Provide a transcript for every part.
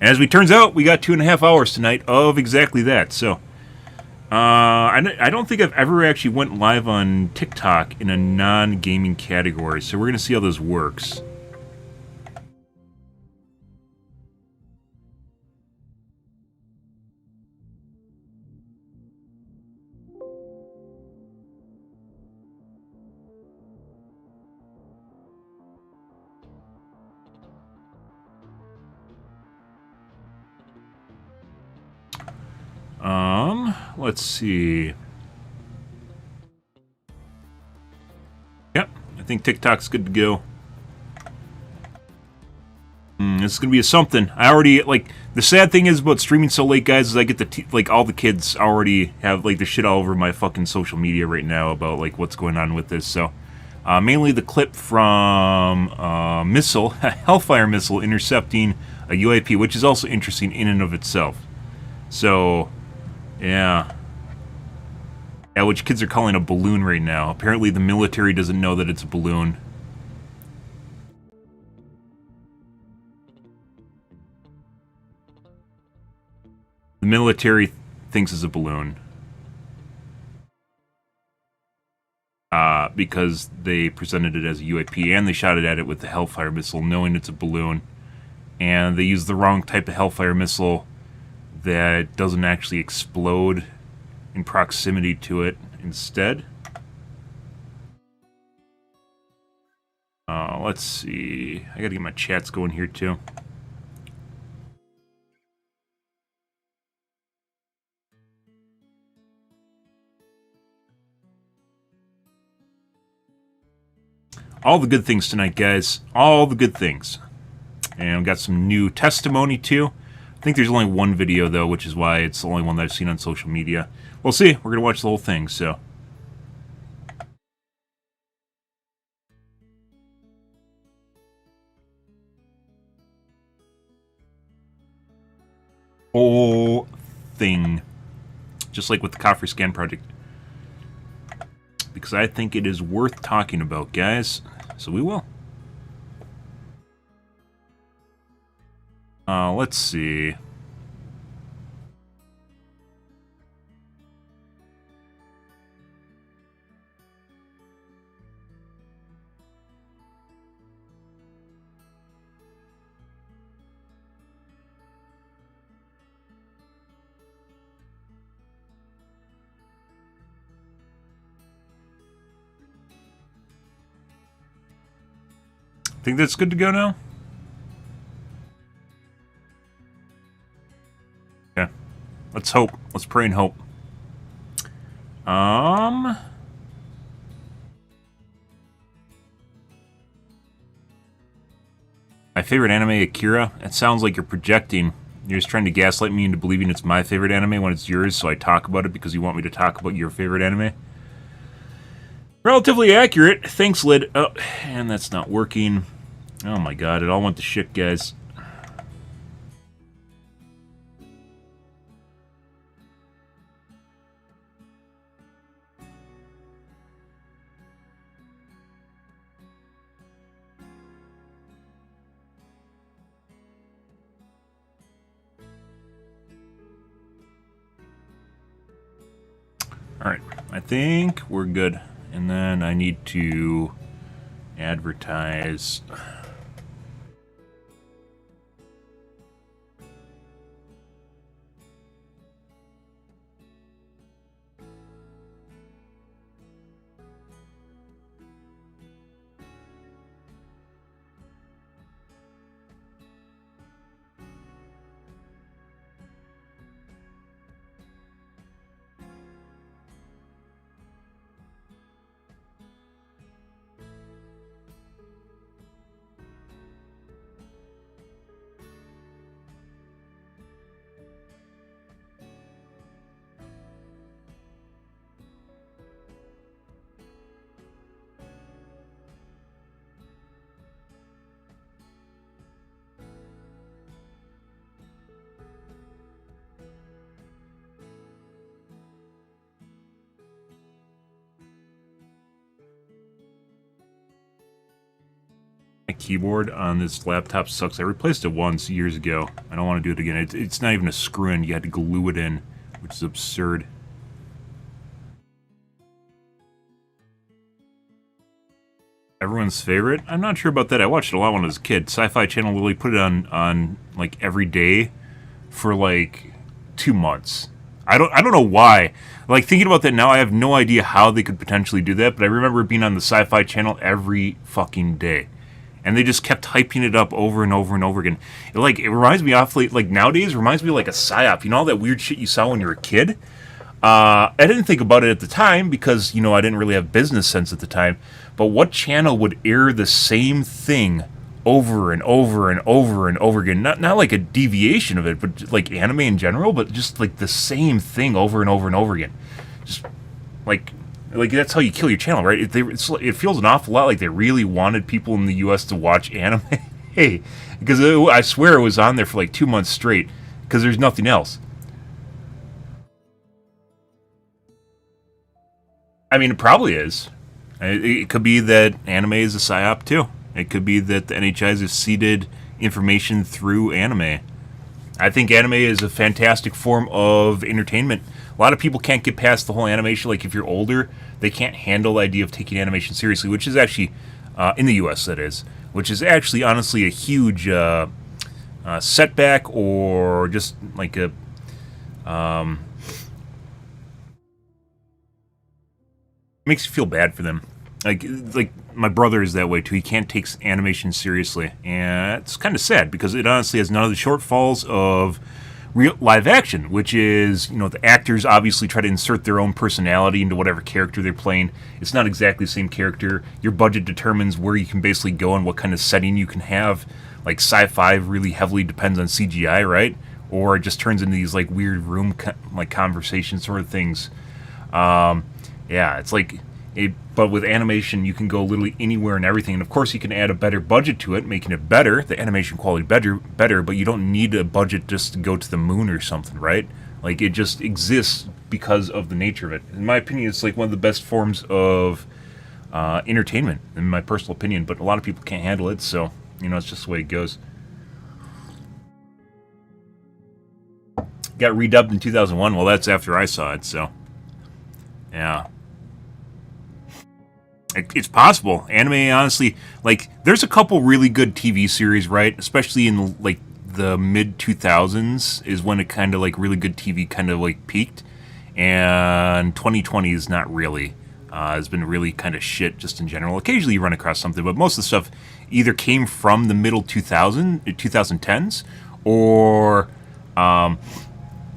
And as it turns out, we got 2.5 hours tonight of exactly that. So, I don't think I've ever actually went live on TikTok in a non-gaming category. So we're going to see how this works. Let's see. Yep, I think TikTok's good to go. This is gonna be a something. I already, like, the sad thing is about streaming so late, guys, is I get the like all the kids already have like the shit all over my fucking social media right now about like what's going on with this. So, mainly the clip from missile, Hellfire missile intercepting a UAP, which is also interesting in and of itself. So, yeah. Yeah, which kids are calling a balloon right now. Apparently the military doesn't know that it's a balloon. The military thinks it's a balloon. Because they presented it as a UAP and they shot it at it with the Hellfire missile, knowing it's a balloon. And they used the wrong type of Hellfire missile that doesn't actually explode in proximity to it instead. Let's see. I gotta get my chats going here too. All the good things tonight, guys. All the good things. And we got some new testimony too. I think there's only one video though, which is why it's the only one that I've seen on social media. We'll see. We're gonna watch the whole thing, so. Whole thing. Just like with the Coffer Scan project. Because I think it is worth talking about, guys. So we will. Let's see. Think that's good to go now? Okay. Let's hope. Let's pray and hope. My favorite anime, Akira. It sounds like you're projecting. You're just trying to gaslight me into believing it's my favorite anime when it's yours, so I talk about it because you want me to talk about your favorite anime. Relatively accurate. Thanks, Lid. Oh, and that's not working. Oh my god, it all went to shit, guys. Alright, I think we're good. And then I need to advertise. keyboard on this laptop sucks. I replaced it once years ago. I don't want to do it again. It's not even a screw in. You had to glue it in, which is absurd. Everyone's favorite? I'm not sure about that. I watched it a lot when I was a kid. Sci-Fi Channel literally put it on like every day for like 2 months. I don't know why. Like, thinking about that now, I have no idea how they could potentially do that, but I remember it being on the Sci-Fi Channel every fucking day. And they just kept hyping it up over and over and over again. It reminds me awfully, like nowadays, it reminds me of like a psyop. You know all that weird shit you saw when you were a kid? I didn't think about it at the time because, you know, I didn't really have business sense at the time. But what channel would air the same thing over and over and over and over again? Not like a deviation of it, but like anime in general, but just like the same thing over and over and over again. Just like that's how you kill your channel, right? It feels an awful lot like they really wanted people in the U.S. to watch anime. Hey, because I swear it was on there for like 2 months straight because there's nothing else. I mean, it probably is. It could be that anime is a psyop too. It could be that the NHIs have seeded information through anime. I think anime is a fantastic form of entertainment. A lot of people can't get past the whole animation. Like, if you're older, they can't handle the idea of taking animation seriously, which is actually, in the US that is, which is actually honestly a huge setback, or just like a... makes you feel bad for them. Like my brother is that way too. He can't take animation seriously, and it's kind of sad because it honestly has none of the shortfalls of real live action, which is, you know, the actors obviously try to insert their own personality into whatever character they're playing. It's not exactly the same character. Your budget determines where you can basically go and what kind of setting you can have. Like, sci-fi really heavily depends on CGI, right? Or it just turns into these like weird room like conversation sort of things. Yeah, it's like, but with animation, you can go literally anywhere and everything. And of course, you can add a better budget to it, making it better, the animation quality better. But you don't need a budget just to go to the moon or something, right? Like, it just exists because of the nature of it. In my opinion, it's like one of the best forms of entertainment, in my personal opinion. But a lot of people can't handle it, so, you know, it's just the way it goes. Got redubbed in 2001. Well, that's after I saw it, so yeah. It's possible. Anime, honestly, like, there's a couple really good TV series, right? Especially in, like, the mid-2000s is when it kind of, like, really good TV kind of, like, peaked. And 2020 is not really. It's been really kind of shit just in general. Occasionally you run across something, but most of the stuff either came from the middle 2010s or,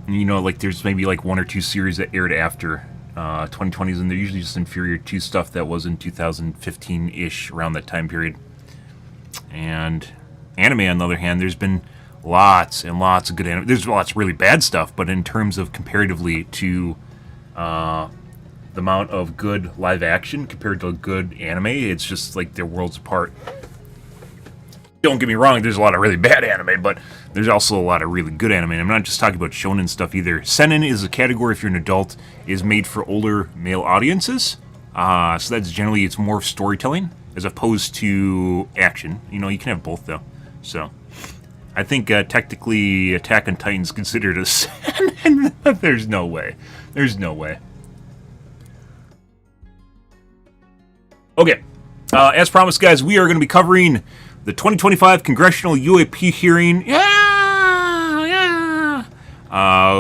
you know, like, there's maybe, like, one or two series that aired after 2020s, and they're usually just inferior to stuff that was in 2015-ish, around that time period. And anime, on the other hand, there's been lots and lots of good anime. There's lots of really bad stuff, but in terms of comparatively to the amount of good live action compared to good anime, it's just like they're worlds apart. Don't get me wrong, there's a lot of really bad anime, but there's also a lot of really good anime. I'm not just talking about shonen stuff either. Seinen is a category, if you're an adult, is made for older male audiences. So that's generally, it's more storytelling as opposed to action. You know, you can have both, though. So I think technically Attack on Titan is considered a seinen. There's no way. There's no way. Okay. As promised, guys, we are going to be covering the 2025 Congressional UAP hearing,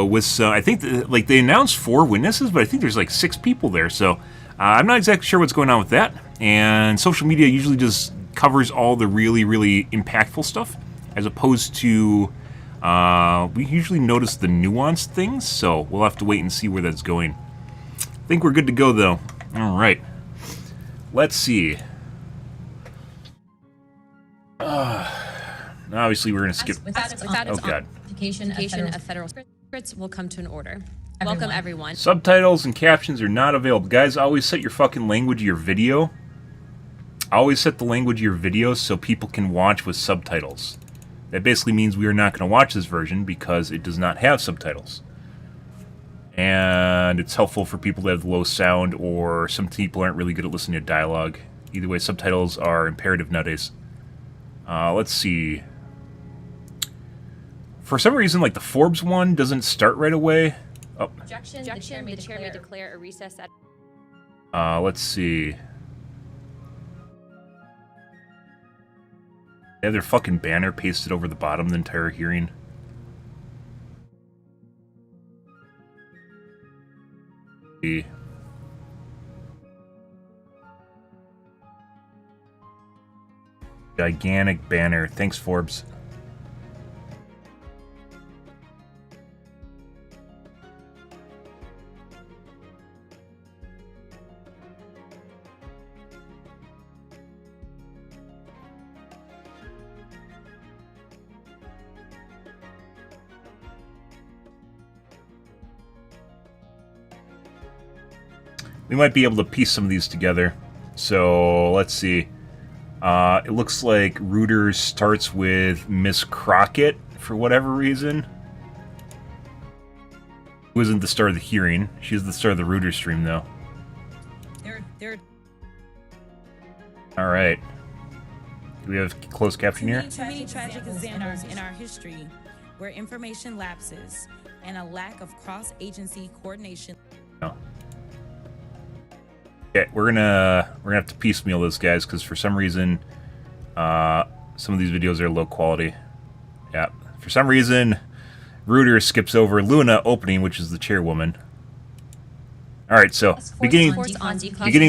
with, I think, like, they announced 4 witnesses, but I think there's, like, 6 people there, so I'm not exactly sure what's going on with that, and social media usually just covers all the really, really impactful stuff, as opposed to, we usually notice the nuanced things, so we'll have to wait and see where that's going. I think we're good to go, though. All right. Let's see. Obviously, we're going to skip. Oh, God. Application of federal secrets will come to an order. Welcome, everyone. Subtitles and captions are not available. Guys, always set your fucking language of your video. Always set the language of your video so people can watch with subtitles. That basically means we are not going to watch this version because it does not have subtitles. And it's helpful for people that have low sound, or some people aren't really good at listening to dialogue. Either way, subtitles are imperative nowadays. Let's see. For some reason, like the Forbes one doesn't start right away. Oh. Objection. The chair may declare a recess at... Let's see. They have their fucking banner pasted over the bottom of the entire hearing. Gigantic banner. Thanks, Forbes. We might be able to piece some of these together. So, let's see. It looks like Reuters starts with Miss Crockett for whatever reason. Who isn't the start of the hearing. She's the start of the Reuters stream, though. Alright. Do we have closed caption here? Too many tragic examples in our history where information lapses and a lack of cross-agency coordination. No. Okay, we're gonna have to piecemeal this, guys, because for some reason, some of these videos are low quality. Yeah, for some reason, Reuters skips over Luna opening, which is the chairwoman. All right, so beginning is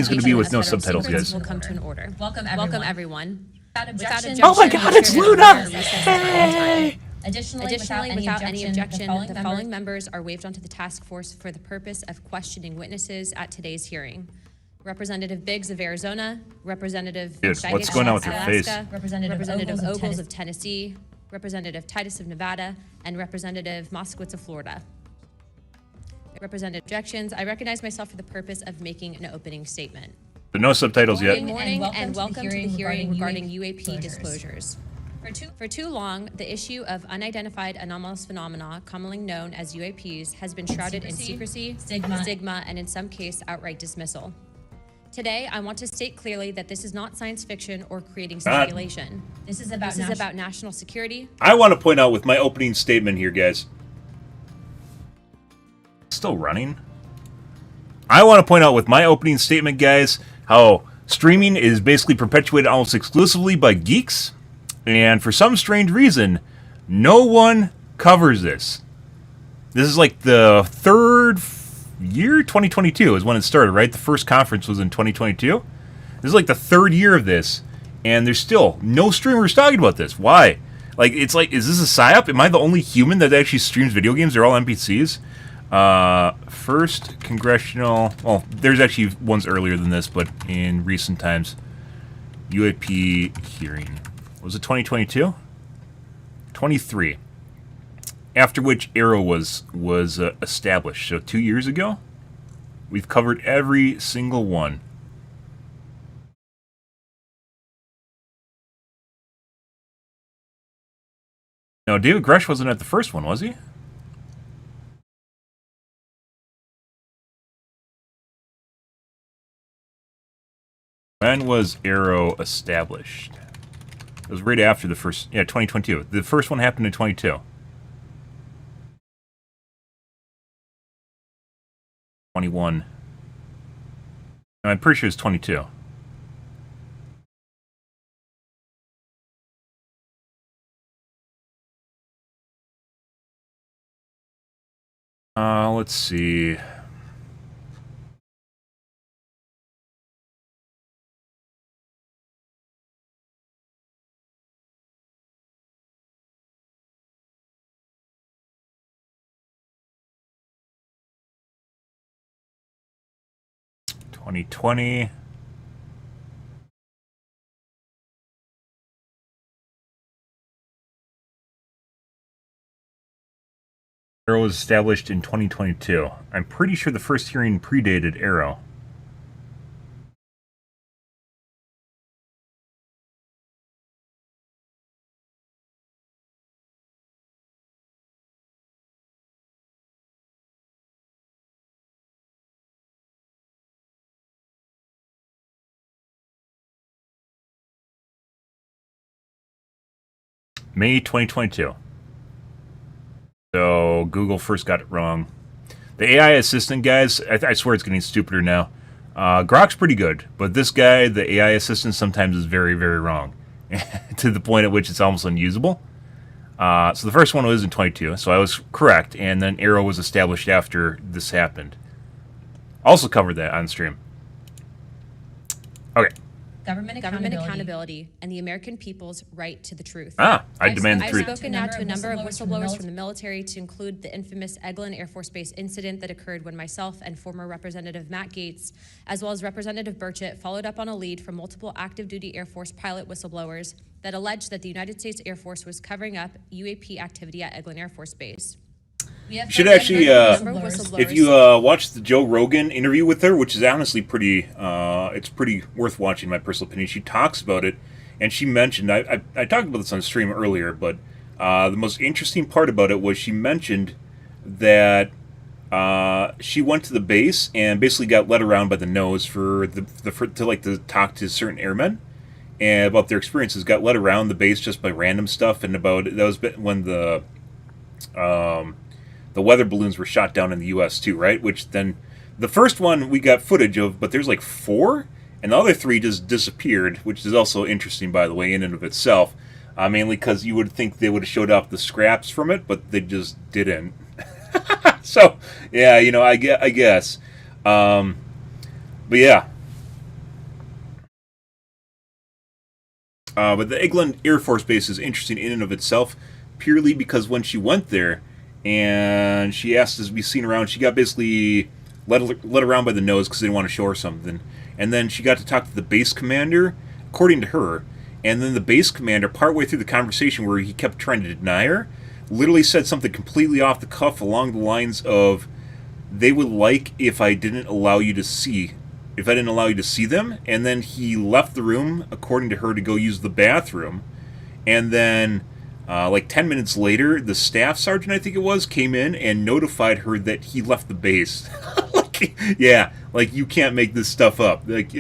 going to be with no subtitles, guys. Will come to an order. Welcome everyone. Without objection, Oh my God, it's Luna! Hey! Additionally, without any objection, the following members are waived onto the task force for the purpose of questioning witnesses at today's hearing. Representative Biggs of Arizona, Representative what's going on with your face? Representative Ogles of Tennessee, Representative Titus of Nevada, and Representative Moskowitz of Florida. Representative objections. I recognize myself for the purpose of making an opening statement. But no subtitles yet. Good morning and welcome to the hearing regarding UAP disclosures. For too long, the issue of unidentified anomalous phenomena, commonly known as UAPs, has been shrouded in secrecy, stigma, and in some cases, outright dismissal. Today, I want to state clearly that this is not science fiction or creating speculation. This is about national security. I want to point out with my opening statement here, guys. Still running? I want to point out with my opening statement, guys, how streaming is basically perpetuated almost exclusively by geeks. And for some strange reason, no one covers this. This is like the third year, 2022 is when it started, right? The first conference was in 2022. This is like the third year of this, and there's still no streamers talking about this. Why? Like, it's like, is this a psyop? Am I the only human that actually streams video games? They're all NPCs. First Congressional, well, there's actually ones earlier than this, but in recent times, UAP hearing. Was it 2022? 23. After which Arrow was established. So 2 years ago, we've covered every single one. No, David Grush wasn't at the first one, was he? When was Arrow established? It was right after the first, yeah, 2022. The first one happened in 22. 21. No, I'm pretty sure it's 22. Let's see. (2020). Arrow was established in 2022. I'm pretty sure the first hearing predated Arrow. May 2022. So Google first got it wrong. The AI assistant guys, I swear it's getting stupider now. Grok's pretty good, but this guy, the AI assistant, sometimes is very, very wrong. To the point at which it's almost unusable. So the first one was in 22, so I was correct, and then Arrow was established after this happened. Also covered that on stream. Okay. Government accountability and the American people's right to the truth. I demand the I've truth. spoken now to a number of whistleblowers from the military, to include the infamous Eglin Air Force Base incident that occurred when myself and former Representative Matt Gaetz, as well as Representative Burchett, followed up on a lead from multiple active duty Air Force pilot whistleblowers that alleged that the United States Air Force was covering up UAP activity at Eglin Air Force Base. You should actually, if you watch the Joe Rogan interview with her, which is honestly pretty, it's pretty worth watching, in my personal opinion. She talks about it, and she mentioned, I talked about this on stream earlier, but the most interesting part about it was she mentioned that she went to the base and basically got led around by the nose to talk to certain airmen and about their experiences. Got led around the base just by random stuff, and that was when the weather balloons were shot down in the U.S. too, right? Which then, the first one we got footage of, but there's like 4, and the other 3 just disappeared, which is also interesting, by the way, in and of itself. Mainly because you would think they would have showed off the scraps from it, but they just didn't. So, yeah, I guess. But yeah. But the Eglin Air Force Base is interesting in and of itself, purely because when she went there, and she asked to be seen around, she got basically led around by the nose because they didn't want to show her something. And then she got to talk to the base commander, according to her. And then the base commander, partway through the conversation where he kept trying to deny her, literally said something completely off the cuff along the lines of, they would like if I didn't allow you to see them. And then he left the room, according to her, to go use the bathroom. And then like 10 minutes later, the staff sergeant, I think it was, came in and notified her that he left the base. Yeah, like, you can't make this stuff up. Like,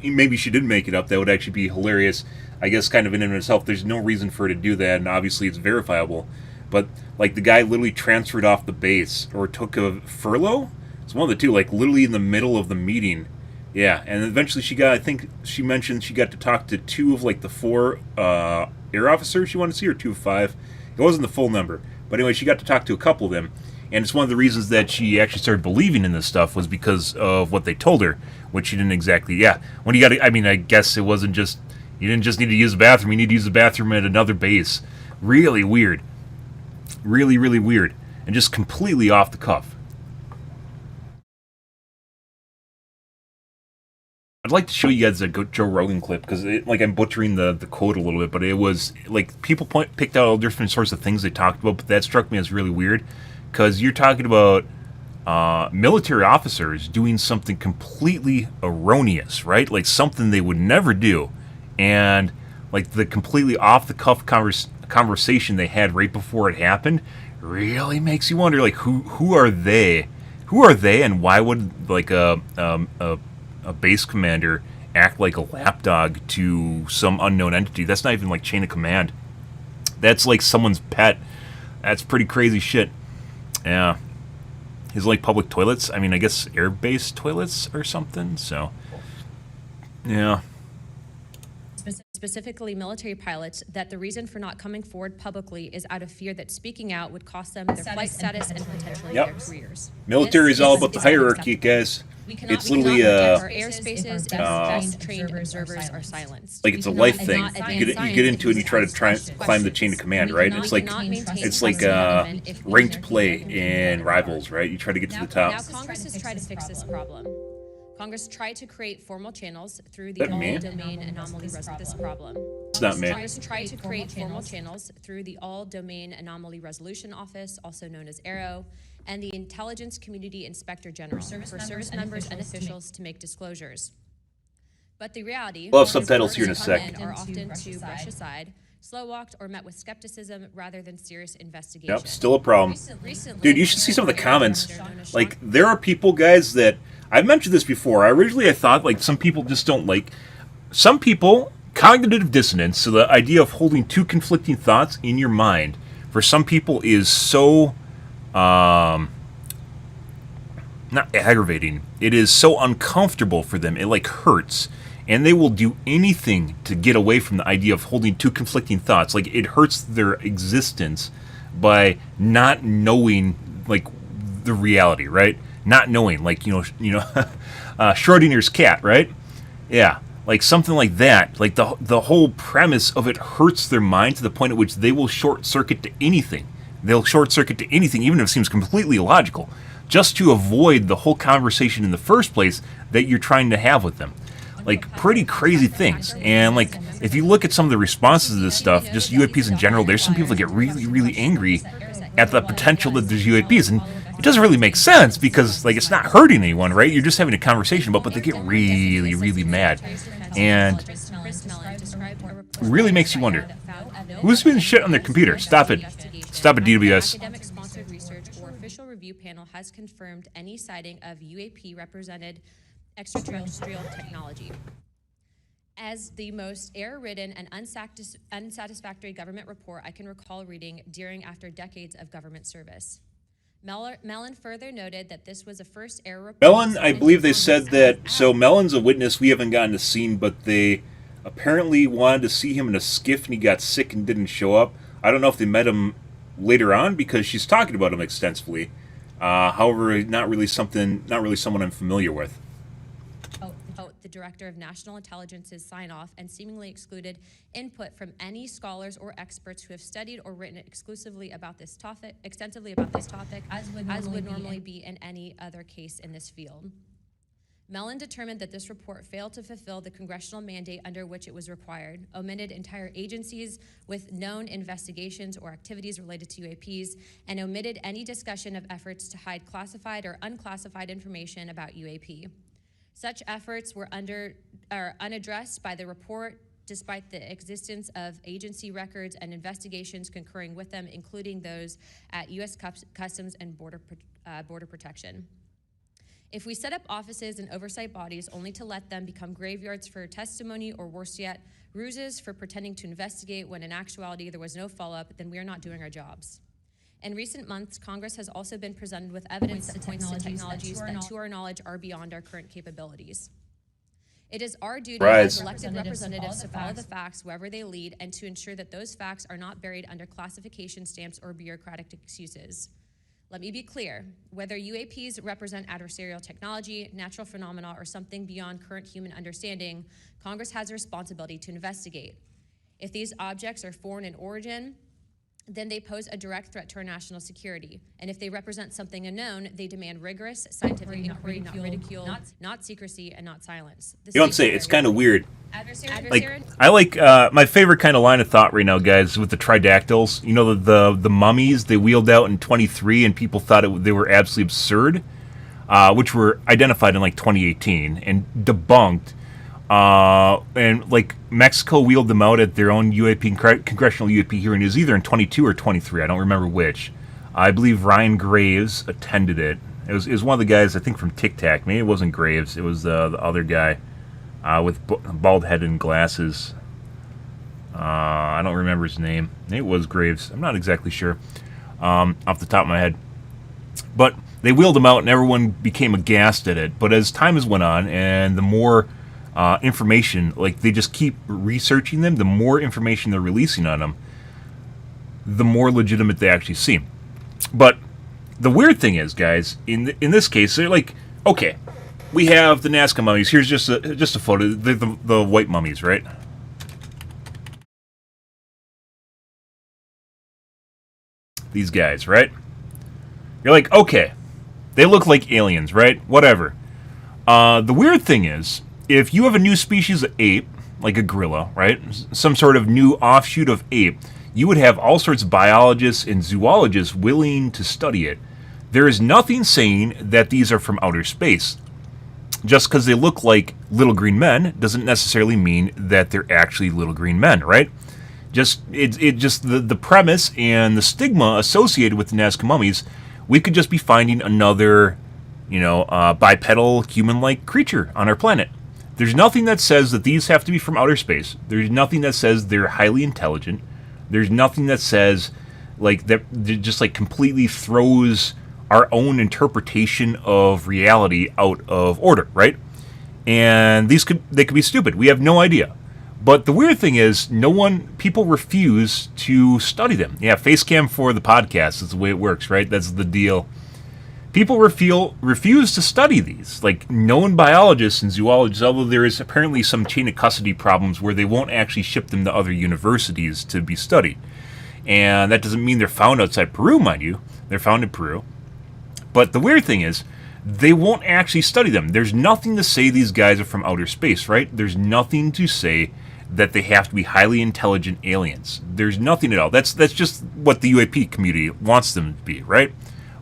maybe she didn't make it up. That would actually be hilarious. I guess kind of in and of itself, there's no reason for her to do that, and obviously it's verifiable. But, like, the guy literally transferred off the base, or took a furlough? It's one of the two, like, literally in the middle of the meeting. Yeah, and eventually I think she mentioned she got to talk to 2 of, like, the 4 air officers she wanted to see, or 2 of 5. It wasn't the full number. But anyway, she got to talk to a couple of them. And it's one of the reasons that she actually started believing in this stuff was because of what they told her, which she didn't exactly, when I guess it wasn't just, you didn't just need to use the bathroom, you need to use the bathroom at another base. Really weird. Really, really weird. And just completely off the cuff. I'd like to show you guys a Joe Rogan clip, because I'm butchering the quote a little bit, but it was, like, people picked out all different sorts of things they talked about, but that struck me as really weird, because you're talking about military officers doing something completely erroneous, right? Like, something they would never do, and, like, the completely off-the-cuff conversation they had right before it happened really makes you wonder, like, who are they? Who are they, and why would, like, a base commander act like a lapdog to some unknown entity? That's not even like chain of command. That's like someone's pet. That's pretty crazy shit. Yeah. His like public toilets. I mean, I guess air base toilets or something. So, yeah. Specifically military pilots, that the reason for not coming forward publicly is out of fear that speaking out would cost them their flight status and potentially their careers. Military is all about the hierarchy, guys. It's literally our airspaces and best trained observers are silenced. Like it's a life thing. You get into it and you try to climb the chain of command, right? It's like ranked play in Rivals, right? You try to get to the top. Now Congress has tried to fix this problem. Congress tried to create formal channels through the all-domain anomaly resolution problem. It's not me. Congress tried to create formal channels through the All-Domain Anomaly Resolution Office, also known as ARROW, and the Intelligence Community Inspector General for service members and officials to make disclosures. But the reality We'll have subtitles here in a sec. are often to brush aside, slow-walked, or met with skepticism rather than serious investigation. Yep, still a problem. Recently, Dude, you should see some of the comments. Like, there are people, guys, that... I've mentioned this before. Originally I thought, like, some people just don't like... Some people cognitive dissonance, so the idea of holding two conflicting thoughts in your mind, for some people is so, not aggravating, it is so uncomfortable for them, it like hurts, and they will do anything to get away from the idea of holding two conflicting thoughts. Like, it hurts their existence by not knowing, like, the reality, right? Not knowing, like, Schrodinger's cat, right? Yeah. Like something like that, like the whole premise of it hurts their mind to the point at which they will short circuit to anything. They'll short circuit to anything, even if it seems completely illogical, just to avoid the whole conversation in the first place that you're trying to have with them. Like, pretty crazy things. And like, if you look at some of the responses to this stuff, just UAPs in general, there's some people that get really, really angry at the potential that there's UAPs, and it doesn't really make sense because, like, it's not hurting anyone, right? You're just having a conversation about, but they get really, really mad, and really makes you wonder, who's been shit on their computer? Stop it. Stop it, DWS. Academic-sponsored research or official review panel has confirmed any sighting of UAP-represented extraterrestrial technology. As the most error-ridden and unsatisfactory government report I can recall reading during after decades of government service. Mellon further noted that this was a first error report. Mellon, I believe they said that, so Mellon's a witness we haven't gotten to see, but they apparently wanted to see him in a skiff and he got sick and didn't show up. I don't know if they met him later on because she's talking about him extensively. However, not really someone I'm familiar with. The Director of National Intelligence's sign-off and seemingly excluded input from any scholars or experts who have studied or written extensively about this topic, as would normally be in any other case in this field. Mellon determined that this report failed to fulfill the congressional mandate under which it was required, omitted entire agencies with known investigations or activities related to UAPs, and omitted any discussion of efforts to hide classified or unclassified information about UAP. Such efforts were unaddressed by the report, despite the existence of agency records and investigations concurring with them, including those at U.S. Customs and Border Protection. If we set up offices and oversight bodies only to let them become graveyards for testimony, or worse yet, ruses for pretending to investigate when in actuality there was no follow-up, then we are not doing our jobs. In recent months, Congress has also been presented with evidence that points to technologies that, to our knowledge, are beyond our current capabilities. It is our duty as elected representatives to follow the facts wherever they lead and to ensure that those facts are not buried under classification stamps or bureaucratic excuses. Let me be clear, whether UAPs represent adversarial technology, natural phenomena, or something beyond current human understanding, Congress has a responsibility to investigate. If these objects are foreign in origin, then they pose a direct threat to our national security. And if they represent something unknown, they demand rigorous scientific inquiry, not ridicule, not secrecy, and not silence. You don't say, it's kind of weird. I like, my favorite kind of line of thought right now, guys, with the tridactyls. You know, the mummies they wheeled out in 23 and people thought they were absolutely absurd, which were identified in like 2018 and debunked. And like Mexico wheeled them out at their own UAP, Congressional UAP hearing. It was either in 22 or 23. I don't remember which. I believe Ryan Graves attended it. It was one of the guys, I think, from Tic Tac. Maybe it wasn't Graves. It was the other guy with bald head and glasses. I don't remember his name. Maybe it was Graves. I'm not exactly sure off the top of my head. But they wheeled them out and everyone became aghast at it. But as time has went on and the more information, like they just keep researching them, the more information they're releasing on them, the more legitimate they actually seem. But the weird thing is, guys, in this case, they're like, okay, we have the Nazca mummies. Here's just a photo. The white mummies, right? These guys, right? You're like, okay, they look like aliens, right? Whatever. The weird thing is, if you have a new species of ape, like a gorilla, right? Some sort of new offshoot of ape, you would have all sorts of biologists and zoologists willing to study it. There is nothing saying that these are from outer space. Just because they look like little green men doesn't necessarily mean that they're actually little green men, right? The premise and the stigma associated with the Nazca mummies, we could just be finding another, bipedal human-like creature on our planet. There's nothing that says that these have to be from outer space. There's nothing that says they're highly intelligent. There's nothing that says like that just like completely throws our own interpretation of reality out of order, right? And they could be stupid. We have no idea. But the weird thing is, people refuse to study them. Yeah, Facecam for the podcast is the way it works, right? That's the deal. People refuse to study these, like known biologists and zoologists, although there is apparently some chain of custody problems where they won't actually ship them to other universities to be studied. And that doesn't mean they're found outside Peru, mind you. They're found in Peru. But the weird thing is, they won't actually study them. There's nothing to say these guys are from outer space, right? There's nothing to say that they have to be highly intelligent aliens. There's nothing at all. That's just what the UAP community wants them to be, right?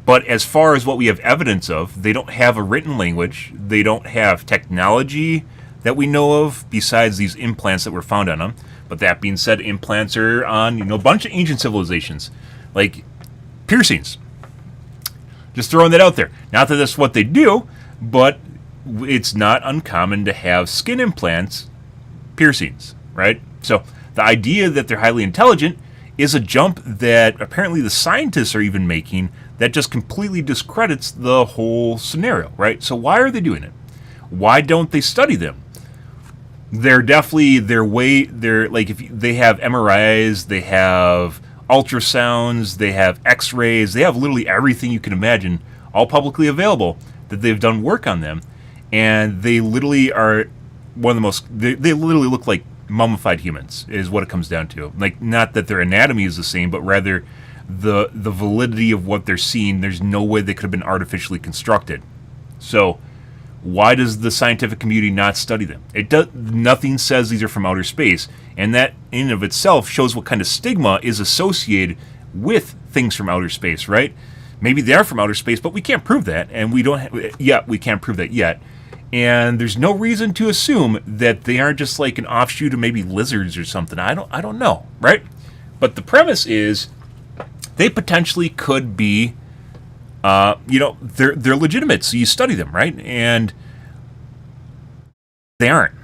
But as far as what we have evidence of, they don't have a written language. They don't have technology that we know of besides these implants that were found on them. But that being said, implants are on a bunch of ancient civilizations, like piercings. Just throwing that out there. Not that that's what they do, but it's not uncommon to have skin implants, piercings, right? So the idea that they're highly intelligent is a jump that apparently the scientists are even making that just completely discredits the whole scenario, right? So why are they doing it? Why don't they study them? They're definitely like if they have MRIs, they have ultrasounds, they have X-rays, they have literally everything you can imagine, all publicly available, that they've done work on them, and they literally are one of the most. They literally look like mummified humans, is what it comes down to. Like, not that their anatomy is the same, but rather the validity of what they're seeing. There's no way they could have been artificially constructed. So why does the scientific community not study them? Nothing says these are from outer space, and that in and of itself shows what kind of stigma is associated with things from outer space, right? Maybe they are from outer space, but we can't prove that, and we can't prove that yet. And there's no reason to assume that they aren't just like an offshoot of maybe lizards or something. I don't know, right? But the premise is they potentially could be they're legitimate, so you study them, right? And they aren't.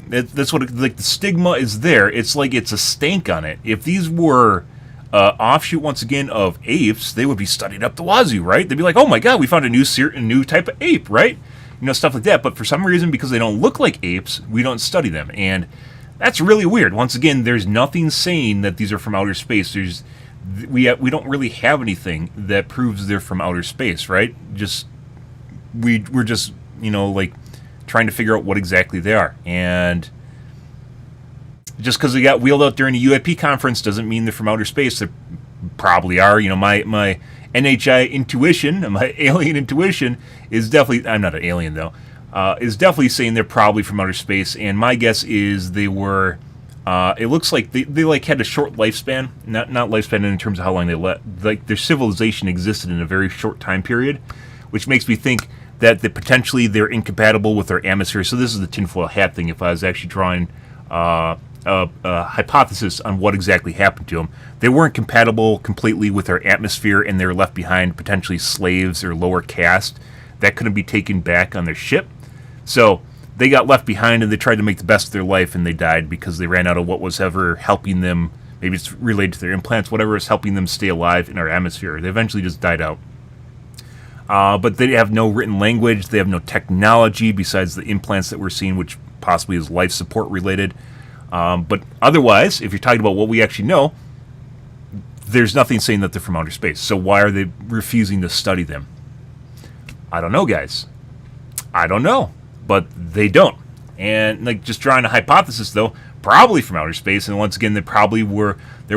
That's what the stigma is there. It's like it's a stank on it. If these were offshoot once again of apes, they would be studied up the wazoo, right? They'd be like, oh my god, we found a new type of ape, right? Stuff like that. But for some reason, because they don't look like apes, we don't study them, and that's really weird. Once again, there's nothing saying that these are from outer space. We don't really have anything that proves they're from outer space, right? We're just like trying to figure out what exactly they are, and just because they got wheeled out during a UAP conference doesn't mean they're from outer space. They probably are. My NHI intuition, my alien intuition is definitely. I'm not an alien though. Is definitely saying they're probably from outer space, and my guess is they were. It looks like they like had a short lifespan, not lifespan in terms of how long their civilization existed in a very short time period, which makes me think that potentially they're incompatible with our atmosphere. So this is the tinfoil hat thing. If I was actually drawing a hypothesis on what exactly happened to them, they weren't compatible completely with our atmosphere, and they were left behind potentially slaves or lower caste that couldn't be taken back on their ship. So they got left behind, and they tried to make the best of their life, and they died because they ran out of what was ever helping them. Maybe it's related to their implants, whatever is helping them stay alive in our atmosphere. They eventually just died out. But they have no written language. They have no technology besides the implants that we're seeing, which possibly is life support related. But otherwise, if you're talking about what we actually know, there's nothing saying that they're from outer space. So why are they refusing to study them? I don't know, guys. I don't know. But they don't. And just drawing a hypothesis, though, probably from outer space. And once again, there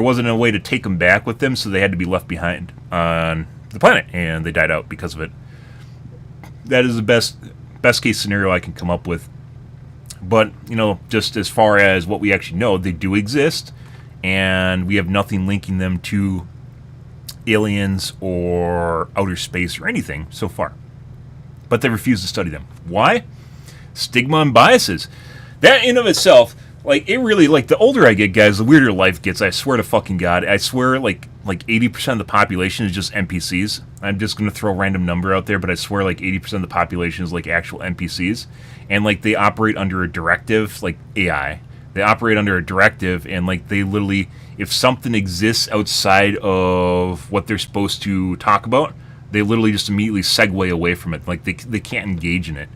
wasn't a way to take them back with them, so they had to be left behind on the planet, and they died out because of it. That is the best case scenario I can come up with. But, just as far as what we actually know, they do exist, and we have nothing linking them to aliens or outer space or anything so far. But they refuse to study them. Why? Stigma and biases. That in of itself, Like, it really, like, the older I get, guys, the weirder life gets. I swear to fucking God. I swear, like 80% of the population is just NPCs. I'm just going to throw a random number out there, but I swear, like, 80% of the population is, like, actual NPCs. And, like, they operate under a directive, like, AI. They operate under a directive, and, like, they literally, if something exists outside of what they're supposed to talk about, they literally just immediately segue away from it. Like, they can't engage in it.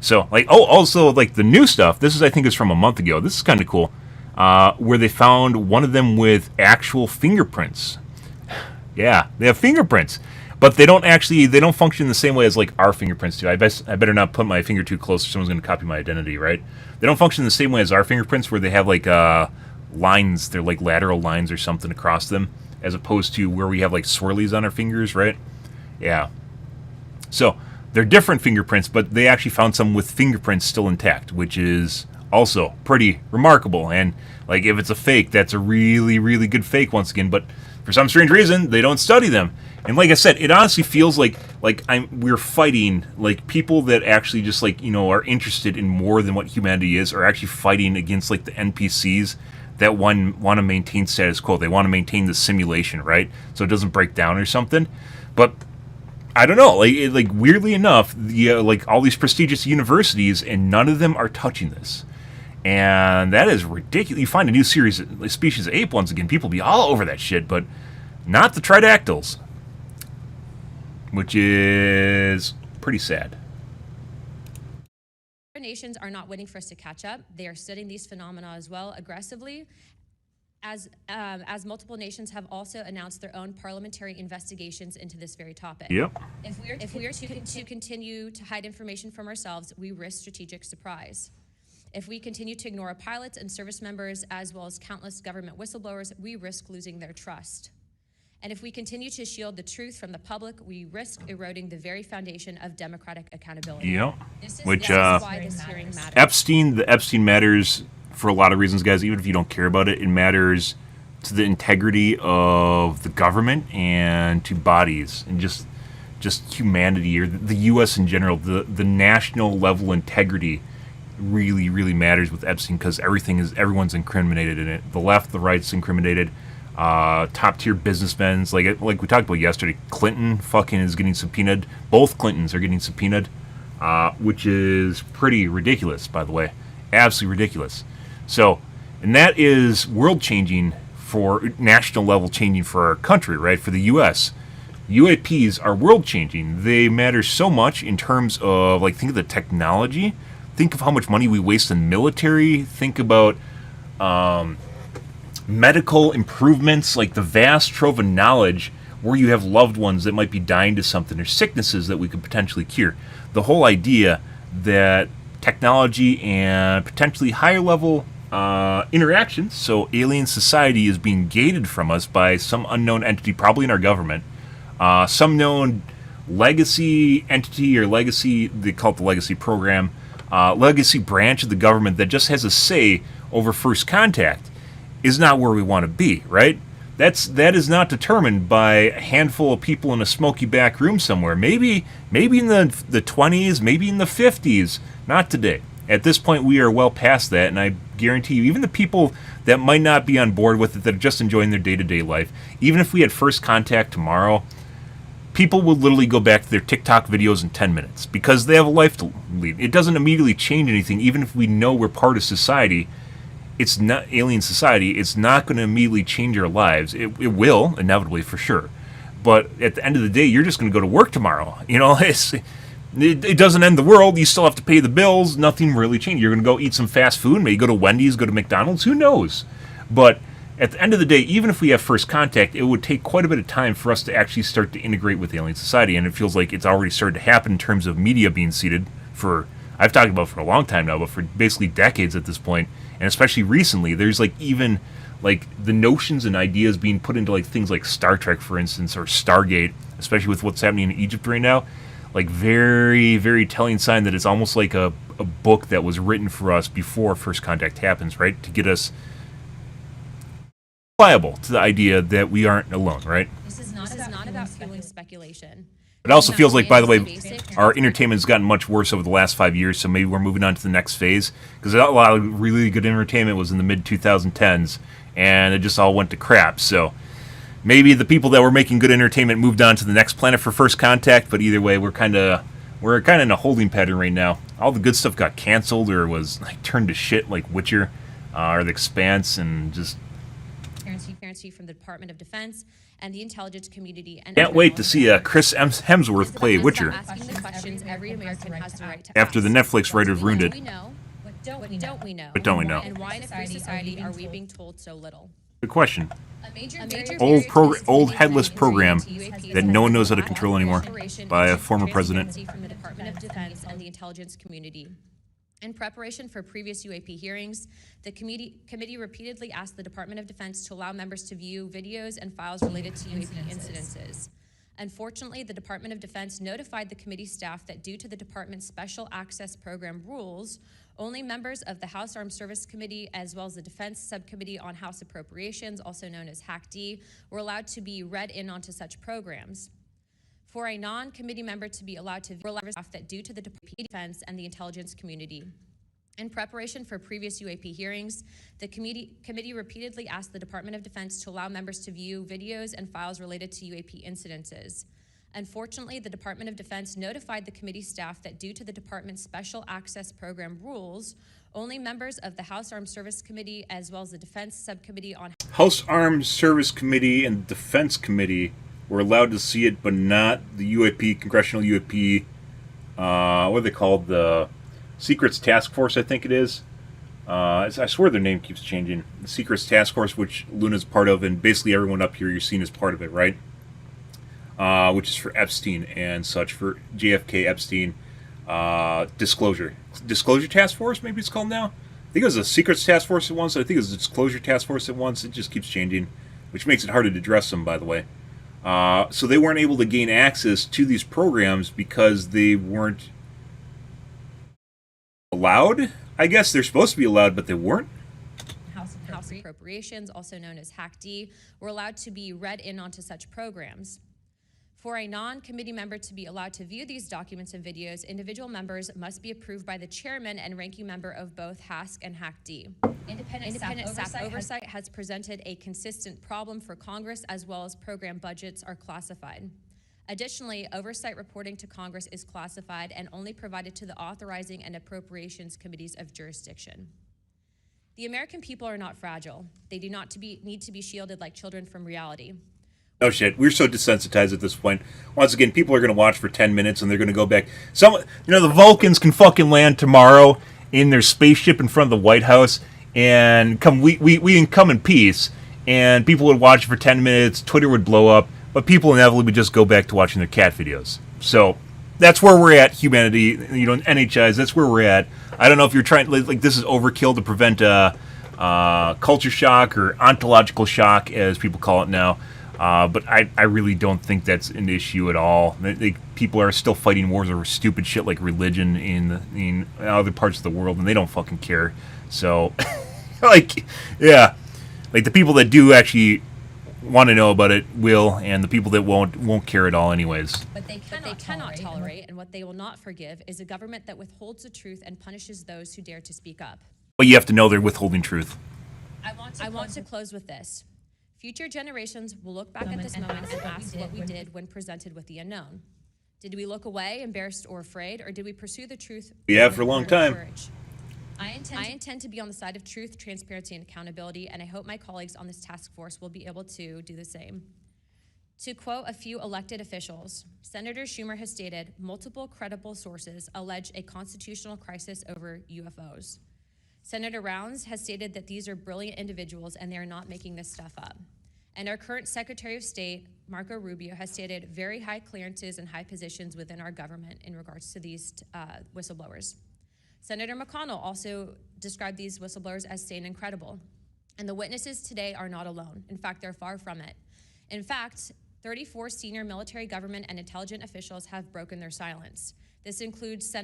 So, like, oh, also, like, the new stuff, this is, I think, is from a month ago. This is kind of cool, where they found one of them with actual fingerprints. Yeah, they have fingerprints, but they don't function the same way as, like, our fingerprints do. I better not put my finger too close or someone's going to copy my identity, right? They don't function the same way as our fingerprints, where they have, like, lines, they're, like, lateral lines or something across them, as opposed to where we have, like, swirlies on our fingers, right? Yeah. So, they're different fingerprints, but they actually found some with fingerprints still intact, which is also pretty remarkable. And, like, if it's a fake, that's a really, really good fake once again. But for some strange reason, they don't study them. And like I said, it honestly feels like we're fighting, like, people that actually just, like, you know, are interested in more than what humanity is, are actually fighting against, like, the NPCs that want to maintain status quo. They want to maintain the simulation, right? So it doesn't break down or something. But I don't know, like weirdly enough, like, all these prestigious universities, and none of them are touching this, and that is ridiculous. You find a new species of ape once again, people be all over that shit, but not the tridactyls, which is pretty sad. Nations are not waiting for us to catch up. They are studying these phenomena as well aggressively. As multiple nations have also announced their own parliamentary investigations into this very topic. Yep. If we are to continue to hide information from ourselves, we risk strategic surprise. If we continue to ignore pilots and service members, as well as countless government whistleblowers, we risk losing their trust. And if we continue to shield the truth from the public, we risk eroding the very foundation of democratic accountability. Yep. This is Which, why this hearing matters. The Epstein matters for a lot of reasons, guys. Even if you don't care about it, it matters to the integrity of the government and to bodies and just humanity, or the U.S. in general. The national level integrity really, really matters with Epstein, because everyone's incriminated in it. The left, the right's incriminated. Top tier businessmen, like we talked about yesterday. Clinton fucking is getting subpoenaed. Both Clintons are getting subpoenaed, which is pretty ridiculous, by the way. Absolutely ridiculous. So, and that is world changing, for national level changing for our country, right? For the U.S. UAPs are world changing. They matter so much in terms of, like, think of the technology. Think of how much money we waste in military. Think about medical improvements, like the vast trove of knowledge where you have loved ones that might be dying to something, or sicknesses that we could potentially cure. The whole idea that technology and potentially higher level interactions, so alien society is being gated from us by some unknown entity, probably in our government, some known legacy entity, or legacy, they call it the legacy program, legacy branch of the government that just has a say over first contact, is not where we want to be, right? That is not determined by a handful of people in a smoky back room somewhere. Maybe in the 20s, maybe in the 50s. Not today. At this point, we are well past that, and I guarantee you, even the people that might not be on board with it, that are just enjoying their day-to-day life, even if we had first contact tomorrow, people will literally go back to their TikTok videos in 10 minutes, because they have a life to lead. It doesn't immediately change anything, even if we know we're part of society. It's not alien society. It's not going to immediately change our lives. It will, inevitably, for sure. But at the end of the day, you're just going to go to work tomorrow. You know, it doesn't end the world. You still have to pay the bills. Nothing really changed. You're going to go eat some fast food, maybe go to Wendy's, go to McDonald's. Who knows? But at the end of the day, even if we have first contact, it would take quite a bit of time for us to actually start to integrate with alien society. And it feels like it's already started to happen in terms of media being seeded for, I've talked about for a long time now, but for basically decades at this point. And especially recently, there's like even like the notions and ideas being put into like things like Star Trek, for instance, or Stargate, especially with what's happening in Egypt right now. Like very, very telling sign that it's almost like a book that was written for us before first contact happens, right? To get us pliable to the idea that we aren't alone, right? This is not about fueling speculation. It also feels like, by the way, Basic- our entertainment's gotten much worse over the last 5 years, so maybe we're moving on to the next phase. Because a lot of really good entertainment was in the mid-2010s, and it just all went to crap. So maybe the people that were making good entertainment moved on to the next planet for First Contact, but either way, we're kind of in a holding pattern right now. All the good stuff got canceled or was like turned to shit, like Witcher or The Expanse, and just Transparency from the Department of Defense and the intelligence community. And can't wait to see Chris Hemsworth play Witcher asking the questions every American has the right to after the ask. Netflix writers ruined it. We know. What don't we know? What don't we know? And why in a free society are we being told so little? Good question. A major Old headless program that no one knows how to control anymore by a former president. From the Department of Defense and the intelligence community. In preparation for previous UAP hearings, the committee repeatedly asked the Department of Defense to allow members to view videos and files related to UAP incidences. Unfortunately, the Department of Defense notified the committee staff that due to the department's special access program rules, only members of the House Armed Service Committee, as well as the Defense Subcommittee on House Appropriations, also known as HAC-D, were allowed to be read in onto such programs. For a non-committee member to be allowed to view staff that due to the Department of Defense and the intelligence community. In preparation for previous UAP hearings, the committee repeatedly asked the Department of Defense to allow members to view videos and files related to UAP incidences. Unfortunately, the Department of Defense notified the committee staff that due to the department's special access program rules, only members of the House Armed Service Committee, as well as the Defense Subcommittee on House Armed Service Committee and Defense Committee were allowed to see it, but not the UAP, Congressional UAP, what are they called? The Secrets Task Force, I think it is. I swear their name keeps changing. The Secrets Task Force, which Luna's part of, and basically everyone up here you're seeing as part of it, right? Which is for Epstein and such, for JFK, Epstein, Disclosure Task Force, maybe it's called now. I think it was the Secrets Task Force at once. I think it was the Disclosure Task Force at once. It just keeps changing, which makes it harder to address them, by the way. So they weren't able to gain access to these programs because they weren't allowed. I guess they're supposed to be allowed, but they weren't. House Appropriations, also known as HAC-D, were allowed to be read in onto such programs. For a non-committee member to be allowed to view these documents and videos, individual members must be approved by the chairman and ranking member of both HASC and HAC-D. Independent staff oversight has presented a consistent problem for Congress, as well as program budgets are classified. Additionally, oversight reporting to Congress is classified and only provided to the authorizing and appropriations committees of jurisdiction. The American people are not fragile. They do not need to be shielded like children from reality. Oh shit, we're so desensitized at this point. Once again, people are going to watch for 10 minutes and they're going to go back. The Vulcans can fucking land tomorrow in their spaceship in front of the White House and we can come in peace, and people would watch for 10 minutes, Twitter would blow up, but people inevitably would just go back to watching their cat videos. So that's where we're at, humanity, NHIs, that's where we're at. I don't know if you're trying, like this is overkill to prevent culture shock or ontological shock, as people call it now. But I really don't think that's an issue at all. People are still fighting wars over stupid shit like religion in other parts of the world, and they don't fucking care. So, the people that do actually want to know about it will, and the people that won't care at all anyways. But they cannot tolerate, and what they will not forgive is a government that withholds the truth and punishes those who dare to speak up. But you have to know they're withholding truth. I want to close with this. Future generations will look back at this moment and ask what we did when presented with the unknown. Did we look away, embarrassed or afraid, or did we pursue the truth? We have for a long time. Courage? I intend to be on the side of truth, transparency, and accountability, and I hope my colleagues on this task force will be able to do the same. To quote a few elected officials, Senator Schumer has stated, multiple credible sources allege a constitutional crisis over UFOs. Senator Rounds has stated that these are brilliant individuals and they are not making this stuff up. And our current Secretary of State, Marco Rubio, has stated very high clearances and high positions within our government in regards to these whistleblowers. Senator McConnell also described these whistleblowers as sane and credible. And the witnesses today are not alone. In fact, they're far from it. In fact, 34 senior military, government, and intelligence officials have broken their silence. This includes now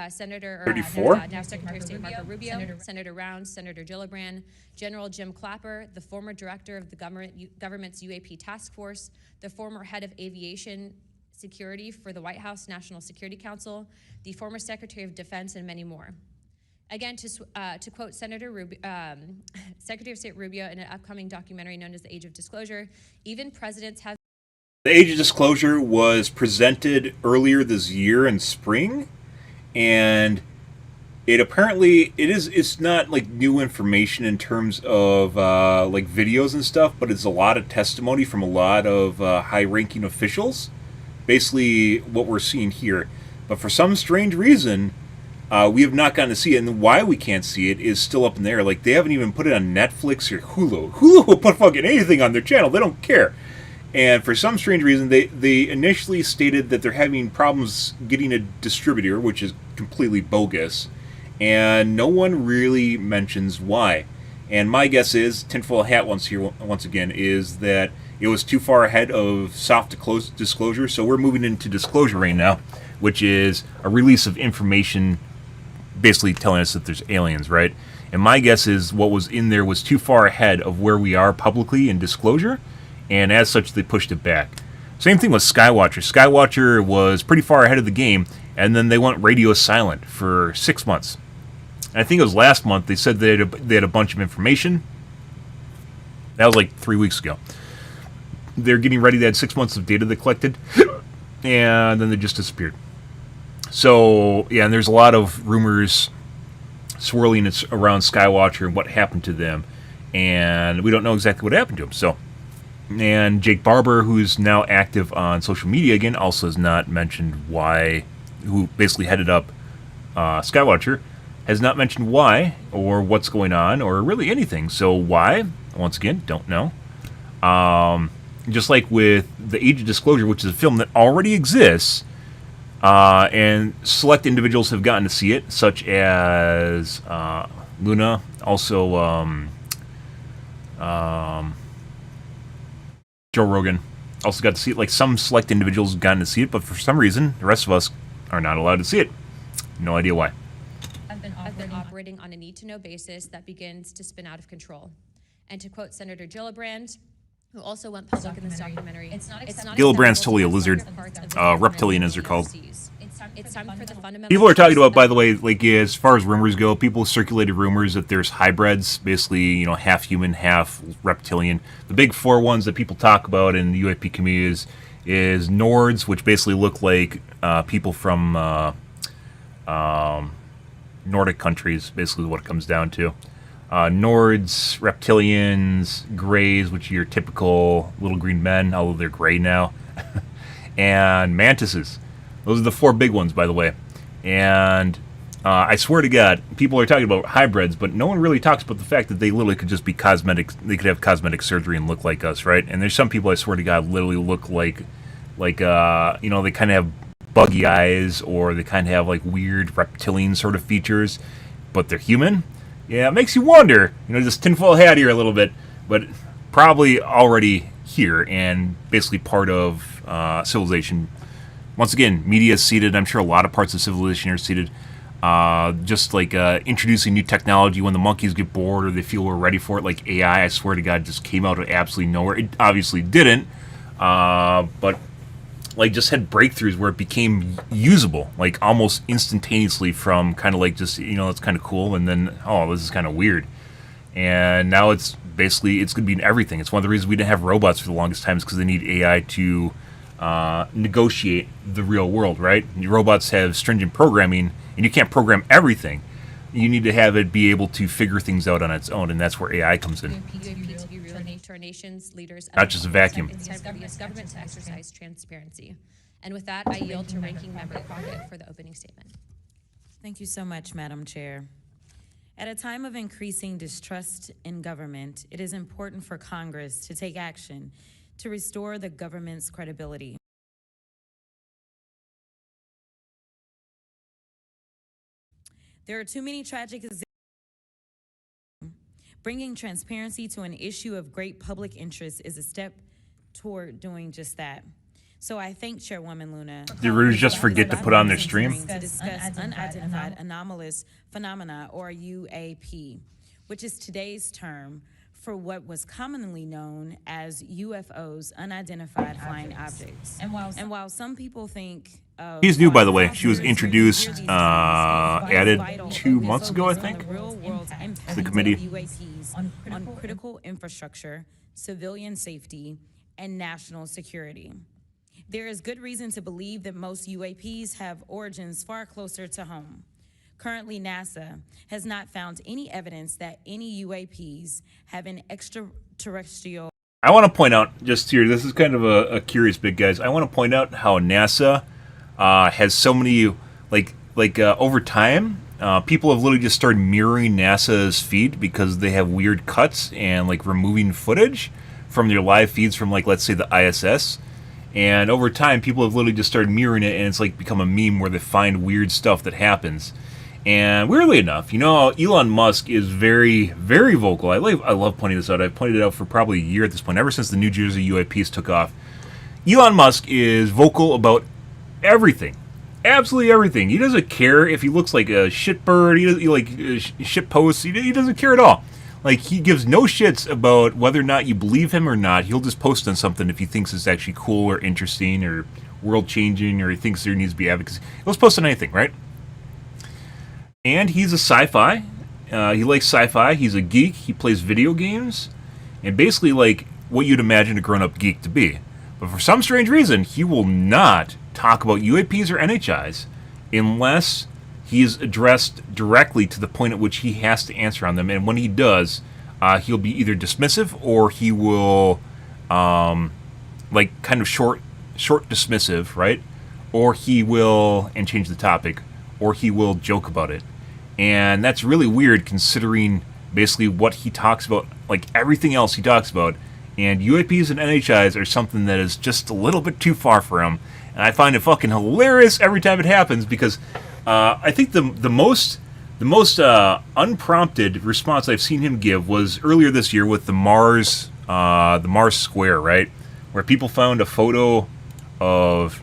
Secretary of State Marco Rubio, Senator Rounds, Senator Gillibrand, General Jim Clapper, the former director of the government's UAP task force, the former head of aviation security for the White House National Security Council, the former Secretary of Defense, and many more. Again, to quote Secretary of State Rubio in an upcoming documentary known as The Age of Disclosure, even presidents have... The Age of Disclosure was presented earlier this year in spring, and it's not like new information in terms of like videos and stuff, but it's a lot of testimony from a lot of high-ranking officials, basically what we're seeing here. But for some strange reason, we have not gotten to see it, and why we can't see it is still up in the air. Like, they haven't even put it on Netflix or Hulu. Hulu will put fucking anything on their channel. They don't care. And for some strange reason, they initially stated that they're having problems getting a distributor, which is completely bogus, and no one really mentions why. And my guess is, tinfoil hat once again, is that it was too far ahead of soft disclosure, so we're moving into disclosure right now, which is a release of information basically telling us that there's aliens, right? And my guess is what was in there was too far ahead of where we are publicly in disclosure, and as such, they pushed it back. Same thing with Skywatcher. Skywatcher was pretty far ahead of the game, and then they went radio silent for 6 months. And I think it was last month they said they had a bunch of information. That was like 3 weeks ago. They're getting ready. They had 6 months of data they collected, and then they just disappeared. So, yeah, and there's a lot of rumors swirling around Skywatcher and what happened to them, and we don't know exactly what happened to them. So, and Jake Barber, who's now active on social media again, also has not mentioned why, who basically headed up Skywatcher, has not mentioned why or what's going on or really anything. So why? Once again, don't know. Just like with The Age of Disclosure, which is a film that already exists, and select individuals have gotten to see it, such as Luna, also Joe Rogan also got to see it. Like, some select individuals have gotten to see it, but for some reason, the rest of us are not allowed to see it. No idea why. I've been operating on a need-to-know basis that begins to spin out of control. And to quote Senator Gillibrand, who also went public in this documentary, it's not Gillibrand's totally a lizard. Reptilian, as they're called. It's time for the fundamental... People are talking about, by the way, like, as far as rumors go, people circulated rumors that there's hybrids, basically, you know, half human, half reptilian. The big four ones that people talk about in the UAP community is Nords, which basically look like people from Nordic countries, basically what it comes down to. Nords, reptilians, grays, which are your typical little green men, although they're gray now, and mantises. Those are the four big ones, by the way. And I swear to God, people are talking about hybrids, but no one really talks about the fact that they literally could just be cosmetic. They could have cosmetic surgery and look like us, right? And there's some people, I swear to God, literally look like you know, they kind of have buggy eyes, or they kind of have like weird reptilian sort of features, but they're human. Yeah, it makes you wonder, you know, just tinfoil hat here a little bit, but probably already here and basically part of civilization. Once again, media is seeded. I'm sure a lot of parts of civilization are seeded. Just like introducing new technology when the monkeys get bored or they feel we're ready for it, like AI, I swear to God, just came out of absolutely nowhere. It obviously didn't, but like just had breakthroughs where it became usable, like almost instantaneously, from kind of like just, you know, it's kind of cool, and then, oh, this is kind of weird. And now it's basically, it's going to be in everything. It's one of the reasons we didn't have robots for the longest time, is because they need AI to negotiate the real world, right? Robots have stringent programming, and you can't program everything. You need to have it be able to figure things out on its own, and that's where AI comes in. To our nation's leaders, not just a vacuum. It's time for the U.S. government to exercise transparency. And with that, I yield to Ranking Member Crockett for the opening statement. Thank you so much, Madam Chair. At a time of increasing distrust in government, it is important for Congress to take action to restore the government's credibility. There are too many tragic examples. Bringing transparency to an issue of great public interest is a step toward doing just that. So I thank Chairwoman Luna. Did we just forget to put on their stream? To discuss unidentified anomalous phenomena, or UAP, which is today's term for what was commonly known as UFOs, unidentified flying objects. And while some people think He's new, by the way. She was introduced, added 2 months ago, I think, to the committee. UAPs on critical infrastructure, civilian safety, and national security. There is good reason to believe that most UAPs have origins far closer to home. Currently, NASA has not found any evidence that any UAPs have an extraterrestrial. I want to point out, just here, this is kind of a curious bit, guys. I want to point out how NASA has so many, over time, people have literally just started mirroring NASA's feed because they have weird cuts and, removing footage from their live feeds from, let's say, the ISS. And over time, people have literally just started mirroring it, and it's, become a meme where they find weird stuff that happens. And weirdly enough, Elon Musk is very, very vocal. I love pointing this out. I've pointed it out for probably a year at this point, ever since the New Jersey UAPs took off. Elon Musk is vocal about everything. Absolutely everything. He doesn't care if he looks like a shitbird, shit posts. He doesn't care at all. He gives no shits about whether or not you believe him or not. He'll just post on something if he thinks it's actually cool or interesting or world-changing, or he thinks there needs to be advocacy. He'll just post on anything, right? And he's a sci-fi. He likes sci-fi. He's a geek. He plays video games. And basically, what you'd imagine a grown-up geek to be. But for some strange reason, he will not talk about UAPs or NHIs unless he is addressed directly to the point at which he has to answer on them. And when he does, he'll be either dismissive, or he will, kind of short dismissive, right? Or he will, and change the topic, or he will joke about it. And that's really weird, considering basically what he talks about, everything else he talks about. And UAPs and NHIs are something that is just a little bit too far for him. And I find it fucking hilarious every time it happens, because I think the most unprompted response I've seen him give was earlier this year with the Mars Square, right? Where people found a photo of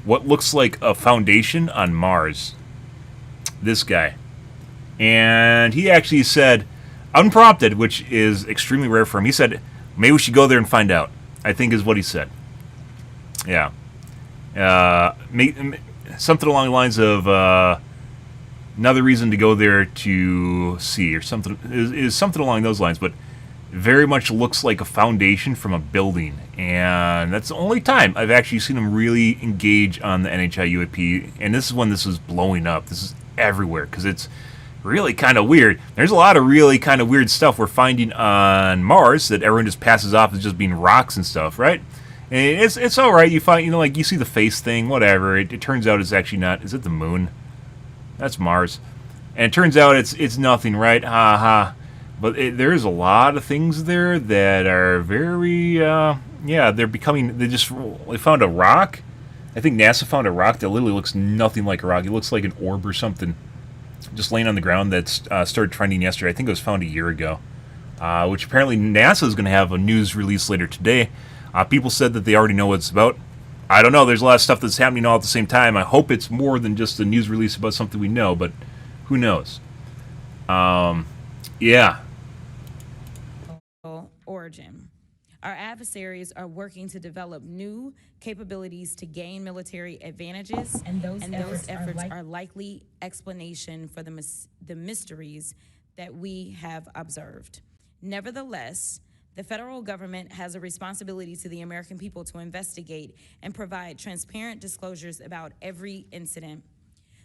what looks like a foundation on Mars. This guy. And he actually said, unprompted, which is extremely rare for him, he said, maybe we should go there and find out, I think is what he said. Yeah. Something along the lines of another reason to go there to see, or something, is something along those lines, but very much looks like a foundation from a building. And that's the only time I've actually seen him really engage on the NHI UAP, and this is when this is blowing up. This is everywhere, because it's really kind of weird. There's a lot of really kind of weird stuff we're finding on Mars that everyone just passes off as just being rocks and stuff, right? And it's all right. You find, you see the face thing, whatever. It turns out it's actually not. Is it the moon? That's Mars. And it turns out it's nothing, right? Ha ha. But there's a lot of things there that are very, they found a rock. I think NASA found a rock that literally looks nothing like a rock. It looks like an orb or something, just laying on the ground, that started trending yesterday. I think it was found a year ago, which apparently NASA is going to have a news release later today. People said that they already know what it's about. I don't know. There's a lot of stuff that's happening all at the same time. I hope it's more than just a news release about something we know, but who knows? Yeah. Origin. Our adversaries are working to develop new capabilities to gain military advantages, and those efforts are likely explanation for the mysteries that we have observed. Nevertheless, the federal government has a responsibility to the American people to investigate and provide transparent disclosures about every incident.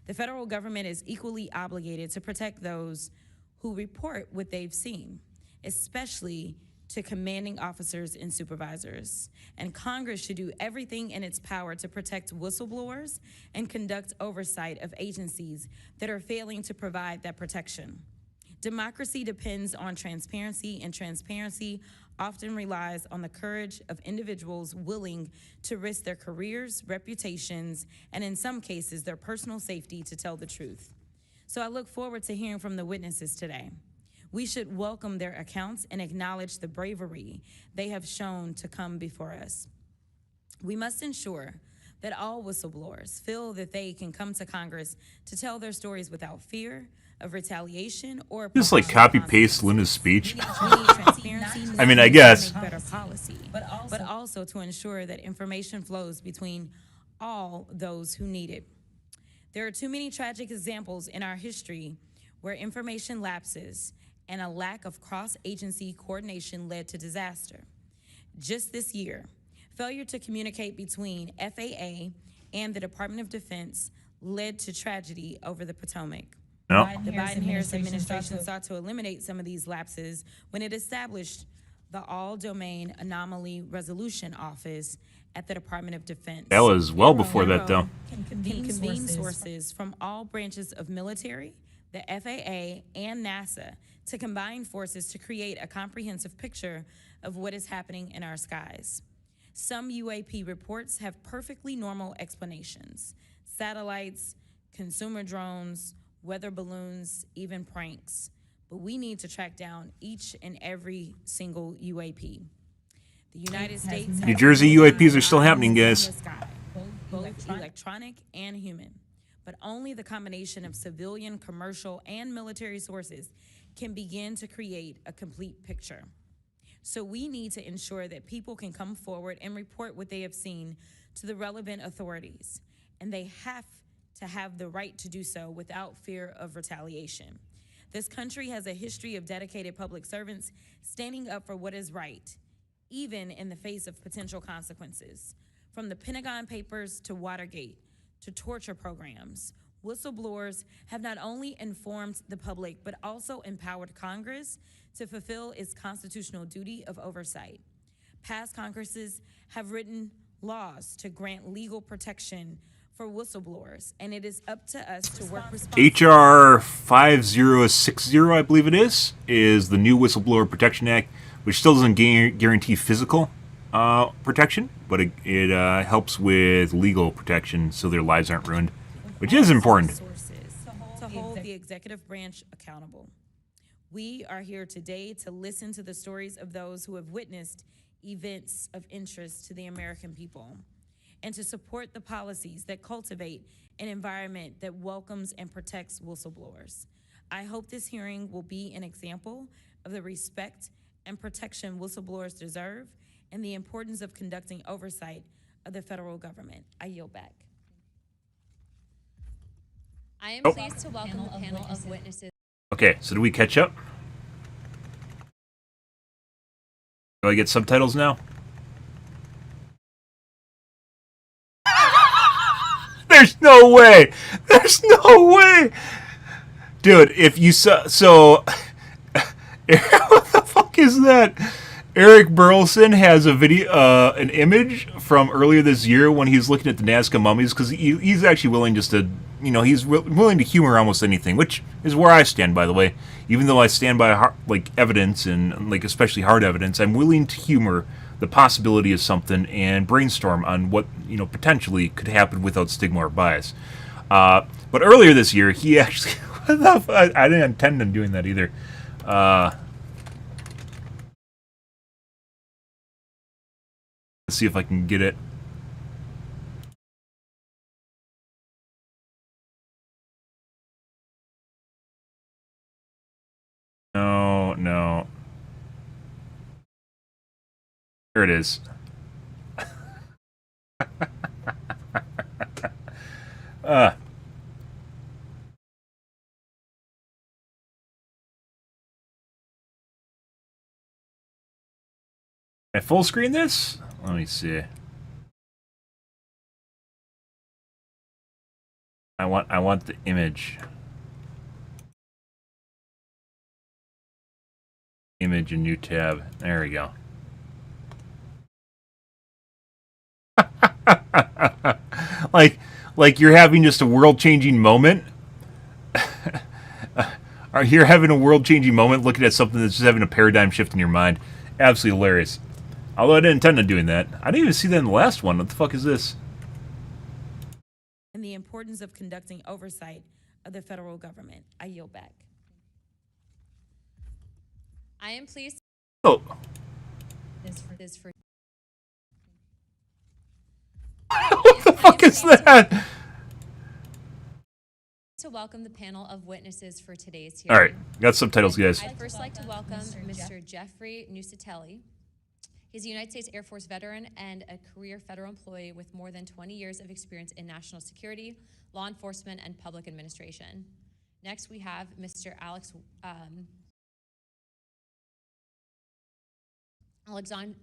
The federal government is equally obligated to protect those who report what they've seen, especially to commanding officers and supervisors. And Congress should do everything in its power to protect whistleblowers and conduct oversight of agencies that are failing to provide that protection. Democracy depends on transparency, and transparency often relies on the courage of individuals willing to risk their careers, reputations, and in some cases, their personal safety to tell the truth. So I look forward to hearing from the witnesses today. We should welcome their accounts and acknowledge the bravery they have shown to come before us. We must ensure that all whistleblowers feel that they can come to Congress to tell their stories without fear of retaliation or Just like copy-paste Linda's speech. We need transparency. I mean, I guess. To make better policy, but also to ensure that information flows between all those who need it. There are too many tragic examples in our history where information lapses and a lack of cross-agency coordination led to disaster. Just this year, failure to communicate between FAA and the Department of Defense led to tragedy over the Potomac. No. The Biden-Harris administration sought to eliminate some of these lapses when it established the All-Domain Anomaly Resolution Office at the Department of Defense. That was well before that, though. Can convene sources from all branches of military, the FAA, and NASA to combine forces to create a comprehensive picture of what is happening in our skies. Some UAP reports have perfectly normal explanations: satellites, consumer drones, weather balloons, even pranks. But we need to track down each and every single UAP. The United States... New Jersey UAPs are still happening, guys. Both electronic and human. But only the combination of civilian, commercial, and military sources can begin to create a complete picture. So we need to ensure that people can come forward and report what they have seen to the relevant authorities. And they have to have the right to do so without fear of retaliation. This country has a history of dedicated public servants standing up for what is right, even in the face of potential consequences. From the Pentagon Papers to Watergate to torture programs, whistleblowers have not only informed the public, but also empowered Congress to fulfill its constitutional duty of oversight. Past Congresses have written laws to grant legal protection for whistleblowers, and it is up to us to work responsibly. HR 5060, I believe it is the new Whistleblower Protection Act, which still doesn't guarantee physical protection, but it helps with legal protection so their lives aren't ruined, which is important. To hold the executive branch accountable. We are here today to listen to the stories of those who have witnessed events of interest to the American people, and to support the policies that cultivate an environment that welcomes and protects whistleblowers. I hope this hearing will be an example of the respect and protection whistleblowers deserve and the importance of conducting oversight of the federal government. I yield back. I am pleased to welcome the panel of witnesses. Okay, so do we catch up? Do I get subtitles now? There's no way! There's no way! Dude, if you saw... So... what the fuck is that? Eric Burleson has a video, an image from earlier this year when he's looking at the Nazca mummies, because he's actually willing just to, he's willing to humor almost anything, which is where I stand, by the way. Even though I stand by evidence and especially hard evidence, I'm willing to humor the possibility of something and brainstorm on what potentially could happen without stigma or bias. But earlier this year, he actually, I didn't intend on doing that either. Let's see if I can get it. No. There it is. Can I full screen this? Let me see. I want the image. Image and new tab. There we go. like you're having just a world-changing moment. Or you're having a world-changing moment looking at something that's just having a paradigm shift in your mind. Absolutely hilarious. Although I didn't intend on doing that. I didn't even see that in the last one. What the fuck is this? And the importance of conducting oversight of the federal government. I yield back. I am pleased Oh. this for What the fuck is that? to welcome the panel of witnesses for today's All hearing. right, got subtitles, guys. I'd first like to welcome Mr. Jeffrey Nusatelli. He's a United States Air Force veteran and a career federal employee with more than 20 years of experience in national security, law enforcement, and public administration. Next, we have Mr.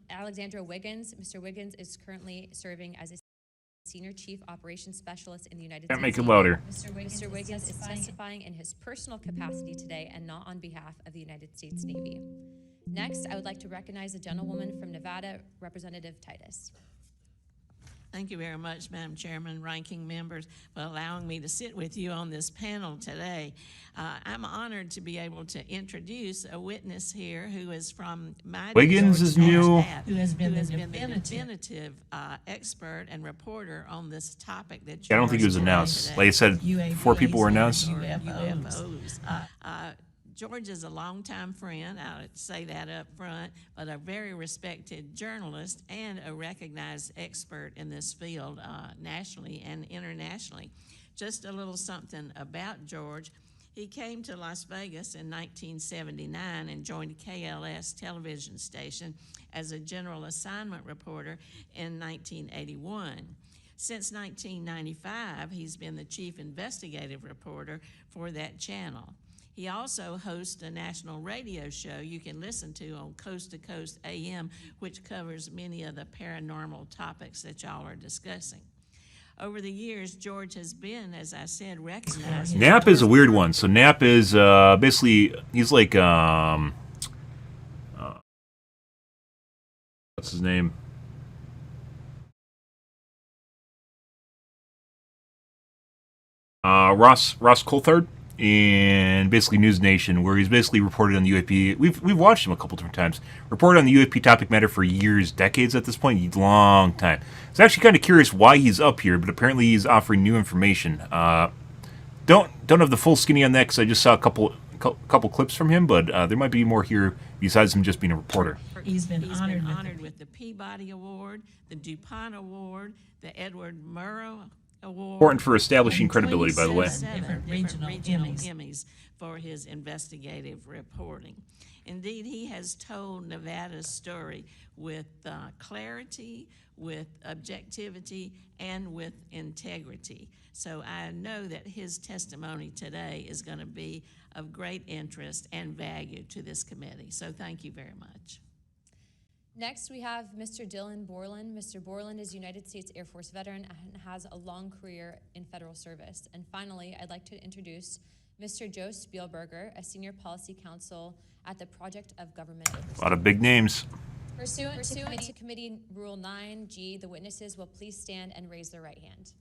Alexandra Wiggins. Mr. Wiggins is currently serving as a Senior Chief Operations Specialist in the United States. Can't make it louder. Mr. Wiggins is testifying in his personal capacity today and not on behalf of the United States Navy. Next, I would like to recognize the gentlewoman from Nevada, Representative Titus. Thank you very much, Madam Chairman, ranking members, for allowing me to sit with you on this panel today. I'm honored to be able to introduce a witness here who is from my Wiggins is new. Who has been the definitive expert and reporter on this topic that I don't think it was announced. today. Like I said, 4 people were announced. UFOs. George is a longtime friend, I'll say that up front, but a very respected journalist and a recognized expert in this field nationally and internationally. Just a little something about George. He came to Las Vegas in 1979 and joined KLS television station as a general assignment reporter in 1981. Since 1995, he's been the chief investigative reporter for that channel. He also hosts a national radio show you can listen to on Coast to Coast AM, which covers many of the paranormal topics that y'all are discussing. Over the years, George has been, as I said, recognized. Knapp is a weird one. So Knapp is basically, he's like, what's his name? Ross Coulthard. And basically News Nation, where he's basically reported on the UAP. We've watched him a couple different times. Reported on the UAP topic matter for years, decades at this point, long time. So actually kind of curious why he's up here, but apparently he's offering new information. Don't have the full skinny on that because I just saw a couple clips from him, but there might be more here besides him just being a reporter. He's been honored with the Peabody Award, the DuPont Award, the Edward Murrow Award. Important for establishing credibility, by the way. Different regional Emmys for his investigative reporting. Indeed, he has told Nevada's story with clarity, with objectivity, and with integrity. So I know that his testimony today is going to be of great interest and value to this committee. So thank you very much. Next, we have Mr. Dylan Borland. Mr. Borland is a United States Air Force veteran and has a long career in federal service. And finally, I'd like to introduce Mr. Joe Spielberger, a senior policy counsel at the Project of Government Oversight. A lot of big names. Pursuant to Committee Rule 9G, the witnesses will please stand and raise their right hand.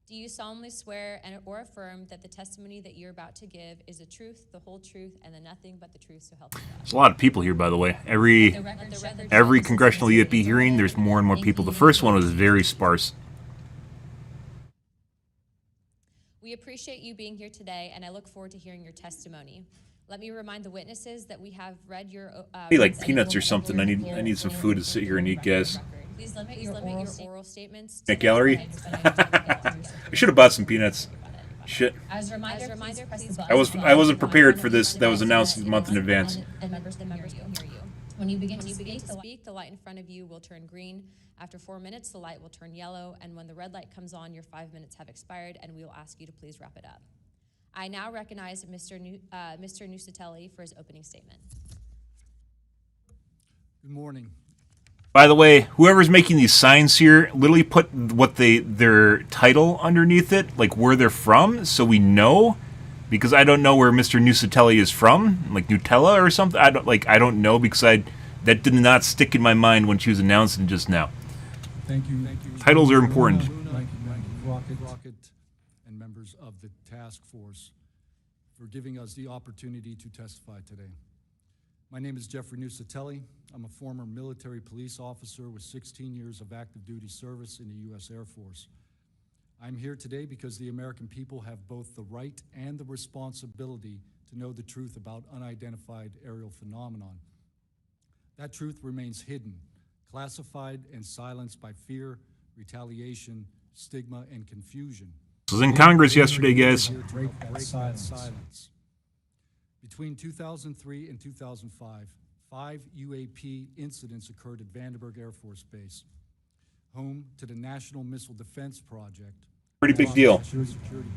Do you solemnly swear or affirm that the testimony that you're about to give is the truth, the whole truth, and the nothing but the truth, so help you God? There's a lot of people here, by the way. Every congressional UAP hearing, there's more and more people. The first one was very sparse. We appreciate you being here today, and I look forward to hearing your testimony. Let me remind the witnesses that we have read your... Maybe like peanuts or something. I need some food to sit here and eat, guys. Please limit your oral statements to Peanut gallery? I should have bought some peanuts. Shit. As a reminder, please I wasn't prepared for this. That was announced a month in advance. And members hear you. When you begin to speak, the light in front of you will turn green. After 4 minutes, the light will turn yellow. And when the red light comes on, your 5 minutes have expired, and we will ask you to please wrap it up. I now recognize Mr. Nusatelli for his opening statement. Good morning. By the way, whoever's making these signs here literally put what their title underneath it, like where they're from, so we know. Because I don't know where Mr. Nusatelli is from, like Nutella or something. I don't know because that did not stick in my mind when she was announcing just now. Thank you. Titles are important. Thank you, Rocket, and members of the task force for giving us the opportunity to testify today. My name is Jeffrey Nusatelli. I'm a former military police officer with 16 years of active duty service in the U.S. Air Force. I'm here today because the American people have both the right and the responsibility to know the truth about unidentified aerial phenomenon. That truth remains hidden, classified and silenced by fear, retaliation, stigma, and confusion. This was in Congress yesterday, guys. Break that silence. Between 2003 and 2005, 5 UAP incidents occurred at Vandenberg Air Force Base, home to the National Missile Defense Project. Pretty big deal. Security priority.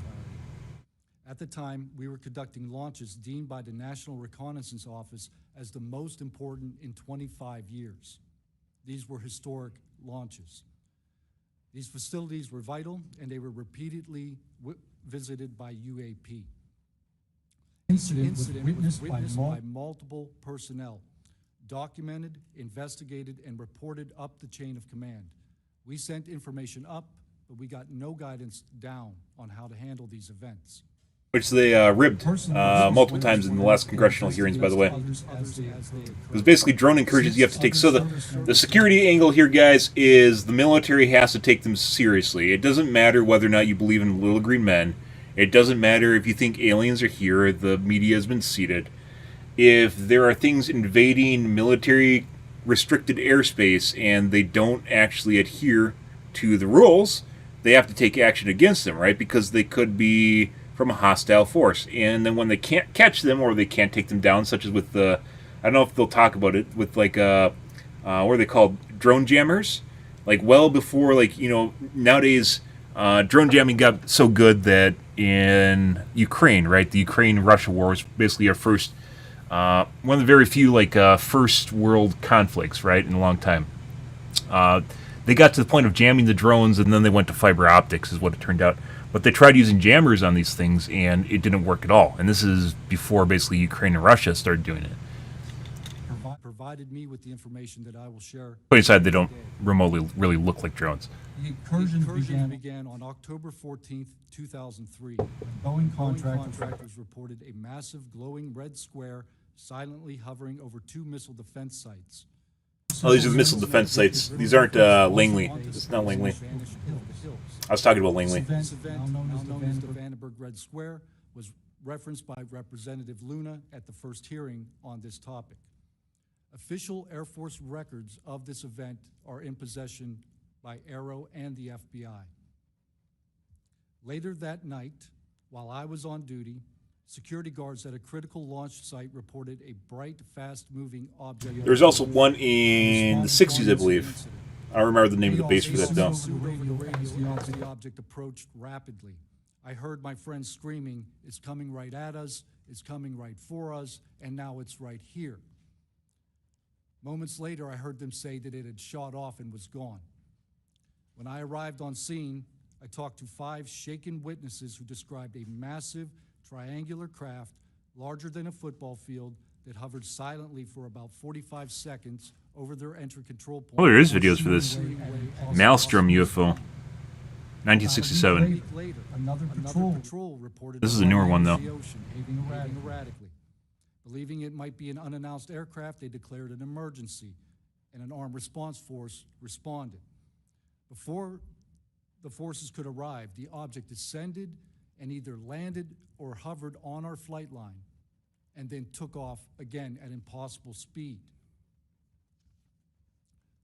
At the time, we were conducting launches deemed by the National Reconnaissance Office as the most important in 25 years. These were historic launches. These facilities were vital, and they were repeatedly visited by UAP. Incident was witnessed by multiple personnel, documented, investigated, and reported up the chain of command. We sent information up, but we got no guidance down on how to handle these events. Which they ribbed multiple times in the last congressional hearings, by the way. It was basically drone incursions you have to take. So the security angle here, guys, is the military has to take them seriously. It doesn't matter whether or not you believe in little green men. It doesn't matter if you think aliens are here. The media has been seeded. If there are things invading military restricted airspace and they don't actually adhere to the rules, they have to take action against them, right? Because they could be from a hostile force. And then when they can't catch them or they can't take them down, such as with the, I don't know if they'll talk about it, with like, what are they called? Drone jammers? Like well before, like, you know, nowadays drone jamming got so good that in Ukraine, right? The Ukraine-Russia war was basically our first, one of the very few, like, first world conflicts, right, in a long time. They got to the point of jamming the drones, and then they went to fiber optics, is what it turned out. But they tried using jammers on these things, and it didn't work at all. And this is before basically Ukraine and Russia started doing it. Provided me with the information that I will share. Put aside, they don't remotely really look like drones. The incursions began on October 14th, 2003. Boeing contractors reported a massive glowing red square silently hovering over 2 missile defense sites. Oh, these are the missile defense sites. These aren't Langley. It's not Langley. I was talking about Langley. This event, now known as the Vandenberg Red Square, was referenced by Representative Luna at the first hearing on this topic. Official Air Force records of this event are in possession by Aero and the FBI. Later that night, while I was on duty, security guards at a critical launch site reported a bright, fast-moving object. There was also one in the 60s, I believe. I don't remember the name of the base for that, though. The object approached rapidly. I heard my friends screaming, "It's coming right at us, it's coming right for us, and now it's right here." Moments later, I heard them say that it had shot off and was gone. When I arrived on scene, I talked to 5 shaken witnesses who described a massive triangular craft larger than a football field that hovered silently for about 45 seconds over their entry control point. Oh, there is videos for this. Maelstrom UFO. 1967. Another patrol reported This is a newer one, though. Erratically. Believing it might be an unannounced aircraft, they declared an emergency, and an armed response force responded. Before the forces could arrive, the object descended and either landed or hovered on our flight line, and then took off again at impossible speed.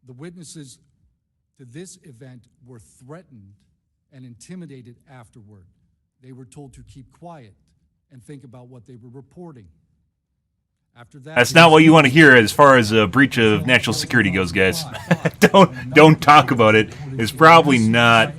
The witnesses to this event were threatened and intimidated afterward. They were told to keep quiet and think about what they were reporting. After that, That's not what you want to hear as far as a breach of national security goes, guys. Don't talk about it. It's probably not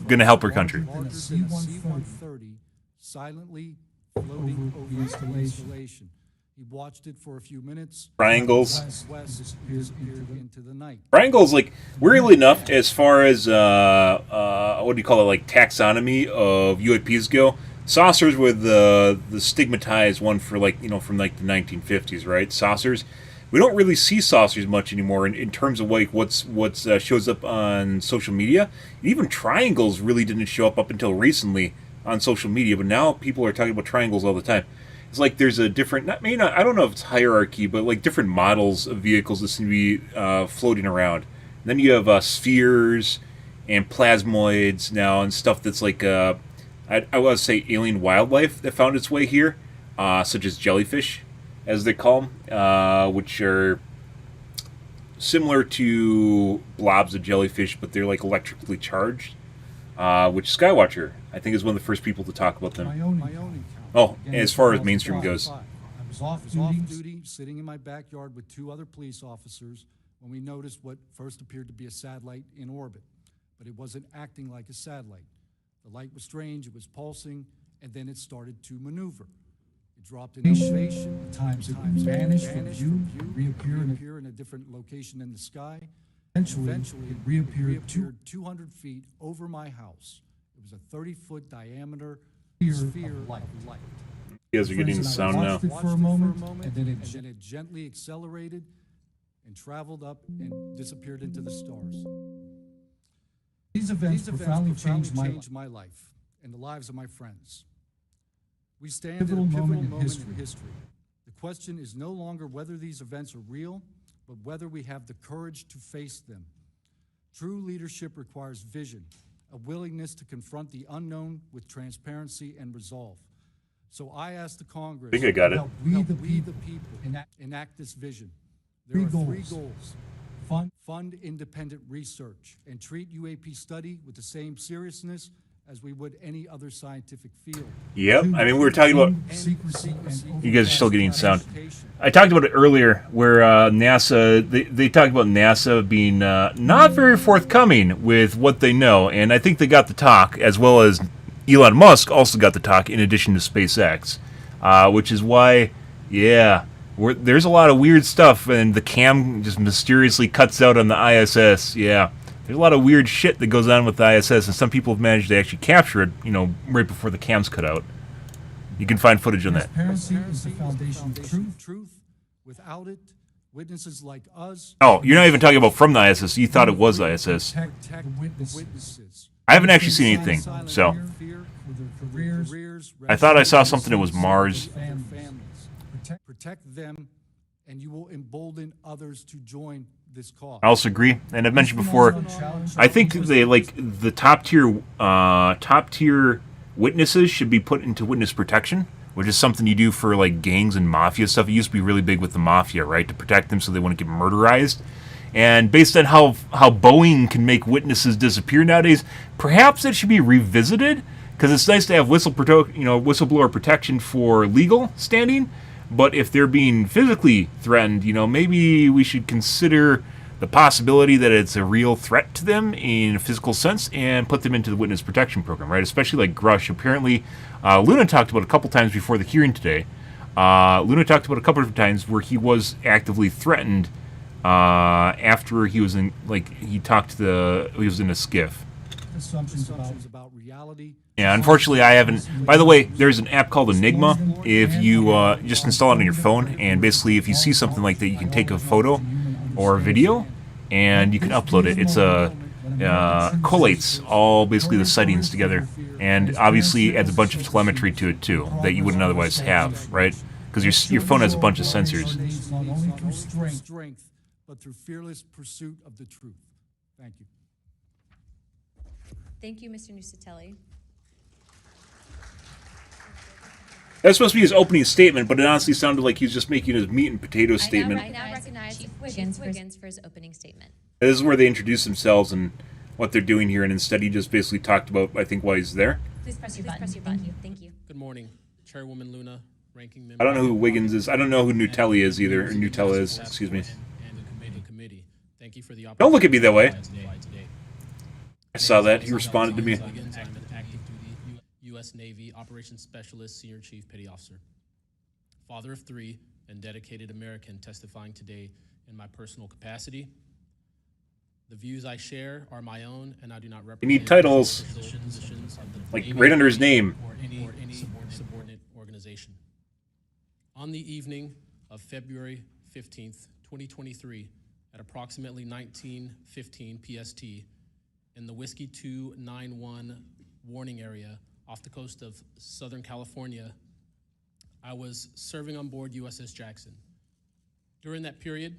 going to help our country. C-130 silently floating over the installation. He watched it for a few minutes. Triangles. West into the night. Triangles, like, weirdly enough, as far as, what do you call it, like, taxonomy of UAPs go, saucers were the stigmatized one for, like, you know, from, like, the 1950s, right? Saucers. We don't really see saucers much anymore in terms of, like, what's shows up on social media. Even triangles really didn't show up until recently on social media, but now people are talking about triangles all the time. It's like there's a different, I don't know if it's hierarchy, but like different models of vehicles that seem to be floating around. And then you have spheres, and plasmoids now, and stuff that's like I want to say alien wildlife that found its way here, such as jellyfish, as they call them, which are similar to blobs of jellyfish, but they're like electrically charged. Which Skywatcher, I think, is one of the first people to talk about them. My own encounter. Oh, Again, as far as mainstream goes. I was off duty, sitting in my backyard with 2 other police officers when we noticed what first appeared to be a satellite in orbit, but it wasn't acting like a satellite. The light was strange, it was pulsing, and then it started to maneuver. It dropped in elevation, times it vanished from view, reappear in a different location in the sky. Eventually it reappeared 200 feet over my house. It was a 30-foot diameter sphere of light. You guys are getting the sound now. Watched it for a moment, and then it gently accelerated and traveled up and disappeared into the stars. These events profoundly changed my life and the lives of my friends. We stand at a pivotal moment in history. The question is no longer whether these events are real, but whether we have the courage to face them. True leadership requires vision, a willingness to confront the unknown with transparency and resolve. So I ask the Congress I think I got it. to help we the people enact this vision. There are 3 goals. Fund independent research and treat UAP study with the same seriousness as we would any other scientific field. Yep, I mean, we were talking about... Secrecy You guys are still getting sound. I talked about it earlier, where NASA, they talked about NASA being not very forthcoming with what they know, and I think they got the talk, as well as Elon Musk also got the talk, in addition to SpaceX, which is why, yeah, there's a lot of weird stuff, and the cam just mysteriously cuts out on the ISS, yeah. There's a lot of weird shit that goes on with the ISS, and some people have managed to actually capture it, you know, right before the cams cut out. You can find footage on that. Transparency is the foundation of truth. Without it, witnesses like us... Oh, you're not even talking about from the ISS. You thought it was the ISS. Protect witnesses. I haven't actually seen anything, so... I thought I saw something that was Mars. Protect them, and you will embolden others to join this cause. I also agree, and I've mentioned before, I think they, like, the top tier witnesses should be put into witness protection, which is something you do for, like, gangs and mafia stuff. It used to be really big with the mafia, right, to protect them so they wouldn't get murderized. And based on how Boeing can make witnesses disappear nowadays, perhaps it should be revisited, because it's nice to have whistleblower protection for legal standing. But if they're being physically threatened, you know, maybe we should consider the possibility that it's a real threat to them in a physical sense and put them into the witness protection program, right? Especially like Grush. Apparently, Luna talked about a couple times before the hearing today. Luna talked about a couple of times where he was actively threatened after he was in, like, he was in a skiff. Assumptions about reality. Yeah, unfortunately, I haven't. By the way, there's an app called Enigma. If you just install it on your phone, and basically, if you see something like that, you can take a photo or a video, and you can upload it. It's collates all basically the sightings together, and obviously adds a bunch of telemetry to it too that you wouldn't otherwise have, right? Because your phone has a bunch of sensors. Not only through strength, but through fearless pursuit of the truth. Thank you. Thank you, Mr. Nusatelli. That's supposed to be his opening statement, but it honestly sounded like he was just making his meat and potatoes statement. I now recognize Chief Wiggins for his opening statement. This is where they introduce themselves and what they're doing here, and instead he just basically talked about, I think, why he's there. Please press your button. Thank you. Good morning, Chairwoman Luna, Ranking Member. I don't know who Wiggins is. I don't know who Nutelli is either. Or Nutella is, excuse me. And the committee. Thank you for the Don't look at me that way. today. I saw that. He responded to me. I'm an active duty U.S. Navy Operations Specialist, Senior Chief Petty Officer. Father of 3 and dedicated American testifying today in my personal capacity. The views I share are my own, and I do not represent. You need titles, positions of the like Navy right under his name. or any subordinate organization. On the evening of February 15th, 2023, at approximately 19:15 PST, in the Whiskey 291 warning area off the coast of Southern California, I was serving on board USS Jackson. During that period,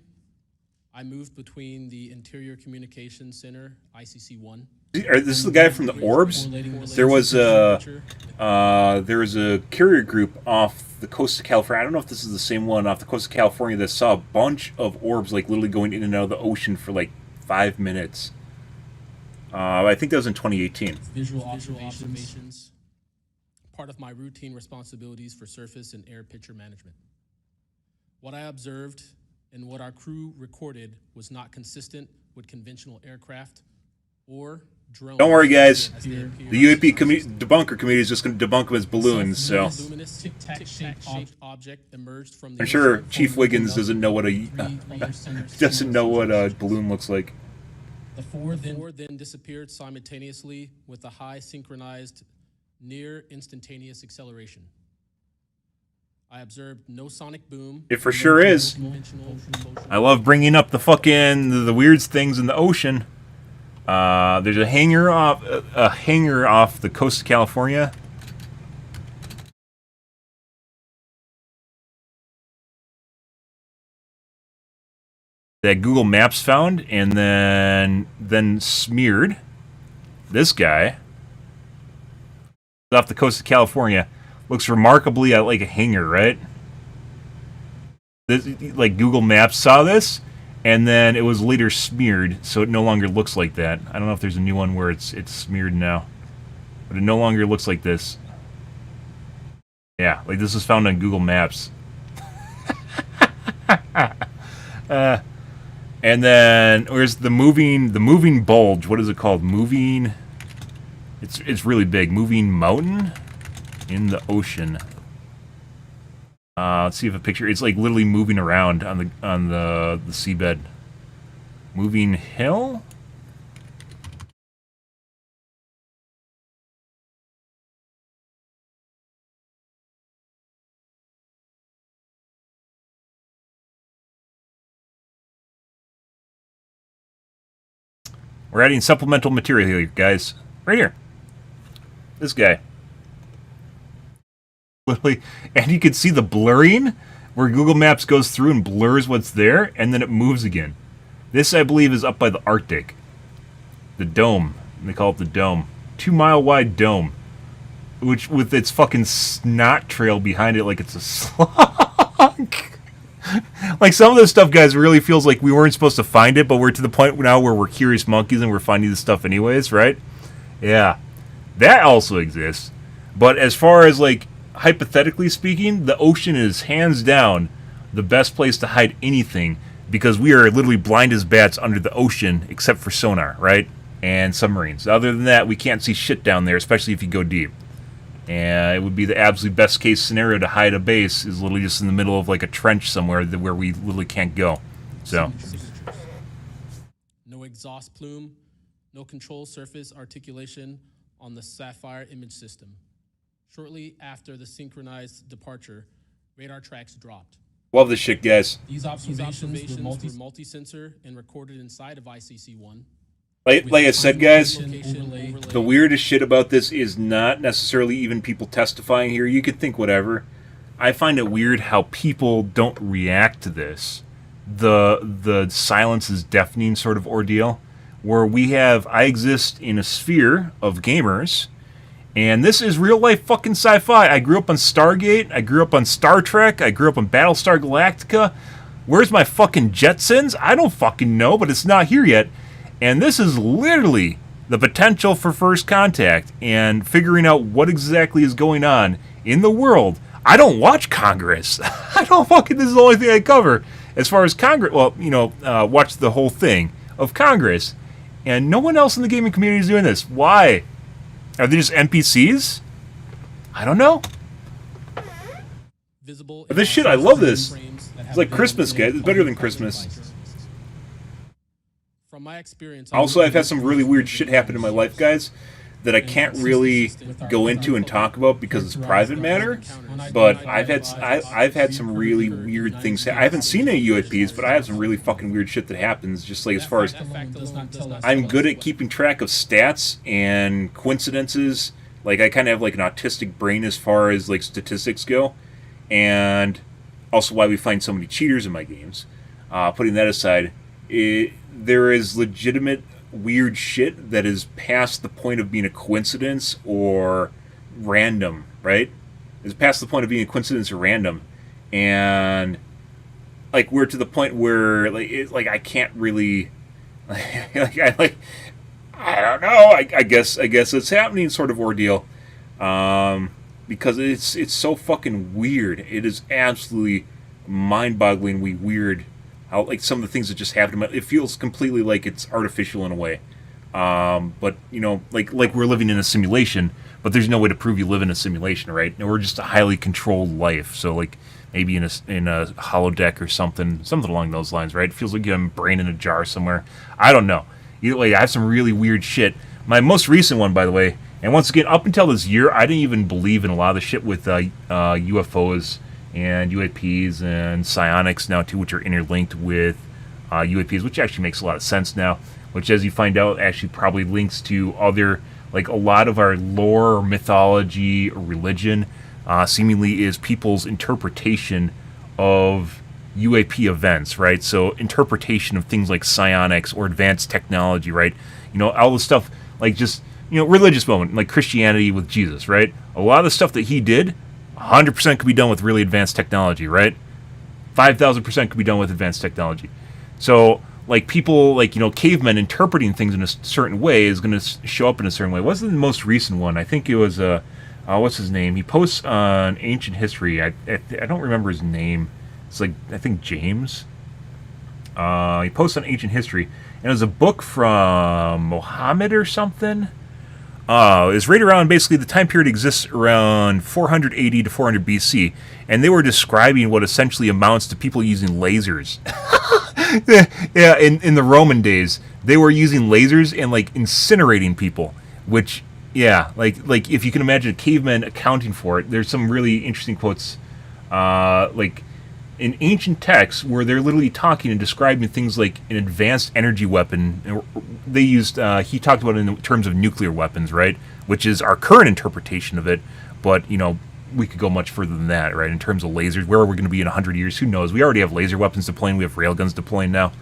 I moved between the Interior Communications Center, ICC-1, This is the guy from the orbs. There was a carrier group off the coast of California. I don't know if this is the same one off the coast of California that saw a bunch of orbs like literally going in and out of the ocean for like 5 minutes. I think that was in 2018. Visual observations, part of my routine responsibilities for surface and air picture management. What I observed and what our crew recorded was not consistent with conventional aircraft or drones. Don't worry, guys. The UAP debunker committee is just going to debunk them as balloons. So I'm sure Chief Wiggins doesn't know what a balloon looks like. The four then disappeared simultaneously with a high synchronized, near instantaneous acceleration. I observed no sonic boom. It for sure is. I love bringing up the weird things in the ocean. There's a hangar off the coast of California. That Google Maps found and then smeared. This guy off the coast of California looks remarkably like a hangar, right? This, like Google Maps saw this, and then it was later smeared, so it no longer looks like that. I don't know if there's a new one where it's smeared now, but it no longer looks like this. Yeah, like this was found on Google Maps. And then where's the moving bulge? What is it called? It's really big. Moving mountain in the ocean. Let's see if a picture. It's like literally moving around on the seabed. Moving hill. We're adding supplemental material here, guys. Right here. This guy. Literally, and you can see the blurring where Google Maps goes through and blurs what's there, and then it moves again. This, I believe, is up by the Arctic. The dome. They call it the dome. 2-mile wide dome. Which, with its fucking snot trail behind it like it's a slug. Like, some of this stuff, guys, really feels like we weren't supposed to find it, but we're to the point now where we're curious monkeys and we're finding this stuff anyways, right? Yeah. That also exists. But as far as, like, hypothetically speaking, the ocean is hands down the best place to hide anything because we are literally blind as bats under the ocean except for sonar, right? And submarines. Other than that, we can't see shit down there, especially if you go deep. And it would be the absolute best case scenario to hide a base is literally just in the middle of like a trench somewhere where we literally can't go. So no exhaust plume, no control surface articulation on the Sapphire image system. Shortly after the synchronized departure, radar tracks dropped. Love this shit, guys. These observations were multi-sensor and recorded inside of ICC-1. Like I said, guys, the weirdest shit about this is not necessarily even people testifying here. You could think whatever. I find it weird how people don't react to this. The silence is deafening sort of ordeal. Where I exist in a sphere of gamers, and this is real life fucking sci-fi. I grew up on Stargate, I grew up on Star Trek, I grew up on Battlestar Galactica. Where's my fucking Jetsons? I don't fucking know, but it's not here yet. And this is literally the potential for first contact and figuring out what exactly is going on in the world. I don't watch Congress. This is the only thing I cover. As far as Congress, watch the whole thing of Congress. And no one else in the gaming community is doing this. Why? Are they just NPCs? I don't know. But this shit, I love this. It's like Christmas, guys. It's better than Christmas. From my experience, also, I've had some really weird shit happen in my life, guys, that I can't really go into and talk about because it's private matter. But I've had some really weird things. I haven't seen any UAPs, but I have some really fucking weird shit that happens. Just like as far as I'm good at keeping track of stats and coincidences. Like I kind of have like an autistic brain as far as like statistics go, and also why we find so many cheaters in my games. Putting that aside, there is legitimate weird shit that is past the point of being a coincidence or random, right? It's past the point of being a coincidence or random, and like we're to the point where like I can't really I don't know. I guess it's happening sort of ordeal, because it's so fucking weird. It is absolutely mind-bogglingly weird how like some of the things that just happen. It feels completely like it's artificial in a way. But you know, like we're living in a simulation, but there's no way to prove you live in a simulation, right? And we're just a highly controlled life. So like maybe in a holodeck or something along those lines, right? It feels like you have a brain in a jar somewhere. I don't know. Either way, I have some really weird shit. My most recent one, by the way, and once again, up until this year, I didn't even believe in a lot of the shit with UFOs and UAPs and psionics now too, which are interlinked with UAPs, which actually makes a lot of sense now. Which, as you find out, actually probably links to other, like a lot of our lore or mythology or religion, seemingly is people's interpretation of UAP events, right? So interpretation of things like psionics or advanced technology, right? You know, all the stuff like just, you know, religious moment, like Christianity with Jesus, right? A lot of the stuff that he did, 100% could be done with really advanced technology, right? 5,000% could be done with advanced technology. So, like people, like, you know, cavemen interpreting things in a certain way is going to show up in a certain way. What's the most recent one? I think it was, what's his name? He posts on Ancient History. I don't remember his name. It's like, I think James. He posts on Ancient History. And it was a book from Mohammed or something. It's right around, basically, the time period exists around 480 to 400 BC. And they were describing what essentially amounts to people using lasers. Yeah, in the Roman days, they were using lasers and, like, incinerating people. Which, yeah, like if you can imagine a caveman accounting for it, there's some really interesting quotes, like, in ancient texts where they're literally talking and describing things like an advanced energy weapon. They used, he talked about it in terms of nuclear weapons, right? Which is our current interpretation of it, but, you know, we could go much further than that, right? In terms of lasers, where are we going to be in 100 years? Who knows? We already have laser weapons deploying. We have railguns deploying now.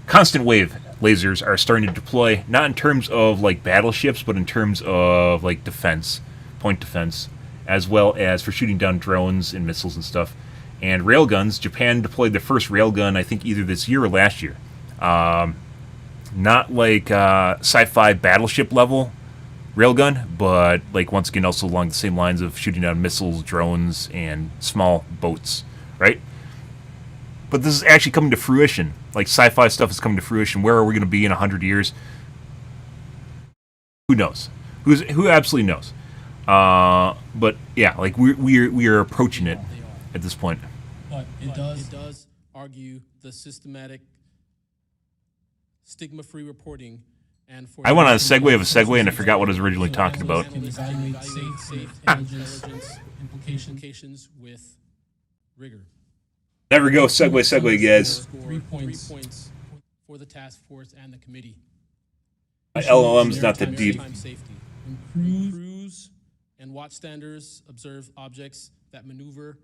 Constant wave lasers are starting to deploy, not in terms of, like, battleships, but in terms of, like, defense, point defense, as well as for shooting down drones and missiles and stuff. And railguns, Japan deployed their first railgun, I think, either this year or last year. Not like sci-fi battleship level railgun, but like once again also along the same lines of shooting down missiles, drones, and small boats, right? But this is actually coming to fruition. Like sci-fi stuff is coming to fruition. Where are we going to be in 100 years? Who knows? Who absolutely knows? But yeah, like we are approaching it at this point. But it does argue the systematic stigma-free reporting. And for I went on a segue of a segue and I forgot what I was originally talking about. Can evaluate safe intelligence implications with rigor. There we go, segue, guys. 3 points for the task force and the committee. My LLM's not that deep. Maritime safety. When crews and watchstanders observe objects that maneuver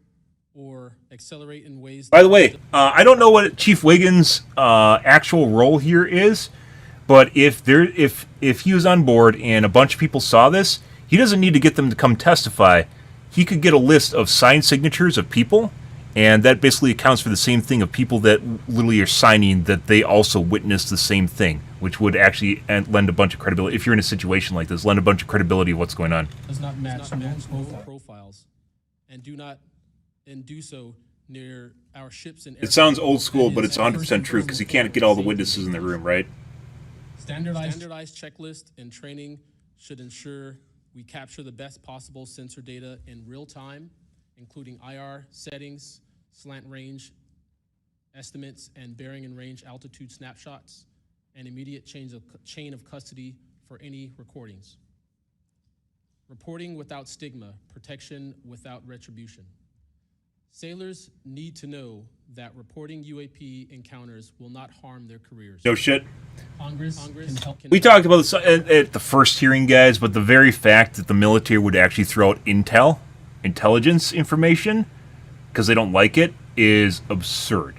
or accelerate in ways. By the way, I don't know what Chief Wiggins' actual role here is. But if he was on board and a bunch of people saw this, he doesn't need to get them to come testify. He could get a list of signed signatures of people, and that basically accounts for the same thing of people that literally are signing that they also witnessed the same thing, which would actually lend a bunch of credibility. If you're in a situation like this, lend a bunch of credibility of what's going on. Does not match known profiles, and do so near our ships and. It sounds old school, but it's 100% true because you can't get all the witnesses in the room, right? Standardized checklist and training should ensure we capture the best possible sensor data in real time, including IR settings, slant range estimates, and bearing and range altitude snapshots, and immediate chain of custody for any recordings. Reporting without stigma, protection without retribution. Sailors need to know that reporting UAP encounters will not harm their careers. No shit. Congress can help. We talked about this at the first hearing, guys, but the very fact that the military would actually throw out intelligence information, because they don't like it, is absurd.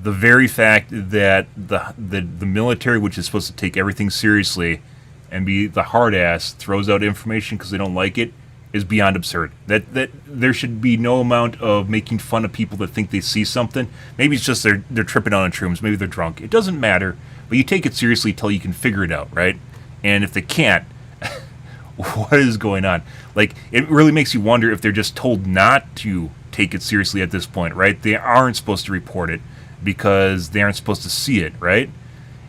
the very fact that the military, which is supposed to take everything seriously and be the hard ass, throws out information because they don't like it, is beyond absurd. That there should be no amount of making fun of people that think they see something. Maybe it's just they're tripping on shrooms. Maybe they're drunk. It doesn't matter. But you take it seriously till you can figure it out, right? And if they can't, what is going on? Like, it really makes you wonder if they're just told not to take it seriously at this point, right? They aren't supposed to report it because they aren't supposed to see it, right?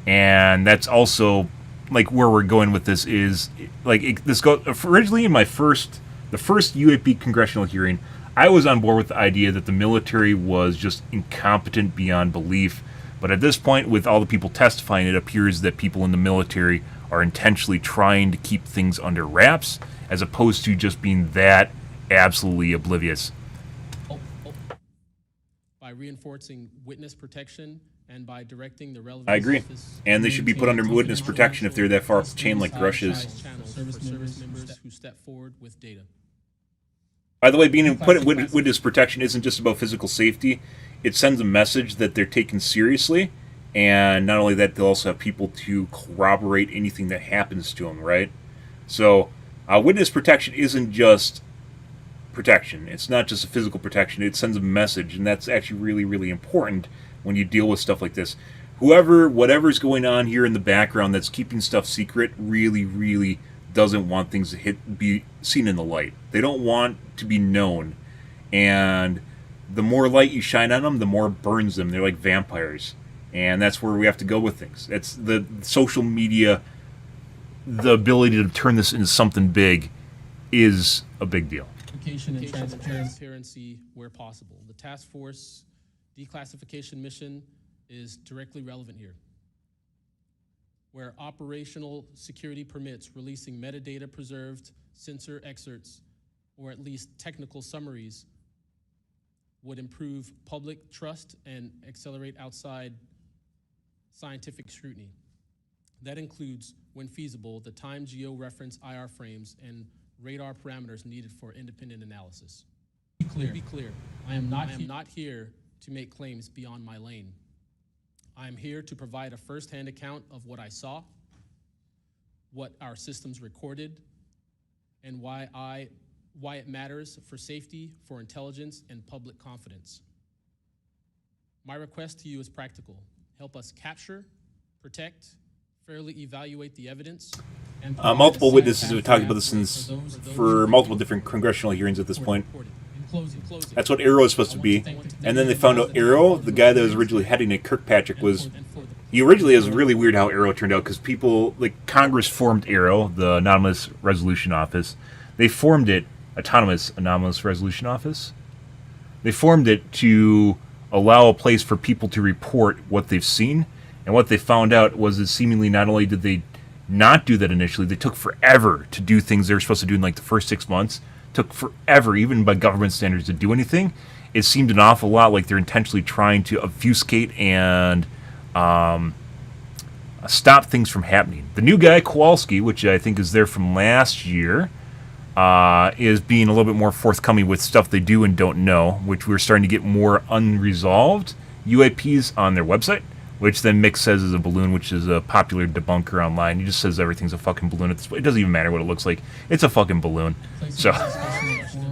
And that's also like where we're going with this is like this goes originally in the first UAP congressional hearing. I was on board with the idea that the military was just incompetent beyond belief, but at this point, with all the people testifying, it appears that people in the military are intentionally trying to keep things under wraps, as opposed to just being that absolutely oblivious. By reinforcing witness protection and by directing the relevant I agree. And they should be put under witness protection if they're that far up the chain like the Rush is. Service members who step forward with data. By the way, being put in witness protection isn't just about physical safety. It sends a message that they're taken seriously, and not only that, they'll also have people to corroborate anything that happens to them, right? So, witness protection isn't just protection. It's not just a physical protection. It sends a message, and that's actually really, really important when you deal with stuff like this. Whatever's going on here in the background that's keeping stuff secret really, really doesn't want things to be seen in the light. They don't want to be known, and the more light you shine on them, the more it burns them. They're like vampires, and that's where we have to go with things. That's the social media, the ability to turn this into something big is a big deal. And transparency where possible. The task force declassification mission is directly relevant here. Where operational security permits releasing metadata preserved sensor excerpts, or at least technical summaries, would improve public trust and accelerate outside scientific scrutiny. That includes, when feasible, the time geo-reference IR frames and radar parameters needed for independent analysis. Be clear. I am not here to make claims beyond my lane. I am here to provide a first-hand account of what I saw, what our systems recorded, and why it matters for safety, for intelligence, and public confidence. My request to you is practical. Help us capture, protect, fairly evaluate the evidence. And multiple witnesses have talked about this for multiple different congressional hearings at this point. That's what Arrow is supposed to be. And then they found out Arrow, the guy that was originally heading it, Kirkpatrick, was... He originally is really weird how Arrow turned out, because people, like Congress formed Arrow, the Anonymous Resolution Office. They formed it, Anonymous Resolution Office? They formed it to allow a place for people to report what they've seen. And what they found out was that seemingly not only did they not do that initially, they took forever to do things they were supposed to do in like the first 6 months. Took forever, even by government standards, to do anything. It seemed an awful lot like they're intentionally trying to obfuscate and stop things from happening. The new guy, Kowalski, which I think is there from last year, is being a little bit more forthcoming with stuff they do and don't know, which we're starting to get more unresolved UAPs on their website, which then Mick says is a balloon, which is a popular debunker online. He just says everything's a fucking balloon at this point. It doesn't even matter what it looks like. It's a fucking balloon. So,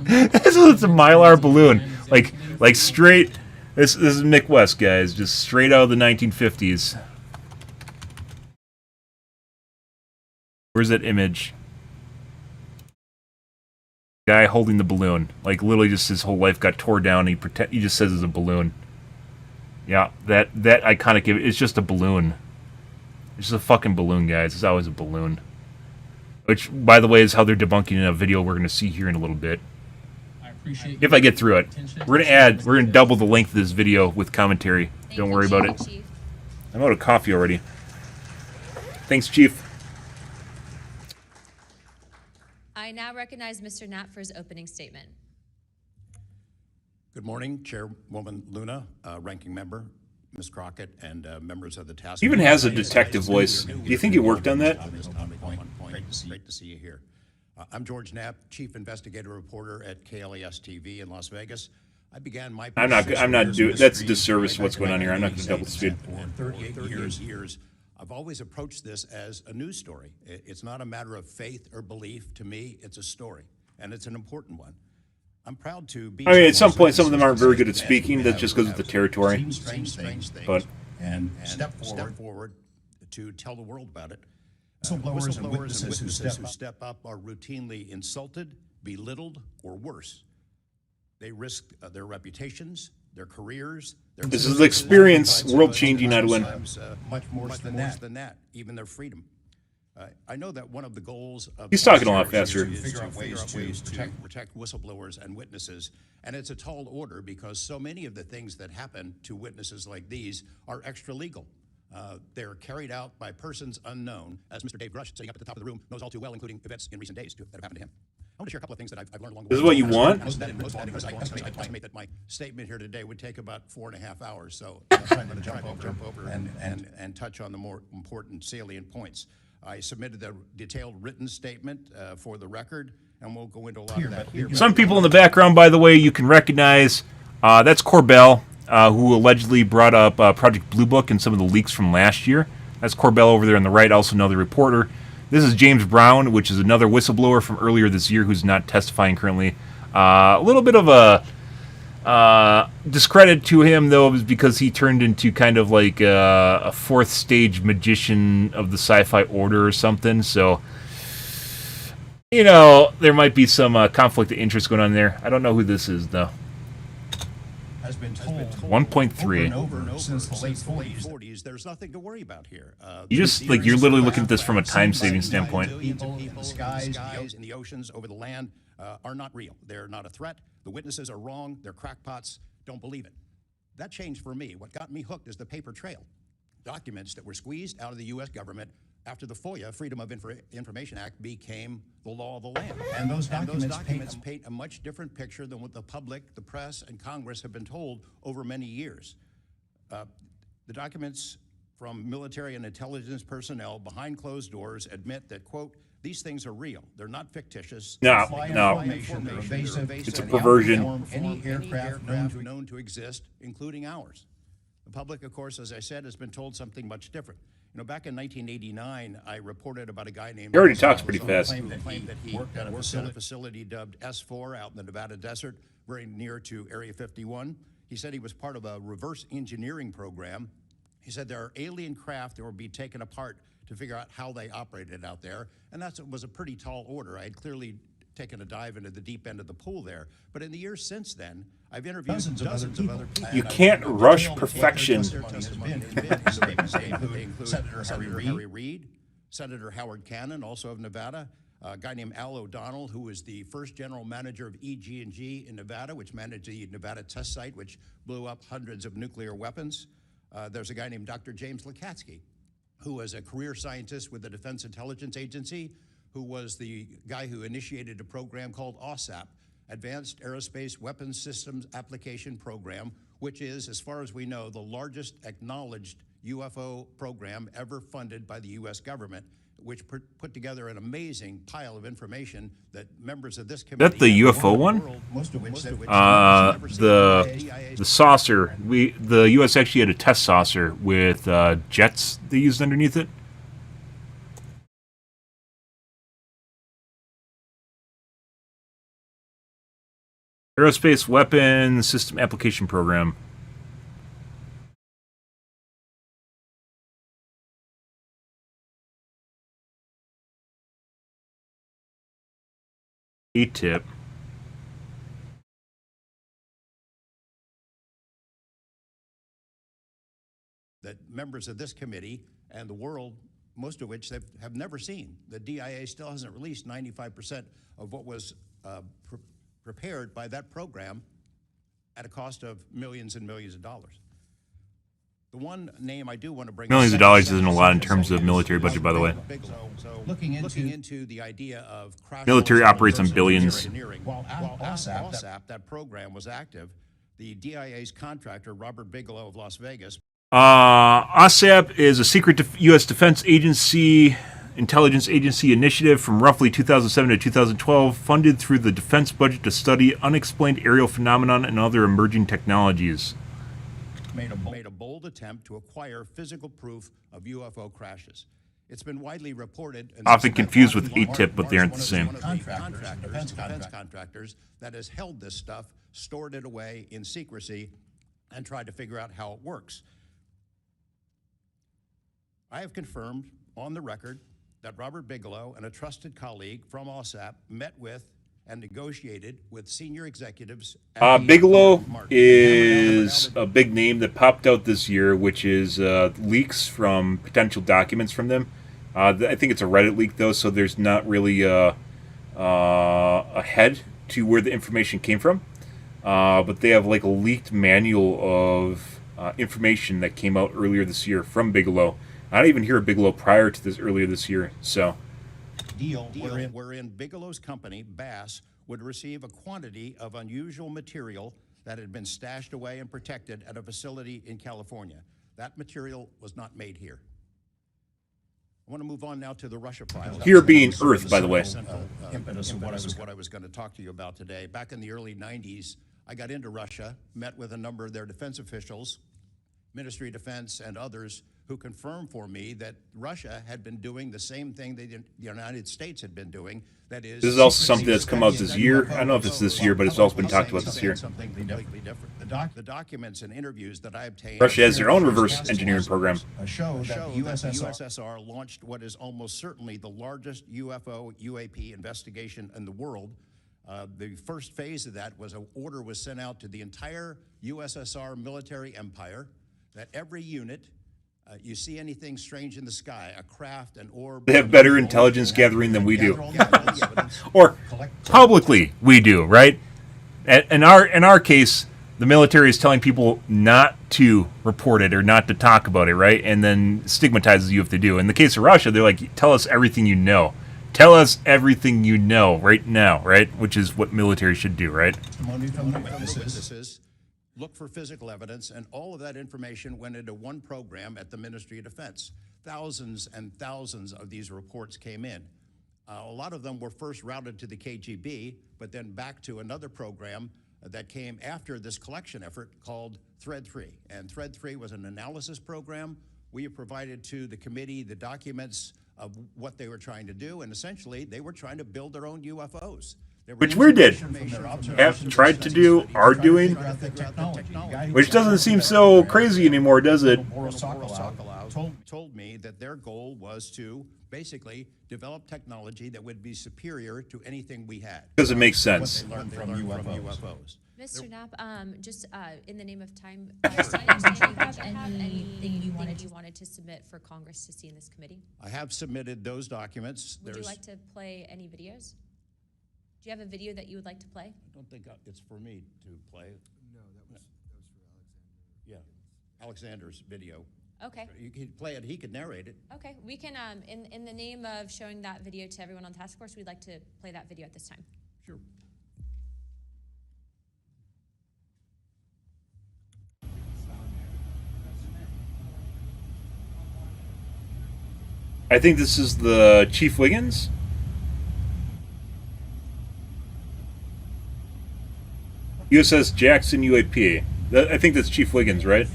it's a Mylar balloon. Like straight, this is Mick West, guys, just straight out of the 1950s. Where's that image? Guy holding the balloon. Like, literally just his whole life got tore down, and he just says it's a balloon. Yeah, that iconic image, it's just a balloon. It's just a fucking balloon, guys. It's always a balloon. Which, by the way, is how they're debunking in a video we're going to see here in a little bit. If I get through it. We're going to double the length of this video with commentary. Don't worry about it. Chief. I'm out of coffee already. Thanks, Chief. I now recognize Mr. Knapp for his opening statement. Good morning, Chairwoman Luna, Ranking Member, Ms. Crockett, and members of the task force. He even has a detective voice. Do you think he worked on that? Great to see you here. I'm George Knapp, Chief Investigative Reporter at KLES TV in Las Vegas. I began my I'm not doing. That's a disservice to what's going on here. I'm not going to double speed. For 38 years, I've always approached this as a news story. It's not a matter of faith or belief. To me, it's a story, and it's an important one. I'm proud to be. I mean, at some point, some of them aren't very good at speaking. That just goes with the territory. Strange things, But and step forward to tell the world about it. Whistleblowers and witnesses who step up are routinely insulted, belittled, or worse. They risk their reputations, their careers. This is experience, world-changing, not win. Much more than that, even their freedom. I know that one of the goals of He's talking a lot faster. is to figure out ways to protect whistleblowers and witnesses, and it's a tall order because so many of the things that happen to witnesses like these are extra legal. They're carried out by persons unknown, as Mr. Dave Grush, sitting up at the top of the room, knows all too well, including events in recent days that have happened to him. I want to share a couple of things that I've learned along the way. This is what you want? Most of that because I estimate that my statement here today would take about 4.5 hours, so I'm going to jump over and touch on the more important salient points. I submitted the detailed written statement for the record, and we'll go into a lot of that here. Some people in the background, by the way, you can recognize. That's Corbell, who allegedly brought up Project Blue Book and some of the leaks from last year. That's Corbell over there on the right, also another reporter. This is James Brown, which is another whistleblower from earlier this year who's not testifying currently. A little bit of a discredit to him, though, is because he turned into kind of like a fourth stage magician of the sci-fi order or something. So, you know, there might be some conflict of interest going on there. I don't know who this is, though. Has been told 1.3. over and over since the late 40s. There's nothing to worry about here. You just, like, you're literally looking at this from a time-saving standpoint. People in the skies, in the oceans, over the land are not real. They're not a threat. The witnesses are wrong. They're crackpots. Don't believe it. That changed for me. What got me hooked is the paper trail. Documents that were squeezed out of the U.S. government after the FOIA, Freedom of Information Act, became the law of the land. And those documents paint a much different picture than what the public, the press, and Congress have been told over many years. The documents from military and intelligence personnel behind closed doors admit that, quote, these things are real. They're not fictitious. No. It's a perversion. Any aircraft known to exist, including ours. The public, of course, as I said, has been told something much different. You know, back in 1989, I reported about a guy named... He already talks pretty fast. ...who claimed that he worked at a facility dubbed S4 out in the Nevada desert, very near to Area 51. He said he was part of a reverse engineering program. He said there are alien craft that will be taken apart to figure out how they operated out there, and that was a pretty tall order. I had clearly taken a dive into the deep end of the pool there. But in the years since then, I've interviewed dozens of other people. You can't rush perfection. Senator Harry Reid, Senator Howard Cannon, also of Nevada, a guy named Al O'Donnell, who was the first general manager of EG&G in Nevada, which managed the Nevada test site, which blew up hundreds of nuclear weapons. There's a guy named Dr. James Lukatsky, who was a career scientist with the Defense Intelligence Agency, who was the guy who initiated a program called OSAP, Advanced Aerospace Weapons Systems Application Program, which is, as far as we know, the largest acknowledged UFO program ever funded by the U.S. government, which put together an amazing pile of information that members of this committee... Is that the UFO one? The saucer. The U.S. actually had a test saucer with jets they used underneath it. Aerospace Weapons System Application Program. E-tip. That members of this committee and the world, most of which they have never seen. The DIA still hasn't released 95% of what was prepared by that program at a cost of millions and millions of dollars. The one name I do want to bring... Millions of dollars isn't a lot in terms of military budget, by the way. So looking into the idea of... Military operates on billions. While OSAP, that program, was active, the DIA's contractor, Robert Bigelow of Las Vegas... OSAP is a secret U.S. defense agency Intelligence Agency initiative from roughly 2007 to 2012, funded through the defense budget to study unexplained aerial phenomenon and other emerging technologies. Made a bold attempt to acquire physical proof of UFO crashes. It's been widely reported, and Often confused with ATIP, but they aren't the same. Defense contractors that has held this stuff, stored it away in secrecy, and tried to figure out how it works. I have confirmed on the record that Robert Bigelow and a trusted colleague from OSAP met with and negotiated with senior executives. Bigelow is a big name that popped out this year, which is leaks from potential documents from them. I think it's a Reddit leak, though, so there's not really a head to where the information came from. But they have like a leaked manual of information that came out earlier this year from Bigelow. I didn't even hear of Bigelow prior to this earlier this year, so... Deal wherein Bigelow's company, Bass, would receive a quantity of unusual material that had been stashed away and protected at a facility in California. That material was not made here. I want to move on now to the Russia files. Here being Earth, by the way. Impetus of what I was going to talk to you about today. Back in the early 90s, I got into Russia, met with a number of their defense officials, Ministry of Defense and others, who confirmed for me that Russia had been doing the same thing the United States had been doing. That is, this is also something that's come out this year. I don't know if it's this year, but it's also been talked about this year. Something completely different. The documents and interviews that I obtained. Russia has their own reverse engineering program. Show that the USSR launched what is almost certainly the largest UFO UAP investigation in the world. The first phase of that was an order was sent out to the entire USSR military empire that every unit, you see anything strange in the sky, a craft, an orb... They have better intelligence gathering than we do. Or publicly we do, right? In our case, the military is telling people not to report it or not to talk about it, right? And then stigmatizes you if they do. In the case of Russia, they're like, tell us everything you know. Tell us everything you know right now, right? Which is what military should do, right? Witnesses, look for physical evidence, and all of that information went into one program at the Ministry of Defense. Thousands and thousands of these reports came in. A lot of them were first routed to the KGB, but then back to another program that came after this collection effort called Thread 3. And Thread 3 was an analysis program. We have provided to the committee the documents of what they were trying to do, and essentially they were trying to build their own UFOs. Which we did. Have tried to do, are doing. Which doesn't seem so crazy anymore, does it? Told me that their goal was to basically develop technology that would be superior to anything we had. Because it makes sense. Learn from UFOs. Mr. Knapp, just in the name of time, do you have anything you wanted to submit for Congress to see in this committee? I have submitted those documents. Would you like to play any videos? Do you have a video that you would like to play? I don't think it's for me to play. No, that was for Alexander. Yeah, Alexander's video. Okay. You could play it. He could narrate it. Okay. We can, in the name of showing that video to everyone on the task force, we'd like to play that video at this time. Sure. I think this is the Chief Wiggins. USS Jackson UAP. I think that's Chief Wiggins, right?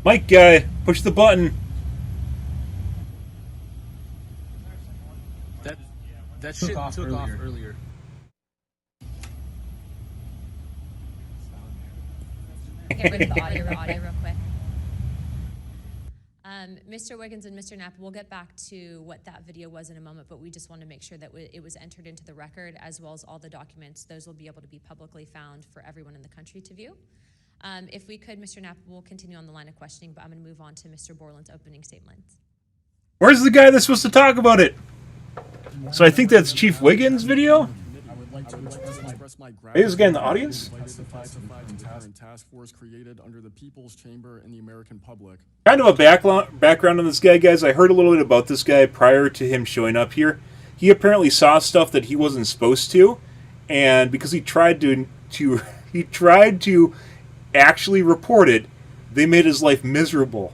Mike guy, push the button. That shit took off earlier. Get rid of the audio real quick. Mr. Wiggins and Mr. Knapp, we'll get back to what that video was in a moment, but we just want to make sure that it was entered into the record, as well as all the documents. Those will be able to be publicly found for everyone in the country to view. If we could, Mr. Knapp, we'll continue on the line of questioning, but I'm going to move on to Mr. Borland's opening statements. Where's the guy that's supposed to talk about it? So I think that's Chief Wiggins' video? Hey, this guy in the audience? Task force created under the People's Chamber and the American public. Kind of a background on this guy, guys. I heard a little bit about this guy prior to him showing up here. He apparently saw stuff that he wasn't supposed to, and because he tried to to actually report it. They made his life miserable.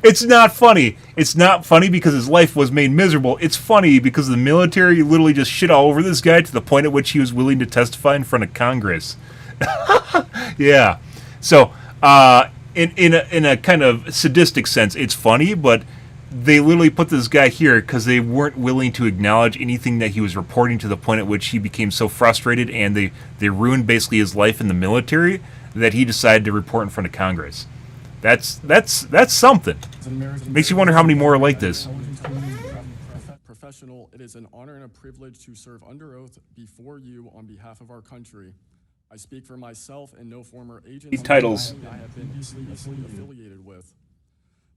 It's not funny. It's not funny because his life was made miserable. It's funny because the military literally just shit all over this guy to the point at which he was willing to testify in front of Congress. Yeah. So, in a kind of sadistic sense, it's funny, but they literally put this guy here because they weren't willing to acknowledge anything that he was reporting to the point at which he became so frustrated, and they ruined basically his life in the military that he decided to report in front of Congress. That's something. Makes you wonder how many more are like this. Professional, it is an honor and a privilege to serve under oath before you on behalf of our country. I speak for myself and no former agency Titles. I have been previously affiliated with.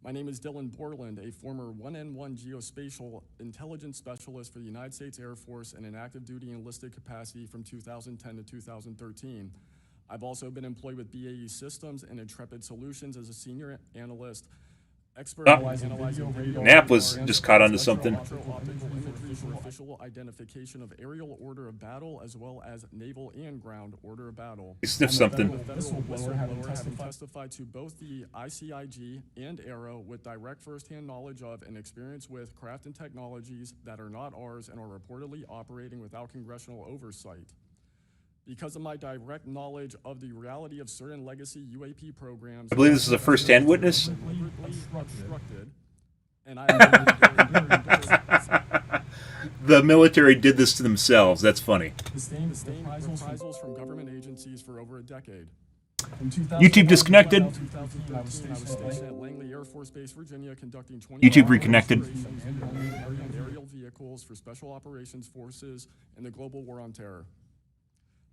My name is Dylan Borland, a former 1N1 geospatial intelligence specialist for the United States Air Force in an active duty enlisted capacity from 2010 to 2013. I've also been employed with BAE Systems and Intrepid Solutions as a senior analyst, expert analyzing radio. Nap was just caught onto something. For official identification of aerial order of battle as well as naval and ground order of battle. He sniffed something. Having testified to both the ICIG and Aero with direct first-hand knowledge of and experience with craft and technologies that are not ours and are reportedly operating without congressional oversight. Because of my direct knowledge of the reality of certain legacy UAP programs, I believe this is a first-hand witness. And The military did this to themselves. That's funny. sustained reprisals from government agencies for over a decade. YouTube disconnected. I was stationed at Langley Air Force Base, Virginia, conducting 20 YouTube reconnected. aerial vehicles for Special Operations Forces in the global war on terror.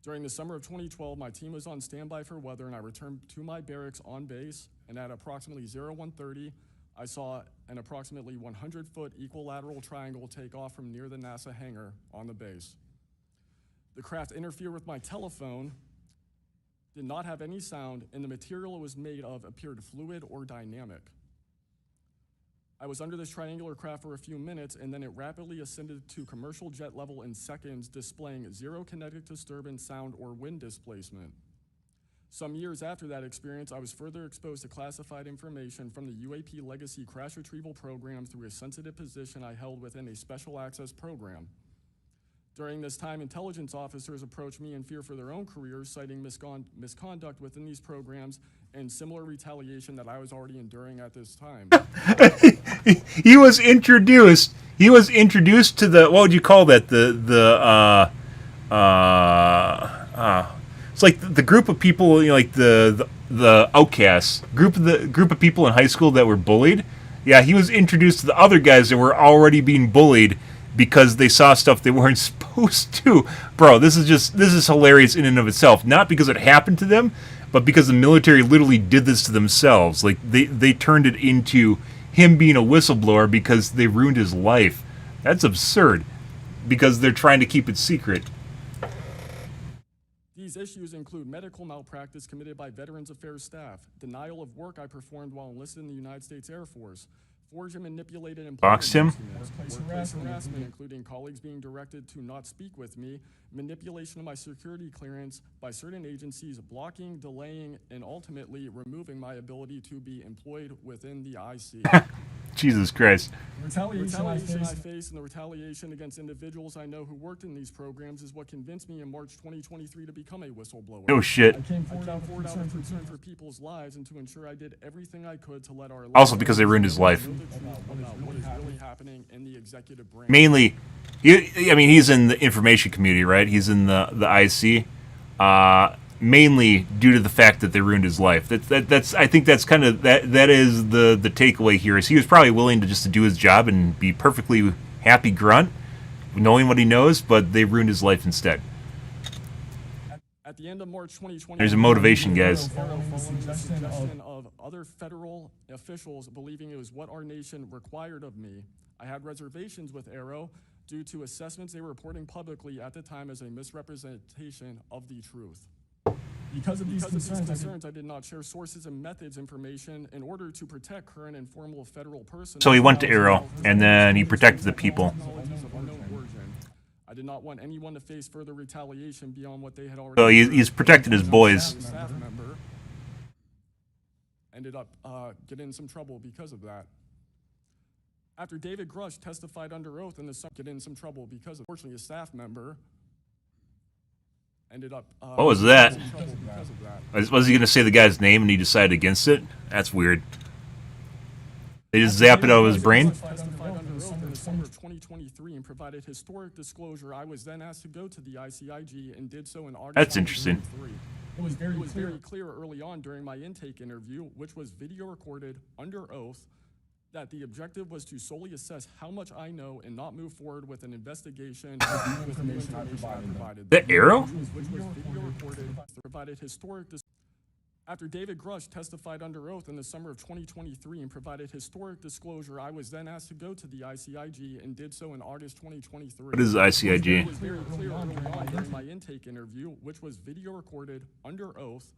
During the summer of 2012, my team was on standby for weather, and I returned to my barracks on base, and at approximately 01:30, I saw an approximately 100-foot equilateral triangle take off from near the NASA hangar on the base. The craft interfered with my telephone, did not have any sound, and the material it was made of appeared fluid or dynamic. I was under this triangular craft for a few minutes, and then it rapidly ascended to commercial jet level in seconds, displaying zero kinetic disturbance, sound, or wind displacement. Some years after that experience, I was further exposed to classified information from the UAP legacy crash retrieval program through a sensitive position I held within a special access program. During this time, intelligence officers approached me in fear for their own careers, citing misconduct within these programs and similar retaliation that I was already enduring at this time. He was introduced to the, what would you call that? It's like the group of people, you know, like the outcasts, group of people in high school that were bullied. Yeah, he was introduced to the other guys that were already being bullied because they saw stuff they weren't supposed to. Bro, this is hilarious in and of itself. Not because it happened to them, but because the military literally did this to themselves. Like, they turned it into him being a whistleblower because they ruined his life. That's absurd. Because they're trying to keep it secret. These issues include medical malpractice committed by Veterans Affairs staff, denial of work I performed while enlisted in the United States Air Force, forged and manipulated employment Boxed him? documents, workplace harassment, including colleagues being directed to not speak with me, manipulation of my security clearance by certain agencies, blocking, delaying, and ultimately removing my ability to be employed within the IC. Jesus Christ. Retaliation I face and the retaliation against individuals I know who worked in these programs is what convinced me in March 2023 to become a whistleblower. No shit. I came forward out of concern for people's lives and to ensure I did everything I could to let our Also because they ruined his life. about what is really happening in the executive branch. Mainly, he's in the information community, right? He's in the IC. Mainly due to the fact that they ruined his life. I think that's kind of that is the takeaway here. Is he was probably willing to just do his job and be perfectly happy grunt, knowing what he knows, but they ruined his life instead. At the end of March 2020, There's a motivation, guys. Suggestion of other federal officials believing it was what our nation required of me. I had reservations with Aero due to assessments they were reporting publicly at the time as a misrepresentation of the truth. Because of these concerns, I did not share sources and methods information in order to protect current and formal federal personnel. So he went to Aero, and then he protected the people. I did not want anyone to face further retaliation beyond what they had already. So he's protecting his boys. Staff member ended up getting in some trouble because of that. After David Grush testified under oath in the summer, get in some trouble because of, fortunately, a staff member ended up. What was that? Because of that. Was he going to say the guy's name and he decided against it? That's weird. They just zap it out of his brain? Testified under oath in the summer of 2023 and provided historic disclosure. I was then asked to go to the ICIG and did so in August. That's interesting. 2023. It was very clear early on during my intake interview, which was video recorded under oath, that the objective was to solely assess how much I know and not move forward with an investigation with the information I provided. The arrow? Which was video recorded, provided historic. After David Grush testified under oath in the summer of 2023 and provided historic disclosure, I was then asked to go to the ICIG and did so in August 2023. What is the ICIG? It was very clear early on during my intake interview, which was video recorded under oath.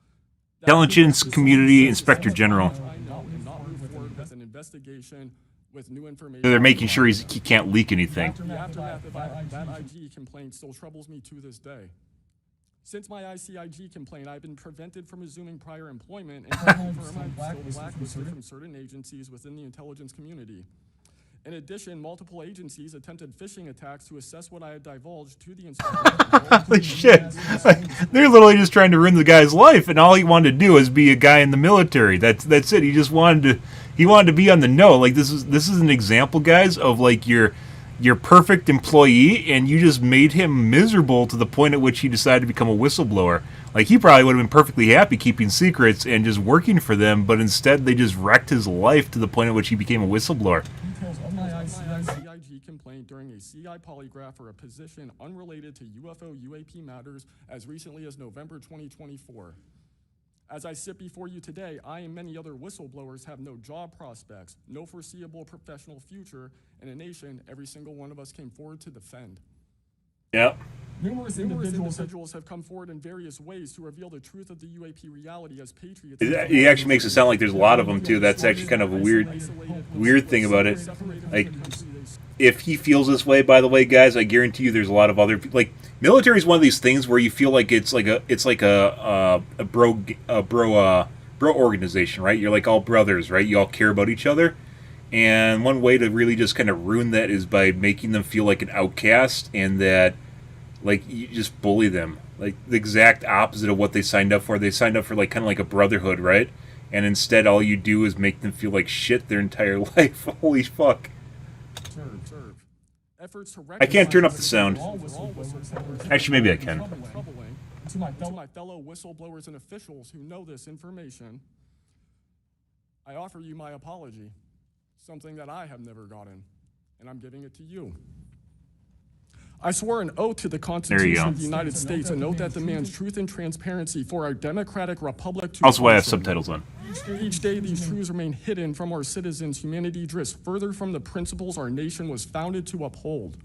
Intelligence Community Inspector General. I know and not move forward with an investigation with new information. They're making sure he can't leak anything. The aftermath of that IG complaint still troubles me to this day. Since my ICIG complaint, I've been prevented from resuming prior employment and confirmed I'm still blacklisted from certain agencies within the intelligence community. In addition, multiple agencies attempted phishing attacks to assess what I had divulged to the inspector. Holy shit. They're literally just trying to ruin the guy's life, and all he wanted to do is be a guy in the military. That's it. He just wanted to be on the know. Like this is an example, guys, of like your perfect employee, and you just made him miserable to the point at which he decided to become a whistleblower. Like, he probably would have been perfectly happy keeping secrets and just working for them, but instead they just wrecked his life to the point at which he became a whistleblower. Details of my ICIG complaint during a CI polygraph for a position unrelated to UFO UAP matters as recently as November 2024. As I sit before you today, I and many other whistleblowers have no job prospects, no foreseeable professional future, and a nation every single one of us came forward to defend. Yep. Numerous individuals have come forward in various ways to reveal the truth of the UAP reality as patriots. He actually makes it sound like there's a lot of them, too. That's actually kind of a weird thing about it. Like, if he feels this way, by the way, guys, I guarantee you there's a lot of other people. Like, military is one of these things where you feel like it's like a bro organization, right? You're like all brothers, right? You all care about each other. And one way to really just kind of ruin that is by making them feel like an outcast, and that, like, you just bully them. Like, the exact opposite of what they signed up for. They signed up for, like, kind of like a brotherhood, right? And instead all you do is make them feel like shit their entire life. Holy fuck. I can't turn up the sound. Actually, maybe I can. To my fellow whistleblowers and officials who know this information, I offer you my apology. Something that I have never gotten, and I'm giving it to you. I swore an oath to the Constitution of the United States, an oath that demands truth and transparency for our democratic republic to Also, why I have subtitles on. Each day, these truths remain hidden from our citizens. Humanity drifts further from the principles our nation was founded to uphold.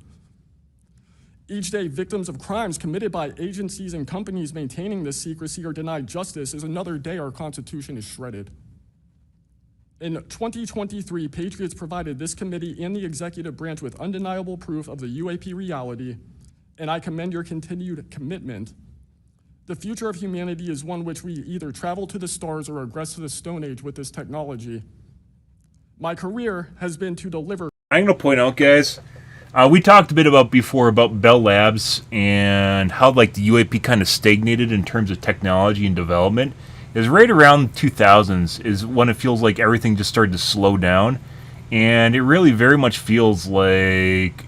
Each day, victims of crimes committed by agencies and companies maintaining this secrecy are denied justice is another day our Constitution is shredded. In 2023, Patriots provided this committee and the executive branch with undeniable proof of the UAP reality, and I commend your continued commitment. The future of humanity is one which we either travel to the stars or regress to the Stone Age with this technology. My career has been to deliver. I'm going to point out, guys, we talked a bit before about Bell Labs and how, like, the UAP kind of stagnated in terms of technology and development. Is right around 2000s is when it feels like everything just started to slow down, and it really very much feels like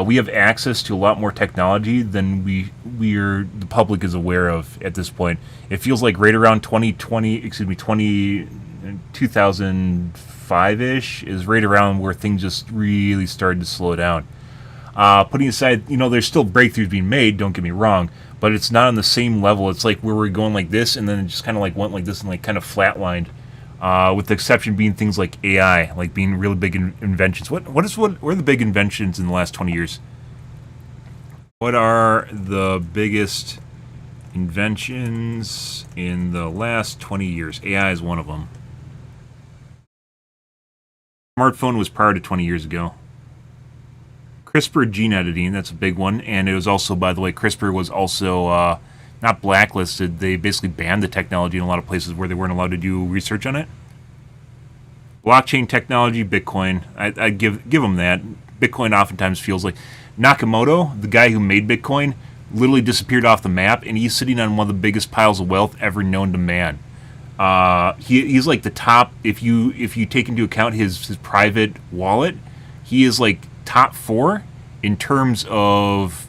we have access to a lot more technology than the public is aware of at this point. It feels like right around 2005-ish is right around where things just really started to slow down. Putting aside, there's still breakthroughs being made, don't get me wrong, but it's not on the same level. It's like where we're going like this, and then it just kind of like went like this and like kind of flatlined, with the exception being things like AI, like being really big inventions. What are the big inventions in the last 20 years? What are the biggest inventions in the last 20 years? AI is one of them. Smartphone was prior to 20 years ago. CRISPR gene editing, that's a big one. And it was also, by the way, CRISPR was also not blacklisted. They basically banned the technology in a lot of places where they weren't allowed to do research on it. Blockchain technology, Bitcoin, I give them that. Bitcoin oftentimes feels like Nakamoto, the guy who made Bitcoin, literally disappeared off the map, and he's sitting on one of the biggest piles of wealth ever known to man. He's like the top. If you take into account his private wallet, he is like top 4 in terms of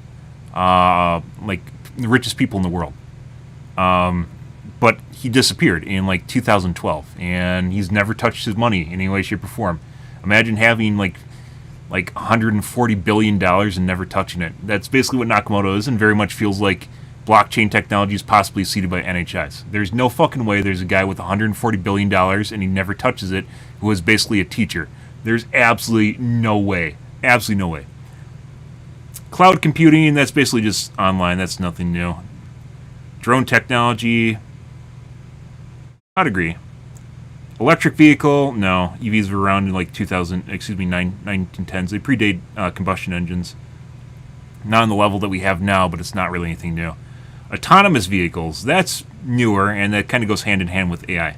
like the richest people in the world. But he disappeared in like 2012, and he's never touched his money in any way, shape, or form. Imagine having like $140 billion and never touching it. That's basically what Nakamoto is, and very much feels like blockchain technology is possibly seeded by NHS. There's no fucking way there's a guy with $140 billion and he never touches it who is basically a teacher. There's absolutely no way. Absolutely no way. Cloud computing, that's basically just online. That's nothing new. Drone technology, I'd agree. Electric vehicle, no. EVs were around in like 1910s. They predate combustion engines. Not on the level that we have now, but it's not really anything new. Autonomous vehicles, that's newer, and that kind of goes hand in hand with AI.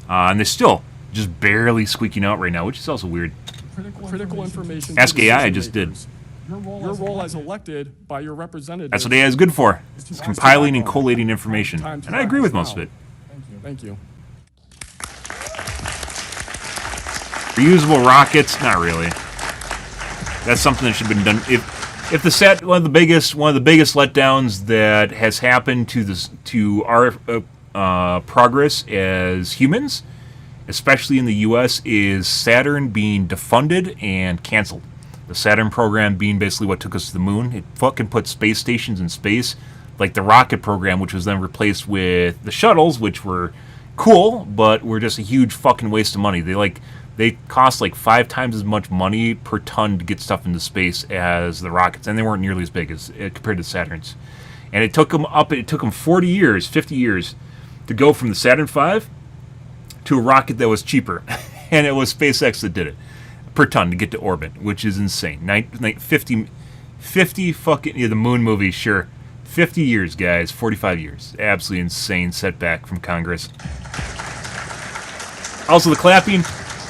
And they're still just barely squeaking out right now, which is also weird. Critical information. Ask AI, I just did. Your role as elected by your representatives. That's what AI is good for. It's compiling and collating information. And I agree with most of it. Thank you. Reusable rockets, not really. That's something that should have been done. If the one of the biggest letdowns that has happened to our progress as humans, especially in the U.S., is Saturn being defunded and canceled. The Saturn program being basically what took us to the moon. It fucking put space stations in space, like the rocket program, which was then replaced with the shuttles, which were cool, but were just a huge fucking waste of money. They cost like 5 times as much money per ton to get stuff into space as the rockets, and they weren't nearly as big as compared to Saturn's. And it took them 40 years, 50 years to go from the Saturn V to a rocket that was cheaper, and it was SpaceX that did it per ton to get to orbit, which is insane. 50 fucking the moon movie, sure. 50 years, guys, 45 years. Absolutely insane setback from Congress. Also, the clapping.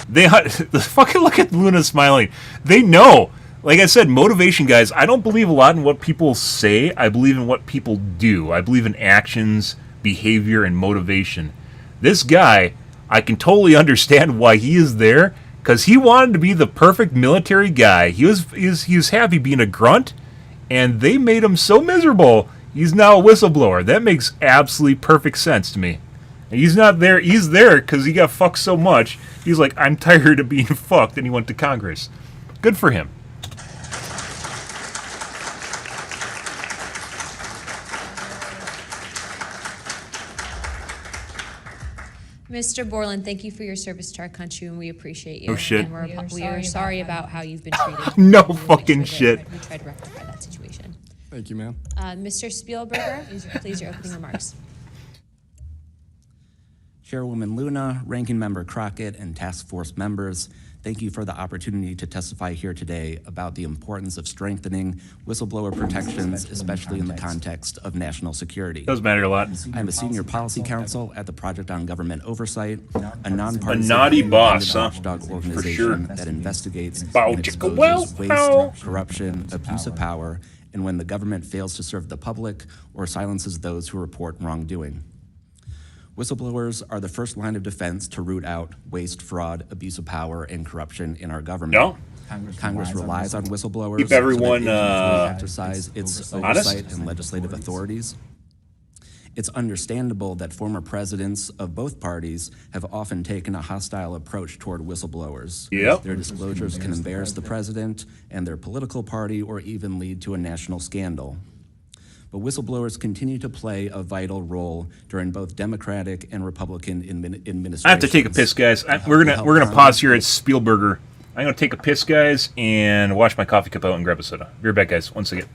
The fucking look at Luna smiling. They know. Like I said, motivation, guys. I don't believe a lot in what people say. I believe in what people do. I believe in actions, behavior, and motivation. This guy, I can totally understand why he is there, because he wanted to be the perfect military guy. He was happy being a grunt, and they made him so miserable. He's now a whistleblower. That makes absolutely perfect sense to me. And he's not there. He's there because he got fucked so much. He's like, I'm tired of being fucked, and he went to Congress. Good for him. Mr. Borland, thank you for your service to our country, and we appreciate you. No shit. And we are sorry about how you've been treated. No We fucking make sure shit. that We tried to rectify that situation. Thank you, ma'am. Mr. Spielberger, please, your opening remarks. Chairwoman Luna, Ranking Member Crockett, and Task Force members, thank you for the opportunity to testify here today about the importance of strengthening whistleblower protections, especially in the context of national security. Does matter a lot. I'm a senior policy counsel at the Project on Government Oversight, a nonpartisan naughty boss, huh? watchdog For organization sure. that investigates Bow and chicka wow, exposes wow. waste, corruption, abuse of power, and when the government fails to serve the public or silences those who report wrongdoing. Whistleblowers are the first line of defense to root out waste, fraud, abuse of power, and corruption in our government. No. Congress relies on whistleblowers Keep everyone, so that it can fully exercise its honest. oversight and legislative authorities. It's understandable that former presidents of both parties have often taken a hostile approach toward whistleblowers. Yep. Their disclosures can embarrass the president and their political party or even lead to a national scandal. But whistleblowers continue to play a vital role during both Democratic and Republican administrations. I have to take a piss, guys. We're gonna pause here at Spielberger. I'm gonna take a piss, guys, and wash my coffee cup out and grab a soda. Be right back, guys. Once again.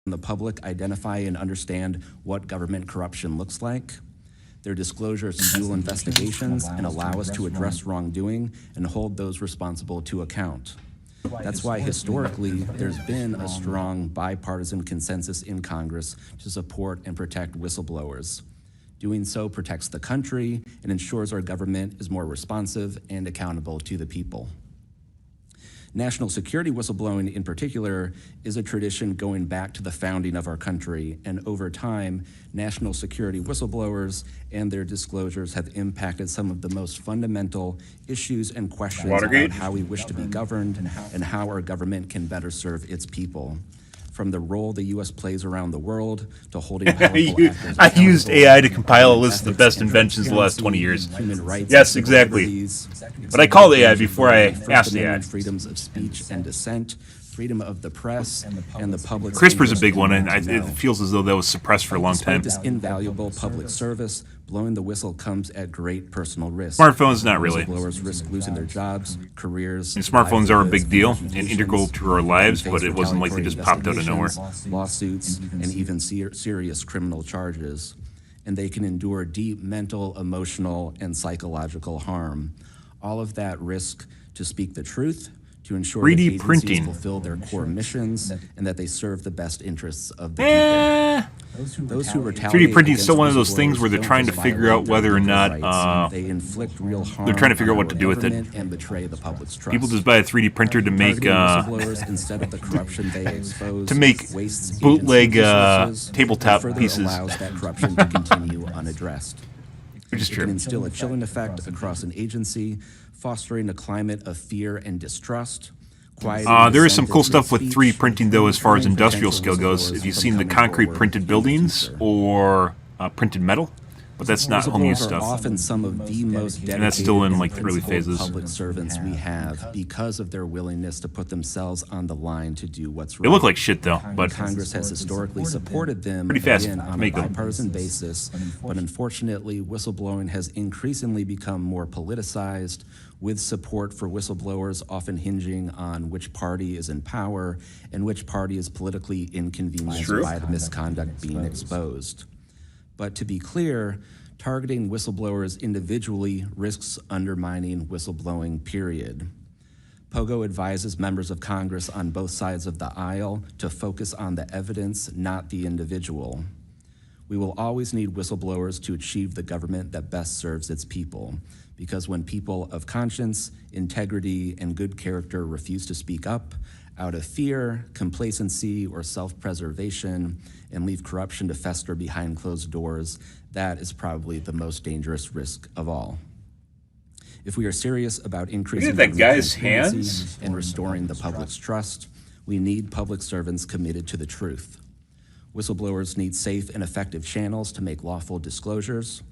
the public identify and understand what government corruption looks like. Their disclosures fuel investigations and allow us to address wrongdoing and hold those responsible to account. That's why historically there's been a strong bipartisan consensus in Congress to support and protect whistleblowers. Doing so protects the country and ensures our government is more responsive and accountable to the people. National security whistleblowing in particular is a tradition going back to the founding of our country, and over time, national security whistleblowers and their disclosures have impacted some of the most fundamental issues and questions Watergate? about how we wish to be governed and how our government can better serve its people. From the role the U.S. plays around the world to holding powerful actors I used accountable, AI to compile a list of the ethics best and inventions of the last 20 years. human rights Yes, and civil exactly. liberties, But I called AI before I First asked AI. Amendment freedoms of speech and dissent, freedom of the press, and the public. CRISPR's a big one, and it feels as though that was suppressed for a long time. Despite this invaluable public service, blowing the whistle comes at great personal risk. Smartphones, not really. Whistleblowers risk losing their jobs, careers. And smartphones are a big deal and reputations, integral to our lives, and but face it wasn't like they just popped out of nowhere. investigations, lawsuits, and even serious criminal charges. And they can endure deep mental, emotional, and psychological harm. All of that risk to speak the truth, to ensure that 3D agencies printing. fulfill their core missions, and that they serve the best interests of the people. Those who retaliate 3D printing is still against one of those things where they're whistleblowers trying to don't figure out violate whether or their not rights. They inflict real harm. they're trying to figure out what on to do with it. government and betray the public's trust. People just buy a 3D printer to make Targeting whistleblowers instead of the corruption they expose to make wastes bootleg, agency resources, tabletop and further pieces. allows that corruption to continue unaddressed. which is It can true. instill a chilling effect across an agency, fostering a climate of fear and distrust. There is some cool stuff with 3D printing, though, as far as industrial scale goes. If you've seen the concrete printed buildings or printed metal, but that's not home use Whistleblowers are stuff. often some of the most dedicated And that's still in, and like, the early principled phases. public servants we have because of their willingness to put themselves on the line to do what's right. They look like shit, though, but Congress has historically supported them Pretty fast again, to on a make them. bipartisan basis, but unfortunately, whistleblowing has increasingly become more politicized, with support for whistleblowers often hinging on which party is in power and which party is politically inconvenienced True. by the misconduct being exposed. But to be clear, targeting whistleblowers individually risks undermining whistleblowing, period. Pogo advises members of Congress on both sides of the aisle to focus on the evidence, not the individual. We will always need whistleblowers to achieve the government that best serves its people, because when people of conscience, integrity, and good character refuse to speak up out of fear, complacency, or self-preservation, and leave corruption to fester behind closed doors, that is probably the most dangerous risk of all. If we are serious about increasing Look at that guy's transparency hands. and restoring the public's trust, we need public servants committed to the truth. Whistleblowers need safe and effective channels to make lawful disclosures.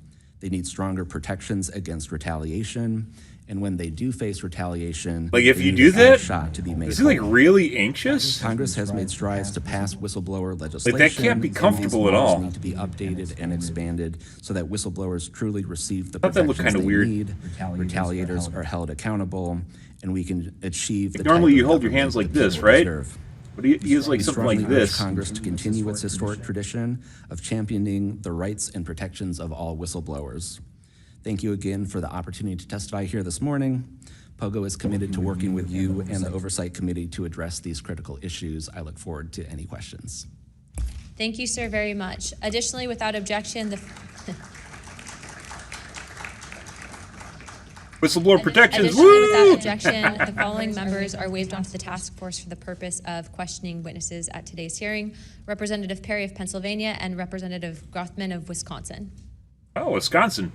They need stronger protections against retaliation. And when they do face retaliation, Like, if they you need do a fair that, shot to be made is he like whole. really anxious? Congress has made strides to pass whistleblower legislation. can't be and comfortable these at laws all. need to be updated and expanded so that whistleblowers truly receive the thought that looked protections kinda they weird. need. Retaliators are held accountable, and we can achieve the Normally type you of hold your government hands like the this, people right? deserve. But he is like We something strongly like urge this. Congress to continue its historic tradition of championing the rights and protections of all whistleblowers. Thank you again for the opportunity to testify here this morning. Pogo is committed to working with you and the Oversight Committee to address these critical issues. I look forward to any questions. Thank you, sir, very much. Additionally, without objection, the Whistleblower protections, Additionally, without woo! objection, the following members are waived onto the task force for the purpose of questioning witnesses at today's hearing: Representative Perry of Pennsylvania and Representative Grothman of Wisconsin. Oh, Wisconsin.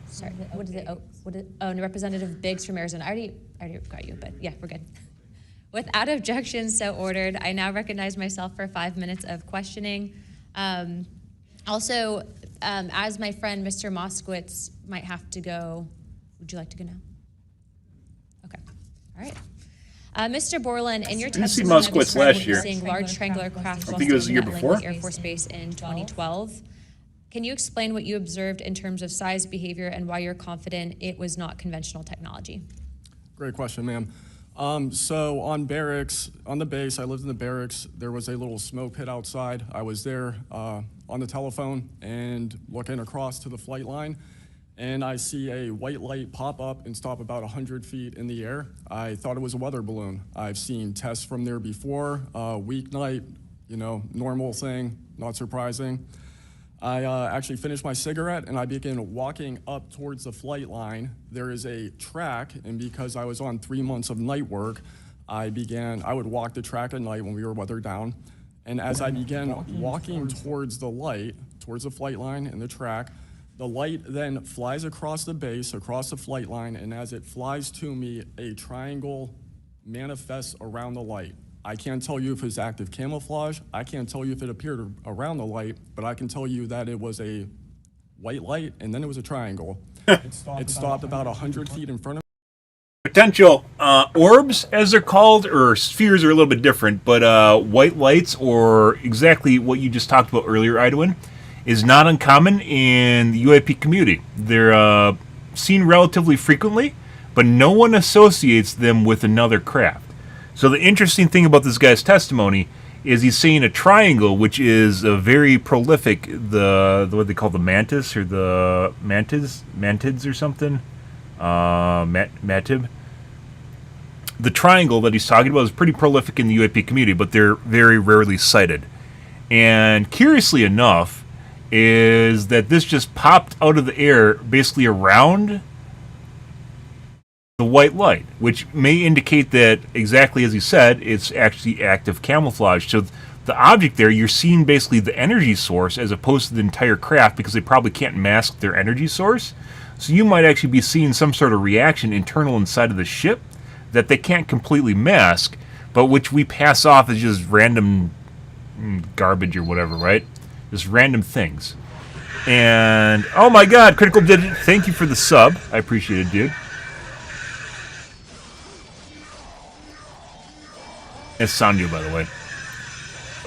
Sorry, what is it? And Representative Biggs from Arizona. I already got you, but yeah, we're good. Without objection, so ordered. I now recognize myself for 5 minutes of questioning. Also, as my friend Mr. Moskowitz might have to go, would you like to go now? Okay, all right. Mr. Borland, in your didn't see testimony, Moskowitz last year. witnessing large triangular craft while think it was the standing year at before. Langley Air Force Base in 2012. Can you explain what you observed in terms of size, behavior, and why you're confident it was not conventional technology? Great question, ma'am. So on barracks, on the base, I lived in the barracks. There was a little smoke pit outside. I was there on the telephone and looking across to the flight line, and I see a white light pop up and stop about 100 feet in the air. I thought it was a weather balloon. I've seen tests from there before, weeknight, normal thing, not surprising. I actually finished my cigarette and I began walking up towards the flight line. There is a track, and because I was on 3 months of night work, I would walk the track at night when we were weathered down. And as I began walking towards the light, towards the flight line and the track, the light then flies across the base, across the flight line, and as it flies to me, a triangle manifests around the light. I can't tell you if it's active camouflage. I can't tell you if it appeared around the light, but I can tell you that it was a white light, and then it was a triangle. It stopped about 100 feet in front of me. Potential orbs, as they're called, or spheres are a little bit different, but white lights, or exactly what you just talked about earlier, Idwin, is not uncommon in the UAP community. They're seen relatively frequently, but no one associates them with another craft. So the interesting thing about this guy's testimony is he's saying a triangle, which is a very prolific, the what they call the mantis, or the mantids or something, matib. The triangle that he's talking about is pretty prolific in the UAP community, but they're very rarely sighted. And curiously enough, is that this just popped out of the air basically around the white light, which may indicate that, exactly as he said, it's actually active camouflage. So the object there, you're seeing basically the energy source as opposed to the entire craft, because they probably can't mask their energy source. So you might actually be seeing some sort of reaction internal inside of the ship that they can't completely mask, but which we pass off as just random garbage or whatever, right? Just random things. And, oh my god, Critical did it. Thank you for the sub. I appreciate it, dude. It's Sanyo, by the way.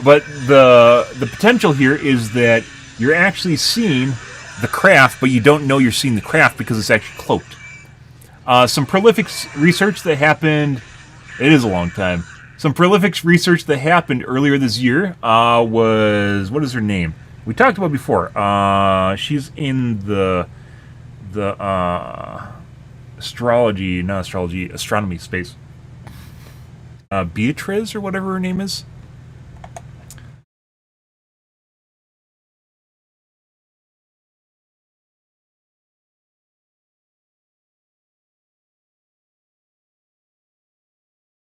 But the potential here is that you're actually seeing the craft, but you don't know you're seeing the craft because it's actually cloaked. Some prolific research that happened... It is a long time. Some prolific research that happened earlier this year was... What is her name? We talked about before. She's in the astronomy space. Beatriz, or whatever her name is.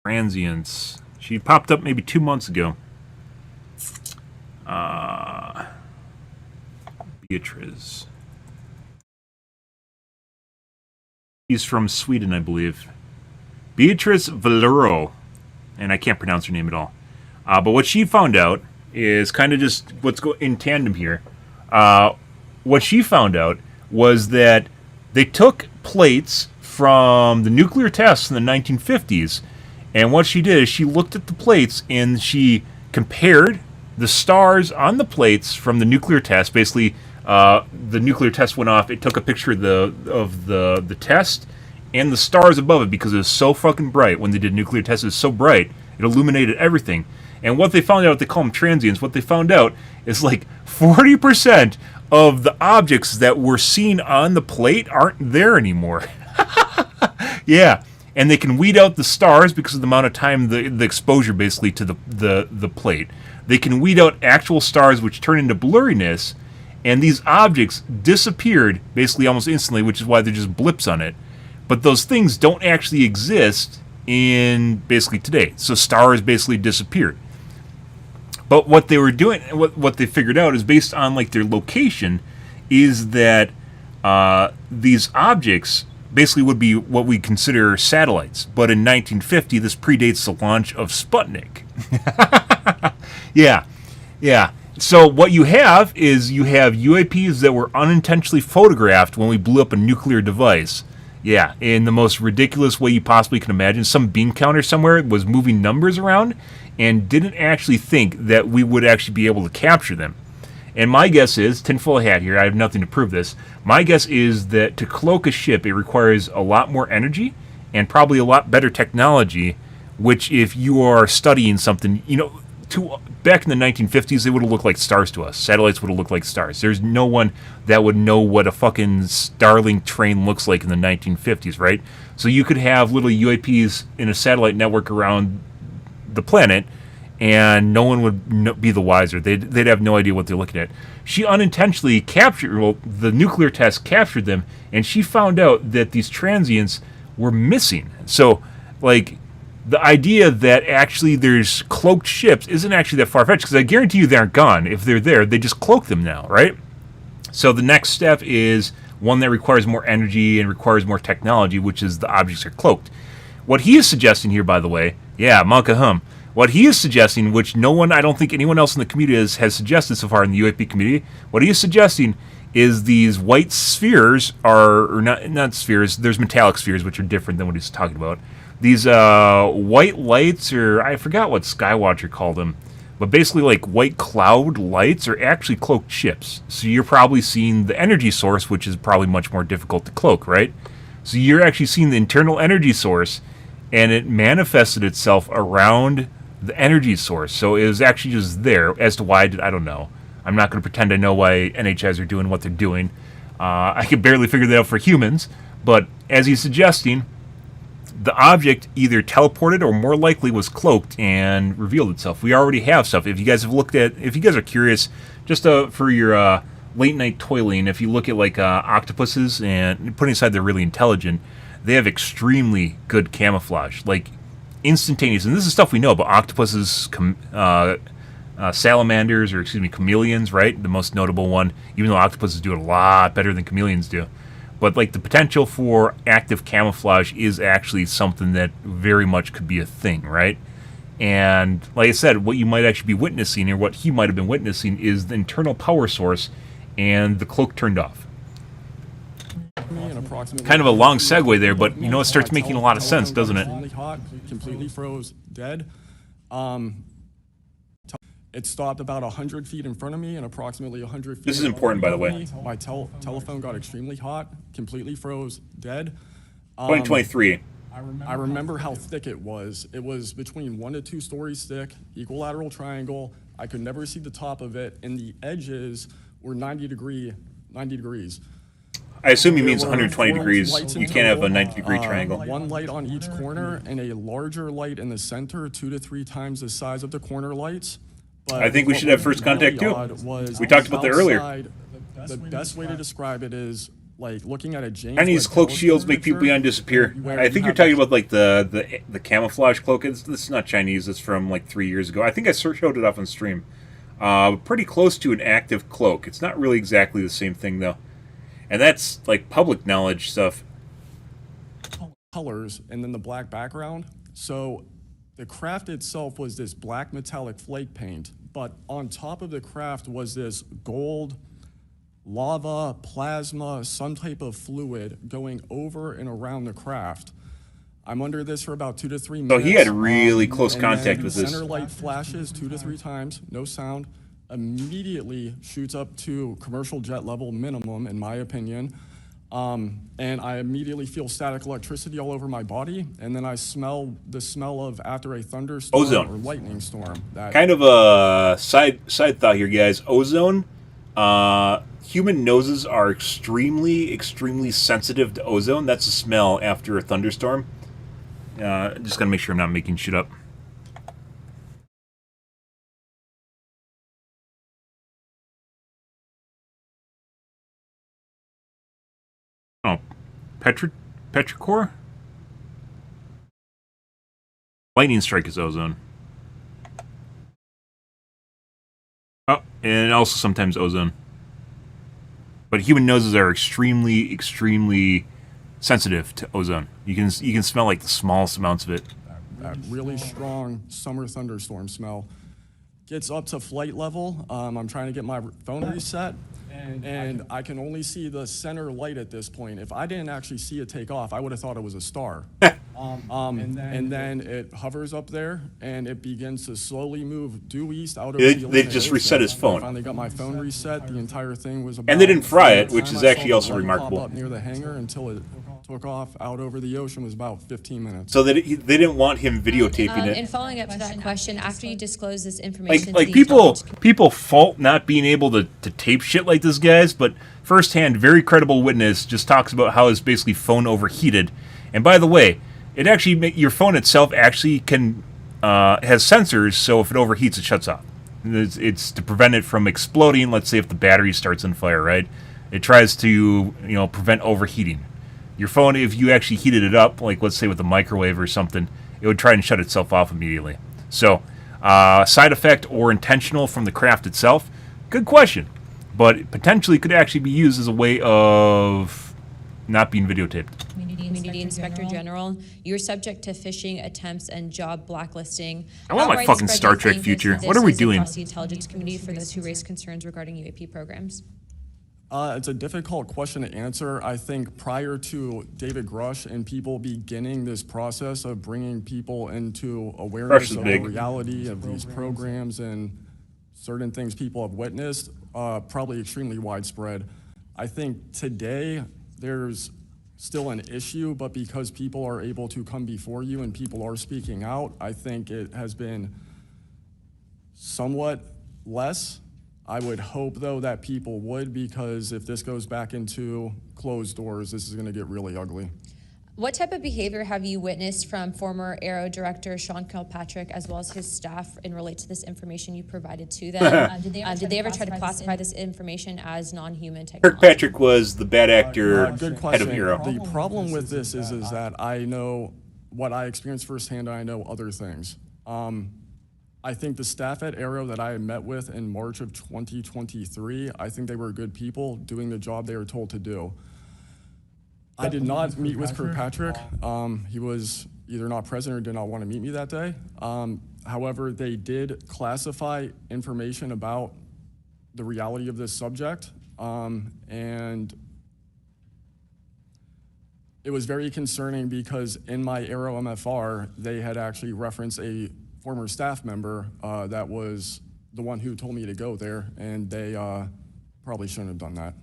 Transients. She popped up maybe 2 months ago. Beatriz. She's from Sweden, I believe. Beatrice Valero. And I can't pronounce her name at all. But what she found out is kind of just what's in tandem here. What she found out was that they took plates from the nuclear tests in the 1950s, and what she did is she looked at the plates and she compared the stars on the plates from the nuclear test. Basically, the nuclear test went off. It took a picture of the test and the stars above it because it was so fucking bright. When they did nuclear tests, it was so bright, it illuminated everything. And what they found out, they call them transients, what they found out is like 40% of the objects that were seen on the plate aren't there anymore. Yeah, and they can weed out the stars because of the amount of time, the exposure basically to the plate. They can weed out actual stars, which turn into blurriness, and these objects disappeared basically almost instantly, which is why they're just blips on it. But those things don't actually exist in basically today. So stars basically disappeared. But what they were doing, what they figured out is based on like their location, is that these objects basically would be what we consider satellites. But in 1950, this predates the launch of Sputnik. Yeah. So what you have is you have UAPs that were unintentionally photographed when we blew up a nuclear device. Yeah, in the most ridiculous way you possibly can imagine. Some bean counter somewhere was moving numbers around and didn't actually think that we would actually be able to capture them. And my guess is, tinfoil hat here, I have nothing to prove this, my guess is that to cloak a ship, it requires a lot more energy, and probably a lot better technology, which if you are studying something, back in the 1950s, they would have looked like stars to us. Satellites would have looked like stars. There's no one that would know what a fucking Starlink train looks like in the 1950s, right? So you could have little UAPs in a satellite network around the planet, and no one would be the wiser. They'd have no idea what they're looking at. She unintentionally the nuclear test captured them, and she found out that these transients were missing. So, like, the idea that actually there's cloaked ships isn't actually that far-fetched, because I guarantee you they aren't gone. If they're there, they just cloak them now, right? So the next step is one that requires more energy and requires more technology, which is the objects are cloaked. What he is suggesting here, by the way, what he is suggesting, which I don't think anyone else in the community has suggested so far in the UAP community, what he is suggesting is these white spheres or not spheres, there's metallic spheres, which are different than what he's talking about. These white lights, or I forgot what Skywatcher called them, but basically like white cloud lights are actually cloaked ships. So you're probably seeing the energy source, which is probably much more difficult to cloak, right? So you're actually seeing the internal energy source, and it manifested itself around the energy source. So it was actually just there. As to why, I don't know. I'm not going to pretend I know why NHS are doing what they're doing. I could barely figure that out for humans, but as he's suggesting, the object either teleported or more likely was cloaked and revealed itself. We already have stuff. If you guys are curious, just for your late night toiling, if you look at like octopuses, and putting aside they're really intelligent, they have extremely good camouflage, like instantaneous. And this is stuff we know about octopuses, salamanders, or chameleons, right? The most notable one, even though octopuses do it a lot better than chameleons do. But like the potential for active camouflage is actually something that very much could be a thing, right? And like I said, what you might actually be witnessing, or what he might have been witnessing, is the internal power source and the cloak turned off. Kind of a long segue there, but it starts making a lot of sense, doesn't it? Completely froze, dead. It stopped about 100 feet in front of me and approximately 100 feet. This is important, by the way. My telephone got extremely hot, completely froze, dead. 2023. I remember how thick it was. It was between 1 to 2 stories thick, equilateral triangle. I could never see the top of it, and the edges were 90 degrees. I assume he means 120 degrees. You can't have a 90-degree triangle. One light on each corner and a larger light in the center, 2 to 3 times the size of the corner lights. But I think we should have first contact too. We talked about that earlier. The best way to describe it is like looking at a James Chinese cloak shields make people beyond disappear. I think you're talking about like the camouflage cloak. This is not Chinese. It's from like 3 years ago. I think I showed it off on stream. Pretty close to an active cloak. It's not really exactly the same thing though. And that's like public knowledge stuff. Colors and then the black background. So the craft itself was this black metallic flake paint, but on top of the craft was this gold, lava, plasma, some type of fluid going over and around the craft. I'm under this for about 2 to 3 minutes. So he had really close contact with this. Center light flashes 2 to 3 times, no sound. Immediately shoots up to commercial jet level minimum, in my opinion. And I immediately feel static electricity all over my body, and then I smell the smell of after a thunderstorm ozone or lightning storm. Kind of a side thought here, guys. Ozone. Human noses are extremely sensitive to ozone. That's a smell after a thunderstorm. Just gotta make sure I'm not making shit up. Oh, petrichor? Lightning strike is ozone. Oh, and also sometimes ozone. But human noses are extremely sensitive to ozone. You can smell like the smallest amounts of it. That really strong summer thunderstorm smell. Gets up to flight level. I'm trying to get my phone reset. And I can only see the center light at this point. If I didn't actually see it take off, I would have thought it was a star. and then it hovers up there and it begins to slowly move due east out over They the Atlantic just Ocean. reset his phone. I finally got my phone reset. The entire thing was about. And they didn't fry from it, the which time is I saw actually the also light remarkable. pop up near the hangar until it took off out over the ocean was about 15 minutes. So they didn't want him videotaping it. And following up to that question, after you disclose this information to Like the people intelligence community- people fault not being able to tape shit like this, guys, but firsthand, very credible witness just talks about how his basically phone overheated. And by the way, it actually your phone itself actually can has sensors, so if it overheats, it shuts off. It's to prevent it from exploding. Let's say if the battery starts on fire, right? It tries to prevent overheating. Your phone, if you actually heated it up, like let's say with a microwave or something, it would try and shut itself off immediately. So, side effect or intentional from the craft itself? Good question. But potentially could actually be used as a way of not being videotaped. Community Inspector General, you're subject to phishing attempts and job blacklisting. I want my Outright fucking spread Star your Trek fingers future. with What this are we is doing? across the intelligence community for those who raise concerns regarding UAP programs. It's a difficult question to answer. I think prior to David Grush and people beginning this process of bringing people into awareness of the reality of these programs and certain things people have witnessed, probably extremely widespread. I think today there's still an issue, but because people are able to come before you and people are speaking out, I think it has been somewhat less. I would hope, though, that people would, because if this goes back into closed doors, this is going to get really ugly. What type of behavior have you witnessed from former Aero director Sean Kilpatrick as well as his staff in relate to this information you provided to them? Did they ever try to classify this information as non-human technology? Kirkpatrick was the bad actor, Good head question. of Aero. The problem with this is that I know what I experienced firsthand, and I know other things. I think the staff at Aero that I met with in March of 2023, I think they were good people doing the job they were told to do. I did not meet with Kirkpatrick. He was either not present or did not want to meet me that day. However, they did classify information about the reality of this subject, and it was very concerning because in my Aero MFR, they had actually referenced a former staff member that was the one who told me to go there, and they probably shouldn't have done that.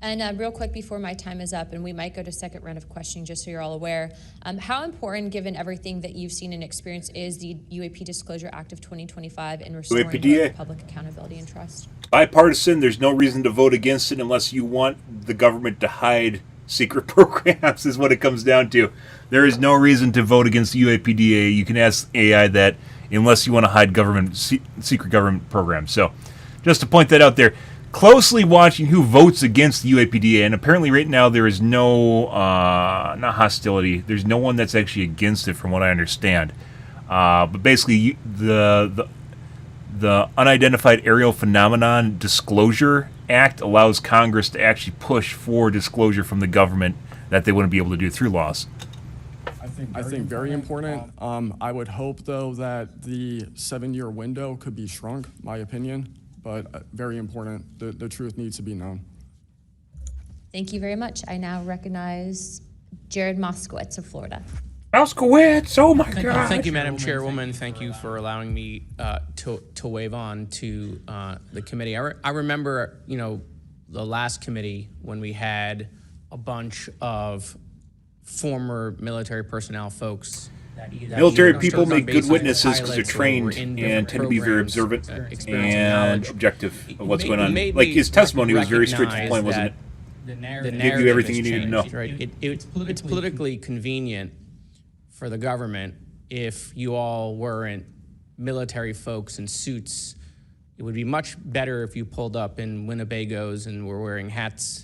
And real quick before my time is up, and we might go to second round of questioning just so you're all aware, how important, given everything that you've seen and experienced, is the UAP Disclosure Act of 2025 in restoring UAPDA. public accountability and trust? Bipartisan, there's no reason to vote against it unless you want the government to hide secret programs, is what it comes down to. There is no reason to vote against the UAPDA. You can ask AI that unless you want to hide secret government programs. So just to point that out there, closely watching who votes against the UAPDA, and apparently right now there is no, not hostility, there's no one that's actually against it from what I understand. But basically the Unidentified Aerial Phenomenon Disclosure Act allows Congress to actually push for disclosure from the government that they wouldn't be able to do through laws. I think very important. I would hope, though, that the 7-year window could be shrunk, my opinion, but very important. The truth needs to be known. Thank you very much. I now recognize Jared Moskowitz of Florida. Moskowitz, oh my God. Thank you, Madam Chairwoman. Thank you for allowing me to wave on to the committee. I remember, the last committee when we had a bunch of former military personnel folks. Military people make good witnesses because they're trained and tend to be very observant and objective of what's going on. Like his testimony was very straight to the point, wasn't it? The Give you everything you needed to know. Right? It's politically convenient for the government if you all weren't military folks in suits. It would be much better if you pulled up in Winnebagos and were wearing hats.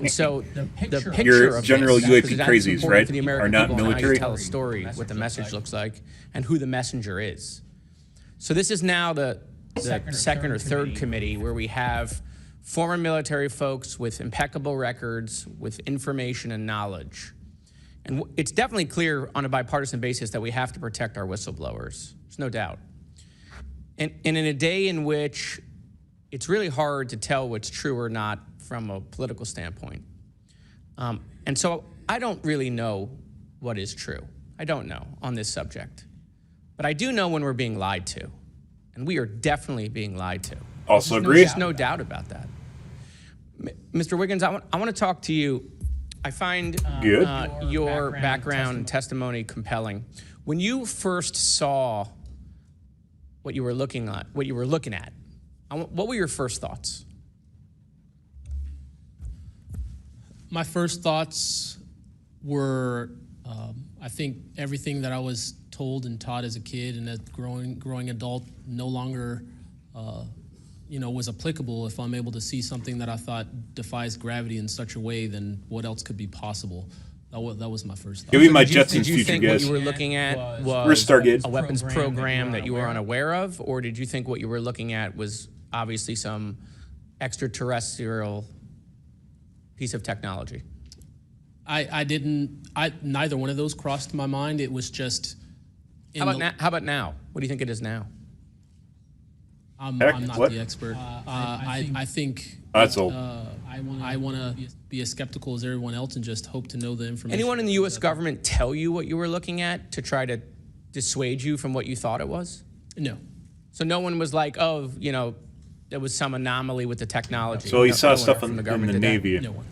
So the picture Your of general this, UAP 'cause that's crazies, important right, to the American are not people and how you military? tell a story, what the message looks like, and who the messenger is. So this is now the second or third committee where we have former military folks with impeccable records, with information and knowledge. And it's definitely clear on a bipartisan basis that we have to protect our whistleblowers. There's no doubt. And in a day in which it's really hard to tell what's true or not from a political standpoint. And so I don't really know what is true. I don't know on this subject. But I do know when we're being lied to. And we are definitely being lied to. Also agree. There's no doubt about that. Mr. Wiggins, I want to talk to you. I find your background and testimony compelling. When you first saw what you were looking at, what were your first thoughts? My first thoughts were, I think everything that I was told and taught as a kid and as growing adult no longer, was applicable. If I'm able to see something that I thought defies gravity in such a way, then what else could be possible? That was my first thought. Give me my Jetsons Did you future, think guys. what you were looking at Where's was Stargate? a weapons program that you were unaware of, or did you think what you were looking at was obviously some extraterrestrial piece of technology? Neither one of those crossed my mind. It was just. How about now? What do you think it is now? I'm not the expert. I think that's old. I want to be as skeptical as everyone else and just hope to know the information. Anyone in the U.S. government tell you what you were looking at to try to dissuade you from what you thought it was? No. So no one was like, oh, there was some anomaly with the technology. So you saw no stuff from in government the did that? Navy. No one.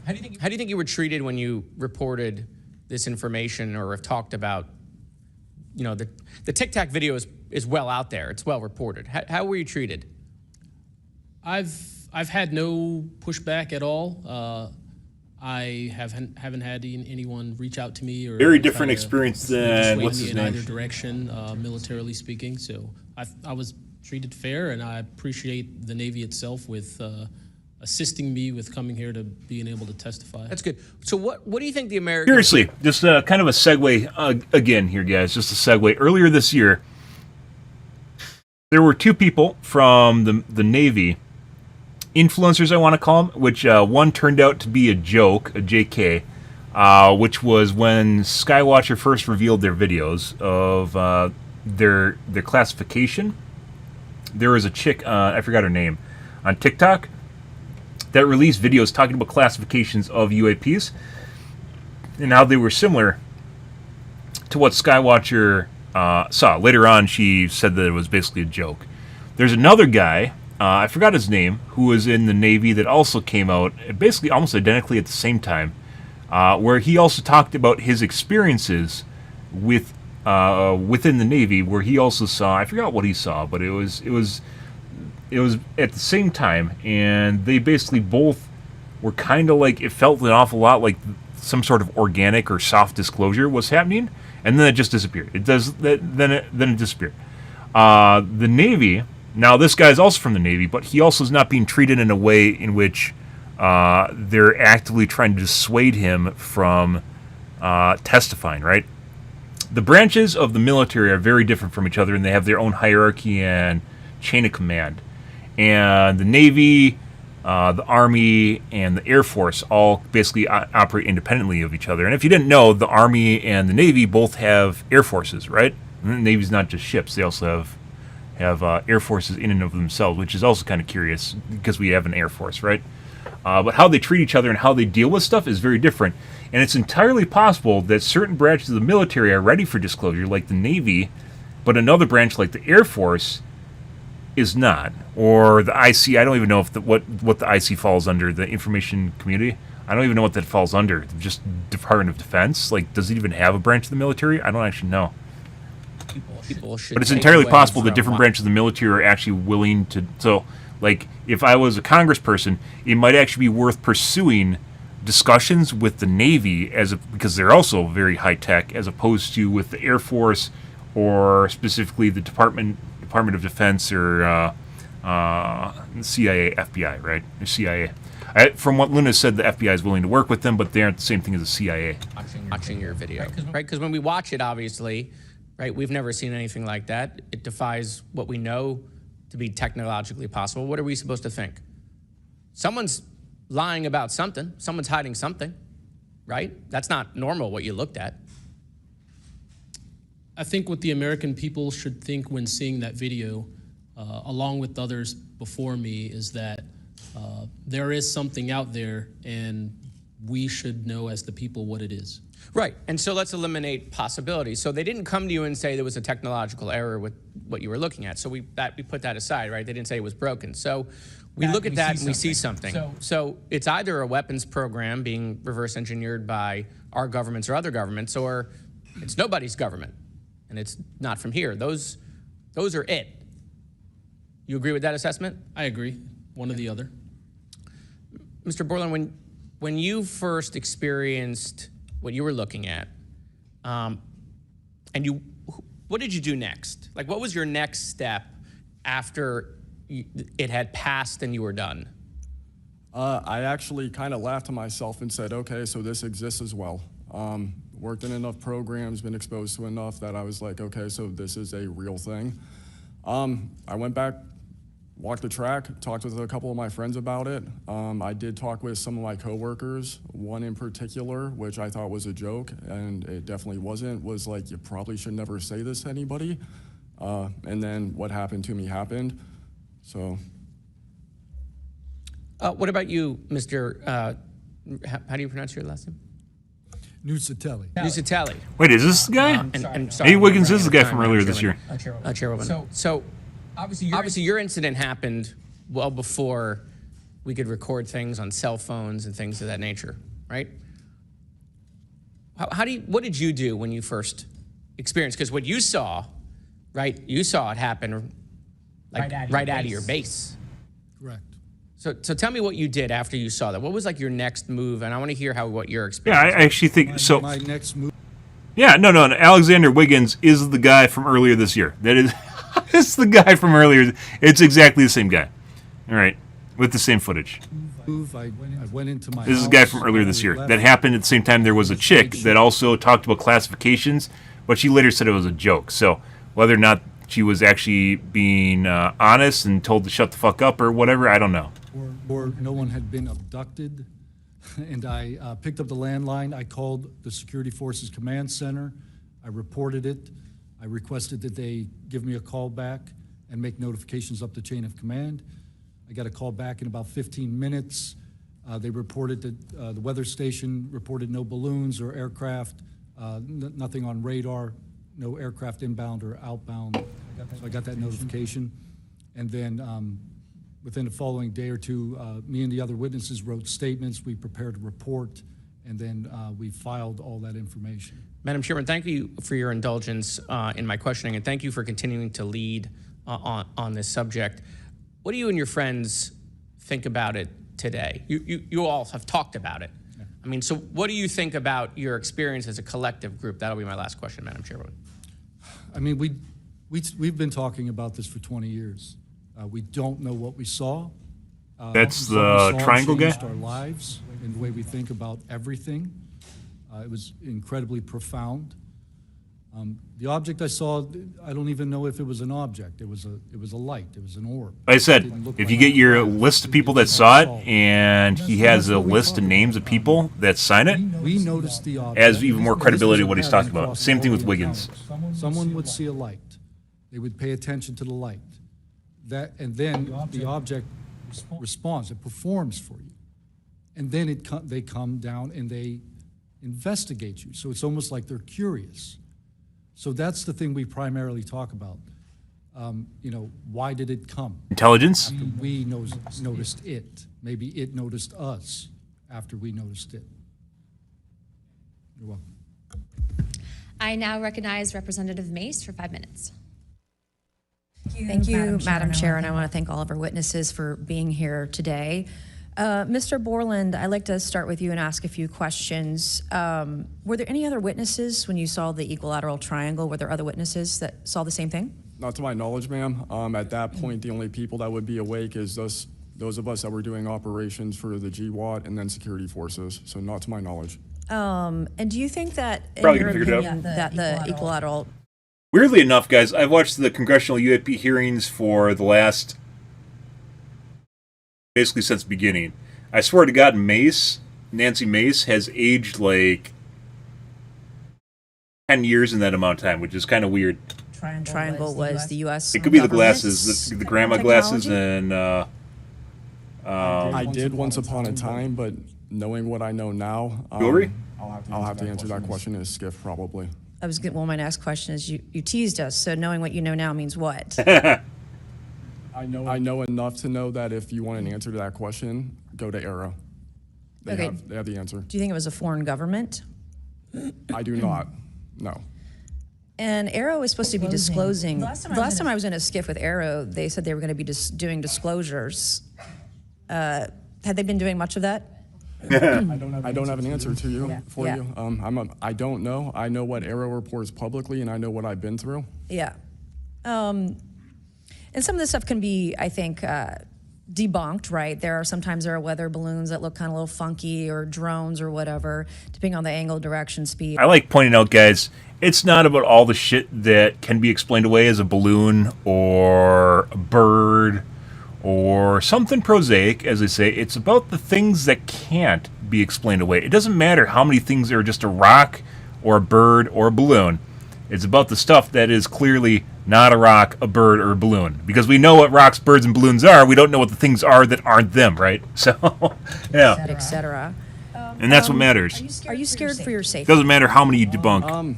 How do you think you were treated when you reported this information or have talked about, the Tic Tac video is well out there. It's well reported. How were you treated? I've had no pushback at all. I haven't had anyone reach out to me or Very different experience than what's his in name? either direction, militarily speaking. So I was treated fair, and I appreciate the Navy itself with assisting me with coming here to being able to testify. That's good. So what do you think the American... Seriously, just kind of a segue again here, guys. Just a segue. Earlier this year, there were two people from the Navy, influencers I want to call them, which one turned out to be a joke, a JK, which was when Skywatcher first revealed their videos of their classification. There was a chick, I forgot her name, on TikTok that released videos talking about classifications of UAPs and how they were similar to what Skywatcher saw. Later on, she said that it was basically a joke. There's another guy, I forgot his name, who was in the Navy that also came out basically almost identically at the same time, where he also talked about his experiences with within the Navy, where he also saw, I forgot what he saw, but it was at the same time, and they basically both were kind of like, it felt an awful lot like some sort of organic or soft disclosure was happening, and then it just disappeared. Then it disappeared. The Navy, now this guy's also from the Navy, but he also is not being treated in a way in which they're actively trying to dissuade him from testifying, right? The branches of the military are very different from each other, and they have their own hierarchy and chain of command. And the Navy, the Army, and the Air Force all basically operate independently of each other. And if you didn't know, the Army and the Navy both have Air Forces, right? And the Navy's not just ships; they also have Air Forces in and of themselves, which is also kind of curious because we have an Air Force, right? But how they treat each other and how they deal with stuff is very different. And it's entirely possible that certain branches of the military are ready for disclosure, like the Navy, but another branch, like the Air Force, is not. Or the IC, I don't even know if what the IC falls under, the information community. I don't even know what that falls under. Just Department of Defense? Like, does it even have a branch of the military? I don't actually know. But it's entirely possible that different branches of the military are actually willing to... So, like, if I was a congressperson, it might actually be worth pursuing discussions with the Navy because they're also very high-tech, as opposed to with the Air Force or specifically the Department of Defense or CIA, FBI, right? Or CIA. From what Luna said, the FBI is willing to work with them, but they aren't the same thing as the CIA. Watching your video, right? Because when we watch it, obviously, right, we've never seen anything like that. It defies what we know to be technologically possible. What are we supposed to think? Someone's lying about something. Someone's hiding something, right? That's not normal what you looked at. I think what the American people should think when seeing that video, along with others before me, is that there is something out there, and we should know as the people what it is. Right, and so let's eliminate possibilities. So they didn't come to you and say there was a technological error with what you were looking at. So we put that aside, right? They didn't say it was broken. So we look at that and we see something. So it's either a weapons program being reverse engineered by our governments or other governments, or it's nobody's government, and it's not from here. Those are it. You agree with that assessment? I agree, one or the other. Mr. Borland, when you first experienced what you were looking at, what did you do next? Like, what was your next step after it had passed and you were done? I actually kind of laughed to myself and said, okay, so this exists as well. Worked in enough programs, been exposed to enough that I was like, okay, so this is a real thing. I went back, walked the track, talked with a couple of my friends about it. I did talk with some of my coworkers, one in particular, which I thought was a joke, and it definitely wasn't, was like, you probably should never say this to anybody. And then what happened to me happened, so. What about you, Mr. How do you pronounce your last name? Nusatelli. Nusatelli. Wait, is this the guy? Sorry, Hey, Wiggins is the guy from earlier this year. Chairwoman. So obviously your incident happened well before we could record things on cell phones and things of that nature, right? What did you do when you first experienced? Because what you saw, right? You saw it happen like right out of your base. Correct. So tell me what you did after you saw that. What was like your next move? And I want to hear what your experience. Yeah, I actually think so. My next move. Yeah, no. Alexander Wiggins is the guy from earlier this year. That is, it's the guy from earlier. It's exactly the same guy. All right, with the same footage. I went into my This is the guy from earlier this year. That happened at the same time. There was a chick that also talked about classifications, but she later said it was a joke. So whether or not she was actually being honest and told to shut the fuck up or whatever, I don't know. Or no one had been abducted, and I picked up the landline. I called the Security Forces Command Center. I reported it. I requested that they give me a call back and make notifications up the chain of command. I got a call back in about 15 minutes. They reported that the weather station reported no balloons or aircraft, nothing on radar, no aircraft inbound or outbound. So I got that notification. And then within the following day or two, me and the other witnesses wrote statements. We prepared a report, and then we filed all that information. Madam Chairman, thank you for your indulgence in my questioning, and thank you for continuing to lead on this subject. What do you and your friends think about it today? You all have talked about it. Yeah. I mean, so what do you think about your experience as a collective group? That'll be my last question, Madam Chairwoman. I mean, we've been talking about this for 20 years. We don't know what we saw. That's the triangle guy? It changed our lives and the way we think about everything. It was incredibly profound. The object I saw, I don't even know if it was an object. It was a light. It was an orb. Like I said, if you get your list of people that saw it, and he has a list of names of people that sign it, we noticed the object. adds even more credibility to what he's talking about. Same thing with Wiggins. Someone would see a light. They would pay attention to the light. And then the object responds. It performs for you. And then they come down and they investigate you. So it's almost like they're curious. So that's the thing we primarily talk about. Why did it come? Intelligence? After we noticed it. Maybe it noticed us after we noticed it. You're welcome. I now recognize Representative Mace for 5 minutes. Thank you, Madam Chair, and I want to thank all of our witnesses for being here today. Mr. Borland, I'd like to start with you and ask a few questions. Were there any other witnesses when you saw the equilateral triangle? Were there other witnesses that saw the same thing? Not to my knowledge, ma'am. At that point, the only people that would be awake is those of us that were doing operations for the GWAT and then security forces, so not to my knowledge. And do you think that, in Probably your gonna figure it opinion, that the equilateral... Weirdly enough, guys, I've watched the Congressional UAP hearings for the last... basically since the beginning. I swear to God, Nancy Mace, has aged like 10 years in that amount of time, which is kind of weird. Triangle was the U.S. It could be the glasses, the grandma glasses, and... I did once upon a time, but Knowing what I know now, Jewelry? I'll have to answer that question in a skiff probably. Well, my next question is, you teased us, so knowing what you know now means what? I know enough to know that if you want an answer to that question, go to Arrow. They have the answer. Do you think it was a foreign government? I do not. No. And Arrow is supposed to be disclosing. The last time I was in a skiff with Arrow, they said they were going to be doing disclosures. Had they been doing much of that? I don't have an answer to you for Yeah. you. I don't know. I know what Arrow reports publicly, and I know what I've been through. Yeah. And some of this stuff can be, I think, debunked, right? Sometimes there are weather balloons that look kind of a little funky, or drones or whatever, depending on the angle, direction, speed. I like pointing out, guys, it's not about all the shit that can be explained away as a balloon or a bird or something prosaic, as they say. It's about the things that can't be explained away. It doesn't matter how many things are just a rock or a bird or a balloon. It's about the stuff that is clearly not a rock, a bird, or a balloon. Because we know what rocks, birds, and balloons are. We don't know what the things are that aren't them, right? So, yeah. Et cetera. And that's what matters. Are you scared for your safety? Doesn't matter how many you debunk.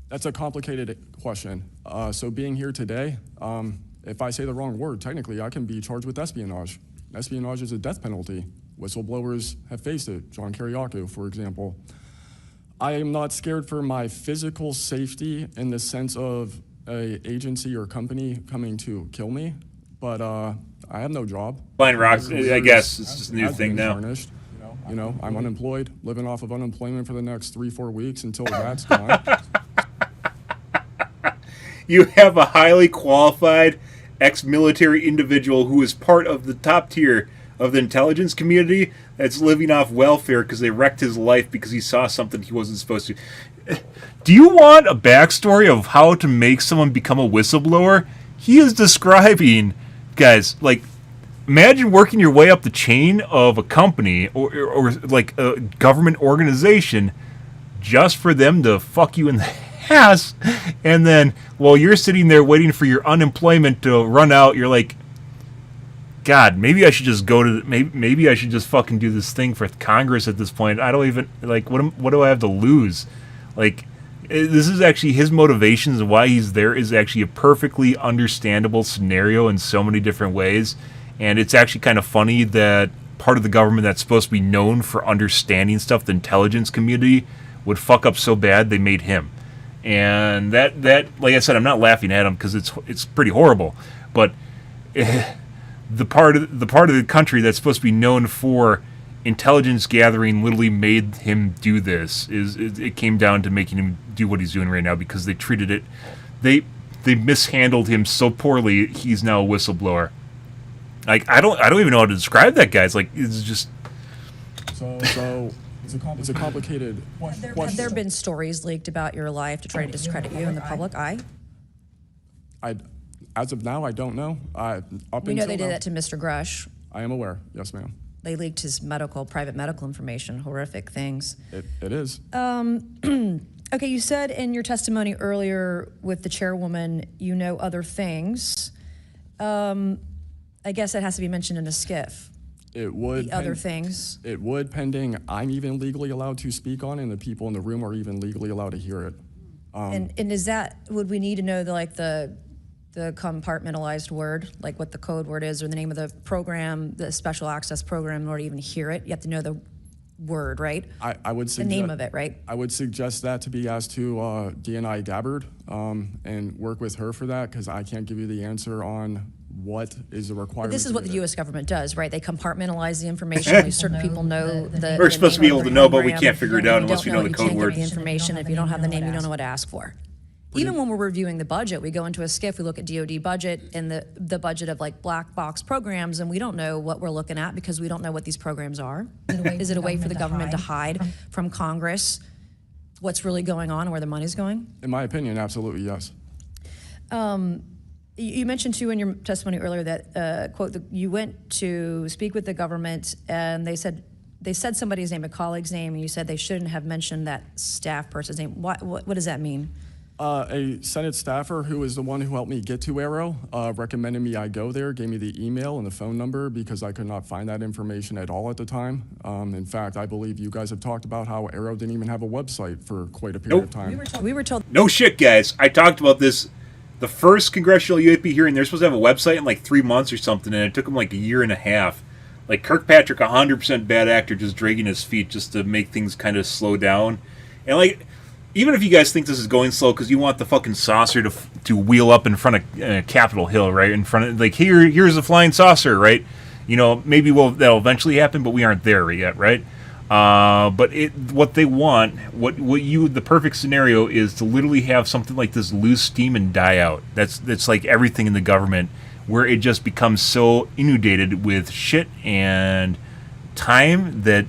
That's a complicated question. So being here today, if I say the wrong word, technically I can be charged with espionage. Espionage is a death penalty. Whistleblowers have faced it. John Kiriakou, for example. I am not scared for my physical safety in the sense of an agency or company coming to kill me, but I have no job. Flying rocks, I guess, it's just a new thing now. Tarnished. You know, I'm unemployed, living off of unemployment for the next 3-4 weeks until that's gone. You have a highly qualified ex-military individual who is part of the top tier of the intelligence community that's living off welfare because they wrecked his life because he saw something he wasn't supposed to. Do you want a backstory of how to make someone become a whistleblower? He is describing, guys, like, imagine working your way up the chain of a company or like a government organization just for them to fuck you in the ass, and then while you're sitting there waiting for your unemployment to run out, you're like, God, maybe I should just go to maybe I should just fucking do this thing for Congress at this point. I don't even like what do I have to lose? Like, this is actually his motivations and why he's there is actually a perfectly understandable scenario in so many different ways, and it's actually kind of funny that part of the government that's supposed to be known for understanding stuff, the intelligence community, would fuck up so bad they made him. And that like I said, I'm not laughing at him because it's pretty horrible, but the part of the country that's supposed to be known for intelligence gathering literally made him do this. It came down to making him do what he's doing right now because they treated it, they mishandled him so poorly. He's now a whistleblower. Like, I don't even know how to describe that guy. It's like, it's just So it's a complicated question. Have there been stories leaked about your life to try to discredit you in the public eye? As of now, I don't know. We know they did that to Mr. Grush. I am aware. Yes, ma'am. They leaked his private medical information, horrific things. It is. Okay, you said in your testimony earlier with the chairwoman, you know other things. I guess that has to be mentioned in a skiff. It would. The other things. It would, pending I'm even legally allowed to speak on, and the people in the room are even legally allowed to hear it. And is that, would we need to know the compartmentalized word, like what the code word is, or the name of the program, the special access program, in order to even hear it? You have to know the word, right? I would suggest the name of it, right? I would suggest that to be asked to DNI Gabbard and work with her for that, because I can't give you the answer on what is the requirement. But this is what the U.S. government does, right? They compartmentalize the information. Certain people know the we're supposed to be able to know, but we program. can't figure it out unless we know the You code can't word. get the information. If you don't have the name, you don't know what to ask for. Even when we're reviewing the budget, we go into a skiff, we look at DOD budget and the budget of like black box programs, and we don't know what we're looking at because we don't know what these programs are. Is it a way for the government to hide from Congress what's really going on and where the money's going? In my opinion, absolutely, yes. You mentioned too in your testimony earlier that, quote, you went to speak with the government and they said somebody's name, a colleague's name, and you said they shouldn't have mentioned that staff person's name. What does that mean? A Senate staffer who is the one who helped me get to Arrow recommended me I go there, gave me the email and the phone number because I could not find that information at all at the time. In fact, I believe you guys have talked about how Arrow didn't even have a website for quite a period of time. We were told. No shit, guys. I talked about this. The first congressional UAP hearing, they're supposed to have a website in like 3 months or something, and it took them like a year and a half. Like Kirkpatrick, 100% bad actor, just dragging his feet just to make things kind of slow down. And like, even if you guys think this is going slow because you want the fucking saucer to wheel up in front of Capitol Hill, right? In front of, like, here's a flying saucer, right? You know, maybe that'll eventually happen, but we aren't there yet, right? But what they want, the perfect scenario is to literally have something like this lose steam and die out. That's like everything in the government, where it just becomes so inundated with shit and time that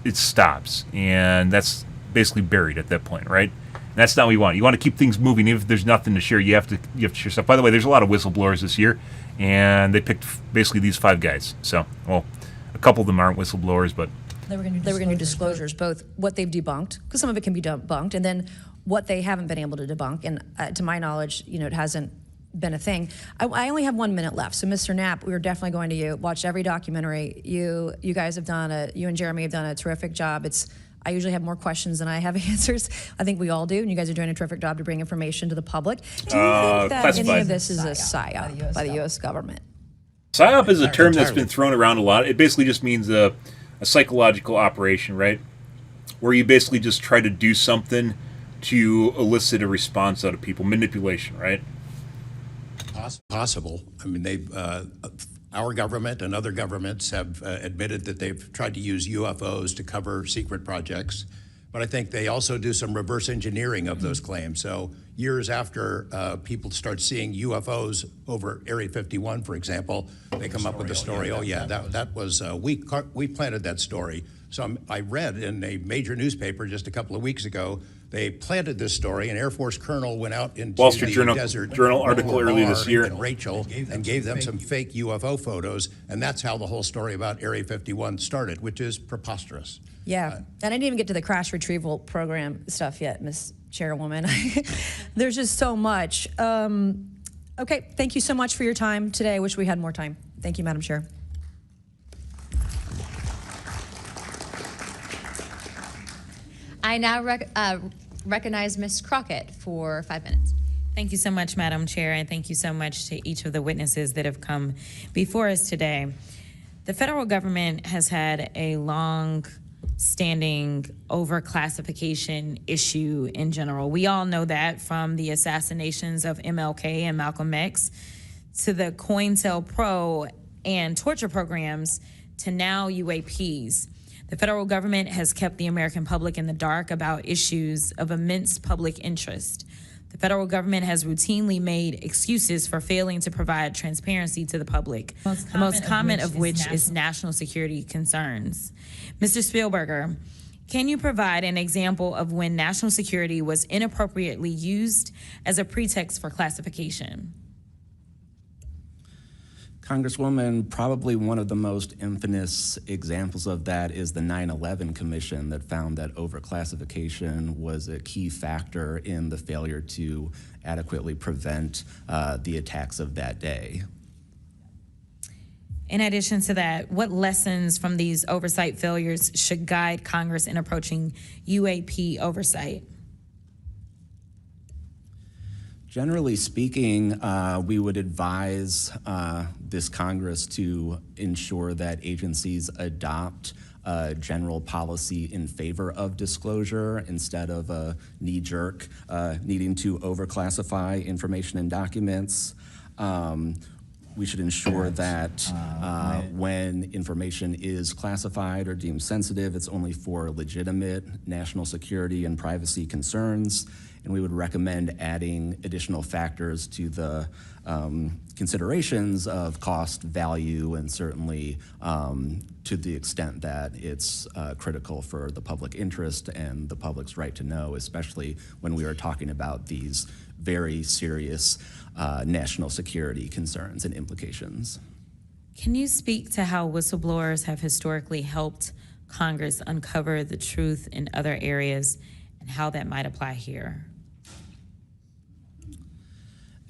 it stops, and that's basically buried at that point, right? And that's not what you want. You want to keep things moving. Even if there's nothing to share, you have to share stuff. By the way, there's a lot of whistleblowers this year, and they picked basically these 5 guys. So, well, a couple of them aren't whistleblowers, but They were going to do disclosures, both what they've debunked, because some of it can be debunked, and then what they haven't been able to debunk. And to my knowledge, it hasn't been a thing. I only have 1 minute left, so Mr. Knapp, we are definitely going to watch every documentary. You guys have done you and Jeremy have done a terrific job. I usually have more questions than I have answers. I think we all do, and you guys are doing a terrific job to bring information to the public. Do you think that classified. any of this is a psyop by the U.S. government? PSYOP is a term that's been thrown around a lot. It basically just means a psychological operation, right? Where you basically just try to do something to elicit a response out of people. Manipulation, right? Possible. I mean, our government and other governments have admitted that they've tried to use UFOs to cover secret projects. But I think they also do some reverse engineering of those claims. So years after people start seeing UFOs over Area 51, for example, they come up with the story, that was, we planted that story. So I read in a major newspaper just a couple of weeks ago, they planted this story. An Air Force colonel went out into Wall Street the desert Journal article earlier this year. And Rachel and gave them some fake UFO photos. And that's how the whole story about Area 51 started, which is preposterous. Yeah, and I didn't even get to the crash retrieval program stuff yet, Ms. Chairwoman. There's just so much. Okay, thank you so much for your time today. I wish we had more time. Thank you, Madam Chair. I now recognize Ms. Crockett for 5 minutes. Thank you so much, Madam Chair, and thank you so much to each of the witnesses that have come before us today. The federal government has had a long-standing overclassification issue in general. We all know that, from the assassinations of MLK and Malcolm X to the COINTELPRO and torture programs to now UAPs. The federal government has kept the American public in the dark about issues of immense public interest. The federal government has routinely made excuses for failing to provide transparency to the public, the most common of which is national security concerns. Mr. Spielberger, can you provide an example of when national security was inappropriately used as a pretext for classification? Congresswoman, probably one of the most infamous examples of that is the 9/11 Commission that found that overclassification was a key factor in the failure to adequately prevent the attacks of that day. In addition to that, what lessons from these oversight failures should guide Congress in approaching UAP oversight? Generally speaking, we would advise this Congress to ensure that agencies adopt a general policy in favor of disclosure instead of a knee-jerk needing to overclassify information in documents. We should ensure that when information is classified or deemed sensitive, it's only for legitimate national security and privacy concerns. And we would recommend adding additional factors to the considerations of cost, value, and certainly to the extent that it's critical for the public interest and the public's right to know, especially when we are talking about these very serious national security concerns and implications. Can you speak to how whistleblowers have historically helped Congress uncover the truth in other areas and how that might apply here?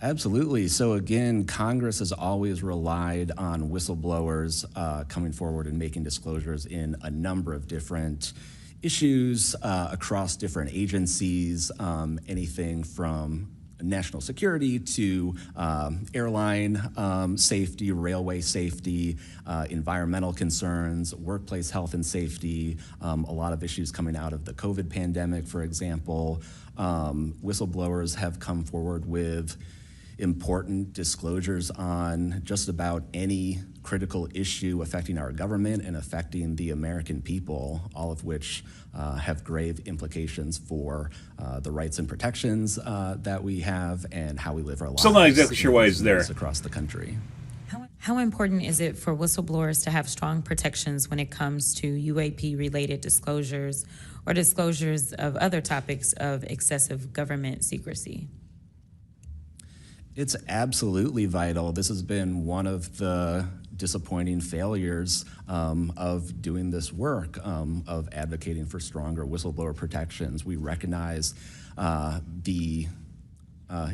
Absolutely. So again, Congress has always relied on whistleblowers coming forward and making disclosures in a number of different issues across different agencies, anything from national security to airline safety, railway safety, environmental concerns, workplace health and safety, a lot of issues coming out of the COVID pandemic, for example. Whistleblowers have come forward with important disclosures on just about any critical issue affecting our government and affecting the American people, all of which have grave implications for the rights and protections that we have and how we live our lives. Still not exactly sure why it's there. Across the country. How important is it for whistleblowers to have strong protections when it comes to UAP-related disclosures or disclosures of other topics of excessive government secrecy? It's absolutely vital. This has been one of the disappointing failures of doing this work, of advocating for stronger whistleblower protections. We recognize the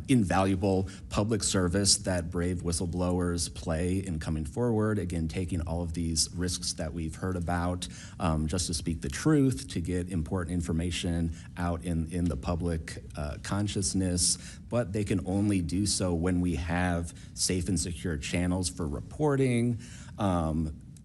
invaluable public service that brave whistleblowers play in coming forward, again, taking all of these risks that we've heard about just to speak the truth, to get important information out in the public consciousness, but they can only do so when we have safe and secure channels for reporting,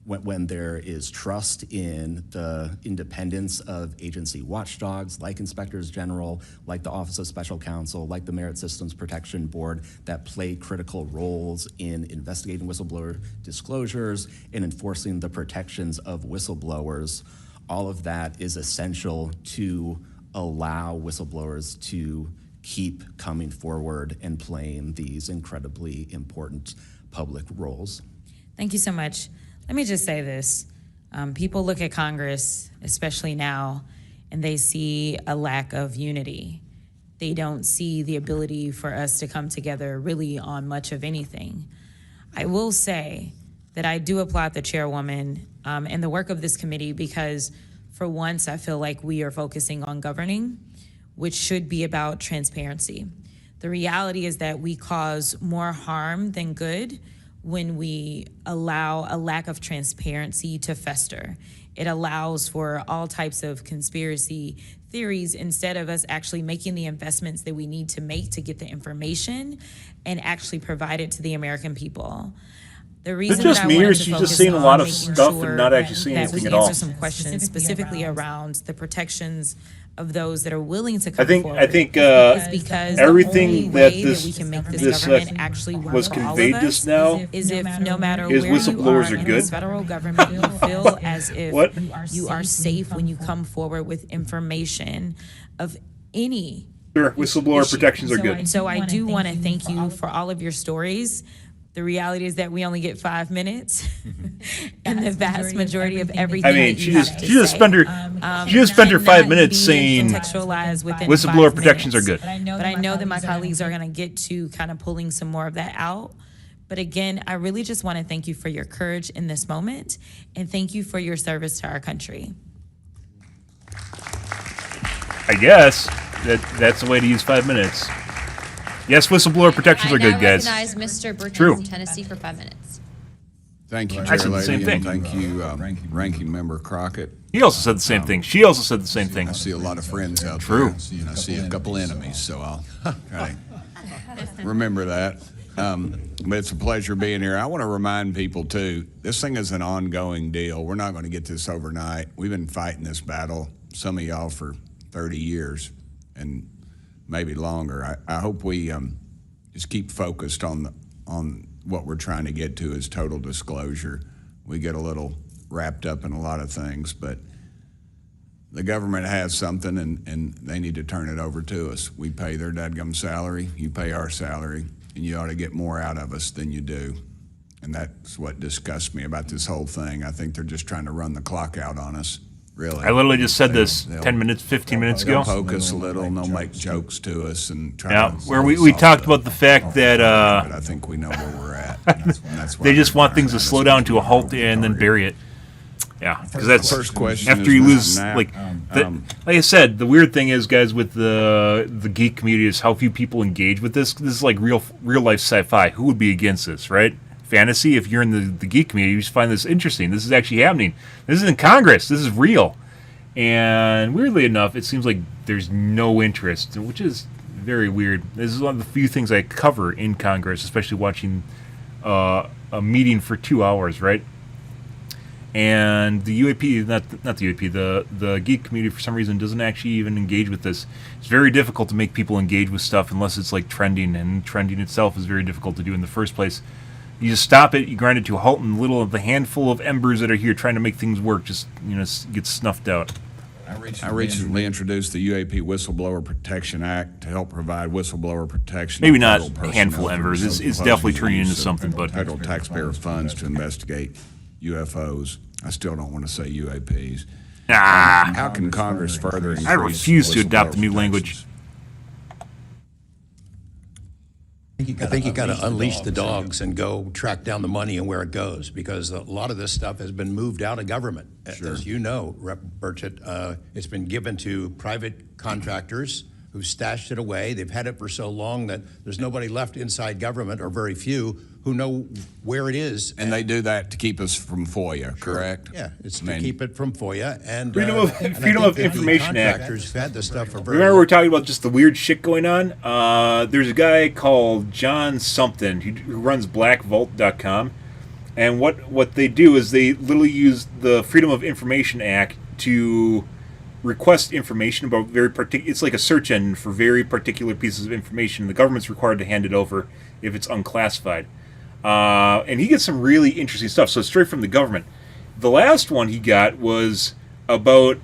when there is trust in the independence of agency watchdogs like inspectors general, like the Office of Special Counsel, like the Merit Systems Protection Board, that play critical roles in investigating whistleblower disclosures and enforcing the protections of whistleblowers. All of that is essential to allow whistleblowers to keep coming forward and playing these incredibly important public roles. Thank you so much. Let me just say this. People look at Congress, especially now, and they see a lack of unity. They don't see the ability for us to come together really on much of anything. I will say that I do applaud the chairwoman and the work of this committee because for once I feel like we are focusing on governing, which should be about transparency. The reality is that we cause more harm than good when we allow a lack of transparency to fester. It allows for all types of conspiracy theories instead of us actually making the investments that we need to make to get the information and actually provide it to the American people. The reason just that I me, or wanted is to she just focus saying a on lot of making stuff and sure not actually saying that anything we at all? answer some questions specifically around the protections of those that are willing to come I think forward is because everything the only that way this that we can make this this government actually work was for all conveyed of just us now is if no matter is where you whistleblowers are are in good. the federal government, you feel as if What? you are safe when you come forward with information of any Sure, whistleblower issue. protections are good. And so I do want to thank you for all of your stories. The reality is that we only get 5 minutes, and the vast majority of everything. I mean, that she you have just to she just say, spent her she just spent her 5 minutes be saying contextualized within whistleblower 5 protections are minutes. good. But I know that my colleagues are going to get to kind of pulling some more of that out. But again, I really just want to thank you for your courage in this moment, and thank you for your service to our country. I guess that's the way to use 5 minutes. Yes, whistleblower protections I are now good, guys. recognize Mr. Burton True. from Tennessee for 5 minutes. Thank you, I Chair said the same Lady, and thing. thank you, Ranking Member Crockett. He also said the same thing. She also said the same thing. I see a lot of friends out True. there, and I see a couple enemies, so I'll try to remember that. But it's a pleasure being here. I want to remind people, too, this thing is an ongoing deal. We're not going to get this overnight. We've been fighting this battle, some of y'all, for 30 years and maybe longer. I hope we just keep focused on what we're trying to get to is total disclosure. We get a little wrapped up in a lot of things, but the government has something and they need to turn it over to us. We pay their dadgum salary, you pay our salary, and you ought to get more out of us than you do. And that's what disgusts me about this whole thing. I think they're just trying to run the clock out on us, really. I literally just said this 10 minutes, 15 minutes ago. They'll poke us a little, and they'll make jokes to us and try Yeah, to... where we talked about the fact that But I think we know where we're at. And that's why they just we're want things to trying slow down to a halt and then bury it. Yeah, because that's First question after is you not lose that. like I said, the weird thing is, guys, with the geek community is how few people engage with this. This is like real life sci-fi. Who would be against this, right? Fantasy. If you're in the geek community, you just find this interesting. This is actually happening. This is in Congress. This is real. And weirdly enough, it seems like there's no interest, which is very weird. This is one of the few things I cover in Congress, especially watching a meeting for 2 hours, right? And the UAP, not the UAP, the geek community for some reason doesn't actually even engage with this. It's very difficult to make people engage with stuff unless it's like trending, and trending itself is very difficult to do in the first place. You just stop it, you grind it to a halt, and little of the handful of embers that are here trying to make things work just gets snuffed out. I recently introduced the UAP Whistleblower Protection Act to help provide whistleblower protection. Maybe to not federal personnel handful for embers. It's supposed definitely turning use into of something, but federal taxpayer funds to investigate UFOs. I still don't want to say UAPs. Nah. How can Congress further increase I refuse to adopt the new whistleblower language. I think you got to unleash the dogs and go track down the money and where it goes, because a lot of this stuff has been moved out of government. Sure. As you know, Rep. Burchett, it's been given to private contractors who've stashed it away. They've had it for so long that there's nobody left inside government, or very few, who know where it is. And they do that to keep us from FOIA, correct? Yeah, it's to keep it from FOIA and Freedom of Information Act. Contractors have had this stuff for very Remember, long. we're talking about just the weird shit going on? There's a guy called John something who runs blackvault.com, and what they do is they literally use the Freedom of Information Act to request information about very particular. It's like a search engine for very particular pieces of information. The government's required to hand it over if it's unclassified. And he gets some really interesting stuff. So straight from the government. The last one he got was about,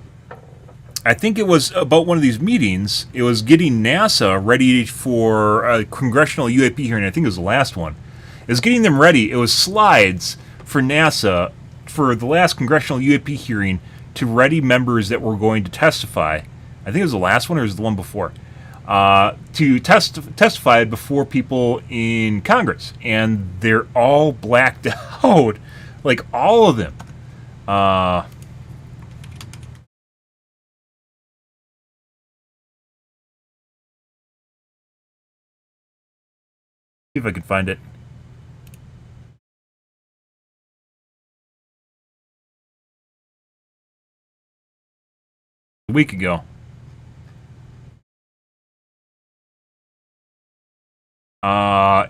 I think it was about one of these meetings. It was getting NASA ready for a Congressional UAP hearing. I think it was the last one. It was getting them ready. It was slides for NASA for the last Congressional UAP hearing to ready members that were going to testify. I think it was the last one, or it was the one before. To testify before people in Congress, and they're all blacked out, like all of them. See if I can find it. A week ago.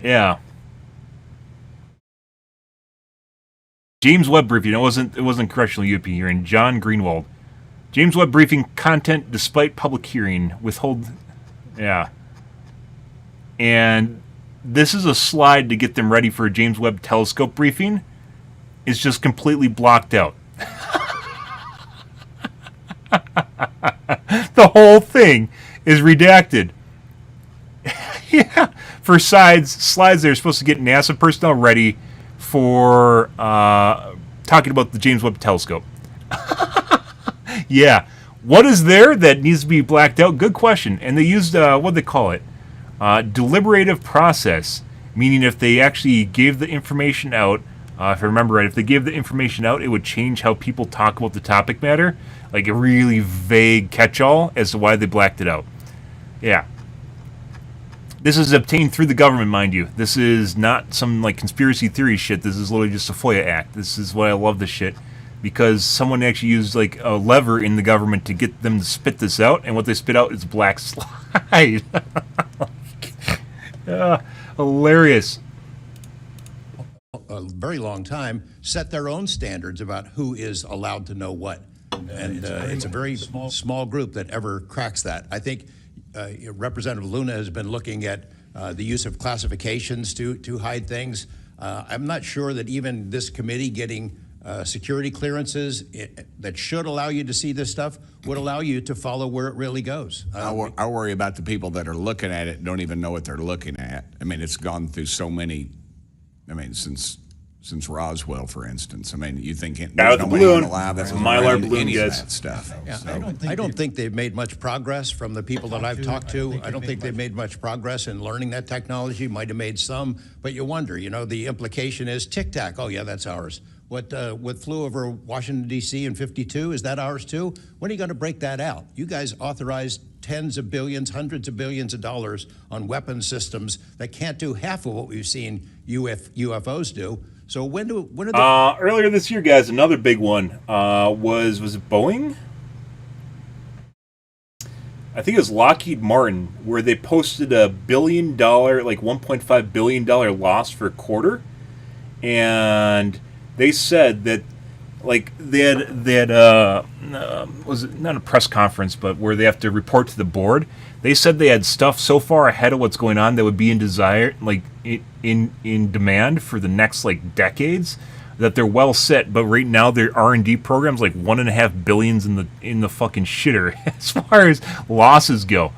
Yeah. James Webb briefing. It wasn't Congressional UAP hearing. John Greenwald. James Webb briefing content despite public hearing. Withhold. Yeah. And this is a slide to get them ready for a James Webb telescope briefing. It's just completely blocked out. The whole thing is redacted. Yeah, for slides they're supposed to get NASA personnel ready for talking about the James Webb Telescope. Yeah, what is there that needs to be blacked out? Good question. And they used what do they call it? Deliberative process, meaning if they actually gave the information out, if I remember right, if they gave the information out, it would change how people talk about the topic matter, like a really vague catch-all as to why they blacked it out. Yeah. This is obtained through the government, mind you. This is not some like conspiracy theory shit. This is literally just a FOIA act. This is why I love this shit, because someone actually used like a lever in the government to get them to spit this out, and what they spit out is black slide. Hilarious. A very long time, set their own standards about who is allowed to know what. And it's a very small group that ever cracks that. I think Representative Luna has been looking at the use of classifications to hide things. I'm not sure that even this committee getting security clearances that should allow you to see this stuff would allow you to follow where it really goes. I worry about the people that are looking at it, don't even know what they're looking at. I mean, it's gone through so many, I mean, since Roswell, for instance. I mean, you think there's nobody alive that's Mylar balloon, any guys. of that stuff. Yeah, So, I don't think they've made much progress from the people that I've talked to. I don't think they've made much progress in learning that technology. Might have made some, but you wonder, you know, the implication is tic-tac. Oh, yeah, that's ours. What flew over Washington, D.C. in '52, is that ours too? When are you going to break that out? You guys authorized tens of billions, hundreds of billions of dollars on weapon systems that can't do half of what we've seen UFOs do. So when are they... Earlier this year, guys, another big one was it Boeing? I think it was Lockheed Martin, where they posted $1 billion, like $1.5 billion loss for a quarter, and they said that, like, they had was it not a press conference, but where they have to report to the board. They said they had stuff so far ahead of what's going on that would be in desire, like in demand for the next like decades, that they're well set. But right now their R&D program's like $1.5 billion in the fucking shitter as far as losses go.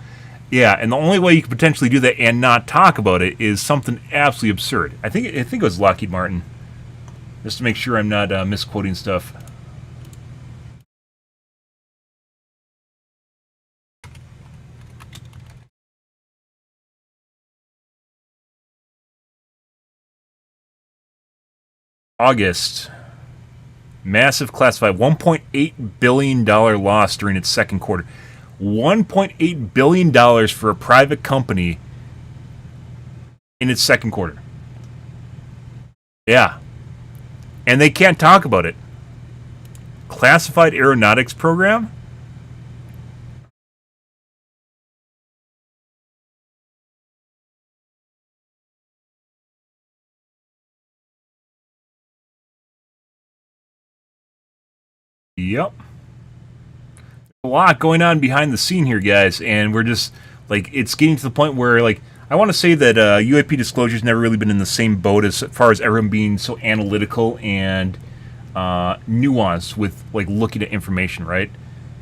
Yeah, and the only way you could potentially do that and not talk about it is something absolutely absurd. I think it was Lockheed Martin. Just to make sure I'm not misquoting stuff. August. Massive classified $1.8 billion loss during its second quarter. $1.8 billion for a private company in its second quarter. Yeah. And they can't talk about it. Classified aeronautics program? Yep. A lot going on behind the scene here, guys, and we're just, like, it's getting to the point where, like, I want to say that UAP disclosure's never really been in the same boat as far as everyone being so analytical and nuanced with, like, looking at information, right?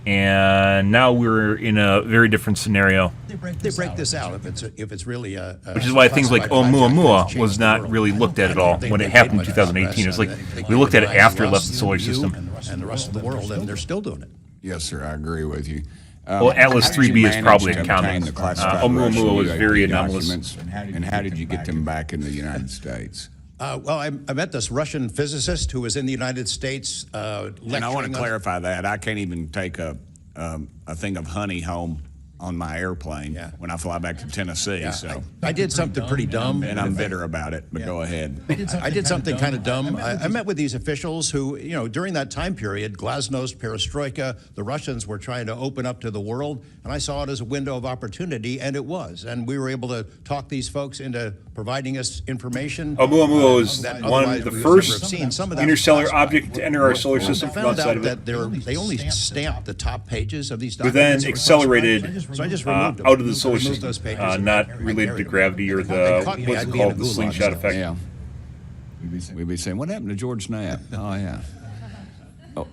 And now we're in a very different scenario. They break this out if it's really a which is why things like Oumuamua was not really looked at all when it happened in 2018. It was like we looked at it after it left the solar system. And the rest of the world, and they're still doing it. Yes, sir, I agree with you. Well, Atlas 3B is probably a comment. Oumuamua was very anomalous. And how did you get them back in the United States? Well, I met this Russian physicist who was in the United States lecturing. And I want to clarify that. I can't even take a thing of honey home on my airplane when I fly back to Tennessee. Yeah, So I did something pretty dumb. And I'm bitter about it, but go ahead. I did something kind of dumb. I met with these officials who, you know, during that time period, glasnost, perestroika, the Russians were trying to open up to the world, and I saw it as a window of opportunity, and it was. And we were able to talk these folks into providing us information. Oumuamua was one of the first interstellar object to enter our solar system from outside of it. They only stamped the top pages of these But documents. then accelerated So I just removed them. out of the solar Removed system, those pages. not related to gravity or the, caught me. what's I'd it be in a called, the gulag slingshot cell. effect. Yeah. We'd be saying, what happened to George Knapp? Oh, yeah.